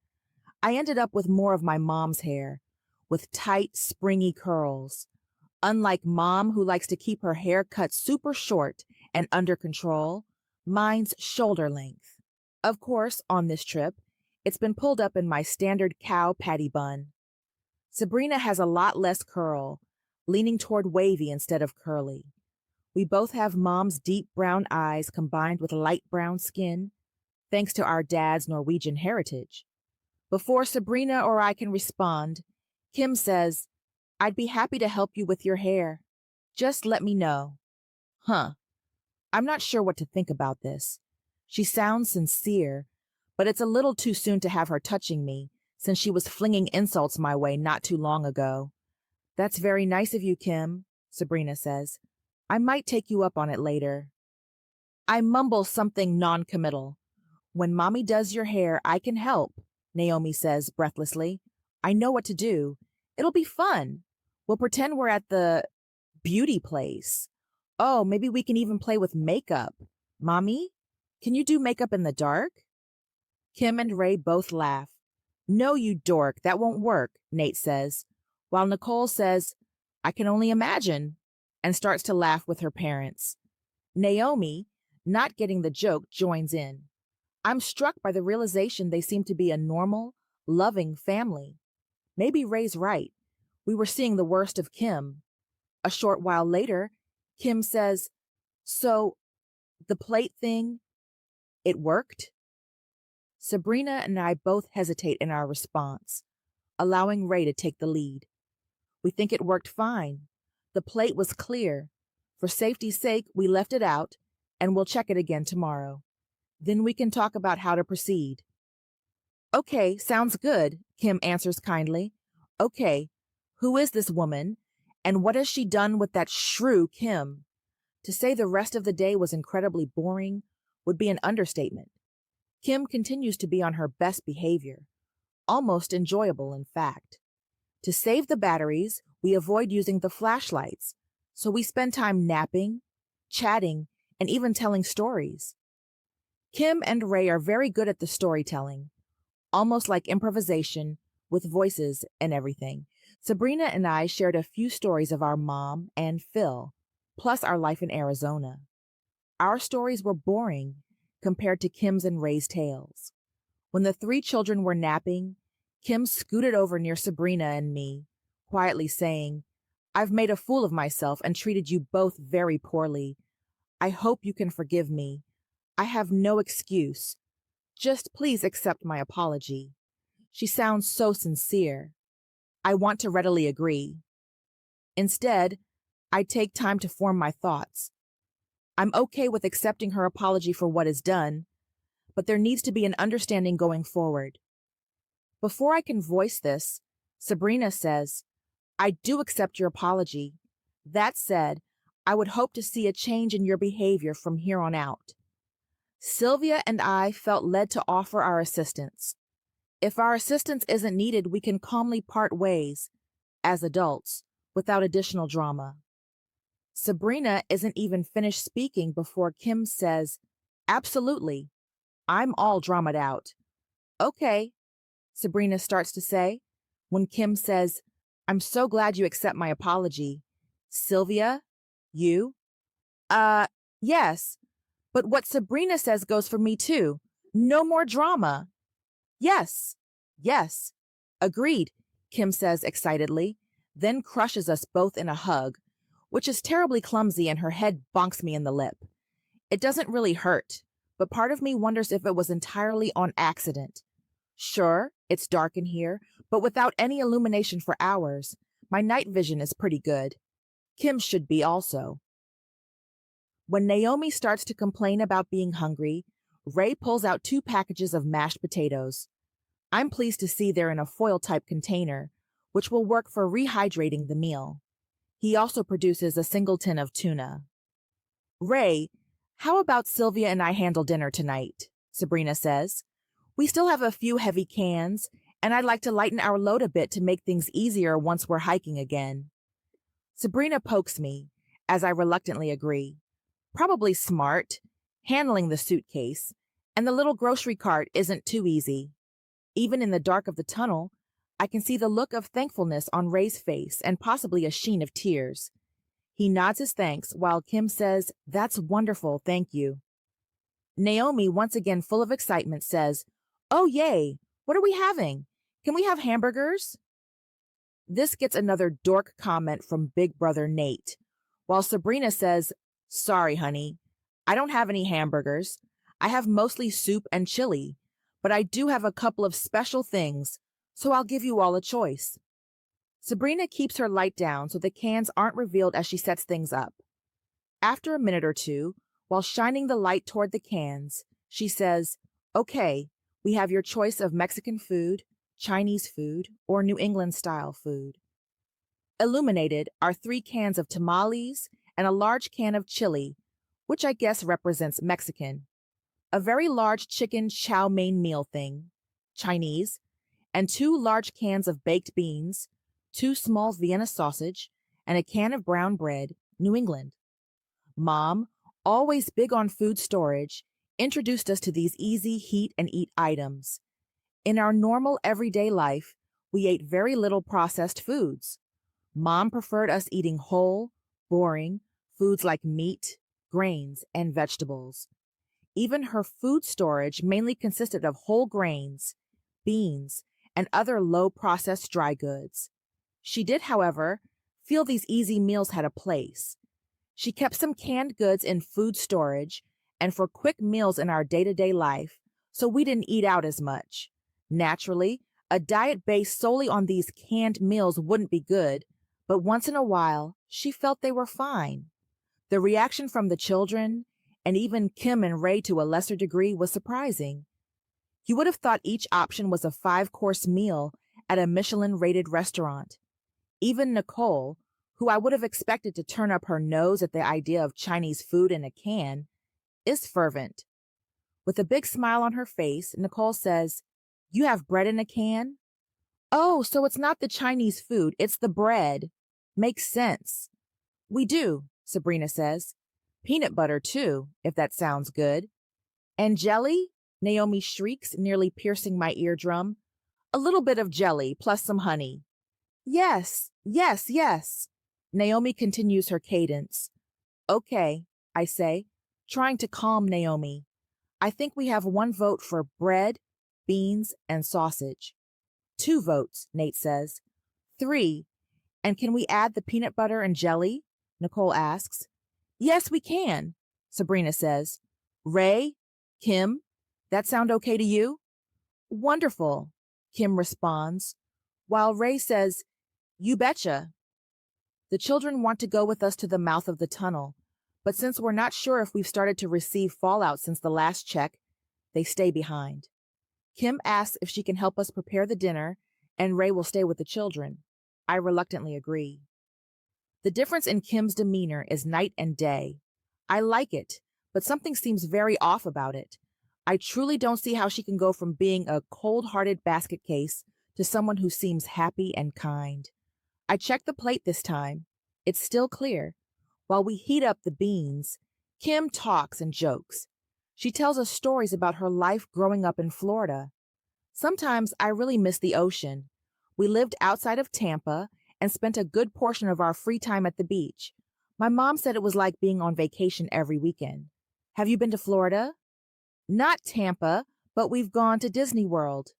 I ended up with more of my mom's hair, with tight, springy curls. Unlike Mom, who likes to keep her hair cut super short and under control, mine's shoulder length. Of course, on this trip, it's been pulled up in my standard cow patty bun. Sabrina has a lot less curl, leaning toward wavy instead of curly. We both have Mom's deep brown eyes combined with light brown skin, thanks to our dad's Norwegian heritage. Before Sabrina or I can respond, Kim says, "I'd be happy to help you with your hair. Just let me know." Huh. I'm not sure what to think about this. She sounds sincere, but it's a little too soon to have her touching me, since she was flinging insults my way not too long ago. "That's very nice of you, Kim," Sabrina says. "I might take you up on it later." I mumble something non-committal. "When Mommy does your hair, I can help," Naomi says breathlessly. "I know what to do. It'll be fun. We'll pretend we're at the beauty place. Oh, maybe we can even play with makeup. Mommy, can you do makeup in the dark?" Kim and Ray both laugh. "No, you dork, that won't work," Nate says, while Nicole says, "I can only imagine," and starts to laugh with her parents. Naomi, not getting the joke, joins in. I'm struck by the realization they seem to be a normal, loving family. Maybe Ray's right. We were seeing the worst of Kim. A short while later, Kim says, "So, the plate thing, it worked?" Sabrina and I both hesitate in our response, allowing Ray to take the lead. We think it worked fine. The plate was clear. For safety's sake, we left it out, and we'll check it again tomorrow. Then we can talk about how to proceed. "Okay, sounds good," Kim answers kindly. "Okay, who is this woman, and what has she done with that shrew Kim?" To say the rest of the day was incredibly boring would be an understatement. Kim continues to be on her best behavior, almost enjoyable, in fact. To save the batteries, we avoid using the flashlights, so we spend time napping, chatting, and even telling stories. Kim and Ray are very good at the storytelling, almost like improvisation, with voices and everything. Sabrina and I shared a few stories of our mom and Phil, plus our life in Arizona. Our stories were boring compared to Kim's and Ray's tales. When the three children were napping, Kim scooted over near Sabrina and me, quietly saying, "I've made a fool of myself and treated you both very poorly. I hope you can forgive me. I have no excuse. Just please accept my apology." She sounds so sincere. I want to readily agree. Instead, I take time to form my thoughts. I'm okay with accepting her apology for what is done, but there needs to be an understanding going forward. Before I can voice this, Sabrina says, "I do accept your apology. That said, I would hope to see a change in your behavior from here on out." Sylvia and I felt led to offer our assistance. If our assistance isn't needed, we can calmly part ways, as adults, without additional drama. Sabrina isn't even finished speaking before Kim says, "Absolutely. I'm all dramaed out." "Okay," Sabrina starts to say, when Kim says, "I'm so glad you accept my apology. Sylvia, you?" Yes. But what Sabrina says goes for me too. No more drama." Yes. Agreed," Kim says excitedly, then crushes us both in a hug, which is terribly clumsy, and her head bonks me in the lip. It doesn't really hurt, but part of me wonders if it was entirely on accident. Sure, it's dark in here, but without any illumination for hours, my night vision is pretty good. Kim's should be also. When Naomi starts to complain about being hungry, Ray pulls out 2 packages of mashed potatoes. I'm pleased to see they're in a foil-type container, which will work for rehydrating the meal. He also produces a single tin of tuna. "Ray, how about Sylvia and I handle dinner tonight?" Sabrina says. "We still have a few heavy cans, and I'd like to lighten our load a bit to make things easier once we're hiking again." Sabrina pokes me, as I reluctantly agree. Probably smart. handling the suitcase, and the little grocery cart isn't too easy. Even in the dark of the tunnel, I can see the look of thankfulness on Ray's face and possibly a sheen of tears. He nods his thanks while Kim says, "That's wonderful, thank you." Naomi, once again full of excitement, says, "Oh, yay! What are we having? Can we have hamburgers?" This gets another dork comment from Big Brother Nate, while Sabrina says, "Sorry, honey, I don't have any hamburgers. I have mostly soup and chili, but I do have a couple of special things, so I'll give you all a choice." Sabrina keeps her light down so the cans aren't revealed as she sets things up. After a minute or two, while shining the light toward the cans, she says, "Okay, we have your choice of Mexican food, Chinese food, or New England-style food." Illuminated are 3 cans of tamales and a large can of chili, which I guess represents Mexican, a very large chicken chow mein meal thing, Chinese, and 2 large cans of baked beans, 2 small Vienna sausage, and a can of brown bread, New England. Mom, always big on food storage, introduced us to these easy heat and eat items. In our normal everyday life, we ate very little processed foods. Mom preferred us eating whole, boring foods like meat, grains, and vegetables. Even her food storage mainly consisted of whole grains, beans, and other low-processed dry goods. She did, however, feel these easy meals had a place. She kept some canned goods in food storage and for quick meals in our day-to-day life, so we didn't eat out as much. Naturally, a diet based solely on these canned meals wouldn't be good, but once in a while, she felt they were fine. The reaction from the children, and even Kim and Ray to a lesser degree, was surprising. You would have thought each option was a 5-course meal at a Michelin-rated restaurant. Even Nicole, who I would have expected to turn up her nose at the idea of Chinese food in a can, is fervent. With a big smile on her face, Nicole says, "You have bread in a can?" "Oh, so it's not the Chinese food, it's the bread. Makes sense." "We do," Sabrina says. "Peanut butter, too, if that sounds good." "And jelly?" Naomi shrieks, nearly piercing my eardrum. "A little bit of jelly, plus some honey." "Yes, yes, yes." Naomi continues her cadence. "Okay," I say, trying to calm Naomi. "I think we have 1 vote for bread, beans, and sausage." 2 votes, Nate says. 3. "And can we add the peanut butter and jelly?" Nicole asks. "Yes, we can," Sabrina says. "Ray, Kim, that sound okay to you?" "Wonderful," Kim responds, while Ray says, "You betcha." The children want to go with us to the mouth of the tunnel, but since we're not sure if we've started to receive fallout since the last check, they stay behind. Kim asks if she can help us prepare the dinner, and Ray will stay with the children. I reluctantly agree. The difference in Kim's demeanor is night and day. I like it, but something seems very off about it. I truly don't see how she can go from being a cold-hearted basket case to someone who seems happy and kind. I check the plate this time. It's still clear. While we heat up the beans, Kim talks and jokes. She tells us stories about her life growing up in Florida. Sometimes I really miss the ocean. We lived outside of Tampa and spent a good portion of our free time at the beach. My mom said it was like being on vacation every weekend. Have you been to Florida? Not Tampa, but we've gone to Disney World.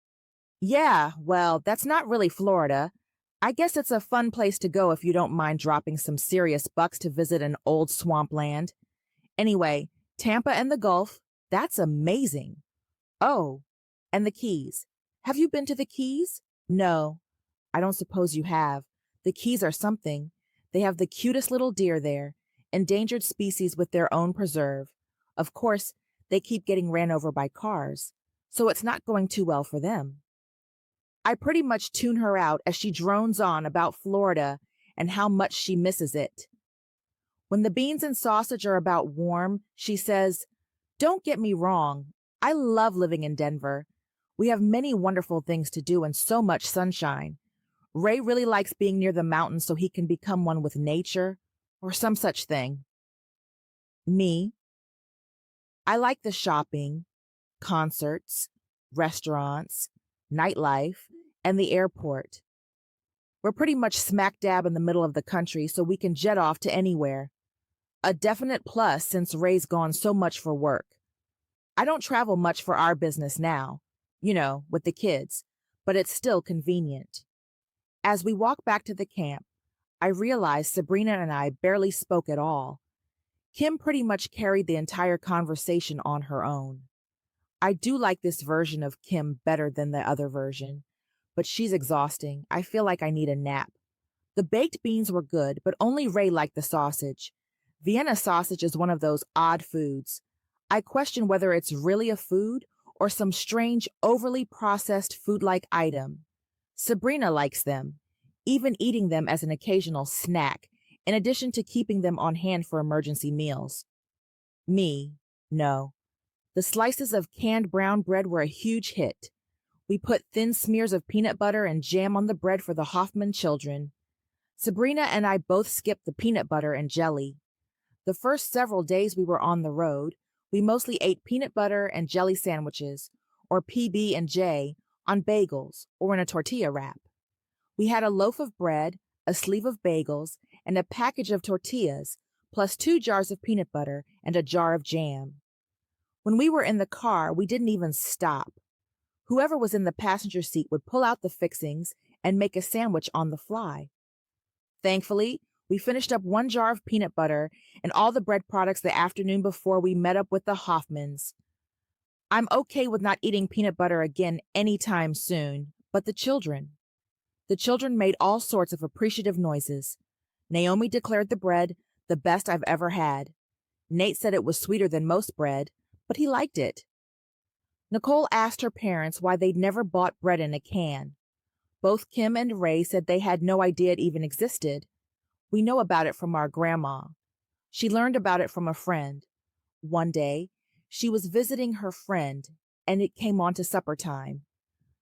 Yeah, well, that's not really Florida. I guess it's a fun place to go if you don't mind dropping some serious bucks to visit an old swampland. Anyway, Tampa and the Gulf, that's amazing. Oh, and the Keys. Have you been to the Keys? No, I don't suppose you have. The Keys are something. They have the cutest little deer there, endangered species with their own preserve. Of course, they keep getting ran over by cars, so it's not going too well for them. I pretty much tune her out as she drones on about Florida and how much she misses it. When the beans and sausage are about warm, she says, "Don't get me wrong, I love living in Denver. We have many wonderful things to do and so much sunshine. Ray really likes being near the mountains so he can become one with nature, or some such thing." Me? I like the shopping, concerts, restaurants, nightlife, and the airport. We're pretty much smack dab in the middle of the country, so we can jet off to anywhere. A definite plus since Ray's gone so much for work. I don't travel much for our business now, with the kids, but it's still convenient. As we walk back to the camp, I realized Sabrina and I barely spoke at all. Kim pretty much carried the entire conversation on her own. I do like this version of Kim better than the other version, but she's exhausting. I feel like I need a nap. The baked beans were good, but only Ray liked the sausage. Vienna sausage is one of those odd foods. I question whether it's really a food or some strange, overly processed food-like item. Sabrina likes them, even eating them as an occasional snack, in addition to keeping them on hand for emergency meals. Me, no. The slices of canned brown bread were a huge hit. We put thin smears of peanut butter and jam on the bread for the Hoffman children. Sabrina and I both skipped the peanut butter and jelly. The first several days we were on the road, we mostly ate peanut butter and jelly sandwiches, or PB&J, on bagels or in a tortilla wrap. We had a loaf of bread, a sleeve of bagels, and a package of tortillas, plus 2 jars of peanut butter and a jar of jam. When we were in the car, we didn't even stop. Whoever was in the passenger seat would pull out the fixings and make a sandwich on the fly. Thankfully, we finished up 1 jar of peanut butter and all the bread products the afternoon before we met up with the Hoffmans. I'm okay with not eating peanut butter again anytime soon, but the children. The children made all sorts of appreciative noises. Naomi declared the bread the best I've ever had. Nate said it was sweeter than most bread, but he liked it. Nicole asked her parents why they'd never bought bread in a can. Both Kim and Ray said they had no idea it even existed. We know about it from our grandma. She learned about it from a friend. One day, she was visiting her friend, and it came on to supper time.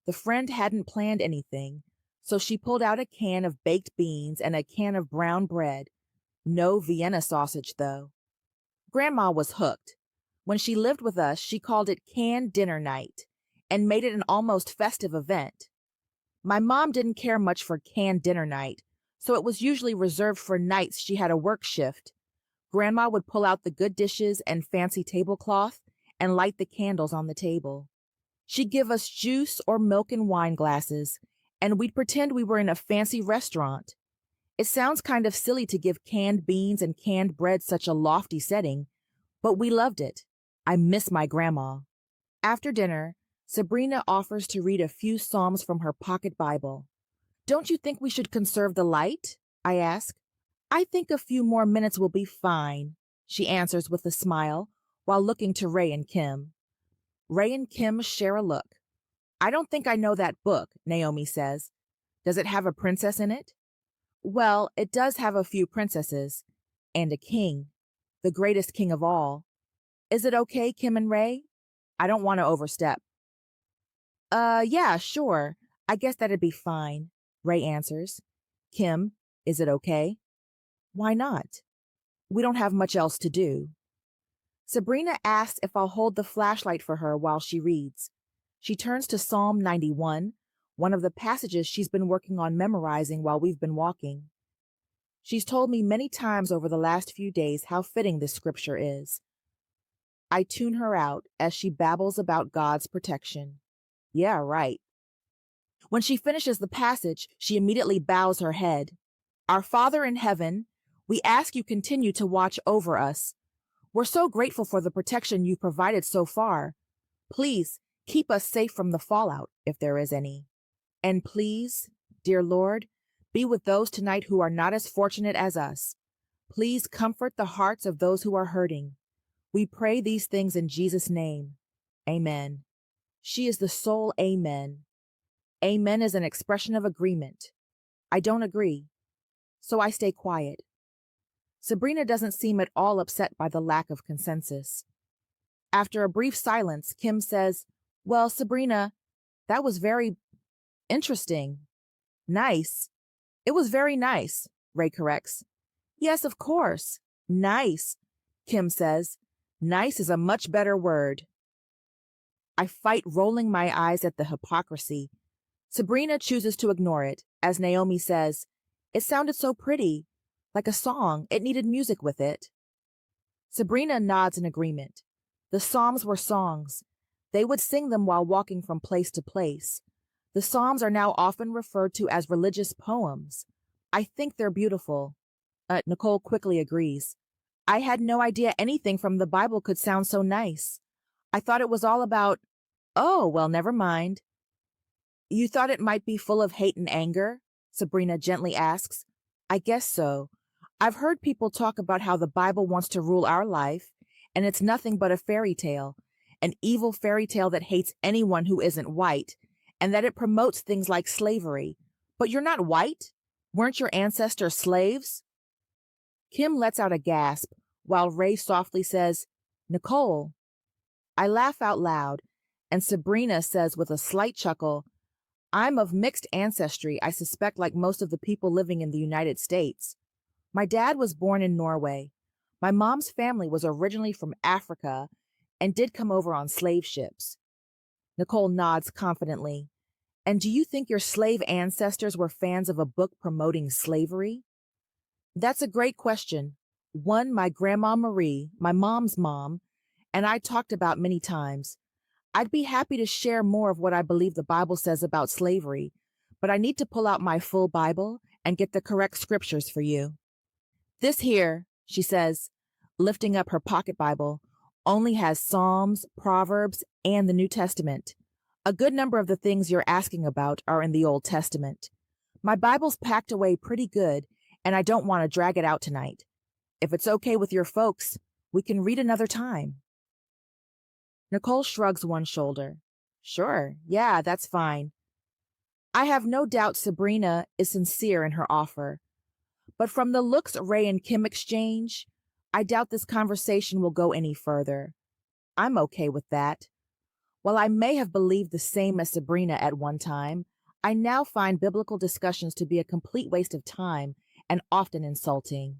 The friend hadn't planned anything, so she pulled out a can of baked beans and a can of brown bread. No Vienna sausage, though. Grandma was hooked. When she lived with us, she called it canned dinner night and made it an almost festive event. My mom didn't care much for canned dinner night, so it was usually reserved for nights she had a work shift. Grandma would pull out the good dishes and fancy tablecloth and light the candles on the table. She'd give us juice or milk in wine glasses, and we'd pretend we were in a fancy restaurant. It sounds kind of silly to give canned beans and canned bread such a lofty setting, but we loved it. I miss my grandma. After dinner, Sabrina offers to read a few psalms from her pocket Bible. Don't you think we should conserve the light? I ask. I think a few more minutes will be fine, she answers with a smile while looking to Ray and Kim. Ray and Kim share a look. I don't think I know that book, Naomi says. Does it have a princess in it? Well, it does have a few princesses and a king, the greatest king of all. Is it okay, Kim and Ray? I don't want to overstep. Yeah, sure. I guess that'd be fine, Ray answers. Kim, is it okay? Why not? We don't have much else to do. Sabrina asks if I'll hold the flashlight for her while she reads. She turns to Psalm 91, one of the passages she's been working on memorizing while we've been walking. She's told me many times over the last few days how fitting this scripture is. I tune her out as she babbles about God's protection. Yeah, right. When she finishes the passage, she immediately bows her head. Our Father in heaven, we ask you continue to watch over us. We're so grateful for the protection you've provided so far. Please keep us safe from the fallout, if there is any. And please, dear Lord, be with those tonight who are not as fortunate as us. Please comfort the hearts of those who are hurting. We pray these things in Jesus' name. Amen. She is the sole amen. Amen is an expression of agreement. I don't agree, so I stay quiet. Sabrina doesn't seem at all upset by the lack of consensus. After a brief silence, Kim says, Well, Sabrina, that was very interesting. Nice. It was very nice, Ray corrects. Yes, of course. Nice, Kim says. Nice is a much better word. I fight rolling my eyes at the hypocrisy. Sabrina chooses to ignore it, as Naomi says, "It sounded so pretty, like a song. It needed music with it." Sabrina nods in agreement. The Psalms were songs. They would sing them while walking from place to place. The Psalms are now often referred to as religious poems. I think they're beautiful. Nicole quickly agrees. I had no idea anything from the Bible could sound so nice. I thought it was all about, oh, well, never mind. You thought it might be full of hate and anger? Sabrina gently asks. I guess so. I've heard people talk about how the Bible wants to rule our life, and it's nothing but a fairy tale, an evil fairy tale that hates anyone who isn't white, and that it promotes things like slavery. But you're not white? Weren't your ancestors slaves? Kim lets out a gasp, while Ray softly says, Nicole. I laugh out loud, and Sabrina says with a slight chuckle, I'm of mixed ancestry, I suspect, like most of the people living in the United States. My dad was born in Norway. My mom's family was originally from Africa and did come over on slave ships. Nicole nods confidently. And do you think your slave ancestors were fans of a book promoting slavery? That's a great question. One my Grandma Marie, my mom's mom, and I talked about many times. I'd be happy to share more of what I believe the Bible says about slavery, but I need to pull out my full Bible and get the correct scriptures for you. This here, she says, lifting up her pocket Bible, only has Psalms, Proverbs, and the New Testament. A good number of the things you're asking about are in the Old Testament. My Bible's packed away pretty good, and I don't want to drag it out tonight. If it's okay with your folks, we can read another time. Nicole shrugs one shoulder. Sure, yeah, that's fine. I have no doubt Sabrina is sincere in her offer. But from the looks Ray and Kim exchange, I doubt this conversation will go any further. I'm okay with that. While I may have believed the same as Sabrina at one time, I now find biblical discussions to be a complete waste of time and often insulting.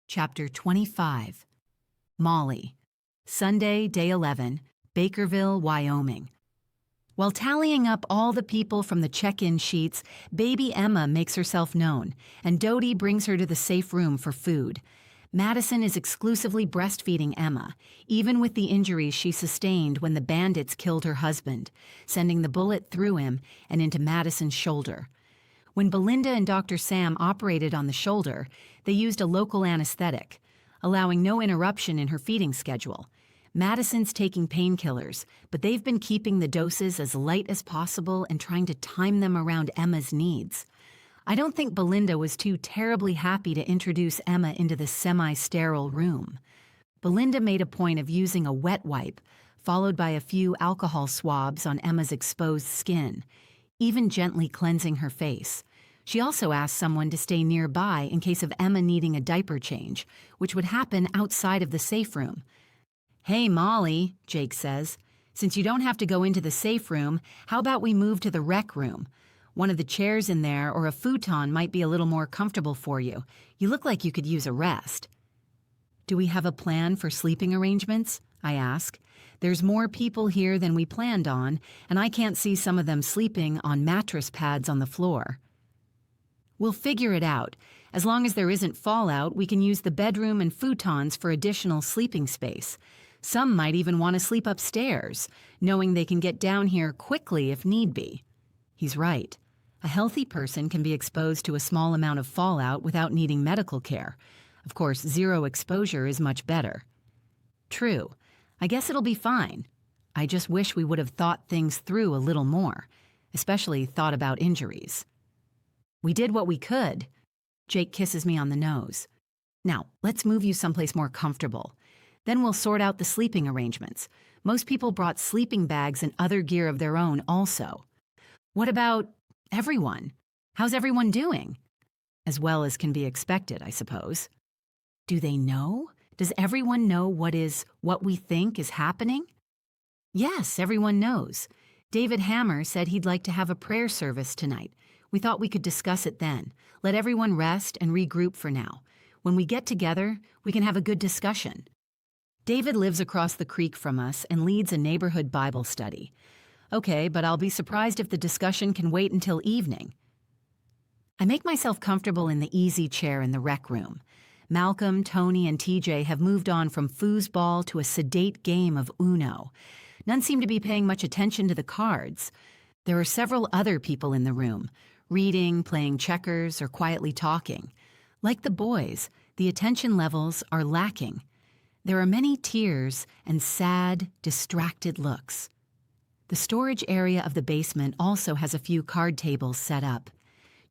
Chapter 25. Molly. Sunday, day 11, Bakerville, Wyoming. While tallying up all the people from the check-in sheets, baby Emma makes herself known, and Dodie brings her to the safe room for food. Madison is exclusively breastfeeding Emma, even with the injuries she sustained when the bandits killed her husband, sending the bullet through him and into Madison's shoulder. When Belinda and Dr. Sam operated on the shoulder, they used a local anesthetic, allowing no interruption in her feeding schedule. Madison's taking painkillers, but they've been keeping the doses as light as possible and trying to time them around Emma's needs. I don't think Belinda was too terribly happy to introduce Emma into the semi-sterile room. Belinda made a point of using a wet wipe, followed by a few alcohol swabs on Emma's exposed skin, even gently cleansing her face. She also asked someone to stay nearby in case of Emma needing a diaper change, which would happen outside of the safe room. Hey, Molly, Jake says, since you don't have to go into the safe room, how about we move to the rec room? One of the chairs in there or a futon might be a little more comfortable for you. You look like you could use a rest. Do we have a plan for sleeping arrangements? I ask. There's more people here than we planned on, and I can't see some of them sleeping on mattress pads on the floor. We'll figure it out. As long as there isn't fallout, we can use the bedroom and futons for additional sleeping space. Some might even want to sleep upstairs, knowing they can get down here quickly if need be. He's right. A healthy person can be exposed to a small amount of fallout without needing medical care. Of course, zero exposure is much better. True. I guess it'll be fine. I just wish we would have thought things through a little more, especially thought about injuries. We did what we could. Jake kisses me on the nose. Now, let's move you someplace more comfortable. Then we'll sort out the sleeping arrangements. Most people brought sleeping bags and other gear of their own also. What about everyone? How's everyone doing? As well as can be expected, I suppose. Do they know? Does everyone know what we think is happening? Yes, everyone knows. David Hammer said he'd like to have a prayer service tonight. We thought we could discuss it then. Let everyone rest and regroup for now. When we get together, we can have a good discussion. David lives across the creek from us and leads a neighborhood Bible study. Okay, but I'll be surprised if the discussion can wait until evening. I make myself comfortable in the easy chair in the rec room. Malcolm, Tony, and TJ have moved on from foosball to a sedate game of Uno. None seem to be paying much attention to the cards. There are several other people in the room, reading, playing checkers, or quietly talking. Like the boys, the attention levels are lacking. There are many tears and sad, distracted looks. The storage area of the basement also has a few card tables set up.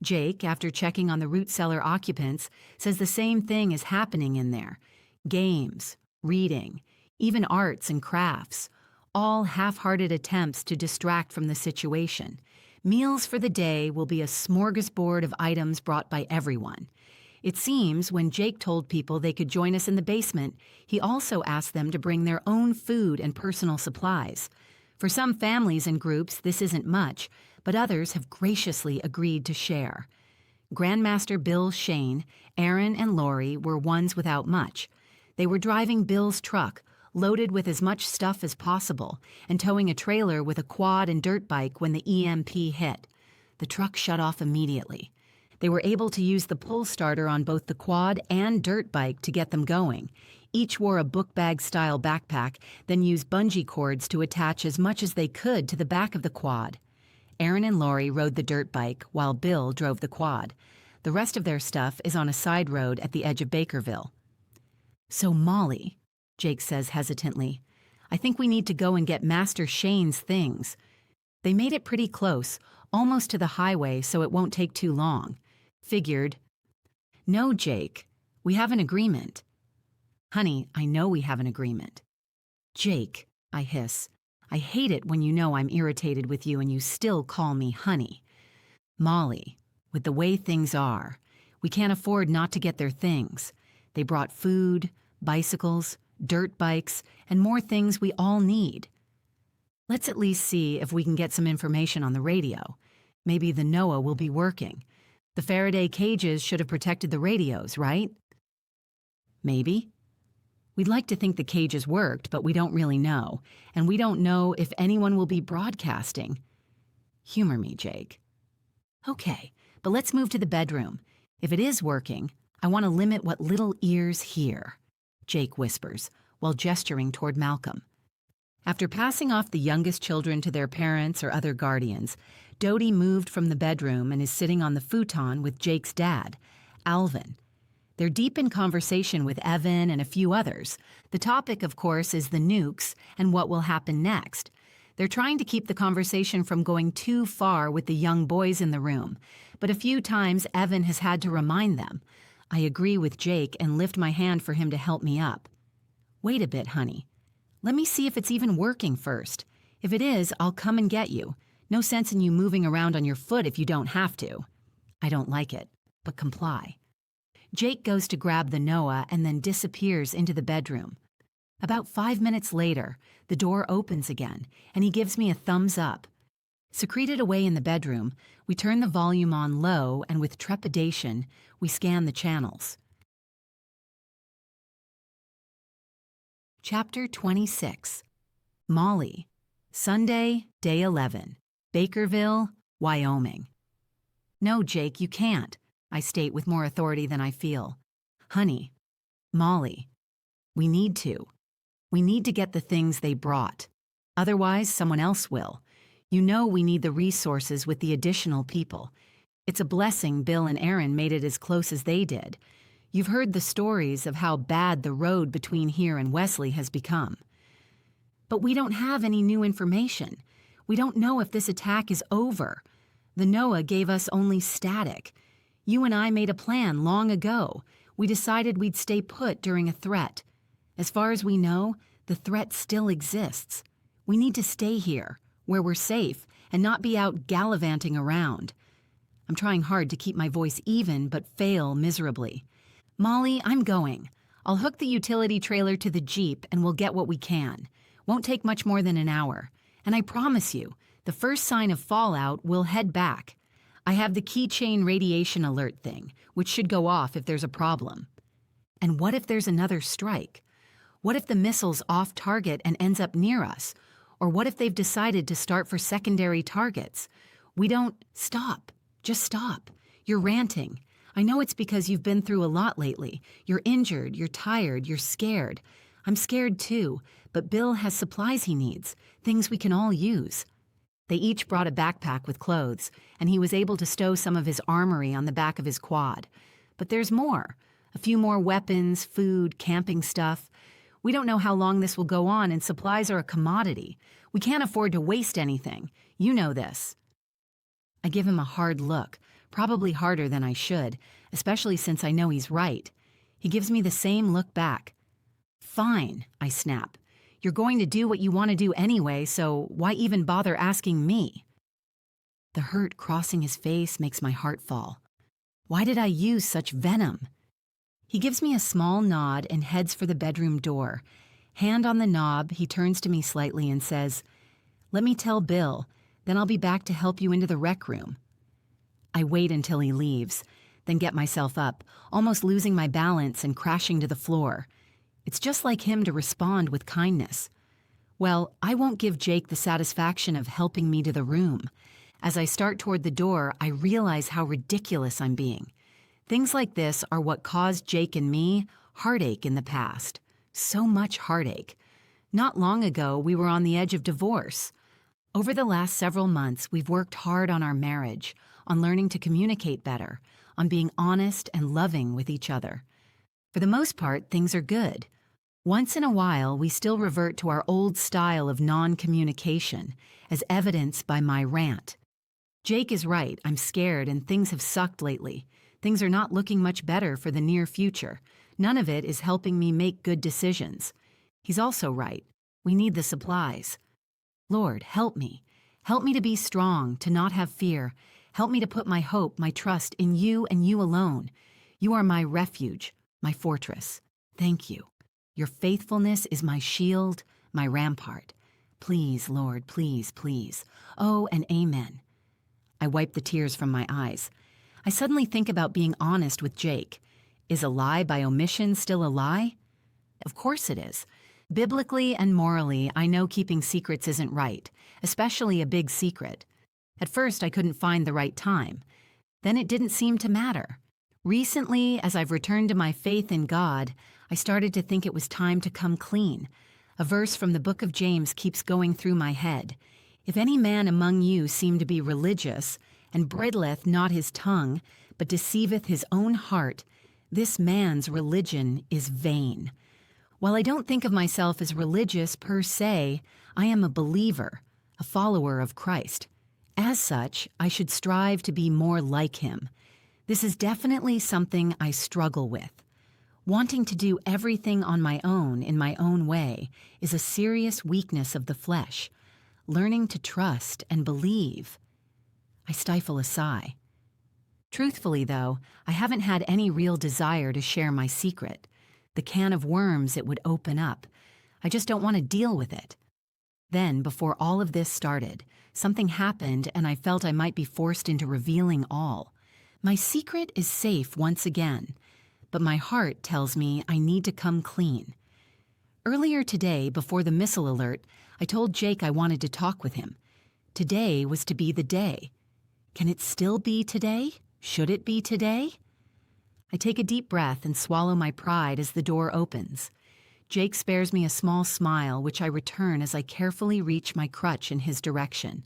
Jake, after checking on the root cellar occupants, says the same thing is happening in there. Games, reading, even arts and crafts, all half-hearted attempts to distract from the situation. Meals for the day will be a smorgasbord of items brought by everyone. It seems when Jake told people they could join us in the basement, he also asked them to bring their own food and personal supplies. For some families and groups, this isn't much, but others have graciously agreed to share. Grandmaster Bill Shane, Aaron, and Lori were ones without much. They were driving Bill's truck, loaded with as much stuff as possible, and towing a trailer with a quad and dirt bike when the EMP hit. The truck shut off immediately. They were able to use the pull starter on both the quad and dirt bike to get them going. Each wore a book bag-style backpack, then used bungee cords to attach as much as they could to the back of the quad. Aaron and Lori rode the dirt bike, while Bill drove the quad. The rest of their stuff is on a side road at the edge of Bakerville. "So, Molly," Jake says hesitantly, "I think we need to go and get Master Shane's things." They made it pretty close, almost to the highway, so it won't take too long. Figured. "No, Jake, we have an agreement." "Honey, I know we have an agreement." "Jake," I hiss, "I hate it when you know I'm irritated with you and you still call me honey." "Molly, with the way things are, we can't afford not to get their things. They brought food, bicycles, dirt bikes, and more things we all need. Let's at least see if we can get some information on the radio. Maybe the NOAA will be working. The Faraday cages should have protected the radios, right?" "Maybe. We'd like to think the cages worked, but we don't really know, and we don't know if anyone will be broadcasting." "Humor me, Jake." "Okay, but let's move to the bedroom. If it is working, I want to limit what little ears hear," Jake whispers, while gesturing toward Malcolm. After passing off the youngest children to their parents or other guardians, Dodie moved from the bedroom and is sitting on the futon with Jake's dad, Alvin. They're deep in conversation with Evan and a few others. The topic, of course, is the nukes and what will happen next. They're trying to keep the conversation from going too far with the young boys in the room, but a few times Evan has had to remind them. I agree with Jake and lift my hand for him to help me up. "Wait a bit, honey. Let me see if it's even working first. If it is, I'll come and get you. No sense in you moving around on your foot if you don't have to." I don't like it, but comply. Jake goes to grab the NOAA and then disappears into the bedroom. About 5 minutes later, the door opens again, and he gives me a thumbs up. Secreted away in the bedroom, we turn the volume on low, and with trepidation, we scan the channels. Chapter 26. Molly. Sunday, Day 11. Bakerville, Wyoming. "No, Jake, you can't," I state with more authority than I feel. "Honey, Molly, we need to. We need to get the things they brought. Otherwise, someone else will. You know we need the resources with the additional people. It's a blessing Bill and Aaron made it as close as they did. You've heard the stories of how bad the road between here and Wesley has become. But we don't have any new information. We don't know if this attack is over. The NOAA gave us only static. You and I made a plan long ago. We decided we'd stay put during a threat. As far as we know, the threat still exists. We need to stay here, where we're safe, and not be out gallivanting around." I'm trying hard to keep my voice even, but fail miserably. "Molly, I'm going. I'll hook the utility trailer to the Jeep and we'll get what we can. Won't take much more than an hour. And I promise you, the first sign of fallout, we'll head back. I have the keychain radiation alert thing, which should go off if there's a problem." And what if there's another strike? What if the missile's off target and ends up near us? Or what if they've decided to start for secondary targets? We don't... Stop. Just stop. You're ranting. I know it's because you've been through a lot lately. You're injured, you're tired, you're scared. I'm scared too, but Bill has supplies he needs, things we can all use. They each brought a backpack with clothes, and he was able to stow some of his armory on the back of his quad. But there's more. A few more weapons, food, camping stuff. We don't know how long this will go on, and supplies are a commodity. We can't afford to waste anything. You know this. I give him a hard look, probably harder than I should, especially since I know he's right. He gives me the same look back. Fine, I snap. You're going to do what you want to do anyway, so why even bother asking me? The hurt crossing his face makes my heart fall. Why did I use such venom? He gives me a small nod and heads for the bedroom door. Hand on the knob, he turns to me slightly and says, "Let me tell Bill, then I'll be back to help you into the rec room." I wait until he leaves, then get myself up, almost losing my balance and crashing to the floor. It's just like him to respond with kindness. Well, I won't give Jake the satisfaction of helping me to the room. As I start toward the door, I realize how ridiculous I'm being. Things like this are what caused Jake and me heartache in the past. So much heartache. Not long ago, we were on the edge of divorce. Over the last several months, we've worked hard on our marriage, on learning to communicate better, on being honest and loving with each other. For the most part, things are good. Once in a while, we still revert to our old style of non-communication, as evidenced by my rant. Jake is right, I'm scared and things have sucked lately. Things are not looking much better for the near future. None of it is helping me make good decisions. He's also right. We need the supplies. Lord, help me. Help me to be strong, to not have fear. Help me to put my hope, my trust in you and you alone. You are my refuge, my fortress. Thank you. Your faithfulness is my shield, my rampart. Please, Lord, please, please. Oh, and amen. I wipe the tears from my eyes. I suddenly think about being honest with Jake. Is a lie by omission still a lie? Of course it is. Biblically and morally, I know keeping secrets isn't right, especially a big secret. At first, I couldn't find the right time. Then it didn't seem to matter. Recently, as I've returned to my faith in God, I started to think it was time to come clean. A verse from the book of James keeps going through my head. If any man among you seem to be religious, and bridleth not his tongue, but deceiveth his own heart, this man's religion is vain. While I don't think of myself as religious per se, I am a believer, a follower of Christ. As such, I should strive to be more like him. This is definitely something I struggle with. Wanting to do everything on my own in my own way is a serious weakness of the flesh. Learning to trust and believe. I stifle a sigh. Truthfully, though, I haven't had any real desire to share my secret. The can of worms it would open up. I just don't want to deal with it. Then, before all of this started, something happened and I felt I might be forced into revealing all. My secret is safe once again, but my heart tells me I need to come clean. Earlier today, before the missile alert, I told Jake I wanted to talk with him. Today was to be the day. Can it still be today? Should it be today? I take a deep breath and swallow my pride as the door opens. Jake spares me a small smile, which I return as I carefully reach my crutch in his direction.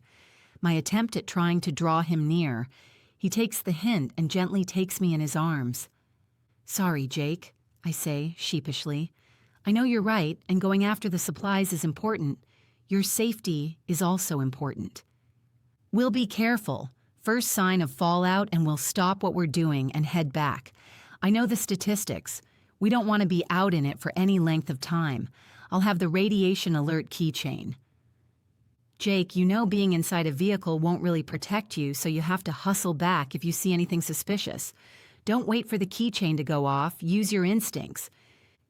My attempt at trying to draw him near, he takes the hint and gently takes me in his arms. "Sorry, Jake," I say sheepishly. "I know you're right, and going after the supplies is important. Your safety is also important. We'll be careful. First sign of fallout and we'll stop what we're doing and head back. I know the statistics. We don't want to be out in it for any length of time. I'll have the radiation alert keychain." Jake, you know being inside a vehicle won't really protect you, so you have to hustle back if you see anything suspicious. Don't wait for the keychain to go off. Use your instincts.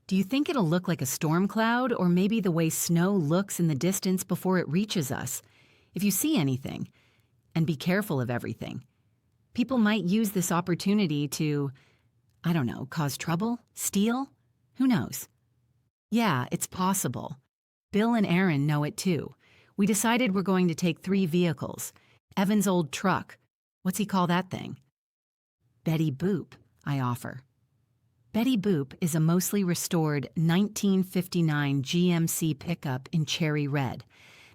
Do you think it'll look like a storm cloud, or maybe the way snow looks in the distance before it reaches us? If you see anything, and be careful of everything. People might use this opportunity to... I don't know, cause trouble? Steal? Who knows? Yeah, it's possible. Bill and Aaron know it too. We decided we're going to take 3 vehicles. Evan's old truck. What's he call that thing? Betty Boop, I offer. Betty Boop is a mostly restored 1959 GMC pickup in cherry red.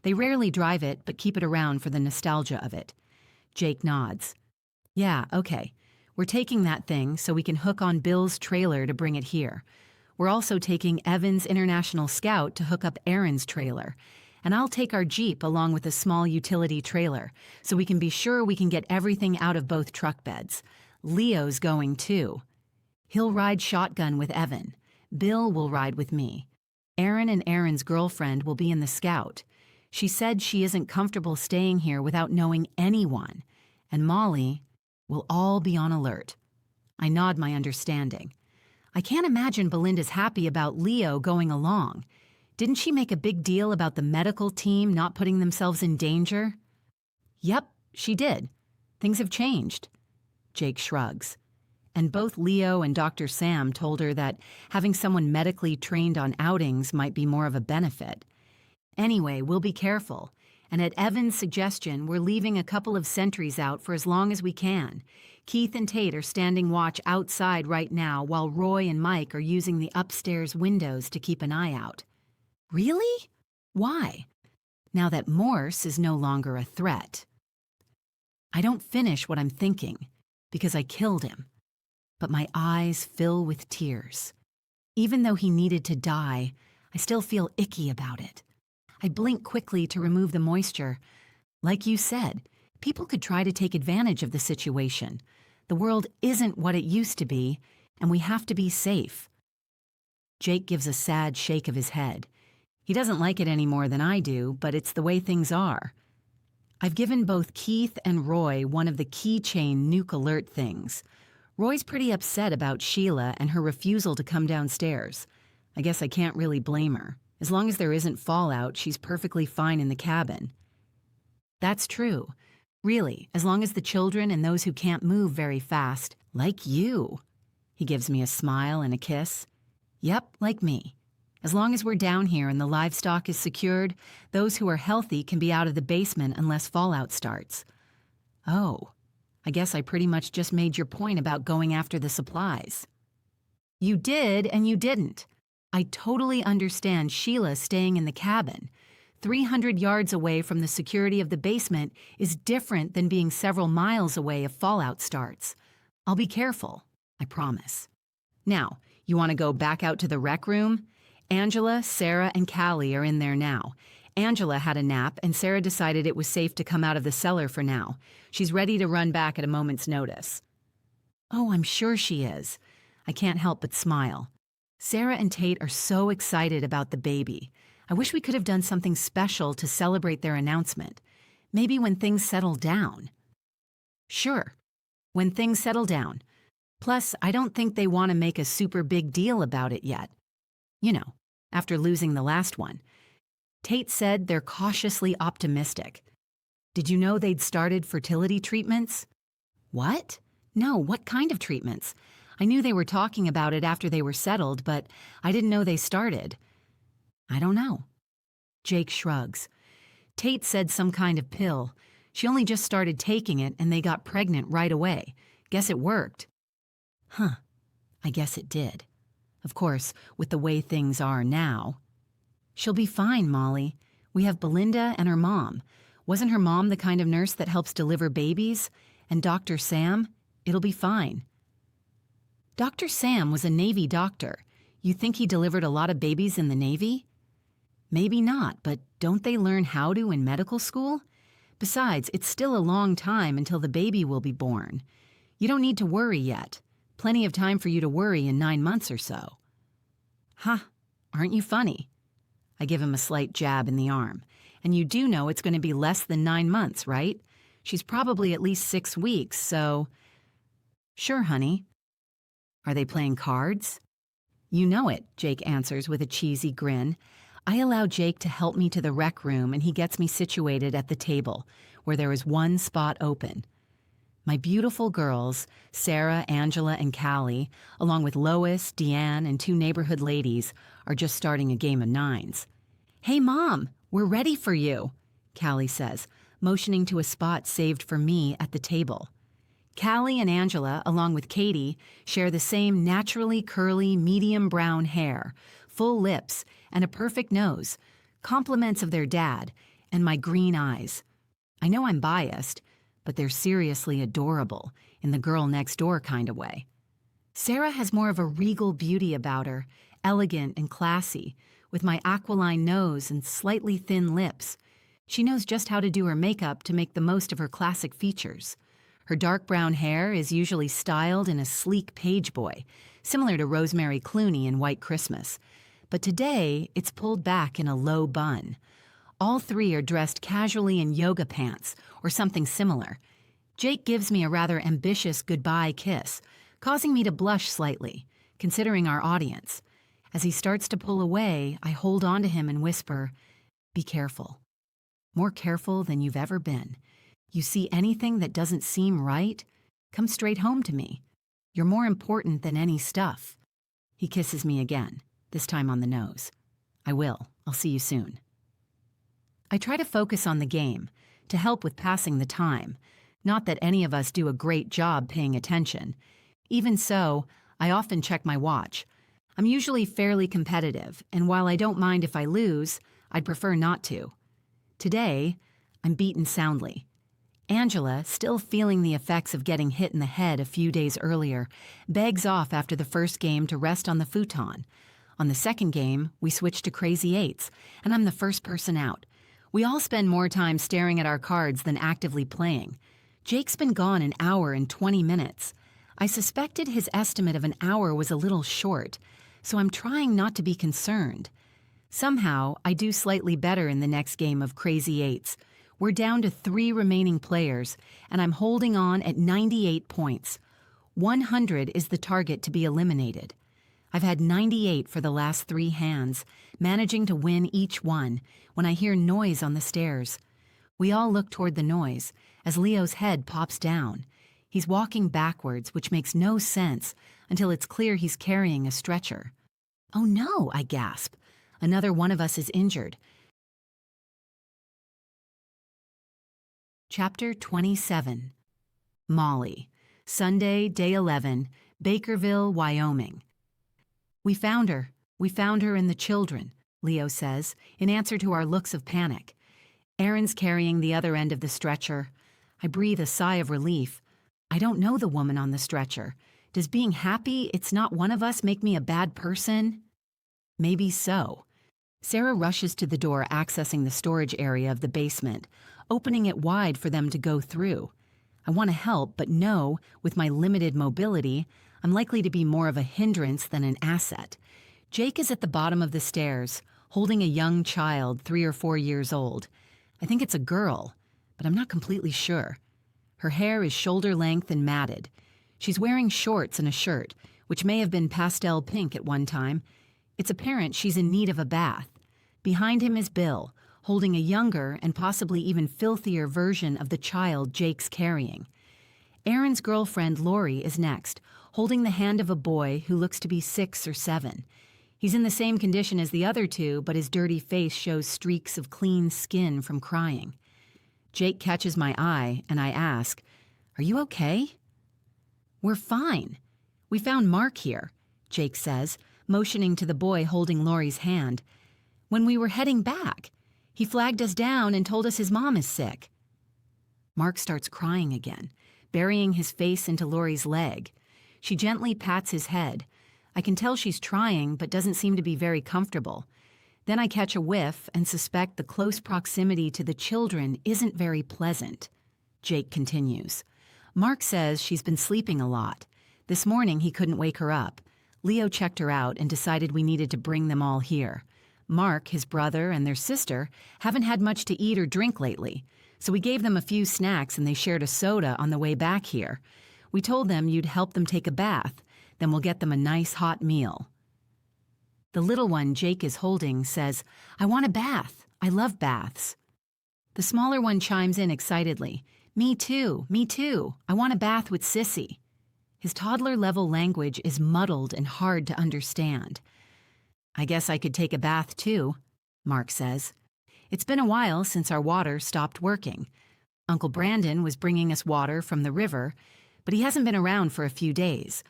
They rarely drive it, but keep it around for the nostalgia of it. Jake nods. Yeah, okay. We're taking that thing so we can hook on Bill's trailer to bring it here. We're also taking Evan's International Scout to hook up Aaron's trailer. And I'll take our Jeep along with a small utility trailer so we can be sure we can get everything out of both truck beds. Leo's going too. He'll ride shotgun with Evan. Bill will ride with me. Aaron and Aaron's girlfriend will be in the Scout. She said she isn't comfortable staying here without knowing anyone. And Molly will all be on alert. I nod my understanding. I can't imagine Belinda's happy about Leo going along. Didn't she make a big deal about the medical team not putting themselves in danger? Yep, she did. Things have changed. Jake shrugs. And both Leo and Dr. Sam told her that having someone medically trained on outings might be more of a benefit. Anyway, we'll be careful. And at Evan's suggestion, we're leaving a couple of sentries out for as long as we can. Keith and Tate are standing watch outside right now while Roy and Mike are using the upstairs windows to keep an eye out. Really? Why? Now that Morse is no longer a threat. I don't finish what I'm thinking, because I killed him. But my eyes fill with tears. Even though he needed to die, I still feel icky about it. I blink quickly to remove the moisture. Like you said, people could try to take advantage of the situation. The world isn't what it used to be, and we have to be safe. Jake gives a sad shake of his head. He doesn't like it any more than I do, but it's the way things are. I've given both Keith and Roy one of the keychain nuke alert things. Roy's pretty upset about Sheila and her refusal to come downstairs. I guess I can't really blame her. As long as there isn't fallout, she's perfectly fine in the cabin. That's true. Really, as long as the children and those who can't move very fast, like you. He gives me a smile and a kiss. Yep, like me. As long as we're down here and the livestock is secured, those who are healthy can be out of the basement unless fallout starts. Oh, I guess I pretty much just made your point about going after the supplies. You did and you didn't. I totally understand Sheila staying in the cabin. 300 yards away from the security of the basement is different than being several miles away if fallout starts. I'll be careful, I promise. Now, you want to go back out to the rec room? Angela, Sarah, and Callie are in there now. Angela had a nap, and Sarah decided it was safe to come out of the cellar for now. She's ready to run back at a moment's notice. Oh, I'm sure she is. I can't help but smile. Sarah and Tate are so excited about the baby. I wish we could have done something special to celebrate their announcement. Maybe when things settle down. Sure, when things settle down. Plus, I don't think they want to make a super big deal about it yet. You know, after losing the last one. Tate said they're cautiously optimistic. Did you know they'd started fertility treatments? What? No, what kind of treatments? I knew they were talking about it after they were settled, but I didn't know they started. I don't know. Jake shrugs. Tate said some kind of pill. She only just started taking it and they got pregnant right away. Guess it worked. Huh. I guess it did. Of course, with the way things are now. She'll be fine, Molly. We have Belinda and her mom. Wasn't her mom the kind of nurse that helps deliver babies? And Dr. Sam? It'll be fine. Dr. Sam was a Navy doctor. You think he delivered a lot of babies in the Navy? Maybe not, but don't they learn how to in medical school? Besides, it's still a long time until the baby will be born. You don't need to worry yet. Plenty of time for you to worry in 9 months or so. Huh, aren't you funny? I give him a slight jab in the arm. And you do know it's going to be less than 9 months, right? She's probably at least 6 weeks, so... Sure, honey. Are they playing cards? You know it, Jake answers with a cheesy grin. I allow Jake to help me to the rec room and he gets me situated at the table, where there is one spot open. My beautiful girls, Sarah, Angela, and Callie, along with Lois, Deanne, and 2 neighborhood ladies, are just starting a game of nines. "Hey, Mom, we're ready for you," Callie says, motioning to a spot saved for me at the table. Callie and Angela, along with Katie, share the same naturally curly, medium brown hair, full lips, and a perfect nose, compliments of their dad, and my green eyes. I know I'm biased, but they're seriously adorable, in the girl next door kind of way. Sarah has more of a regal beauty about her, elegant and classy, with my aquiline nose and slightly thin lips. She knows just how to do her makeup to make the most of her classic features. Her dark brown hair is usually styled in a sleek page boy, similar to Rosemary Clooney in White Christmas. But today, it's pulled back in a low bun. All 3 are dressed casually in yoga pants or something similar. Jake gives me a rather ambitious goodbye kiss, causing me to blush slightly, considering our audience. As he starts to pull away, I hold on to him and whisper, "Be careful. More careful than you've ever been. You see anything that doesn't seem right? Come straight home to me. You're more important than any stuff." He kisses me again, this time on the nose. "I will. I'll see you soon." I try to focus on the game, to help with passing the time. Not that any of us do a great job paying attention. Even so, I often check my watch. I'm usually fairly competitive, and while I don't mind if I lose, I'd prefer not to. Today, I'm beaten soundly. Angela, still feeling the effects of getting hit in the head a few days earlier, begs off after the first game to rest on the futon. On the second game, we switch to Crazy Eights, and I'm the first person out. We all spend more time staring at our cards than actively playing. Jake's been gone an hour and 20 minutes. I suspected his estimate of an hour was a little short, so I'm trying not to be concerned. Somehow, I do slightly better in the next game of Crazy Eights. We're down to 3 remaining players, and I'm holding on at 98 points. 100 is the target to be eliminated. I've had 98 for the last 3 hands, managing to win each one, when I hear noise on the stairs. We all look toward the noise, as Leo's head pops down. He's walking backwards, which makes no sense, until it's clear he's carrying a stretcher. "Oh no," I gasp. Another one of us is injured. Chapter 27. Molly. Sunday, day 11, Bakerville, Wyoming. "We found her. We found her and the children," Leo says, in answer to our looks of panic. Aaron's carrying the other end of the stretcher. I breathe a sigh of relief. I don't know the woman on the stretcher. Does being happy it's not one of us make me a bad person? Maybe so. Sarah rushes to the door accessing the storage area of the basement, opening it wide for them to go through. I want to help, but know, with my limited mobility, I'm likely to be more of a hindrance than an asset. Jake is at the bottom of the stairs, holding a young child 3 or 4 years old. I think it's a girl, but I'm not completely sure. Her hair is shoulder length and matted. She's wearing shorts and a shirt, which may have been pastel pink at one time. It's apparent she's in need of a bath. Behind him is Bill, holding a younger and possibly even filthier version of the child Jake's carrying. Aaron's girlfriend Lori is next, holding the hand of a boy who looks to be 6 or 7. He's in the same condition as the other 2, but his dirty face shows streaks of clean skin from crying. Jake catches my eye, and I ask, "Are you okay?" "We're fine. We found Mark here," Jake says, motioning to the boy holding Lori's hand. "When we were heading back, he flagged us down and told us his mom is sick." Mark starts crying again, burying his face into Lori's leg. She gently pats his head. I can tell she's trying, but doesn't seem to be very comfortable. Then I catch a whiff and suspect the close proximity to the children isn't very pleasant. Jake continues. "Mark says she's been sleeping a lot. This morning he couldn't wake her up. Leo checked her out and decided we needed to bring them all here. Mark, his brother, and their sister haven't had much to eat or drink lately, so we gave them a few snacks and they shared a soda on the way back here. We told them you'd help them take a bath, then we'll get them a nice hot meal." The little one Jake is holding says, "I want a bath. I love baths." The smaller one chimes in excitedly, Me too, me too. I want a bath with Sissy. His toddler-level language is muddled and hard to understand. I guess I could take a bath too, Mark says. It's been a while since our water stopped working. Uncle Brandon was bringing us water from the river, but he hasn't been around for a few days.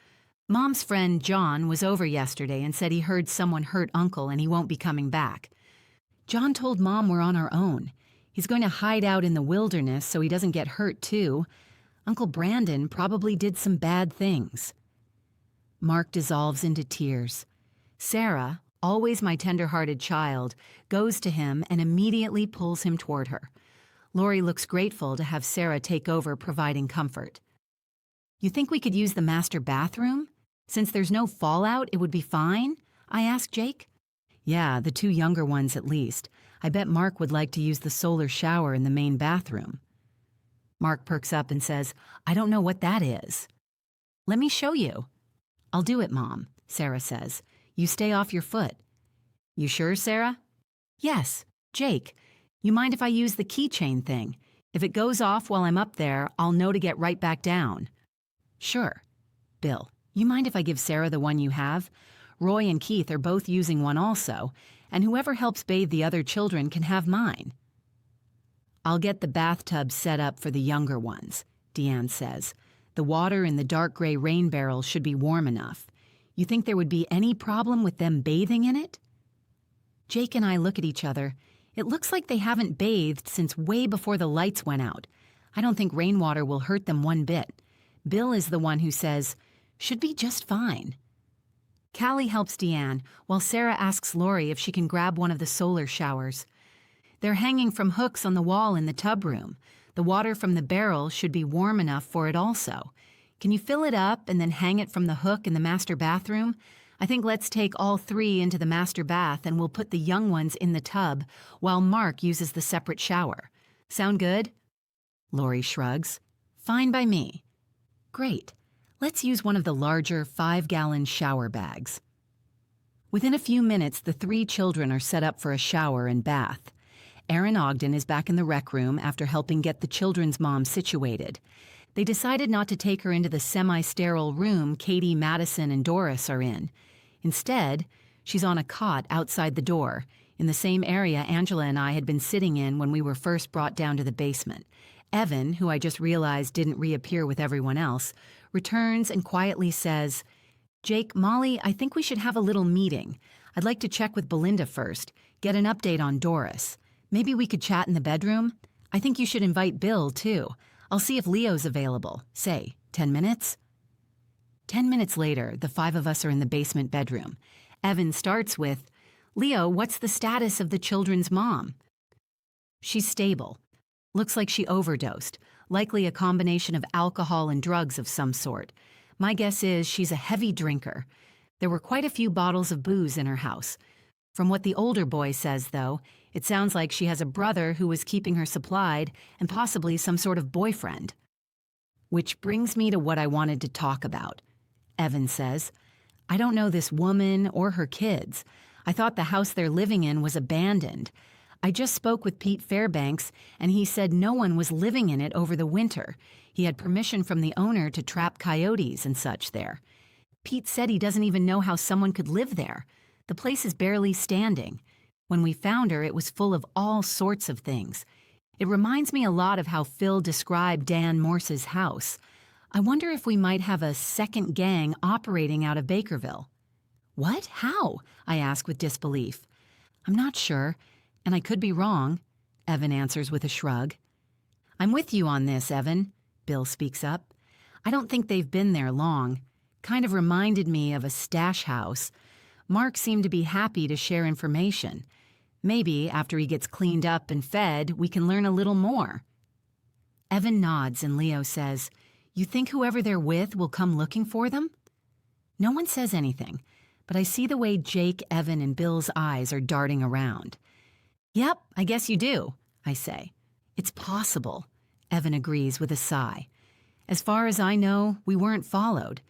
Mom's friend John was over yesterday and said he heard someone hurt Uncle and he won't be coming back. John told Mom we're on our own. He's going to hide out in the wilderness so he doesn't get hurt too. Uncle Brandon probably did some bad things. Mark dissolves into tears. Sarah, always my tender-hearted child, goes to him and immediately pulls him toward her. Lori looks grateful to have Sarah take over providing comfort. You think we could use the master bathroom? Since there's no fallout, it would be fine? I asked Jake. Yeah, the two younger ones at least. I bet Mark would like to use the solar shower in the main bathroom. Mark perks up and says, I don't know what that is. Let me show you. I'll do it, Mom, Sarah says. You stay off your foot. You sure, Sarah? Yes. Jake, you mind if I use the keychain thing? If it goes off while I'm up there, I'll know to get right back down. Sure. Bill, you mind if I give Sarah the one you have? Roy and Keith are both using one also, and whoever helps bathe the other children can have mine. I'll get the bathtub set up for the younger ones, Deanne says. The water in the dark gray rain barrel should be warm enough. You think there would be any problem with them bathing in it? Jake and I look at each other. It looks like they haven't bathed since way before the lights went out. I don't think rainwater will hurt them one bit. Bill is the one who says, should be just fine. Callie helps Deanne, while Sarah asks Lori if she can grab one of the solar showers. They're hanging from hooks on the wall in the tub room. The water from the barrel should be warm enough for it also. Can you fill it up and then hang it from the hook in the master bathroom? I think let's take all three into the master bath and we'll put the young ones in the tub while Mark uses the separate shower. Sound good? Lori shrugs. Fine by me. Great. Let's use one of the larger 5-gallon shower bags. Within a few minutes, the three children are set up for a shower and bath. Erin Ogden is back in the rec room after helping get the children's mom situated. They decided not to take her into the semi-sterile room Katie, Madison, and Doris are in. Instead, she's on a cot outside the door, in the same area Angela and I had been sitting in when we were first brought down to the basement. Evan, who I just realized didn't reappear with everyone else, returns and quietly says, Jake, Molly, I think we should have a little meeting. I'd like to check with Belinda first, get an update on Doris. Maybe we could chat in the bedroom? I think you should invite Bill, too. I'll see if Leo's available. Say, 10 minutes? 10 minutes later, the 5 of us are in the basement bedroom. Evan starts with, Leo, what's the status of the children's mom? She's stable. Looks like she overdosed, likely a combination of alcohol and drugs of some sort. My guess is she's a heavy drinker. There were quite a few bottles of booze in her house. From what the older boy says, though, it sounds like she has a brother who was keeping her supplied and possibly some sort of boyfriend. Which brings me to what I wanted to talk about. Evan says, I don't know this woman or her kids. I thought the house they're living in was abandoned. I just spoke with Pete Fairbanks, and he said no one was living in it over the winter. He had permission from the owner to trap coyotes and such there. Pete said he doesn't even know how someone could live there. The place is barely standing. When we found her, it was full of all sorts of things. It reminds me a lot of how Phil described Dan Morse's house. I wonder if we might have a second gang operating out of Bakerville. What? How? I ask with disbelief. I'm not sure. And I could be wrong, Evan answers with a shrug. I'm with you on this, Evan, Bill speaks up. I don't think they've been there long. Kind of reminded me of a stash house. Mark seemed to be happy to share information. Maybe after he gets cleaned up and fed, we can learn a little more. Evan nods and Leo says, You think whoever they're with will come looking for them? No one says anything, but I see the way Jake, Evan, and Bill's eyes are darting around. Yep, I guess you do, I say. It's possible, Evan agrees with a sigh. As far as I know, we weren't followed.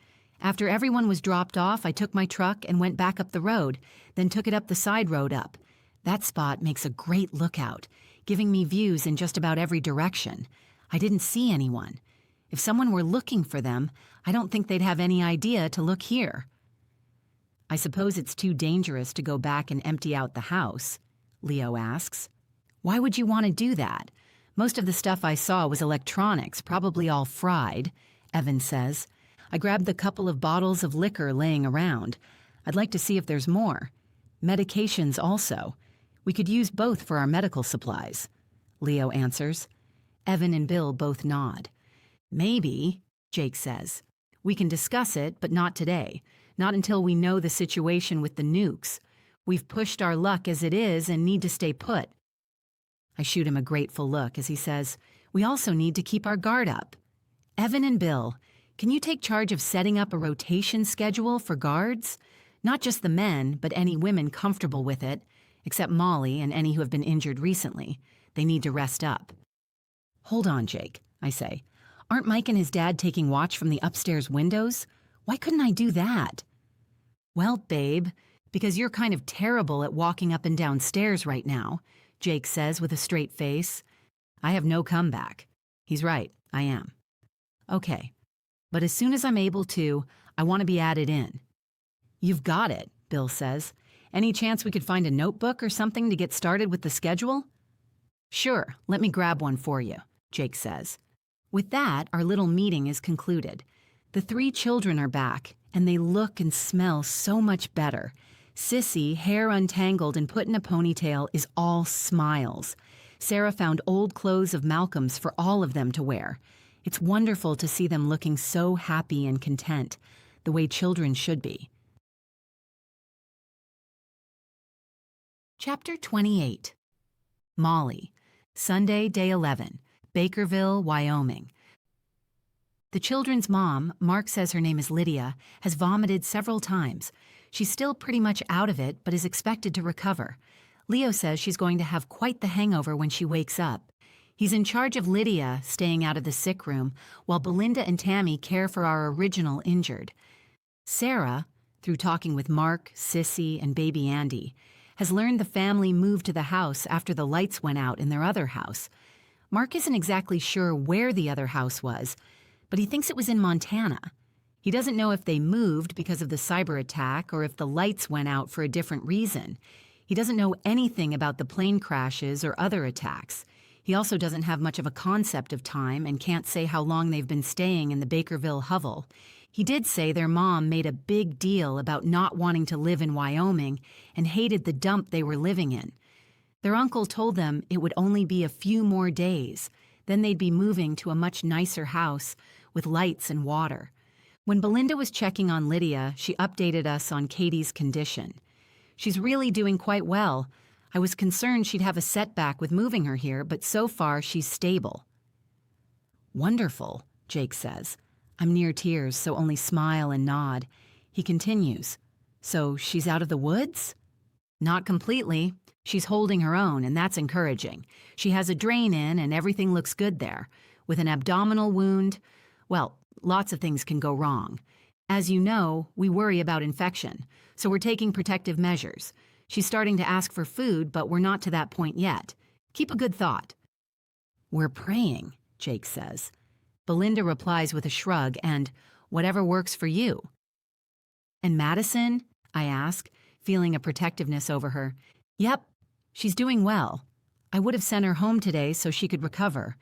After everyone was dropped off, I took my truck and went back up the road, then took it up the side road up. That spot makes a great lookout, giving me views in just about every direction. I didn't see anyone. If someone were looking for them, I don't think they'd have any idea to look here. I suppose it's too dangerous to go back and empty out the house, Leo asks. Why would you want to do that? Most of the stuff I saw was electronics, probably all fried, Evan says. I grabbed the couple of bottles of liquor laying around. I'd like to see if there's more. Medications also. We could use both for our medical supplies, Leo answers. Evan and Bill both nod. Maybe, Jake says. We can discuss it, but not today. Not until we know the situation with the nukes. We've pushed our luck as it is and need to stay put. I shoot him a grateful look as he says, we also need to keep our guard up. Evan and Bill, can you take charge of setting up a rotation schedule for guards? Not just the men, but any women comfortable with it, except Molly and any who have been injured recently. They need to rest up. Hold on, Jake, I say. Aren't Mike and his dad taking watch from the upstairs windows? Why couldn't I do that? Well, babe, because you're kind of terrible at walking up and down stairs right now, Jake says with a straight face. I have no comeback. He's right, I am. Okay, but as soon as I'm able to, I want to be added in. You've got it, Bill says. Any chance we could find a notebook or something to get started with the schedule? Sure, let me grab one for you, Jake says. With that, our little meeting is concluded. The 3 children are back, and they look and smell so much better. Sissy, hair untangled and put in a ponytail, is all smiles. Sarah found old clothes of Malcolm's for all of them to wear. It's wonderful to see them looking so happy and content, the way children should be. Chapter 28. Molly, Sunday, day 11, Bakerville, Wyoming. The children's mom, Mark says her name is Lydia, has vomited several times. She's still pretty much out of it, but is expected to recover. Leo says she's going to have quite the hangover when she wakes up. He's in charge of Lydia, staying out of the sick room, while Belinda and Tammy care for our original injured. Sarah, through talking with Mark, Sissy, and baby Andy, has learned the family moved to the house after the lights went out in their other house. Mark isn't exactly sure where the other house was, but he thinks it was in Montana. He doesn't know if they moved because of the cyber attack or if the lights went out for a different reason. He doesn't know anything about the plane crashes or other attacks. He also doesn't have much of a concept of time and can't say how long they've been staying in the Bakerville hovel. He did say their mom made a big deal about not wanting to live in Wyoming and hated the dump they were living in. Their uncle told them it would only be a few more days. Then they'd be moving to a much nicer house with lights and water. When Belinda was checking on Lydia, she updated us on Katie's condition. She's really doing quite well. I was concerned she'd have a setback with moving her here, but so far she's stable. Wonderful, Jake says. I'm near tears, so only smile and nod. He continues. So she's out of the woods? Not completely. She's holding her own, and that's encouraging. She has a drain in, and everything looks good there. With an abdominal wound, well, lots of things can go wrong. As you know, we worry about infection, so we're taking protective measures. She's starting to ask for food, but we're not to that point yet. Keep a good thought. We're praying, Jake says. Belinda replies with a shrug and, whatever works for you. And Madison? I ask, feeling a protectiveness over her. Yep, she's doing well. I would have sent her home today so she could recover.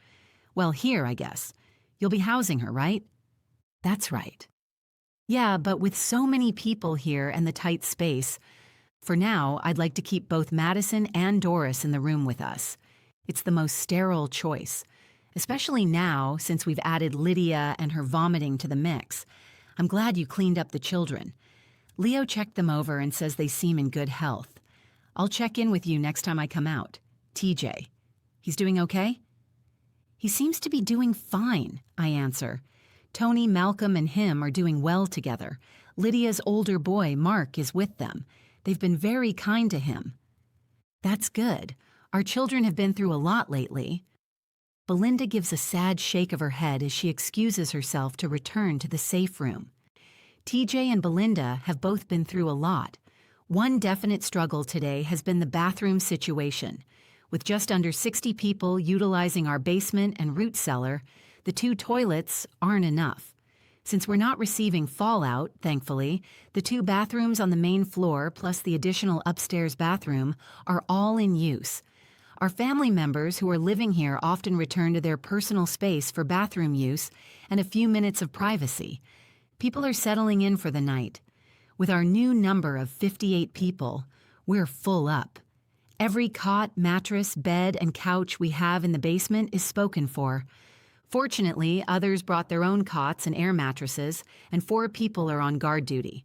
Well, here, I guess. You'll be housing her, right? That's right. Yeah, but with so many people here and the tight space, for now, I'd like to keep both Madison and Doris in the room with us. It's the most sterile choice, especially now since we've added Lydia and her vomiting to the mix. I'm glad you cleaned up the children. Leo checked them over and says they seem in good health. I'll check in with you next time I come out. TJ. He's doing okay? He seems to be doing fine, I answer. Tony, Malcolm, and him are doing well together. Lydia's older boy, Mark, is with them. They've been very kind to him. That's good. Our children have been through a lot lately. Belinda gives a sad shake of her head as she excuses herself to return to the safe room. TJ and Belinda have both been through a lot. One definite struggle today has been the bathroom situation. With just under 60 people utilizing our basement and root cellar, the 2 toilets aren't enough. Since we're not receiving fallout, thankfully, the 2 bathrooms on the main floor plus the additional upstairs bathroom are all in use. Our family members who are living here often return to their personal space for bathroom use and a few minutes of privacy. People are settling in for the night. With our new number of 58 people, we're full up. Every cot, mattress, bed, and couch we have in the basement is spoken for. Fortunately, others brought their own cots and air mattresses, and 4 people are on guard duty.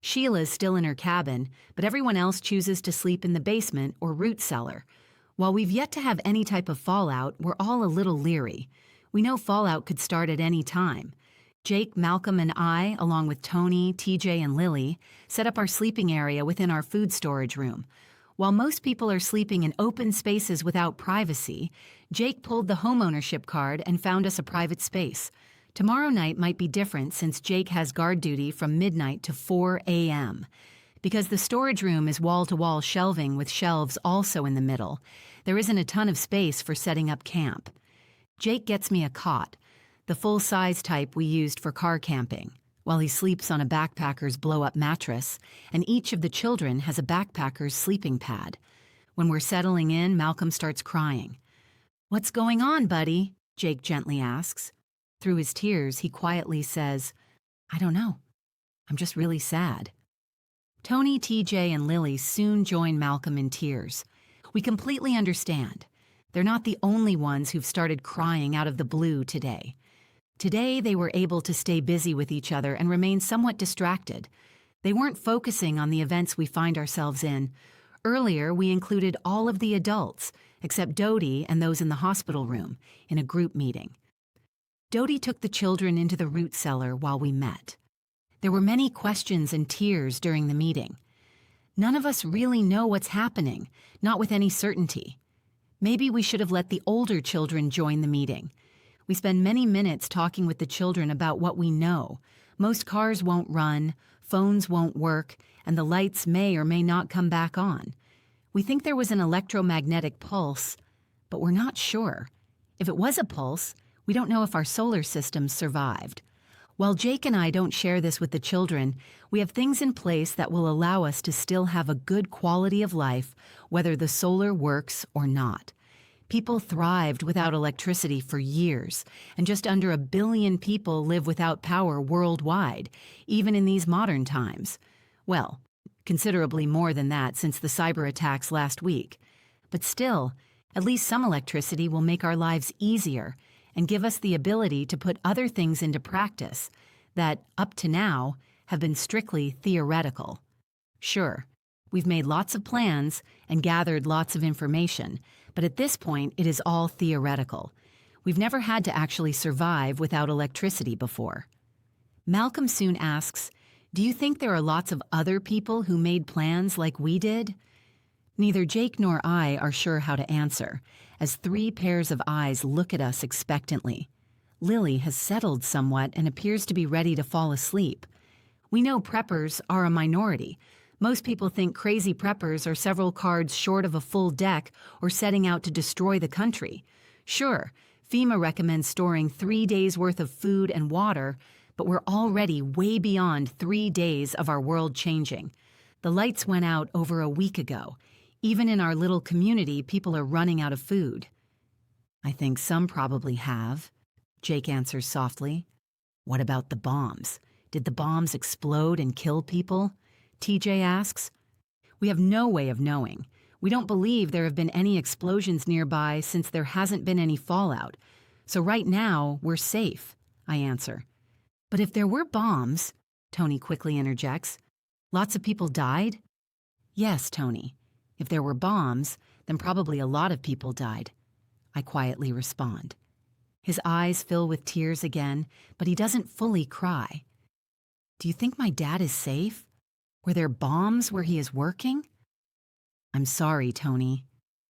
Sheila's still in her cabin, but everyone else chooses to sleep in the basement or root cellar. While we've yet to have any type of fallout, we're all a little leery. We know fallout could start at any time. Jake, Malcolm, and I, along with Tony, TJ, and Lily, set up our sleeping area within our food storage room. While most people are sleeping in open spaces without privacy, Jake pulled the homeownership card and found us a private space. Tomorrow night might be different since Jake has guard duty from midnight to 4 a.m. Because the storage room is wall-to-wall shelving with shelves also in the middle, there isn't a ton of space for setting up camp. Jake gets me a cot, the full-size type we used for car camping, while he sleeps on a backpacker's blow-up mattress, and each of the children has a backpacker's sleeping pad. When we're settling in, Malcolm starts crying. "What's going on, buddy?" Jake gently asks. Through his tears, he quietly says, "I don't know. I'm just really sad." Tony, TJ, and Lily soon join Malcolm in tears. We completely understand. They're not the only ones who've started crying out of the blue today. Today, they were able to stay busy with each other and remain somewhat distracted. They weren't focusing on the events we find ourselves in. Earlier, we included all of the adults, except Dodie and those in the hospital room, in a group meeting. Dodie took the children into the root cellar while we met. There were many questions and tears during the meeting. None of us really know what's happening, not with any certainty. Maybe we should have let the older children join the meeting. We spend many minutes talking with the children about what we know. Most cars won't run, phones won't work, and the lights may or may not come back on. We think there was an electromagnetic pulse, but we're not sure. If it was a pulse, we don't know if our solar system survived. While Jake and I don't share this with the children, we have things in place that will allow us to still have a good quality of life, whether the solar works or not. People thrived without electricity for years, and just under 1 billion people live without power worldwide, even in these modern times. Well, considerably more than that since the cyber attacks last week. But still, at least some electricity will make our lives easier and give us the ability to put other things into practice that, up to now, have been strictly theoretical. Sure, we've made lots of plans and gathered lots of information, but at this point, it is all theoretical. We've never had to actually survive without electricity before. Malcolm soon asks, "Do you think there are lots of other people who made plans like we did?" Neither Jake nor I are sure how to answer, as 3 pairs of eyes look at us expectantly. Lily has settled somewhat and appears to be ready to fall asleep. We know preppers are a minority. Most people think crazy preppers are several cards short of a full deck or setting out to destroy the country. Sure, FEMA recommends storing 3 days' worth of food and water, but we're already way beyond 3 days of our world changing. The lights went out over a week ago. Even in our little community, people are running out of food. "I think some probably have," Jake answers softly. "What about the bombs? Did the bombs explode and kill people?" TJ asks. "We have no way of knowing. We don't believe there have been any explosions nearby since there hasn't been any fallout. So right now, we're safe," I answer. "But if there were bombs," Tony quickly interjects, "lots of people died?" "Yes, Tony. If there were bombs, then probably a lot of people died," I quietly respond. His eyes fill with tears again, but he doesn't fully cry. "Do you think my dad is safe? Were there bombs where he is working?" "I'm sorry, Tony,"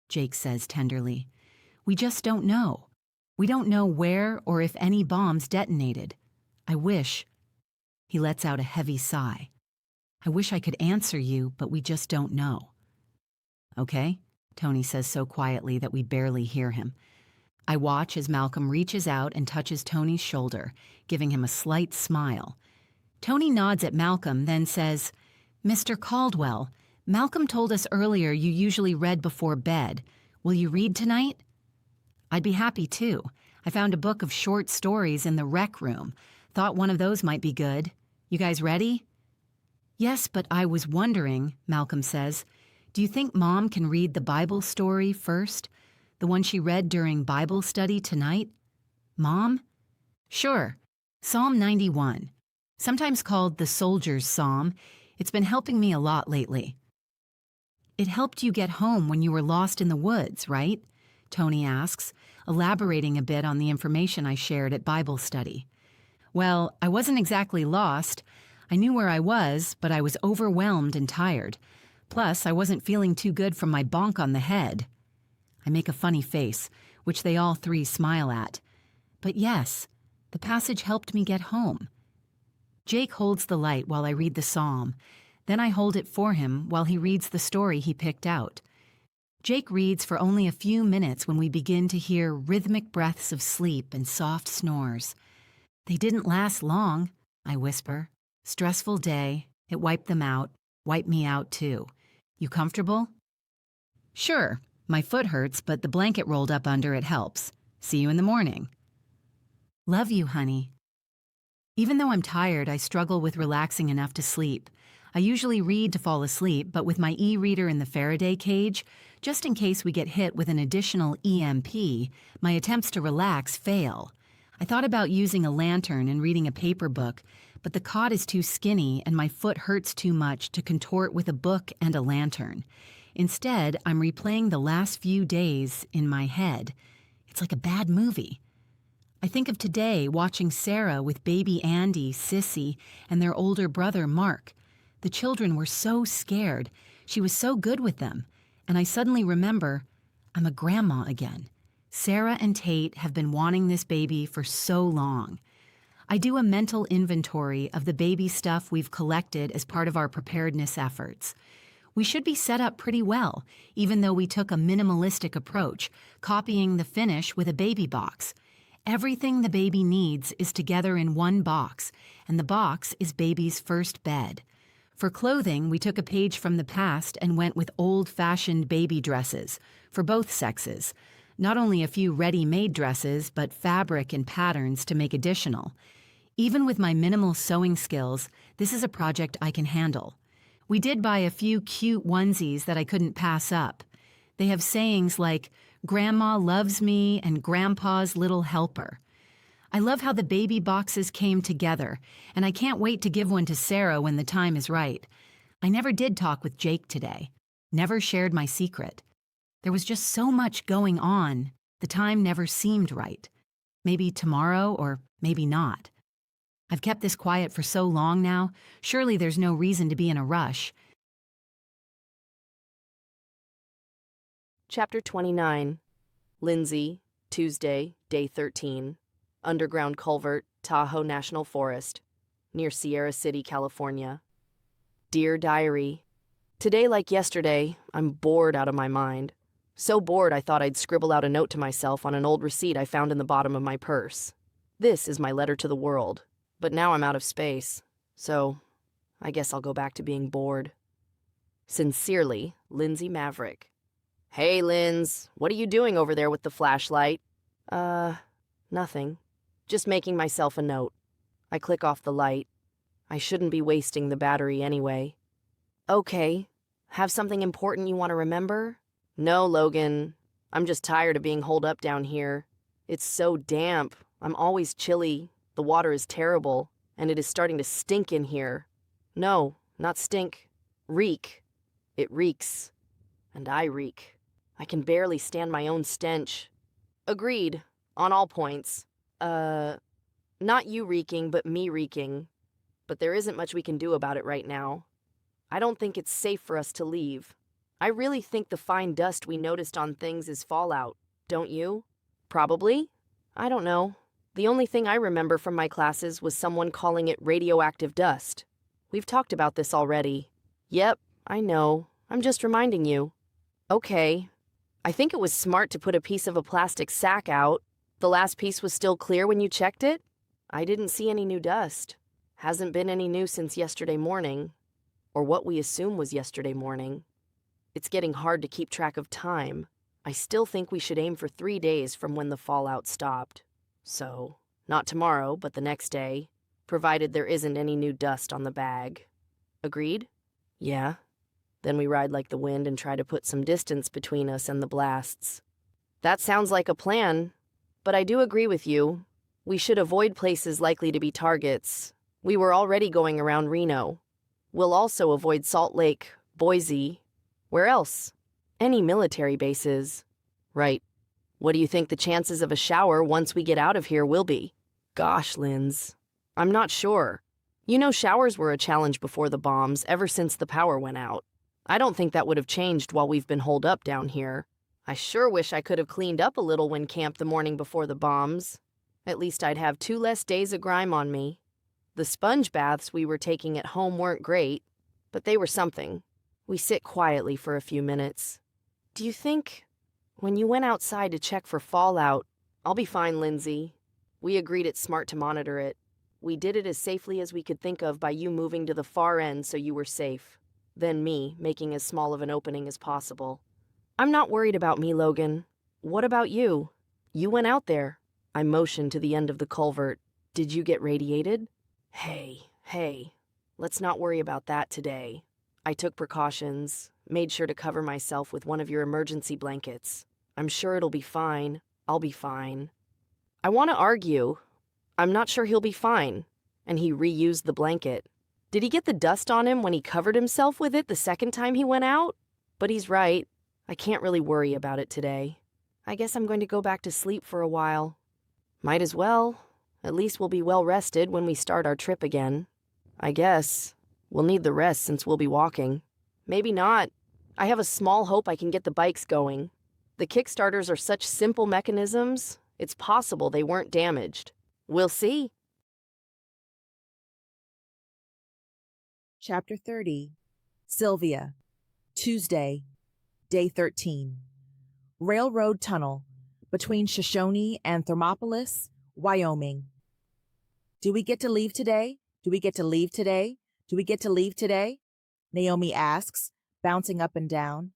Jake says tenderly. "We just don't know. We don't know where or if any bombs detonated. I wish..." He lets out a heavy sigh. "I wish I could answer you, but we just don't know." "Okay, Tony says so quietly that we barely hear him. I watch as Malcolm reaches out and touches Tony's shoulder, giving him a slight smile. Tony nods at Malcolm, then says, "Mr. Caldwell, Malcolm told us earlier you usually read before bed. Will you read tonight?" "I'd be happy to. I found a book of short stories in the rec room. Thought one of those might be good. You guys ready?" "Yes, but I was wondering," Malcolm says, "do you think Mom can read the Bible story first? The one she read during Bible study tonight?" "Mom?" "Sure. Psalm 91. Sometimes called the Soldier's Psalm. It's been helping me a lot lately." "It helped you get home when you were lost in the woods, right?" Tony asks, elaborating a bit on the information I shared at Bible study. "Well, I wasn't exactly lost. I knew where I was, but I was overwhelmed and tired. Plus, I wasn't feeling too good from my bonk on the head." I make a funny face, which they all three smile at. But yes, the passage helped me get home. Jake holds the light while I read the psalm. Then I hold it for him while he reads the story he picked out. Jake reads for only a few minutes when we begin to hear rhythmic breaths of sleep and soft snores. "They didn't last long," I whisper. "Stressful day. It wiped them out. Wiped me out, too. You comfortable?" "Sure. My foot hurts, but the blanket rolled up under it helps. See you in the morning." "Love you, honey." Even though I'm tired, I struggle with relaxing enough to sleep. I usually read to fall asleep, but with my e-reader in the Faraday cage, just in case we get hit with an additional EMP, my attempts to relax fail. I thought about using a lantern and reading a paper book, but the cot is too skinny and my foot hurts too much to contort with a book and a lantern. Instead, I'm replaying the last few days in my head. It's like a bad movie. I think of today watching Sarah with baby Andy, Sissy, and their older brother Mark. The children were so scared. She was so good with them. And I suddenly remember, I'm a grandma again. Sarah and Tate have been wanting this baby for so long. I do a mental inventory of the baby stuff we've collected as part of our preparedness efforts. We should be set up pretty well, even though we took a minimalistic approach, copying the finish with a baby box. Everything the baby needs is together in one box, and the box is baby's first bed. For clothing, we took a page from the past and went with old-fashioned baby dresses, for both sexes. Not only a few ready-made dresses, but fabric and patterns to make additional. Even with my minimal sewing skills, this is a project I can handle. We did buy a few cute onesies that I couldn't pass up. They have sayings like, "Grandma loves me" and "Grandpa's little helper." I love how the baby boxes came together, and I can't wait to give one to Sarah when the time is right. I never did talk with Jake today. Never shared my secret. There was just so much going on, the time never seemed right. Maybe tomorrow, or maybe not. I've kept this quiet for so long now, surely there's no reason to be in a rush. Chapter 29. Lindsey, Tuesday, Day 13. Underground Culvert, Tahoe National Forest, near Sierra City, California. Dear Diary, today, like yesterday, I'm bored out of my mind. So bored I thought I'd scribble out a note to myself on an old receipt I found in the bottom of my purse. This is my letter to the world, but now I'm out of space, so I guess I'll go back to being bored. Sincerely, Lindsey Maverick. Hey, Linz, what are you doing over there with the flashlight? Nothing. Just making myself a note. I click off the light. I shouldn't be wasting the battery anyway. Okay. Have something important you want to remember? No, Logan. I'm just tired of being holed up down here. It's so damp. I'm always chilly. The water is terrible, and it is starting to stink in here. No, not stink. Reek. It reeks. And I reek. I can barely stand my own stench. Agreed. On all points. Not you reeking, but me reeking. But there isn't much we can do about it right now. I don't think it's safe for us to leave. I really think the fine dust we noticed on things is fallout, don't you? Probably? I don't know. The only thing I remember from my classes was someone calling it radioactive dust. We've talked about this already. Yep, I know. I'm just reminding you. Okay, I think it was smart to put a piece of a plastic sack out. The last piece was still clear when you checked it? I didn't see any new dust. Hasn't been any new since yesterday morning, or what we assume was yesterday morning. It's getting hard to keep track of time. I still think we should aim for 3 days from when the fallout stopped. So, not tomorrow, but the next day, provided there isn't any new dust on the bag. Agreed? Yeah. Then we ride like the wind and try to put some distance between us and the blasts. That sounds like a plan, but I do agree with you. We should avoid places likely to be targets. We were already going around Reno. We'll also avoid Salt Lake, Boise. Where else? Any military bases. Right. What do you think the chances of a shower once we get out of here will be? Gosh, Linz. I'm not sure. You know, showers were a challenge before the bombs ever since the power went out. I don't think that would have changed while we've been holed up down here. I sure wish I could have cleaned up a little when camped the morning before the bombs. At least I'd have 2 less days of grime on me. The sponge baths we were taking at home weren't great, but they were something. We sit quietly for a few minutes. Do you think, when you went outside to check for fallout, I'll be fine, Lindsey. We agreed it's smart to monitor it. We did it as safely as we could think of by you moving to the far end so you were safe. Then me making as small of an opening as possible. I'm not worried about me, Logan. What about you? You went out there. I motioned to the end of the culvert. Did you get radiated? Hey, let's not worry about that today. I took precautions, made sure to cover myself with one of your emergency blankets. I'm sure it'll be fine. I'll be fine. I want to argue. I'm not sure he'll be fine. And he reused the blanket. Did he get the dust on him when he covered himself with it the second time he went out? But he's right. I can't really worry about it today. I guess I'm going to go back to sleep for a while. Might as well. At least we'll be well rested when we start our trip again. I guess. We'll need the rest since we'll be walking. Maybe not. I have a small hope I can get the bikes going. The Kickstarters are such simple mechanisms, it's possible they weren't damaged. We'll see. Chapter 30. Sylvia. Tuesday, Day 13. Railroad Tunnel between Shoshone and Thermopolis, Wyoming. Do we get to leave today? Do we get to leave today? Do we get to leave today? Naomi asks, bouncing up and down.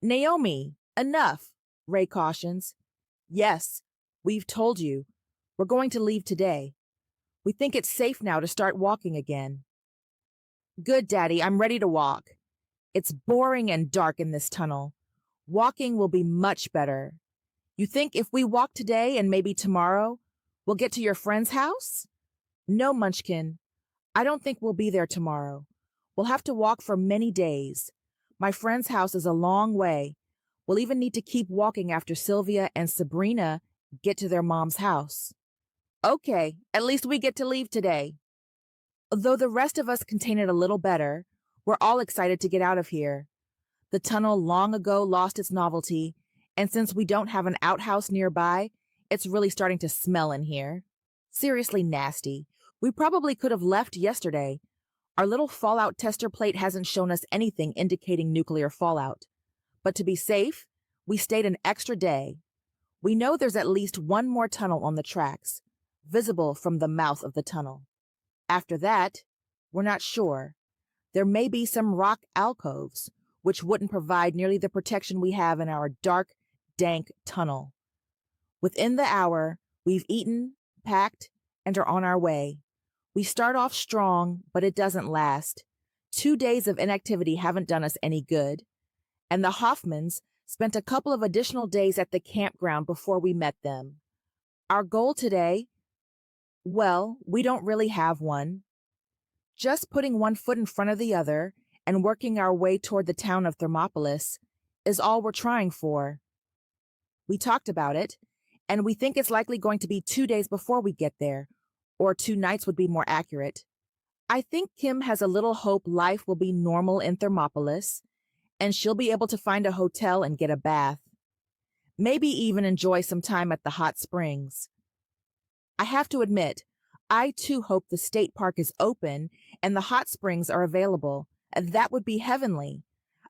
Naomi, enough, Ray cautions. Yes, we've told you. We're going to leave today. We think it's safe now to start walking again. Good, Daddy, I'm ready to walk. It's boring and dark in this tunnel. Walking will be much better. You think if we walk today and maybe tomorrow, we'll get to your friend's house? No, Munchkin. I don't think we'll be there tomorrow. We'll have to walk for many days. My friend's house is a long way. We'll even need to keep walking after Sylvia and Sabrina get to their mom's house. Okay, at least we get to leave today. Though the rest of us contain it a little better, we're all excited to get out of here. The tunnel long ago lost its novelty, and since we don't have an outhouse nearby, it's really starting to smell in here. Seriously nasty. We probably could have left yesterday. Our little fallout tester plate hasn't shown us anything indicating nuclear fallout. But to be safe, we stayed an extra day. We know there's at least one more tunnel on the tracks, visible from the mouth of the tunnel. After that, we're not sure. There may be some rock alcoves, which wouldn't provide nearly the protection we have in our dark, dank tunnel. Within the hour, we've eaten, packed, and are on our way. We start off strong, but it doesn't last. 2 days of inactivity haven't done us any good. And the Hoffmans spent a couple of additional days at the campground before we met them. Our goal today, well, we don't really have one. Just putting one foot in front of the other and working our way toward the town of Thermopolis is all we're trying for. We talked about it, and we think it's likely going to be 2 days before we get there, or 2 nights would be more accurate. I think Kim has a little hope life will be normal in Thermopolis, and she'll be able to find a hotel and get a bath. Maybe even enjoy some time at the hot springs. I have to admit, I too hope the state park is open and the hot springs are available. That would be heavenly.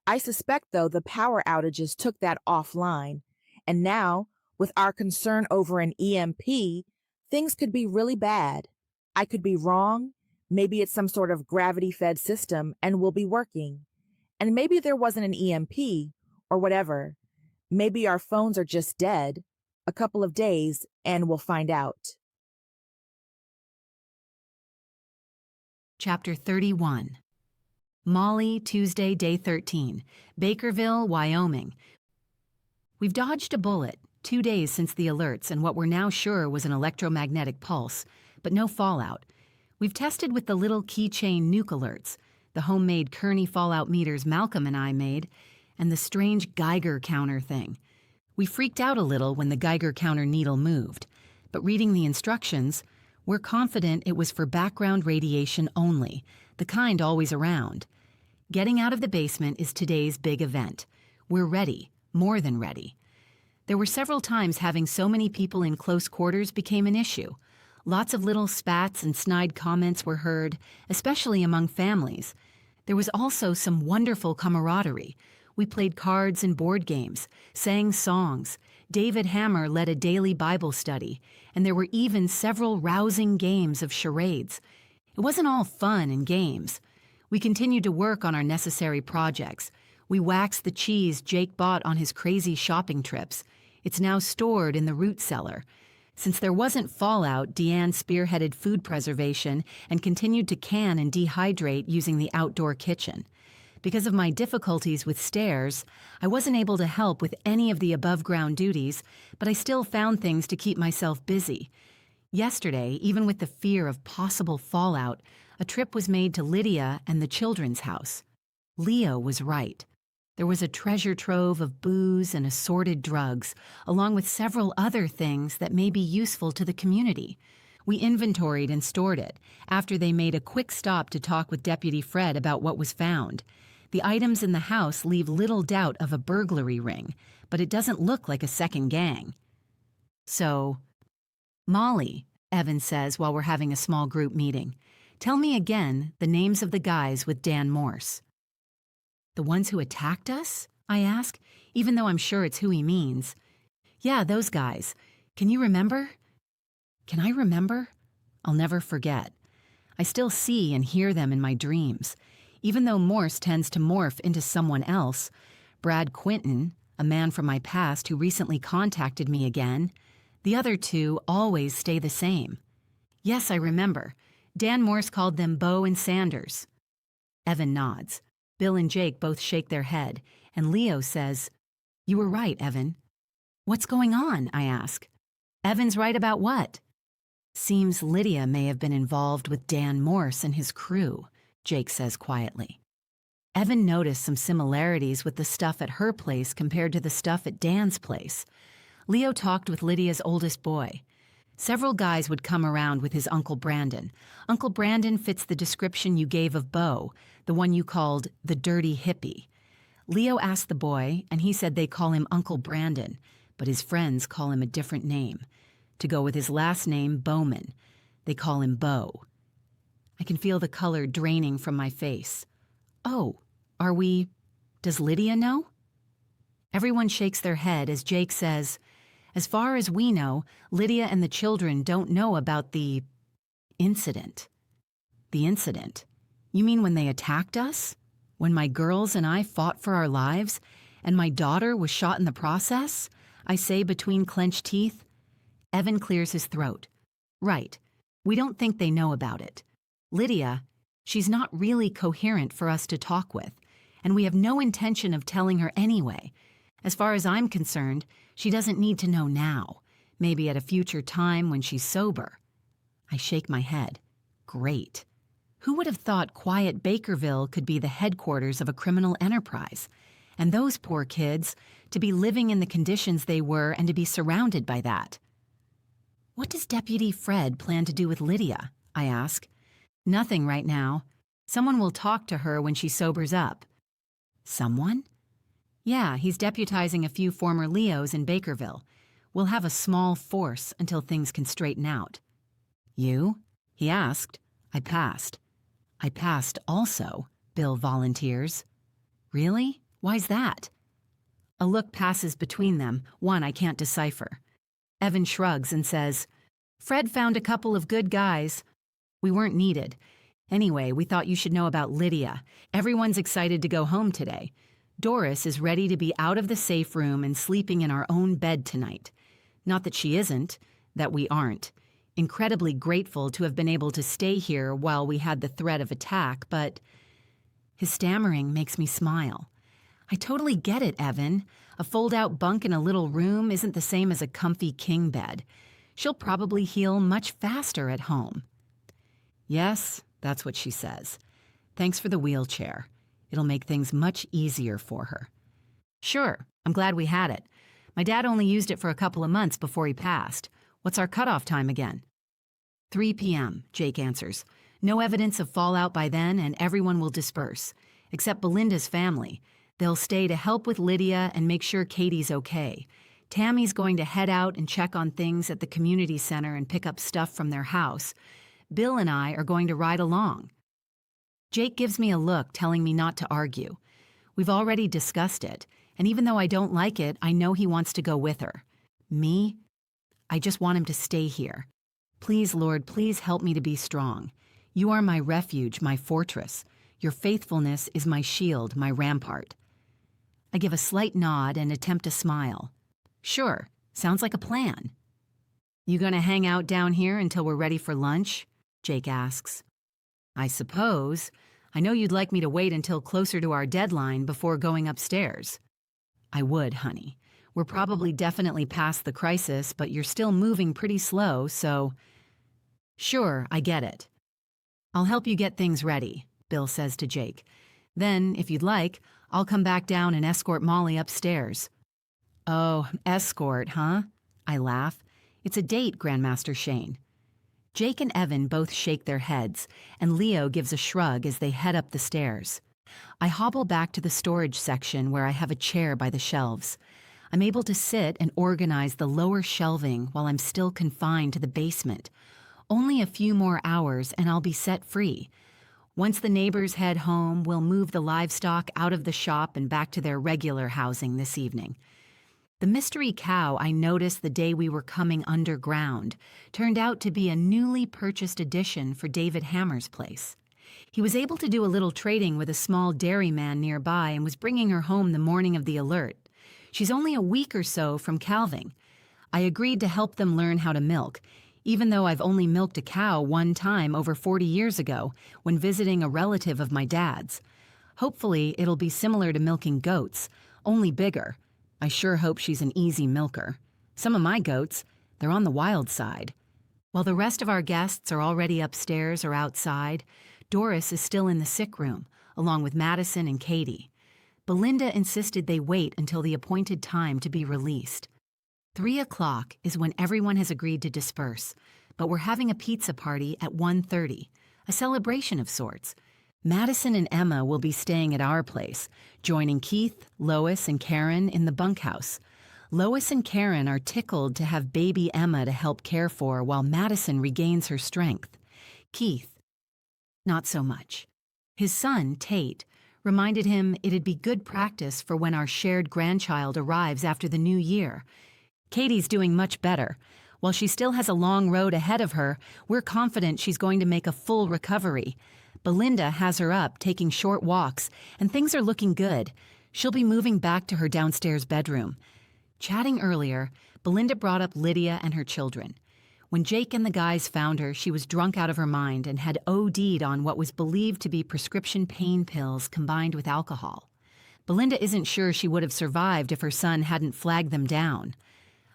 I suspect, though, the power outages took that offline, and now, with our concern over an EMP, things could be really bad. I could be wrong. Maybe it's some sort of gravity-fed system and will be working. And maybe there wasn't an EMP, or whatever. Maybe our phones are just dead. A couple of days, and we'll find out. Chapter 31. Molly, Tuesday, day 13. Bakerville, Wyoming. We've dodged a bullet, 2 days since the alerts and what we're now sure was an electromagnetic pulse, but no fallout. We've tested with the little keychain nuke alerts, the homemade Kearney fallout meters Malcolm and I made, and the strange Geiger counter thing. We freaked out a little when the Geiger counter needle moved, but reading the instructions, we're confident it was for background radiation only, the kind always around. Getting out of the basement is today's big event. We're ready, more than ready. There were several times having so many people in close quarters became an issue. Lots of little spats and snide comments were heard, especially among families. There was also some wonderful camaraderie. We played cards and board games, sang songs. David Hammer led a daily Bible study, and there were even several rousing games of charades. It wasn't all fun and games. We continued to work on our necessary projects. We waxed the cheese Jake bought on his crazy shopping trips. It's now stored in the root cellar. Since there wasn't fallout, Deanne spearheaded food preservation and continued to can and dehydrate using the outdoor kitchen. Because of my difficulties with stairs, I wasn't able to help with any of the above-ground duties, but I still found things to keep myself busy. Yesterday, even with the fear of possible fallout, a trip was made to Lydia and the children's house. Leo was right. There was a treasure trove of booze and assorted drugs, along with several other things that may be useful to the community. We inventoried and stored it, after they made a quick stop to talk with Deputy Fred about what was found. The items in the house leave little doubt of a burglary ring, but it doesn't look like a second gang. So, Molly, Evan says while we're having a small group meeting, tell me again the names of the guys with Dan Morse. The ones who attacked us? I ask, even though I'm sure it's who he means. Yeah, those guys. Can you remember? Can I remember? I'll never forget. I still see and hear them in my dreams. Even though Morse tends to morph into someone else, Brad Quinton, a man from my past who recently contacted me again, the other two always stay the same. Yes, I remember. Dan Morse called them Bo and Sanders. Evan nods. Bill and Jake both shake their head, and Leo says, "You were right, Evan." "What's going on?" I ask. "Evan's right about what?" "Seems Lydia may have been involved with Dan Morse and his crew," Jake says quietly. Evan noticed some similarities with the stuff at her place compared to the stuff at Dan's place. Leo talked with Lydia's oldest boy. Several guys would come around with his Uncle Brandon. Uncle Brandon fits the description you gave of Bo, the one you called the dirty hippie. Leo asked the boy, and he said they call him Uncle Brandon, but his friends call him a different name. To go with his last name, Bowman. They call him Bo. I can feel the color draining from my face. Oh, does Lydia know? Everyone shakes their head as Jake says, "As far as we know, Lydia and the children don't know about the incident." The incident? You mean when they attacked us? When my girls and I fought for our lives, and my daughter was shot in the process? I say between clenched teeth. Evan clears his throat. Right. We don't think they know about it. Lydia, she's not really coherent for us to talk with, and we have no intention of telling her anyway. As far as I'm concerned, she doesn't need to know now. Maybe at a future time when she's sober. I shake my head. Great. Who would have thought quiet Bakerville could be the headquarters of a criminal enterprise? And those poor kids, to be living in the conditions they were and to be surrounded by that. What does Deputy Fred plan to do with Lydia? I ask. Nothing right now. Someone will talk to her when she sobers up. Someone? Yeah, he's deputizing a few former Leos in Bakerville. We'll have a small force until things can straighten out. You? He asked. I passed. I passed also, Bill volunteers. Really? Why's that? A look passes between them, one I can't decipher. Evan shrugs and says, Fred found a couple of good guys. We weren't needed. Anyway, we thought you should know about Lydia. Everyone's excited to go home today. Doris is ready to be out of the safe room and sleeping in our own bed tonight. Not that she isn't, that we aren't. Incredibly grateful to have been able to stay here while we had the threat of attack, but his stammering makes me smile. I totally get it, Evan. A fold-out bunk in a little room isn't the same as a comfy king bed. She'll probably heal much faster at home. Yes, that's what she says. Thanks for the wheelchair. It'll make things much easier for her. Sure, I'm glad we had it. My dad only used it for a couple of months before he passed. What's our cutoff time again? 3 p.m., Jake answers. No evidence of fallout by then, and everyone will disperse. Except Belinda's family. They'll stay to help with Lydia and make sure Katie's okay. Tammy's going to head out and check on things at the community center and pick up stuff from their house. Bill and I are going to ride along. Jake gives me a look telling me not to argue. We've already discussed it, and even though I don't like it, I know he wants to go with her. Me? I just want him to stay here. Please, Lord, please help me to be strong. You are my refuge, my fortress. Your faithfulness is my shield, my rampart. I give a slight nod and attempt a smile. Sure, sounds like a plan. You gonna hang out down here until we're ready for lunch? Jake asks. I suppose. I know you'd like me to wait until closer to our deadline before going upstairs. I would, honey. We're probably definitely past the crisis, but you're still moving pretty slow, so... Sure, I get it. I'll help you get things ready, Bill says to Jake. Then, if you'd like, I'll come back down and escort Molly upstairs. Oh, escort, huh? I laugh. It's a date, Grandmaster Shane. Jake and Evan both shake their heads, and Leo gives a shrug as they head up the stairs. I hobble back to the storage section where I have a chair by the shelves. I'm able to sit and organize the lower shelving while I'm still confined to the basement. Only a few more hours and I'll be set free. Once the neighbors head home, we'll move the livestock out of the shop and back to their regular housing this evening. The mystery cow I noticed the day we were coming underground turned out to be a newly purchased addition for David Hammer's place. He was able to do a little trading with a small dairyman nearby and was bringing her home the morning of the alert. She's only a week or so from calving. I agreed to help them learn how to milk, even though I've only milked a cow one time over 40 years ago when visiting a relative of my dad's. Hopefully, it'll be similar to milking goats, only bigger. I sure hope she's an easy milker. Some of my goats, they're on the wild side. While the rest of our guests are already upstairs or outside, Doris is still in the sick room, along with Madison and Katie. Belinda insisted they wait until the appointed time to be released. 3 o'clock is when everyone has agreed to disperse, but we're having a pizza party at 1:30, a celebration of sorts. Madison and Emma will be staying at our place, joining Keith, Lois, and Karen in the bunkhouse. Lois and Karen are tickled to have baby Emma to help care for while Madison regains her strength. Keith, not so much. His son, Tate, reminded him it'd be good practice for when our shared grandchild arrives after the new year. Katie's doing much better. While she still has a long road ahead of her, we're confident she's going to make a full recovery. Belinda has her up, taking short walks, and things are looking good. She'll be moving back to her downstairs bedroom. Chatting earlier, Belinda brought up Lydia and her children. When Jake and the guys found her, she was drunk out of her mind and had OD'd on what was believed to be prescription pain pills combined with alcohol. Belinda isn't sure she would have survived if her son hadn't flagged them down.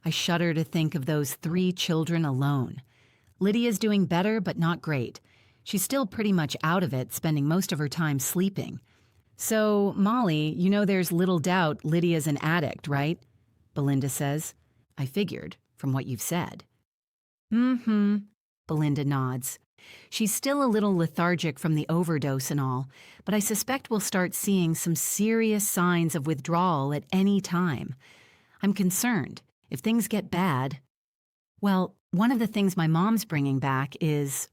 I shudder to think of those 3 children alone. Lydia's doing better, but not great. She's still pretty much out of it, spending most of her time sleeping. So, Molly, you know there's little doubt Lydia's an addict, right? Belinda says. I figured, from what you've said. Mm-hmm, Belinda nods. She's still a little lethargic from the overdose and all, but I suspect we'll start seeing some serious signs of withdrawal at any time. I'm concerned. If things get bad... Well, one of the things my mom's bringing back is...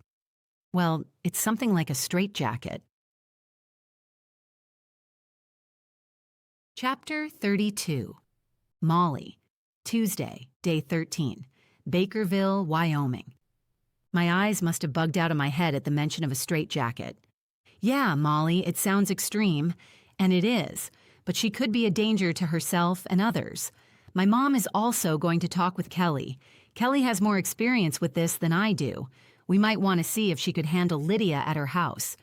Well, it's something like a straitjacket. Chapter 32. Molly. Tuesday, day 13. Bakerville, Wyoming. My eyes must have bugged out of my head at the mention of a straitjacket. Yeah, Molly, it sounds extreme, and it is, but she could be a danger to herself and others. My mom is also going to talk with Kelly. Kelly has more experience with this than I do. We might want to see if she could handle Lydia at her house.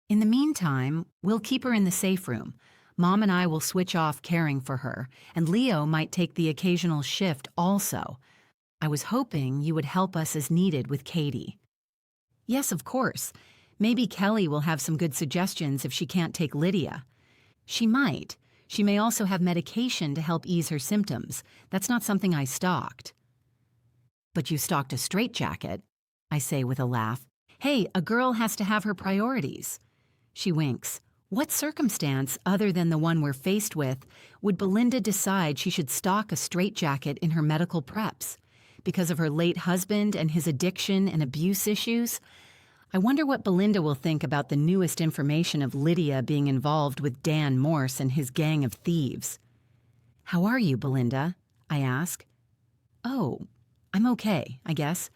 In the meantime, we'll keep her in the safe room. Mom and I will switch off caring for her, and Leo might take the occasional shift also. I was hoping you would help us as needed with Katie. Yes, of course. Maybe Kelly will have some good suggestions if she can't take Lydia. She might. She may also have medication to help ease her symptoms. That's not something I stocked. But you stocked a straitjacket, I say with a laugh. Hey, a girl has to have her priorities. She winks. What circumstance, other than the one we're faced with, would Belinda decide she should stock a straitjacket in her medical preps? Because of her late husband and his addiction and abuse issues? I wonder what Belinda will think about the newest information of Lydia being involved with Dan Morse and his gang of thieves. How are you, Belinda? I ask. Oh, I'm okay, I guess.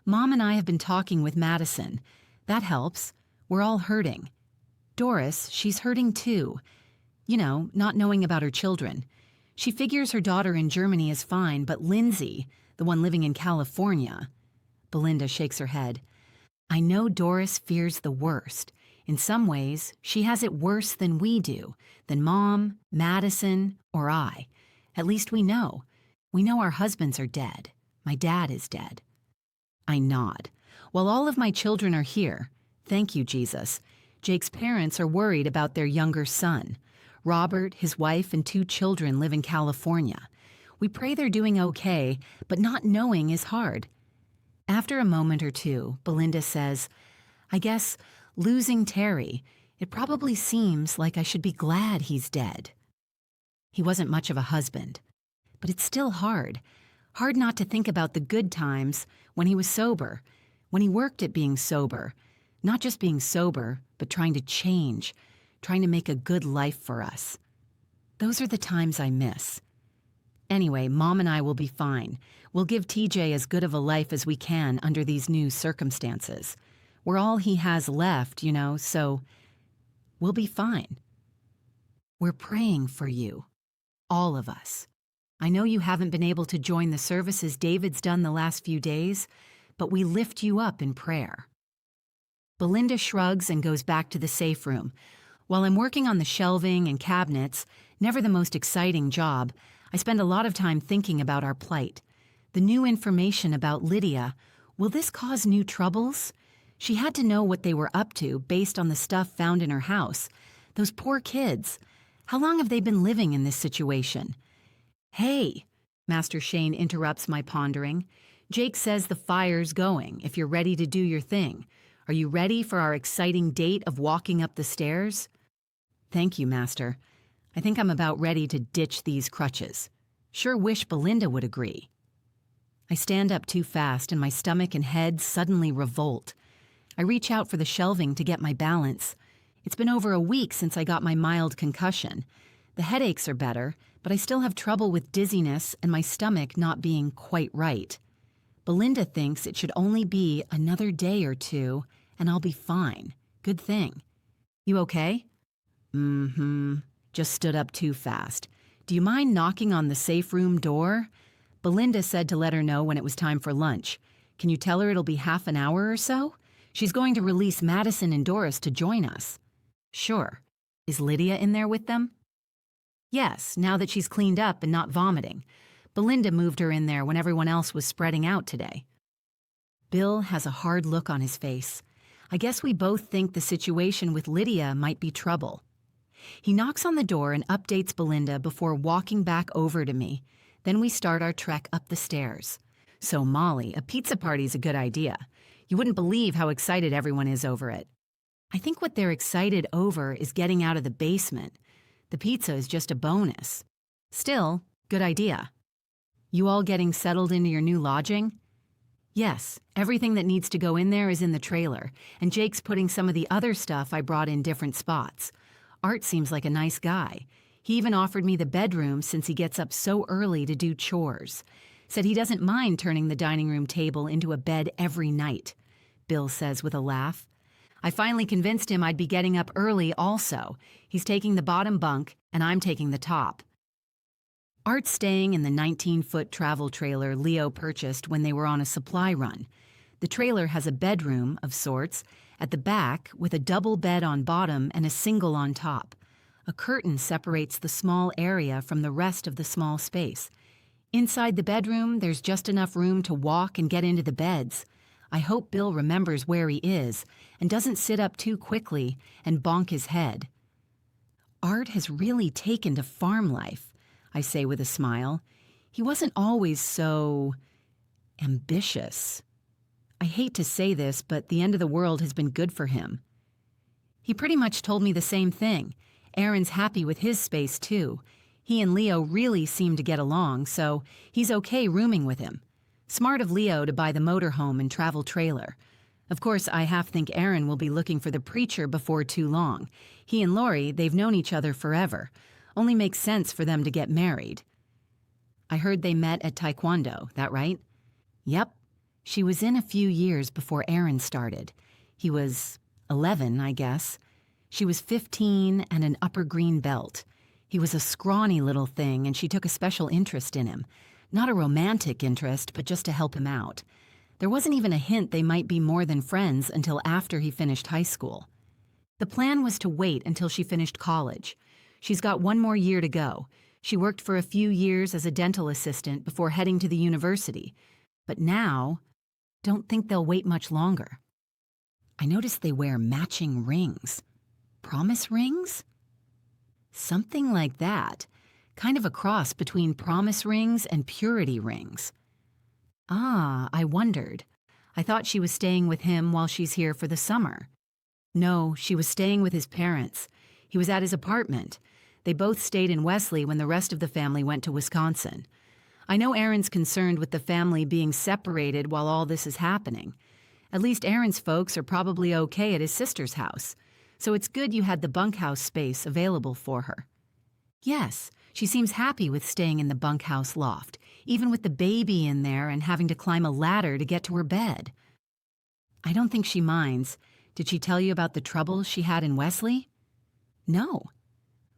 Mom and I have been talking with Madison. That helps. We're all hurting. Doris, she's hurting too. You know, not knowing about her children. She figures her daughter in Germany is fine, but Lindsey, the one living in California. Belinda shakes her head. I know Doris fears the worst. In some ways, she has it worse than we do, than Mom, Madison, or I. At least we know. We know our husbands are dead. My dad is dead. I nod. While all of my children are here, thank you, Jesus, Jake's parents are worried about their younger son. Robert, his wife, and 2 children live in California. We pray they're doing okay, but not knowing is hard. After a moment or two, Belinda says, I guess, losing Terry, it probably seems like I should be glad he's dead. He wasn't much of a husband. But it's still hard. Hard not to think about the good times when he was sober, when he worked at being sober. Not just being sober, but trying to change, trying to make a good life for us. Those are the times I miss. Anyway, Mom and I will be fine. We'll give TJ as good of a life as we can under these new circumstances. We're all he has left, you know, so we'll be fine. We're praying for you. All of us. I know you haven't been able to join the services David's done the last few days, but we lift you up in prayer. Belinda shrugs and goes back to the safe room. While I'm working on the shelving and cabinets, never the most exciting job, I spend a lot of time thinking about our plight. The new information about Lydia, will this cause new troubles? She had to know what they were up to based on the stuff found in her house. Those poor kids. How long have they been living in this situation? Hey, Master Shane interrupts my pondering. Jake says the fire's going if you're ready to do your thing. Are you ready for our exciting date of walking up the stairs? Thank you, Master. I think I'm about ready to ditch these crutches. Sure wish Belinda would agree. I stand up too fast and my stomach and head suddenly revolt. I reach out for the shelving to get my balance. It's been over a week since I got my mild concussion. The headaches are better, but I still have trouble with dizziness and my stomach not being quite right. Belinda thinks it should only be another day or two, and I'll be fine. Good thing. You okay? Just stood up too fast. Do you mind knocking on the safe room door? Belinda said to let her know when it was time for lunch. Can you tell her it'll be half an hour or so? She's going to release Madison and Doris to join us. Sure. Is Lydia in there with them? Yes, now that she's cleaned up and not vomiting. Belinda moved her in there when everyone else was spreading out today. Bill has a hard look on his face. I guess we both think the situation with Lydia might be trouble. He knocks on the door and updates Belinda before walking back over to me. Then we start our trek up the stairs. So, Molly, a pizza party's a good idea. You wouldn't believe how excited everyone is over it. I think what they're excited over is getting out of the basement. The pizza is just a bonus. Still, good idea. You all getting settled into your new lodging? Yes, everything that needs to go in there is in the trailer, and Jake's putting some of the other stuff I brought in different spots. Art seems like a nice guy. He even offered me the bedroom since he gets up so early to do chores. Said he doesn't mind turning the dining room table into a bed every night, Bill says with a laugh. I finally convinced him I'd be getting up early also. He's taking the bottom bunk, and I'm taking the top. Art's staying in the 19-foot travel trailer Leo purchased when they were on a supply run. The trailer has a bedroom, of sorts, at the back with a double bed on bottom and a single on top. A curtain separates the small area from the rest of the small space. Inside the bedroom, there's just enough room to walk and get into the beds. I hope Bill remembers where he is and doesn't sit up too quickly and bonk his head. Art has really taken to farm life, I say with a smile. He wasn't always so ambitious. I hate to say this, but the end of the world has been good for him. He pretty much told me the same thing. Aaron's happy with his space, too. He and Leo really seem to get along, so he's okay rooming with him. Smart of Leo to buy the motorhome and travel trailer. Of course, I half think Aaron will be looking for the preacher before too long. He and Lori, they've known each other forever. Only makes sense for them to get married. I heard they met at Taekwondo, that right? Yep. She was in a few years before Aaron started. He was 11, I guess. She was 15 and an upper green belt. He was a scrawny little thing, and she took a special interest in him. Not a romantic interest, but just to help him out. There wasn't even a hint they might be more than friends until after he finished high school. The plan was to wait until she finished college. She's got one more year to go. She worked for a few years as a dental assistant before heading to the university. But now, don't think they'll wait much longer. I noticed they wear matching rings. Promise rings? Something like that. Kind of a cross between promise rings and purity rings. Ah, I wondered. I thought she was staying with him while she's here for the summer. No, she was staying with his parents. He was at his apartment. They both stayed in Wesley when the rest of the family went to Wisconsin. I know Aaron's concerned with the family being separated while all this is happening. At least Aaron's folks are probably okay at his sister's house, so it's good you had the bunkhouse space available for her. Yes, she seems happy with staying in the bunkhouse loft, even with the baby in there and having to climb a ladder to get to her bed. I don't think she minds. Did she tell you about the trouble she had in Wesley? No.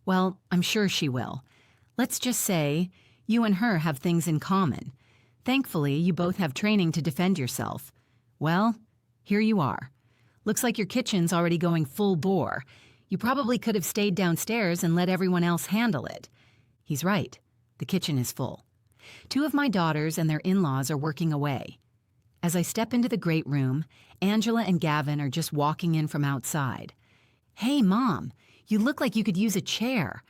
Well, I'm sure she will. Let's just say you and her have things in common. Thankfully, you both have training to defend yourself. Well, here you are. Looks like your kitchen's already going full bore. You probably could have stayed downstairs and let everyone else handle it. He's right. The kitchen is full. 2 of my daughters and their in-laws are working away. As I step into the great room, Angela and Gavin are just walking in from outside. Hey, Mom, you look like you could use a chair.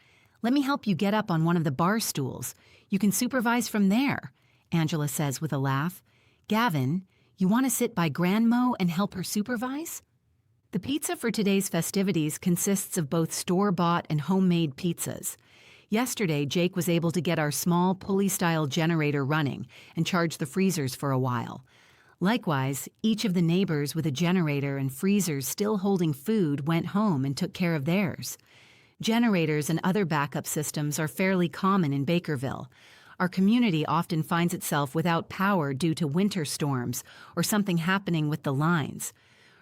Let me help you get up on one of the bar stools. You can supervise from there, Angela says with a laugh. Gavin, you want to sit by Grandmo and help her supervise? The pizza for today's festivities consists of both store-bought and homemade pizzas. Yesterday, Jake was able to get our small pulley-style generator running and charge the freezers for a while. Likewise, each of the neighbors with a generator and freezers still holding food went home and took care of theirs. Generators and other backup systems are fairly common in Bakerville. Our community often finds itself without power due to winter storms or something happening with the lines.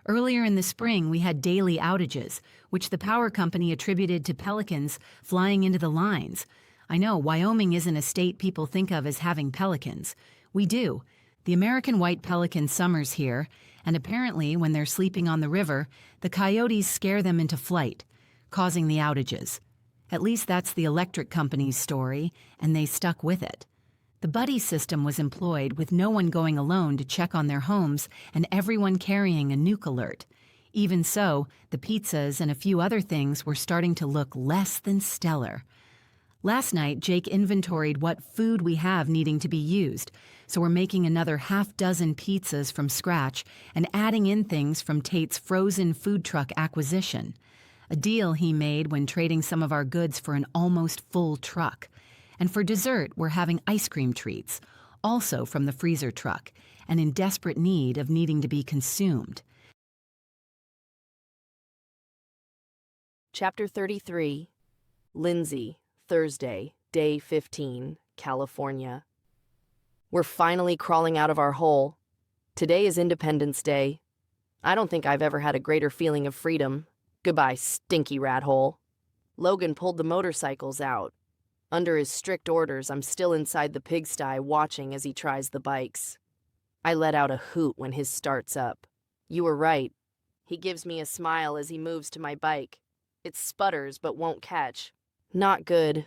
Earlier in the spring, we had daily outages, which the power company attributed to pelicans flying into the lines. I know Wyoming isn't a state people think of as having pelicans. We do. The American white pelican summers here, and apparently when they're sleeping on the river, the coyotes scare them into flight, causing the outages. At least that's the electric company's story, and they stuck with it. The buddy system was employed with no one going alone to check on their homes and everyone carrying a nuke alert. Even so, the pizzas and a few other things were starting to look less than stellar. Last night, Jake inventoried what food we have needing to be used, so we're making another 6 pizzas from scratch and adding in things from Tate's frozen food truck acquisition. A deal he made when trading some of our goods for an almost full truck. And for dessert, we're having ice cream treats, also from the freezer truck, and in desperate need of needing to be consumed. Chapter 33. Lindsey, Thursday, day 15, California. We're finally crawling out of our hole. Today is Independence Day. I don't think I've ever had a greater feeling of freedom. Goodbye, stinky rat hole. Logan pulled the motorcycles out. Under his strict orders, I'm still inside the pigsty watching as he tries the bikes. I let out a hoot when his starts up. You were right. He gives me a smile as he moves to my bike. It sputters but won't catch. Not good,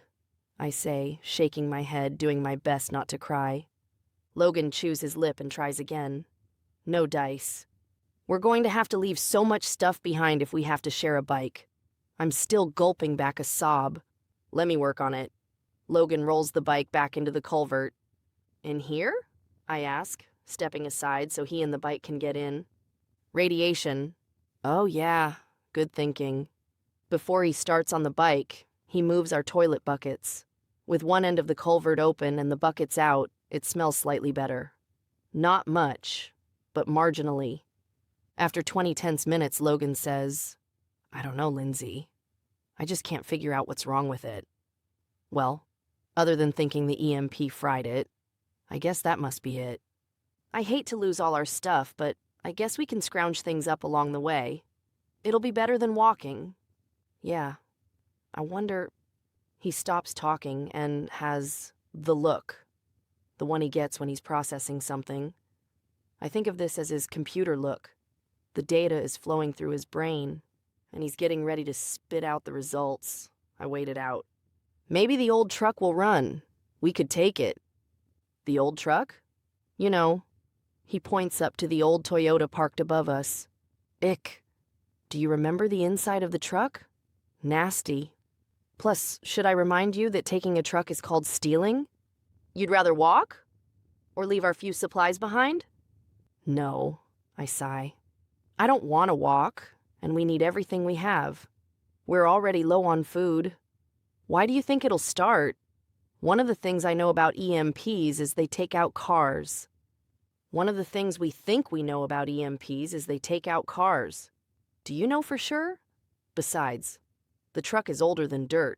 I say, shaking my head, doing my best not to cry. Logan chews his lip and tries again. No dice. We're going to have to leave so much stuff behind if we have to share a bike. I'm still gulping back a sob. Let me work on it. Logan rolls the bike back into the culvert. In here? I ask, stepping aside so he and the bike can get in. Radiation. Oh yeah, good thinking. Before he starts on the bike, he moves our toilet buckets. With one end of the culvert open and the buckets out, it smells slightly better. Not much, but marginally. After 20 tense minutes, Logan says, I don't know, Lindsey. I just can't figure out what's wrong with it. Well, other than thinking the EMP fried it, I guess that must be it. I hate to lose all our stuff, but I guess we can scrounge things up along the way. It'll be better than walking. Yeah. I wonder... He stops talking and has the look. The one he gets when he's processing something. I think of this as his computer look. The data is flowing through his brain, and he's getting ready to spit out the results. I wait it out. Maybe the old truck will run. We could take it. The old truck? You know. He points up to the old Toyota parked above us. Ick. Do you remember the inside of the truck? Nasty. Plus, should I remind you that taking a truck is called stealing? You'd rather walk? Or leave our few supplies behind? No, I sigh. I don't want to walk, and we need everything we have. We're already low on food. Why do you think it'll start? One of the things I know about EMPs is they take out cars. One of the things we think we know about EMPs is they take out cars. Do you know for sure? Besides, the truck is older than dirt.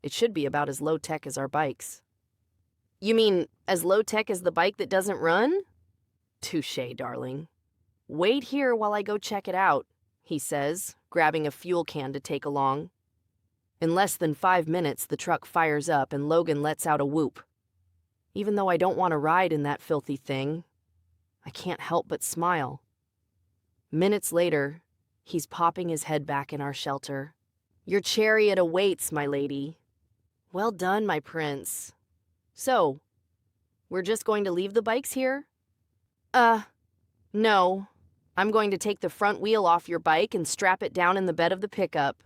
It should be about as low-tech as our bikes. You mean as low-tech as the bike that doesn't run? Touché, darling. Wait here while I go check it out, he says, grabbing a fuel can to take along. In less than 5 minutes, the truck fires up and Logan lets out a whoop. Even though I don't want to ride in that filthy thing, I can't help but smile. Minutes later, he's popping his head back in our shelter. Your chariot awaits, my lady. Well done, my prince. So, we're just going to leave the bikes here? No. I'm going to take the front wheel off your bike and strap it down in the bed of the pickup.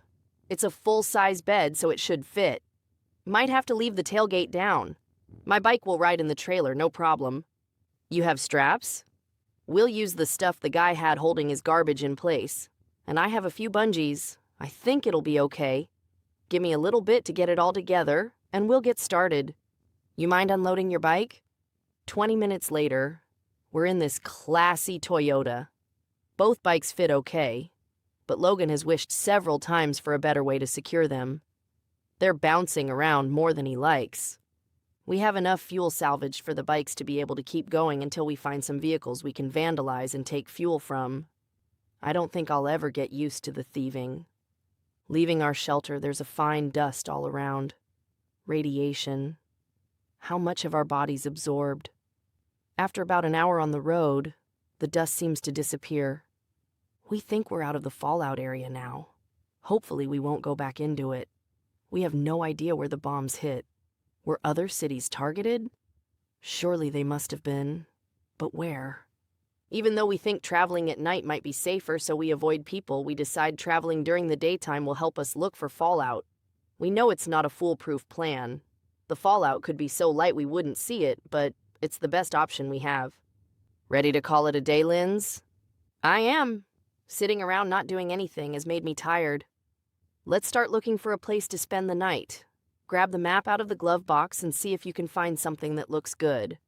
It's a full-size bed, so it should fit. Might have to leave the tailgate down. My bike will ride in the trailer, no problem. You have straps? We'll use the stuff the guy had holding his garbage in place. And I have a few bungees. I think it'll be okay. Give me a little bit to get it all together, and we'll get started. You mind unloading your bike? 20 minutes later, we're in this classy Toyota. Both bikes fit okay, but Logan has wished several times for a better way to secure them. They're bouncing around more than he likes. We have enough fuel salvaged for the bikes to be able to keep going until we find some vehicles we can vandalize and take fuel from. I don't think I'll ever get used to the thieving. Leaving our shelter, there's a fine dust all around. Radiation. How much of our body's absorbed? After about an hour on the road, the dust seems to disappear. We think we're out of the fallout area now. Hopefully we won't go back into it. We have no idea where the bombs hit. Were other cities targeted? Surely they must have been. But where? Even though we think traveling at night might be safer so we avoid people, we decide traveling during the daytime will help us look for fallout. We know it's not a foolproof plan. The fallout could be so light we wouldn't see it, but it's the best option we have. Ready to call it a day, Linz? I am. Sitting around not doing anything has made me tired. Let's start looking for a place to spend the night. Grab the map out of the glove box and see if you can find something that looks good.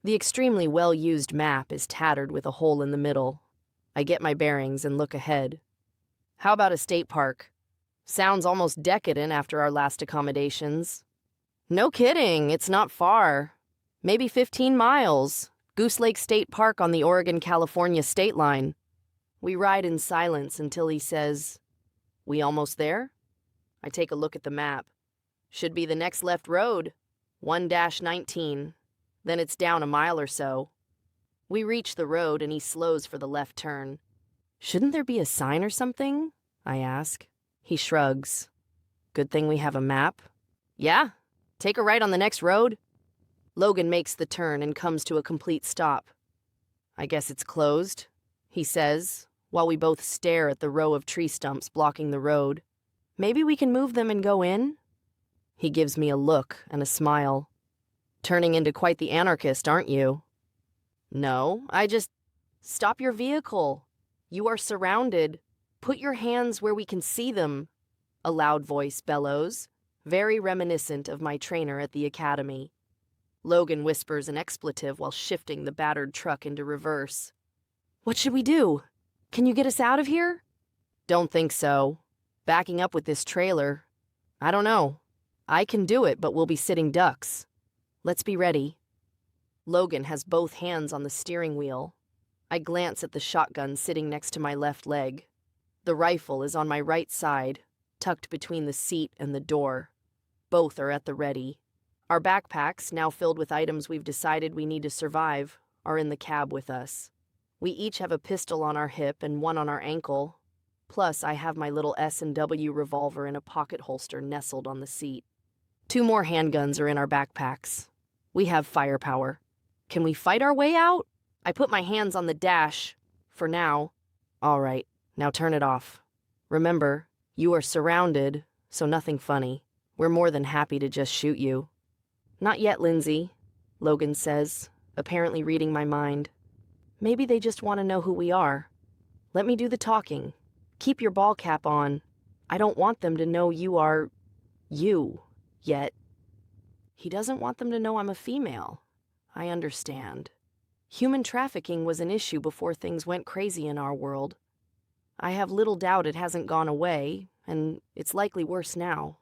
The extremely well-used map is tattered with a hole in the middle. I get my bearings and look ahead. How about a state park? Sounds almost decadent after our last accommodations. No kidding, it's not far. Maybe 15 miles. Goose Lake State Park on the Oregon-California state line. We ride in silence until he says, "We almost there?" I take a look at the map. Should be the next left road, 1-19. Then it's down a mile or so. We reach the road and he slows for the left turn. "Shouldn't there be a sign or something?" I ask. He shrugs. "Good thing we have a map." "Yeah, take a right on the next road." Logan makes the turn and comes to a complete stop. "I guess it's closed," he says, while we both stare at the row of tree stumps blocking the road. "Maybe we can move them and go in?" He gives me a look and a smile. "Turning into quite the anarchist, aren't you?" "No, I just..." "Stop your vehicle. You are surrounded. Put your hands where we can see them," a loud voice bellows, very reminiscent of my trainer at the academy. Logan whispers an expletive while shifting the battered truck into reverse. "What should we do? Can you get us out of here?" "Don't think so. Backing up with this trailer. I don't know. I can do it, but we'll be sitting ducks. Let's be ready." Logan has both hands on the steering wheel. I glance at the shotgun sitting next to my left leg. The rifle is on my right side, tucked between the seat and the door. Both are at the ready. Our backpacks, now filled with items we've decided we need to survive, are in the cab with us. We each have a pistol on our hip and one on our ankle. Plus, I have my little S&W revolver in a pocket holster nestled on the seat. 2 more handguns are in our backpacks. We have firepower. Can we fight our way out? I put my hands on the dash. For now. All right, now turn it off. Remember, you are surrounded, so nothing funny. We're more than happy to just shoot you. "Not yet, Lindsey," Logan says, apparently reading my mind. "Maybe they just want to know who we are. Let me do the talking. Keep your ball cap on. I don't want them to know you are... you, yet." He doesn't want them to know I'm a female. I understand. Human trafficking was an issue before things went crazy in our world. I have little doubt it hasn't gone away, and it's likely worse now.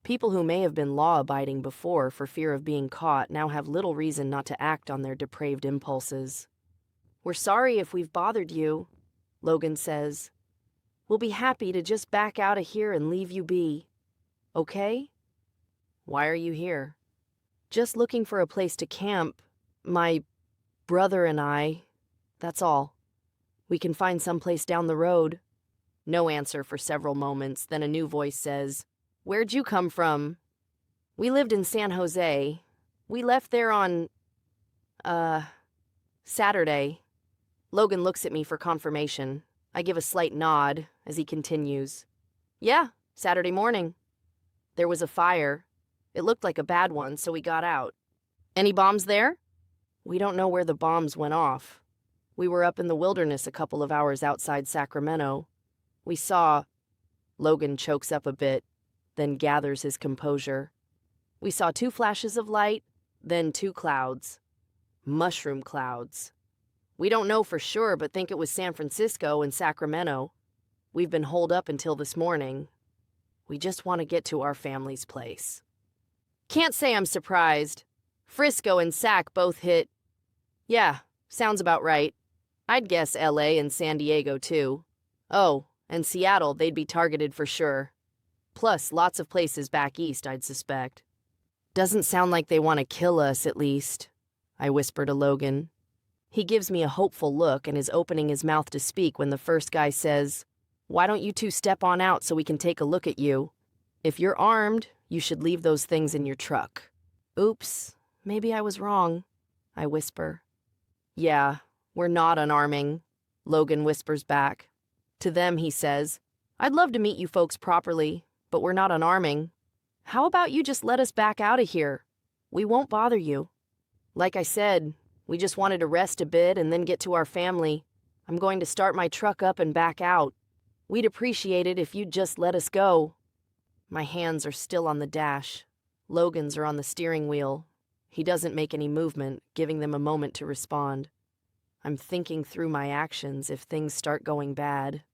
People who may have been law-abiding before for fear of being caught now have little reason not to act on their depraved impulses. "We're sorry if we've bothered you," Logan says. "We'll be happy to just back out of here and leave you be. Okay?" "Why are you here?" "Just looking for a place to camp. My brother and I, that's all. We can find someplace down the road." No answer for several moments, then a new voice says, "Where'd you come from?" "We lived in San Jose. We left there on, Saturday." Logan looks at me for confirmation. I give a slight nod as he continues. "Yeah, Saturday morning. There was a fire. It looked like a bad one, so we got out." "Any bombs there?" "We don't know where the bombs went off. We were up in the wilderness a couple of hours outside Sacramento. We saw..." Logan chokes up a bit, then gathers his composure. "We saw 2 flashes of light, then 2 clouds. Mushroom clouds. We don't know for sure, but think it was San Francisco and Sacramento. We've been holed up until this morning. We just want to get to our family's place." Can't say I'm surprised. Frisco and Sac both hit. Yeah, sounds about right. I'd guess LA and San Diego too. Oh, and Seattle, they'd be targeted for sure. Plus, lots of places back east, I'd suspect. "Doesn't sound like they want to kill us, at least," I whisper to Logan. He gives me a hopeful look and is opening his mouth to speak when the first guy says, "Why don't you 2 step on out so we can take a look at you? If you're armed, you should leave those things in your truck." "Oops, maybe I was wrong," I whisper. "Yeah, we're not unarming," Logan whispers back. To them, he says, "I'd love to meet you folks properly, but we're not unarming. How about you just let us back out of here? We won't bother you. Like I said, we just wanted to rest a bit and then get to our family. I'm going to start my truck up and back out. We'd appreciate it if you'd just let us go." My hands are still on the dash. Logan's are on the steering wheel. He doesn't make any movement, giving them a moment to respond. I'm thinking through my actions if things start going bad.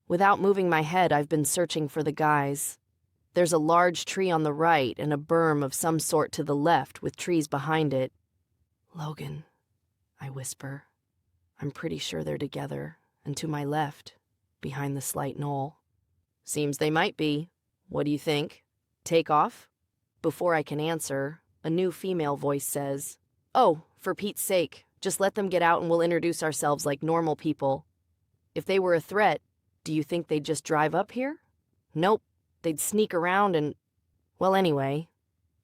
Without moving my head, I've been searching for the guys. There's a large tree on the right and a berm of some sort to the left with trees behind it. "Logan," I whisper. I'm pretty sure they're together, and to my left, behind the slight knoll. "Seems they might be. What do you think? Take off?" Before I can answer, a new female voice says, "Oh, for Pete's sake, just let them get out and we'll introduce ourselves like normal people. If they were a threat, do you think they'd just drive up here? Nope, they'd sneak around and... Well, anyway."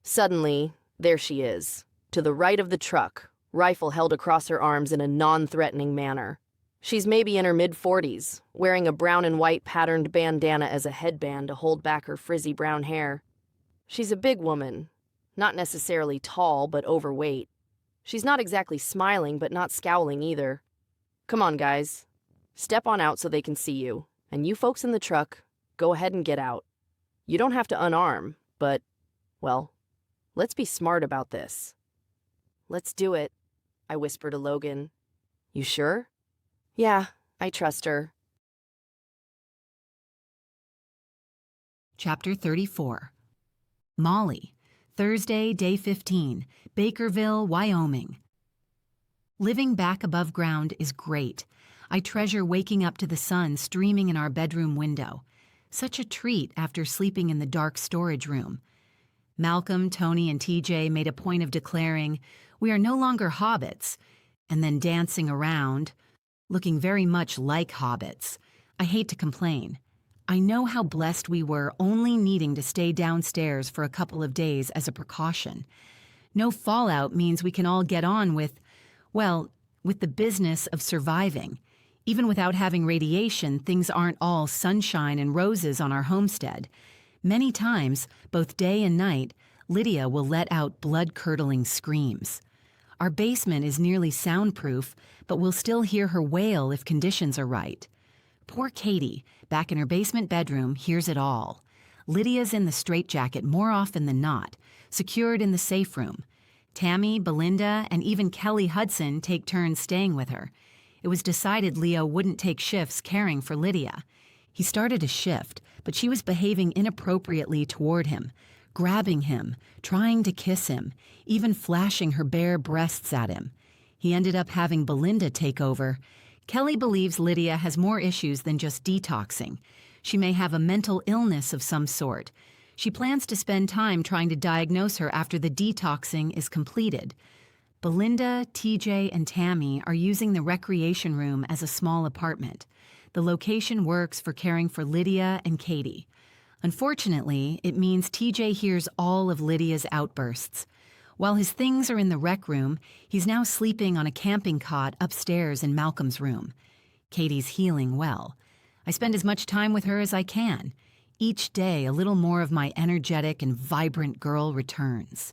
Suddenly, there she is, to the right of the truck, rifle held across her arms in a non-threatening manner. She's maybe in her mid-40s, wearing a brown and white patterned bandana as a headband to hold back her frizzy brown hair. She's a big woman, not necessarily tall, but overweight. She's not exactly smiling, but not scowling either. "Come on, guys. Step on out so they can see you. And you folks in the truck, go ahead and get out. You don't have to unarm, but, well, let's be smart about this." "Let's do it," I whisper to Logan. "You sure?" "Yeah, I trust her." Chapter 34. Molly, Thursday, day 15, Bakerville, Wyoming. Living back above ground is great. I treasure waking up to the sun streaming in our bedroom window. Such a treat after sleeping in the dark storage room. Malcolm, Tony, and TJ made a point of declaring, "We are no longer hobbits," and then dancing around, looking very much like hobbits. I hate to complain. I know how blessed we were only needing to stay downstairs for a couple of days as a precaution. No fallout means we can all get on with, well, with the business of surviving. Even without having radiation, things aren't all sunshine and roses on our homestead. Many times, both day and night, Lydia will let out blood-curdling screams. Our basement is nearly soundproof, but we'll still hear her wail if conditions are right. Poor Katie, back in her basement bedroom, hears it all. Lydia's in the straitjacket more often than not, secured in the safe room. Tammy, Belinda, and even Kelly Hudson take turns staying with her. It was decided Leo wouldn't take shifts caring for Lydia. He started a shift, but she was behaving inappropriately toward him, grabbing him, trying to kiss him, even flashing her bare breasts at him. He ended up having Belinda take over. Kelly believes Lydia has more issues than just detoxing. She may have a mental illness of some sort. She plans to spend time trying to diagnose her after the detoxing is completed. Belinda, TJ, and Tammy are using the recreation room as a small apartment. The location works for caring for Lydia and Katie. Unfortunately, it means TJ hears all of Lydia's outbursts. While his things are in the rec room, he's now sleeping on a camping cot upstairs in Malcolm's room. Katie's healing well. I spend as much time with her as I can. Each day, a little more of my energetic and vibrant girl returns.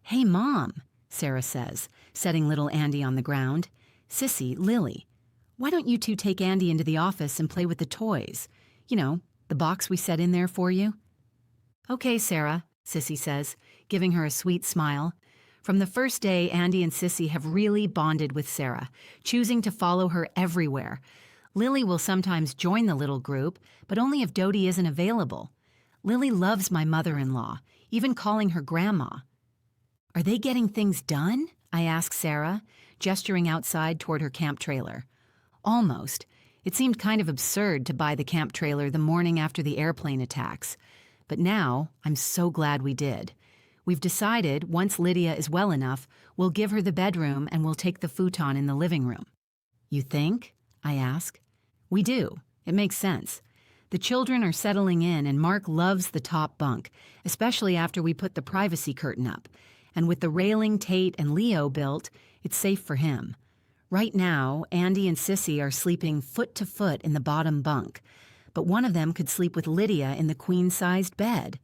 "Hey, Mom," Sarah says, setting little Andy on the ground. "Sissy, Lily, why don't you two take Andy into the office and play with the toys? You know, the box we set in there for you?" "Okay, Sarah," Sissy says, giving her a sweet smile. From the first day, Andy and Sissy have really bonded with Sarah, choosing to follow her everywhere. Lily will sometimes join the little group, but only if Dodie isn't available. Lily loves my mother-in-law, even calling her Grandma. "Are they getting things done?" I ask Sarah, gesturing outside toward her camp trailer. "Almost. It seemed kind of absurd to buy the camp trailer the morning after the airplane attacks. But now, I'm so glad we did. We've decided, once Lydia is well enough, we'll give her the bedroom and we'll take the futon in the living room." "You think?" I ask. "We do. It makes sense. The children are settling in and Mark loves the top bunk, especially after we put the privacy curtain up. And with the railing Tate and Leo built, it's safe for him. Right now, Andy and Sissy are sleeping foot to foot in the bottom bunk, but one of them could sleep with Lydia in the queen-sized bed."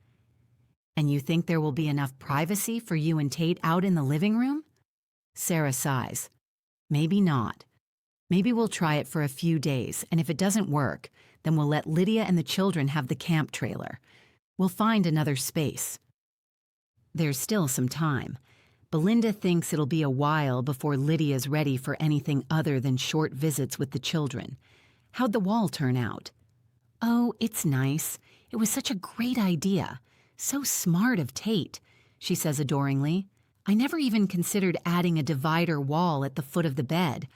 "And you think there will be enough privacy for you and Tate out in the living room?" Sarah sighs. "Maybe not. Maybe we'll try it for a few days, and if it doesn't work, then we'll let Lydia and the children have the camp trailer. We'll find another space." There's still some time. Belinda thinks it'll be a while before Lydia's ready for anything other than short visits with the children. How'd the wall turn out? Oh, it's nice. It was such a great idea. So smart of Tate, she says adoringly. I never even considered adding a divider wall at the foot of the bed.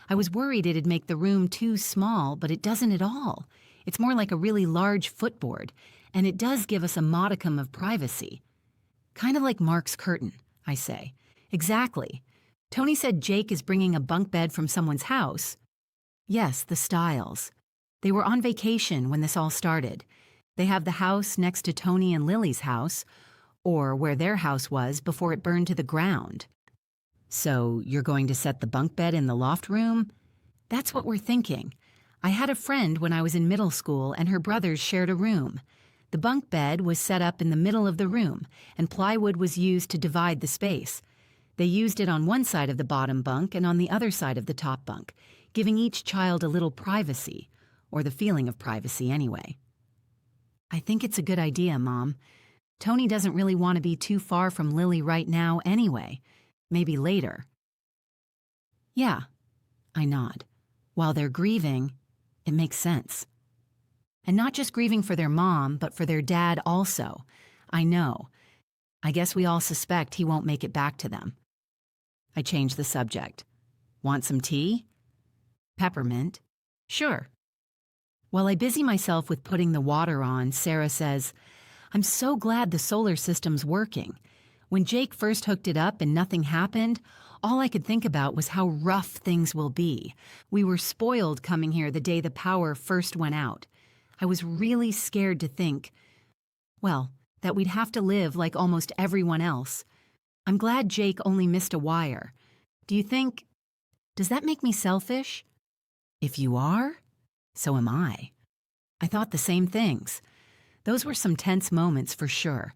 I was worried it'd make the room too small, but it doesn't at all. It's more like a really large footboard, and it does give us a modicum of privacy. Kind of like Mark's curtain, I say. Exactly. Tony said Jake is bringing a bunk bed from someone's house. Yes, the Styles. They were on vacation when this all started. They have the house next to Tony and Lily's house, or where their house was before it burned to the ground. So you're going to set the bunk bed in the loft room? That's what we're thinking. I had a friend when I was in middle school and her brothers shared a room. The bunk bed was set up in the middle of the room, and plywood was used to divide the space. They used it on one side of the bottom bunk and on the other side of the top bunk, giving each child a little privacy, or the feeling of privacy anyway. I think it's a good idea, Mom. Tony doesn't really want to be too far from Lily right now anyway. Maybe later. Yeah, I nod. While they're grieving, it makes sense. And not just grieving for their mom, but for their dad also. I know. I guess we all suspect he won't make it back to them. I change the subject. Want some tea? Peppermint? Sure. While I busy myself with putting the water on, Sarah says, I'm so glad the solar system's working. When Jake first hooked it up and nothing happened, all I could think about was how rough things will be. We were spoiled coming here the day the power first went out. I was really scared to think, well, that we'd have to live like almost everyone else. I'm glad Jake only missed a wire. Does that make me selfish? If you are, so am I. I thought the same things. Those were some tense moments for sure.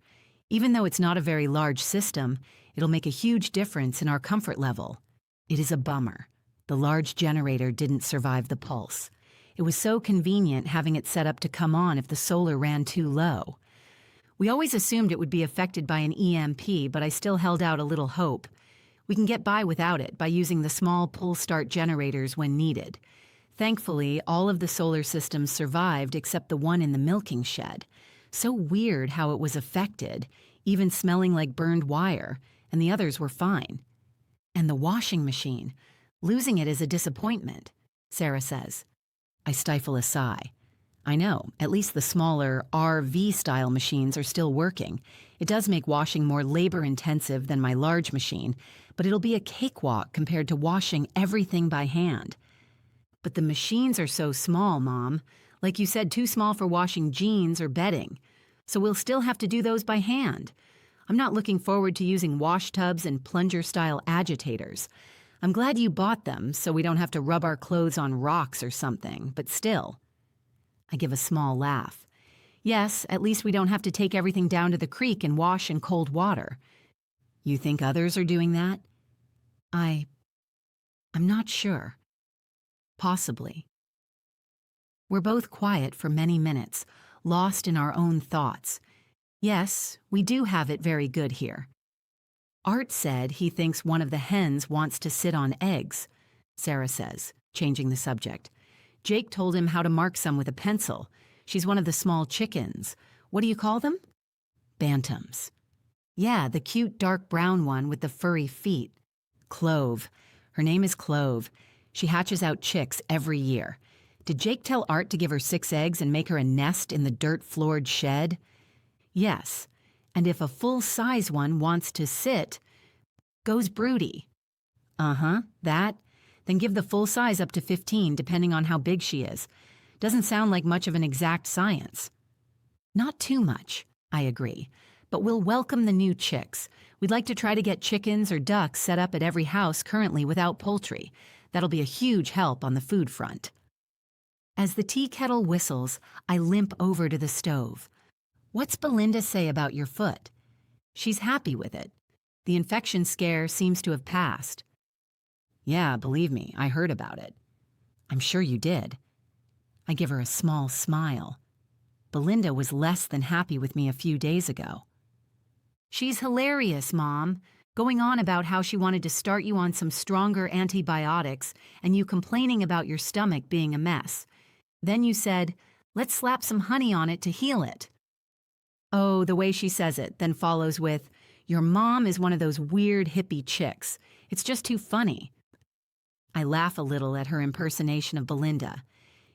Even though it's not a very large system, it'll make a huge difference in our comfort level. It is a bummer. The large generator didn't survive the pulse. It was so convenient having it set up to come on if the solar ran too low. We always assumed it would be affected by an EMP, but I still held out a little hope. We can get by without it by using the small pull-start generators when needed. Thankfully, all of the solar systems survived except the one in the milking shed. So weird how it was affected, even smelling like burned wire, and the others were fine. And the washing machine. Losing it is a disappointment, Sarah says. I stifle a sigh. I know, at least the smaller RV-style machines are still working. It does make washing more labor-intensive than my large machine, but it'll be a cakewalk compared to washing everything by hand. But the machines are so small, Mom. Like you said, too small for washing jeans or bedding. So we'll still have to do those by hand. I'm not looking forward to using wash tubs and plunger-style agitators. I'm glad you bought them so we don't have to rub our clothes on rocks or something, but still. I give a small laugh. Yes, at least we don't have to take everything down to the creek and wash in cold water. You think others are doing that? I'm not sure. Possibly. We're both quiet for many minutes, lost in our own thoughts. Yes, we do have it very good here. Art said he thinks one of the hens wants to sit on eggs, Sarah says, changing the subject. Jake told him how to mark some with a pencil. She's one of the small chickens. What do you call them? Bantams. Yeah, the cute dark brown one with the furry feet. Clove. Her name is Clove. She hatches out chicks every year. Did Jake tell Art to give her 6 eggs and make her a nest in the dirt-floored shed? Yes. And if a full-size one wants to sit, goes broody. That. Then give the full size up to 15, depending on how big she is. Doesn't sound like much of an exact science. Not too much, I agree. But we'll welcome the new chicks. We'd like to try to get chickens or ducks set up at every house currently without poultry. That'll be a huge help on the food front. As the tea kettle whistles, I limp over to the stove. What's Belinda say about your foot? She's happy with it. The infection scare seems to have passed. Yeah, believe me, I heard about it. I'm sure you did. I give her a small smile. Belinda was less than happy with me a few days ago. She's hilarious, Mom, going on about how she wanted to start you on some stronger antibiotics and you complaining about your stomach being a mess. Then you said, Let's slap some honey on it to heal it. Oh, the way she says it, then follows with, your mom is one of those weird hippie chicks. It's just too funny. I laugh a little at her impersonation of Belinda.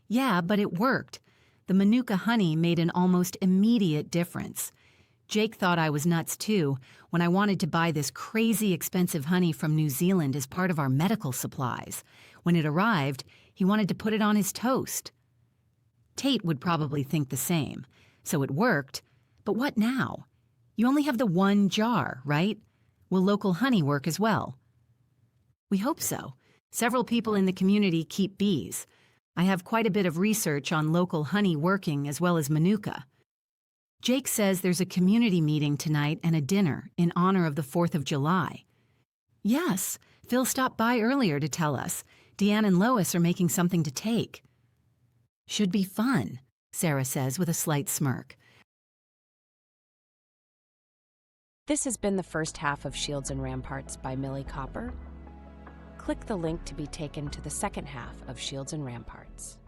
Yeah, but it worked. The Manuka honey made an almost immediate difference. Jake thought I was nuts too when I wanted to buy this crazy expensive honey from New Zealand as part of our medical supplies. When it arrived, he wanted to put it on his toast. Tate would probably think the same. So it worked. But what now? You only have the one jar, right? Will local honey work as well? We hope so. Several people in the community keep bees. I have quite a bit of research on local honey working as well as Manuka. Jake says there's a community meeting tonight and a dinner in honor of the 4th of July. Yes, Phil stopped by earlier to tell us. Deanne and Lois are making something to take. Should be fun, Sarah says with a slight smirk. This has been the first half of Shields and Ramparts by Millie Copper. Click the link to be taken to the second half of Shields and Ramparts.